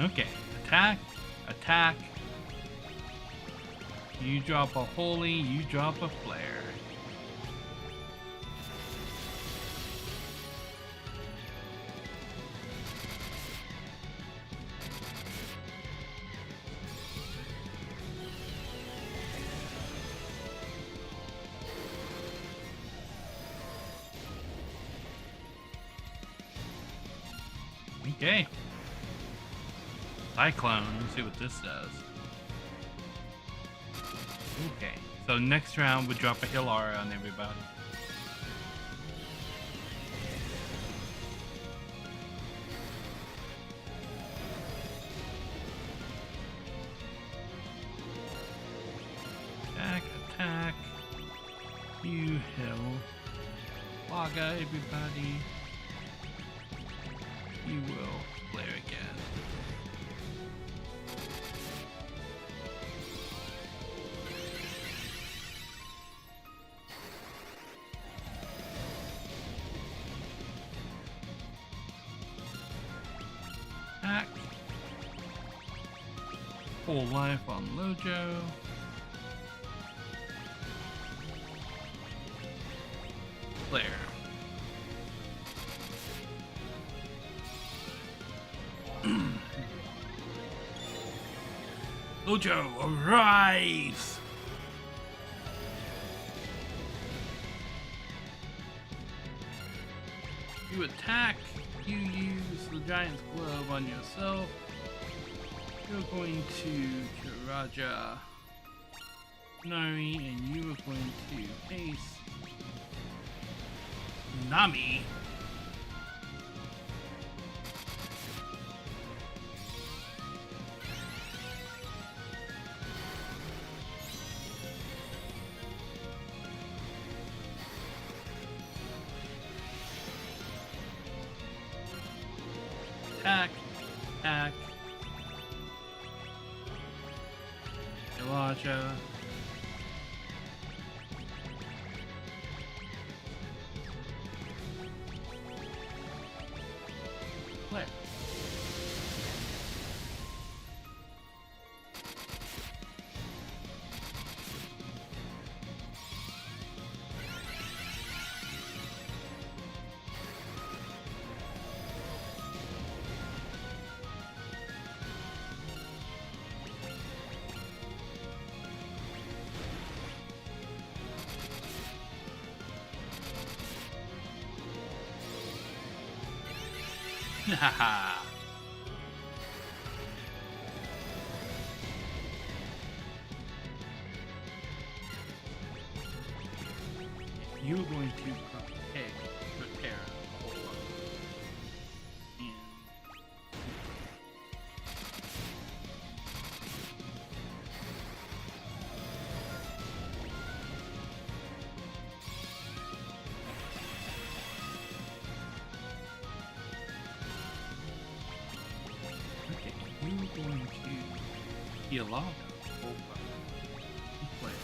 Okay, attack, attack. You drop a holy, you drop a flare. Okay. Cyclone. Let's see what this does. Okay. So next round we drop a Hilara on everybody. Attack. You hell. Waga everybody. You will flare again. Attack. Full life on Lojo. Flare. Lojo, arise! You attack, you use the Giant's Glove on yourself. You're going to Kiraja Nari, and you are going to face Nami. Attack. Elijah. Flare. Haha. You're going to prepare a whole lot. And okay, you're going to heal off a whole lot. Play.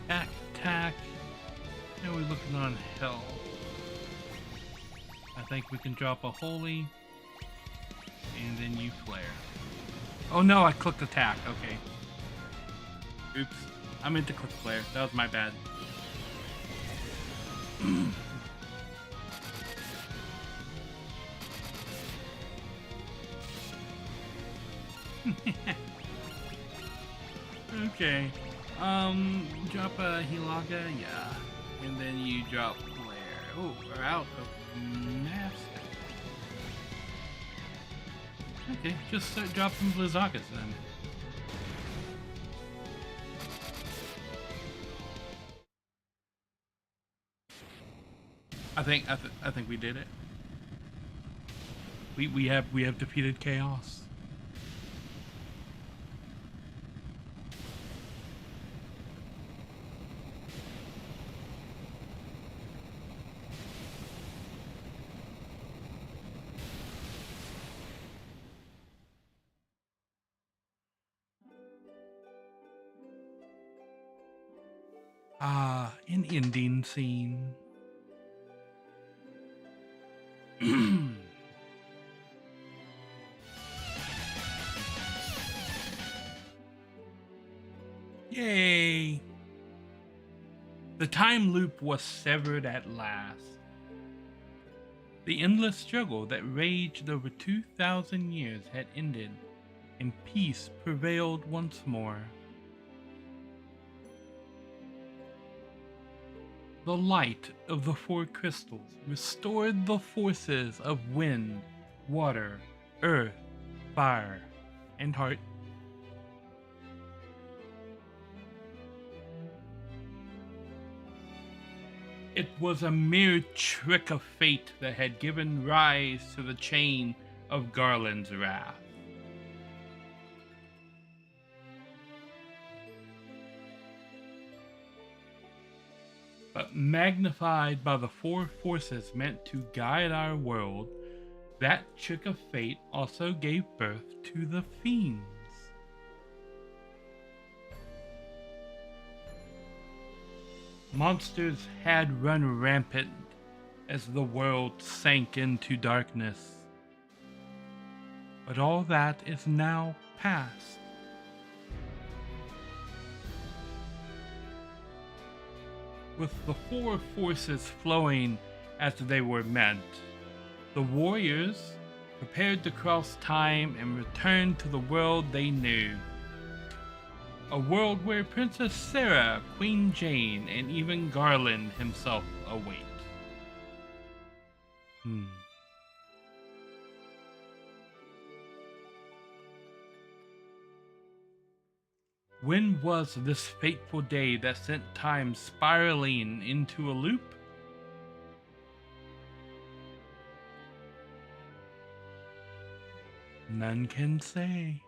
Attack. Now we're looking on hell. I think we can drop a holy, and then you flare. Oh no, I clicked attack. Okay. Oops. I meant to click flare. That was my bad. Okay. Drop a Hilaga, yeah. And then you drop flare. Oh, we're out of master. Okay, just start dropping Blizzagas then. I think we did it. We have defeated chaos. Ah, an ending scene. Yay! The time loop was severed at last. The endless struggle that raged over 2,000 years had ended, and peace prevailed once more. The light of the four crystals restored the forces of wind, water, earth, fire, and heart. It was a mere trick of fate that had given rise to the chain of Garland's wrath. But magnified by the four forces meant to guide our world, that trick of fate also gave birth to the fiends. Monsters had run rampant as the world sank into darkness. But all that is now past. With the four forces flowing as they were meant, the warriors prepared to cross time and return to the world they knew. A world where Princess Sarah, Queen Jane, and even Garland himself await. When was this fateful day that sent time spiraling into a loop? None can say.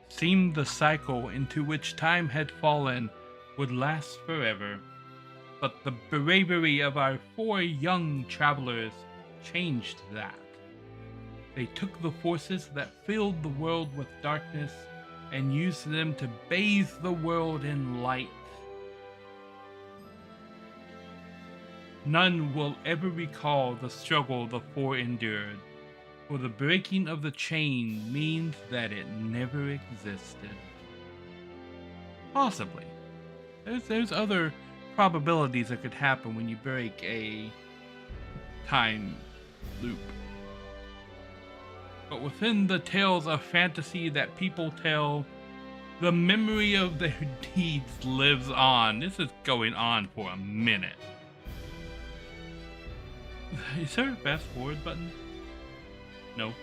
Seemed the cycle into which time had fallen would last forever, but the bravery of our four young travelers changed that. They took the forces that filled the world with darkness and used them to bathe the world in light. None will ever recall the struggle the four endured, for the breaking of the chain means that it never existed. Possibly. There's other probabilities that could happen when you break a time loop. But within the tales of fantasy that people tell, the memory of their deeds lives on. This is going on for a minute. Is there a fast forward button? No.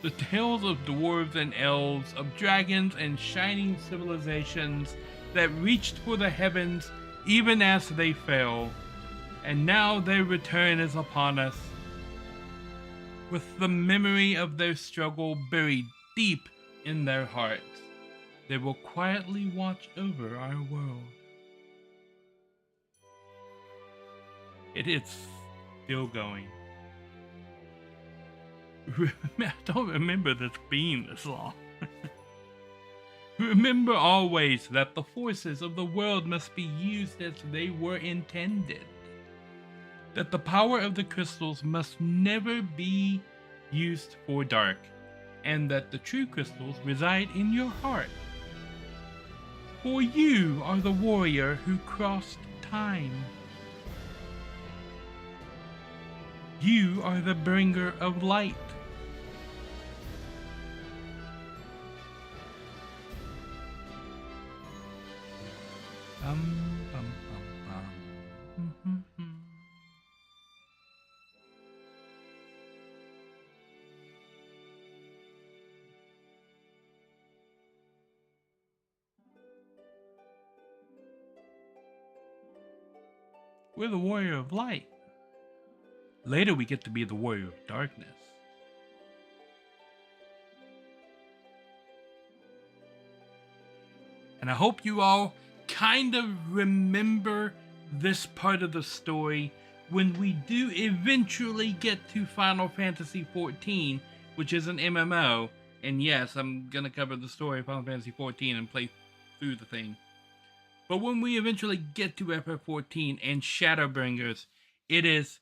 The tales of dwarves and elves, of dragons and shining civilizations that reached for the heavens even as they fell, and now their return is upon us. With the memory of their struggle buried deep in their hearts, they will quietly watch over our world. It is still going. I don't remember this being this long. Remember always that the forces of the world must be used as they were intended. That the power of the crystals must never be used for dark, and that the true crystals reside in your heart. For you are the warrior who crossed time. You are the bringer of light. We're the warrior of light. Later we get to be the warrior of darkness. And I hope you all kind of remember this part of the story when we do eventually get to Final Fantasy XIV, which is an MMO. And yes, I'm going to cover the story of Final Fantasy XIV and play through the thing. But when we eventually get to FF14 and Shadowbringers, it is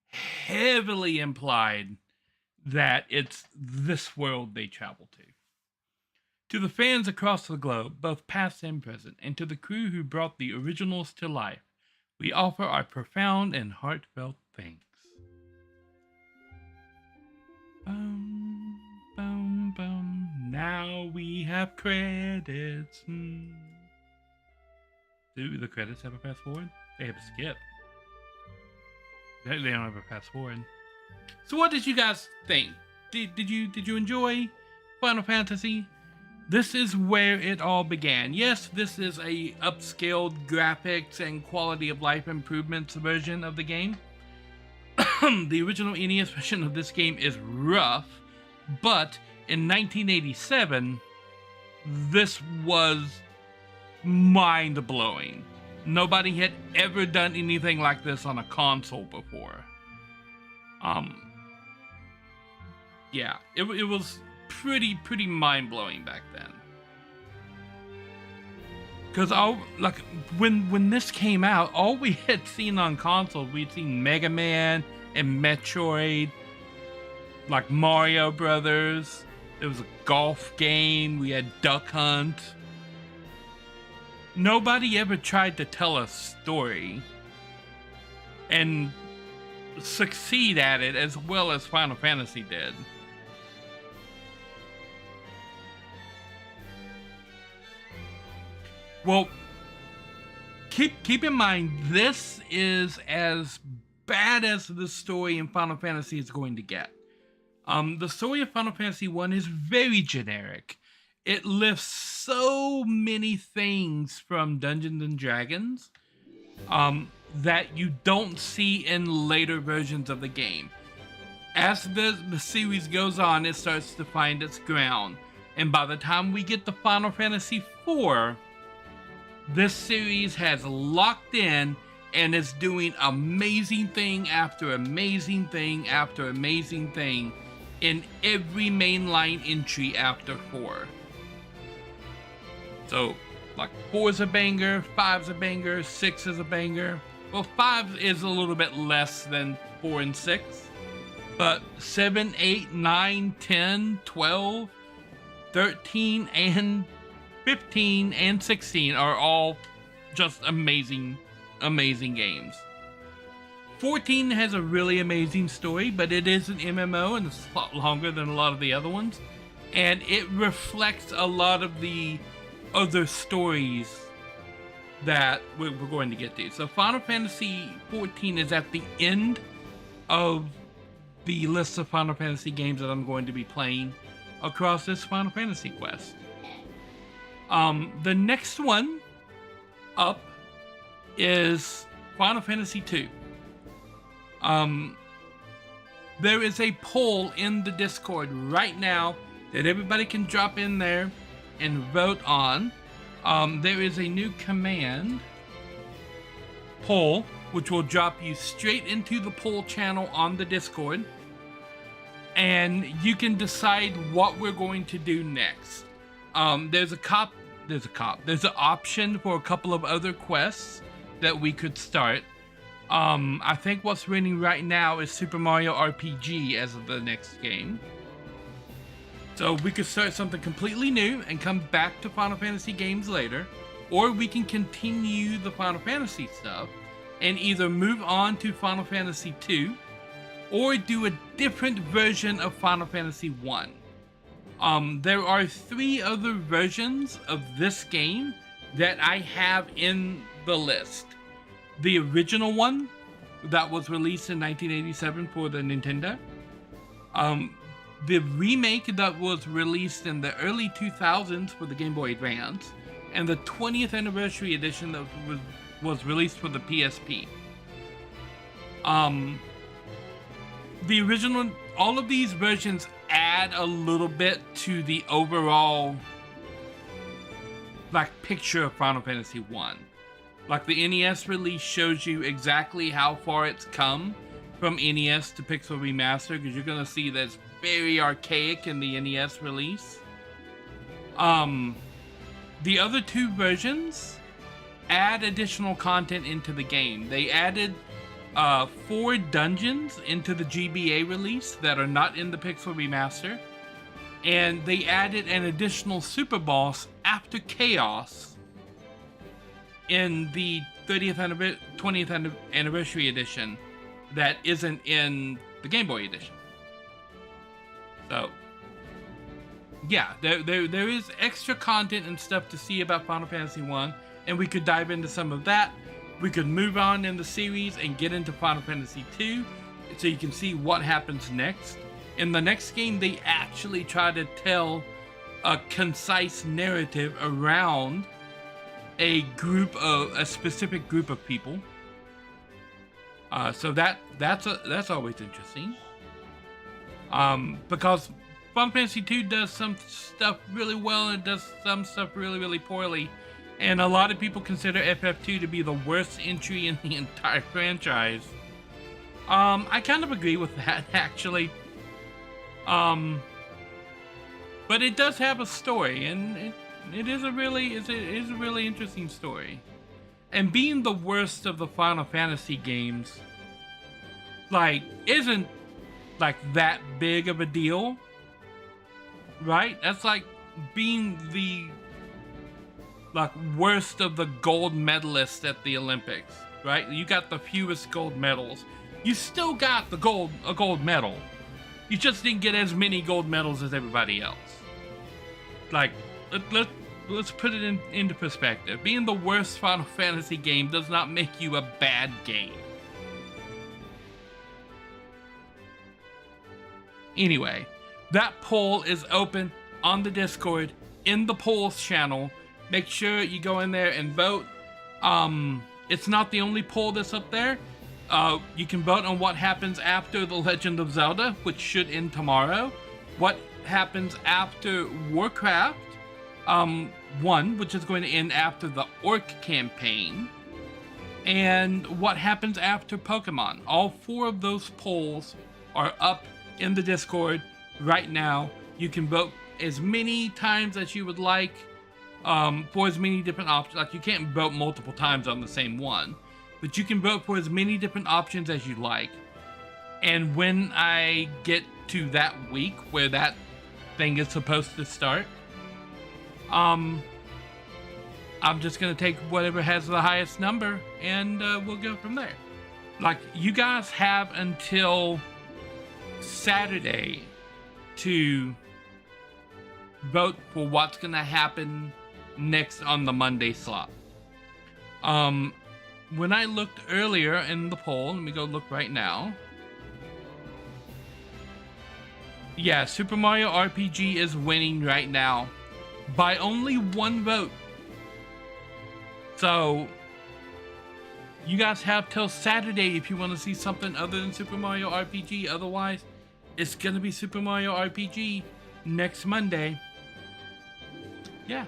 heavily implied that it's this world they travel to. To the fans across the globe, both past and present, and to the crew who brought the originals to life, we offer our profound and heartfelt thanks. Bum, bum, bum. Now we have credits. Do the credits have a fast forward? They have a skip. They don't have a fast forward. So what did you guys think? Did you enjoy Final Fantasy? This is where it all began. Yes, this is a upscaled graphics and quality of life improvements version of the game. The original NES version of this game is rough, but in 1987, this was mind-blowing. Nobody had ever done anything like this on a console before. Yeah, it was pretty mind-blowing back then. Because when this came out, all we had seen on consoles, we'd seen Mega Man and Metroid, like Mario Brothers. There was a golf game. We had Duck Hunt. Nobody ever tried to tell a story and succeed at it as well as Final Fantasy did. Well, keep in mind, this is as bad as the story in Final Fantasy is going to get. The story of Final Fantasy 1 is very generic. It lifts so many things from Dungeons and Dragons that you don't see in later versions of the game. As the series goes on, it starts to find its ground. And by the time we get to Final Fantasy 4, this series has locked in and is doing amazing thing after amazing thing after amazing thing in every mainline entry after 4. So, like 4 is a banger, 5's a banger, 6 is a banger. Well, 5 is a little bit less than 4 and 6. But 7, 8, 9, 10, 12, 13, and 15 and 16 are all just amazing games. 14 has a really amazing story, but it is an MMO and it's a lot longer than a lot of the other ones. And it reflects a lot of the other stories that we're going to get to. So Final Fantasy 14 is at the end of the list of Final Fantasy games that I'm going to be playing across this Final Fantasy quest. The next one up is Final Fantasy 2. There is a poll in the Discord right now that everybody can drop in there and vote on. There is a new command, poll, which will drop you straight into the poll channel on the Discord. And you can decide what we're going to do next. There's an option for a couple of other quests that we could start. I think what's running right now is Super Mario RPG as the next game. So we could start something completely new and come back to Final Fantasy games later, or we can continue the Final Fantasy stuff and either move on to Final Fantasy 2 or do a different version of Final Fantasy 1. There are 3 other versions of this game that I have in the list. The original one that was released in 1987 for the Nintendo. The remake that was released in the early 2000s for the Game Boy Advance. And the 20th anniversary edition that was released for the PSP. The original, all of these versions add a little bit to the overall picture of Final Fantasy 1. Like the NES release shows you exactly how far it's come from NES to Pixel Remaster, because you're gonna see that it's very archaic in the NES release. The other 2 versions add additional content into the game. They added 4 dungeons into the GBA release that are not in the Pixel Remaster. and they added an additional super boss after Chaos in the 20th anniversary edition that isn't in the Game Boy edition. So yeah, there is extra content and stuff to see about Final Fantasy 1, and we could dive into some of that. We could move on in the series and get into Final Fantasy 2 so you can see what happens next. In the next game, they actually try to tell a concise narrative around a specific group of people. So that's always interesting. Because Final Fantasy 2 does some stuff really well and it does some stuff really, really poorly. And a lot of people consider FF2 to be the worst entry in the entire franchise. I kind of agree with that, actually. But it does have a story, and it is a really interesting story. And being the worst of the Final Fantasy games, like, isn't like that big of a deal, right? That's like being the worst of the gold medalists at the Olympics, right? You got the fewest gold medals. You still got a gold medal. You just didn't get as many gold medals as everybody else. Like, let's put it into perspective. Being the worst Final Fantasy game does not make you a bad game. Anyway, that poll is open on the Discord in the polls channel. Make sure you go in there and vote. It's not the only poll that's up there. You can vote on what happens after The Legend of Zelda, which should end tomorrow. What happens after Warcraft 1, which is going to end after the Orc campaign. And what happens after Pokemon. All 4 of those polls are up in the Discord right now. You can vote as many times as you would like. For as many different options. Like, you can't vote multiple times on the same one, but you can vote for as many different options as you like. And when I get to that week where that thing is supposed to start, I'm just gonna take whatever has the highest number, and we'll go from there. Like, you guys have until Saturday to vote for what's gonna happen next on the Monday slot. When I looked earlier in the poll, let me go look right now. Yeah, Super Mario RPG is winning right now by only 1 vote. So you guys have till Saturday if you want to see something other than Super Mario RPG. Otherwise, it's gonna be Super Mario RPG next Monday. Yeah.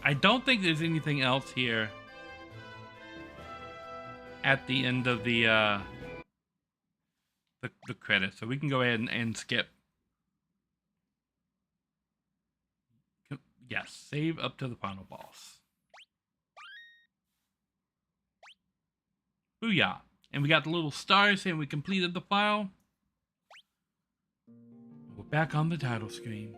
I don't think there's anything else here at the end of the credits, so we can go ahead and skip. Yes, save up to the final boss. Booyah! And we got the little star saying we completed the file. We're back on the title screen.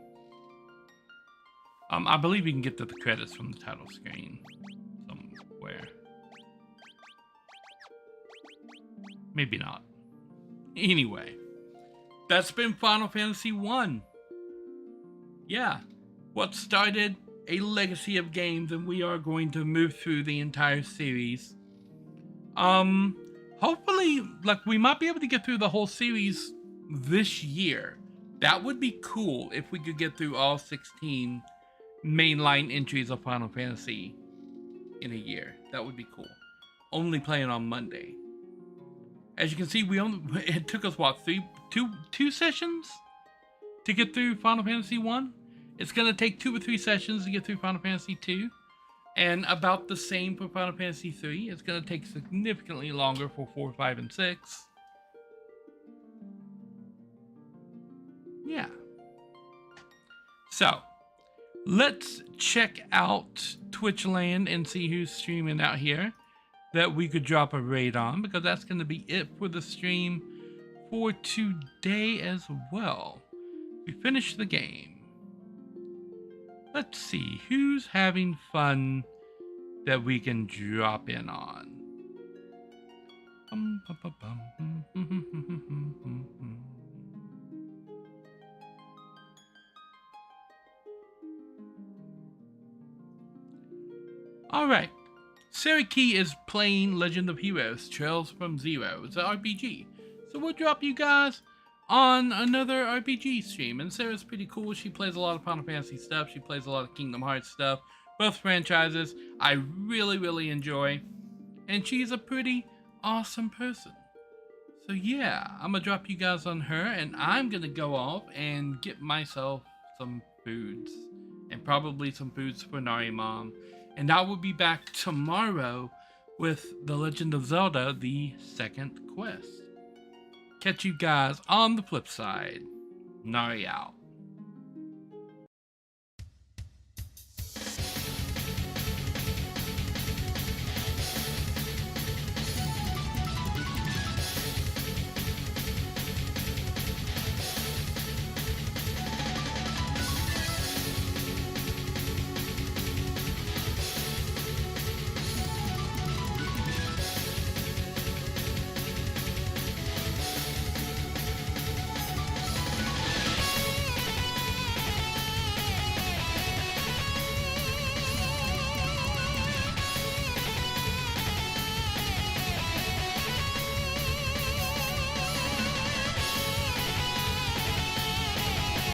I believe you can get to the credits from the title screen somewhere. Maybe not. Anyway, that's been Final Fantasy 1. Yeah, what started a legacy of games, and we are going to move through the entire series. Hopefully, like, we might be able to get through the whole series this year. That would be cool if we could get through all 16 mainline entries of Final Fantasy in a year. That would be cool. Only playing on Monday. As you can see, it took us what, two sessions to get through Final Fantasy 1. It's gonna take 2 or 3 sessions to get through Final Fantasy 2, and about the same for Final Fantasy 3. It's gonna take significantly longer for 4, 5, and 6. Yeah. So, let's check out Twitch land and see who's streaming out here. that we could drop a raid on, because that's going to be it for the stream for today as well. We finished the game. Let's see who's having fun that we can drop in on. All right. Saraki is playing Legend of Heroes Trails from Zero. It's an RPG. So we'll drop you guys on another RPG stream. And Sarah's pretty cool. She plays a lot of Final Fantasy stuff. She plays a lot of Kingdom Hearts stuff. Both franchises I really, really enjoy. And she's a pretty awesome person. So yeah, I'm going to drop you guys on her. And I'm going to go off and get myself some foods. And probably some foods for Nari Mom. And I will be back tomorrow with The Legend of Zelda, the second quest. Catch you guys on the flip side. Nari out.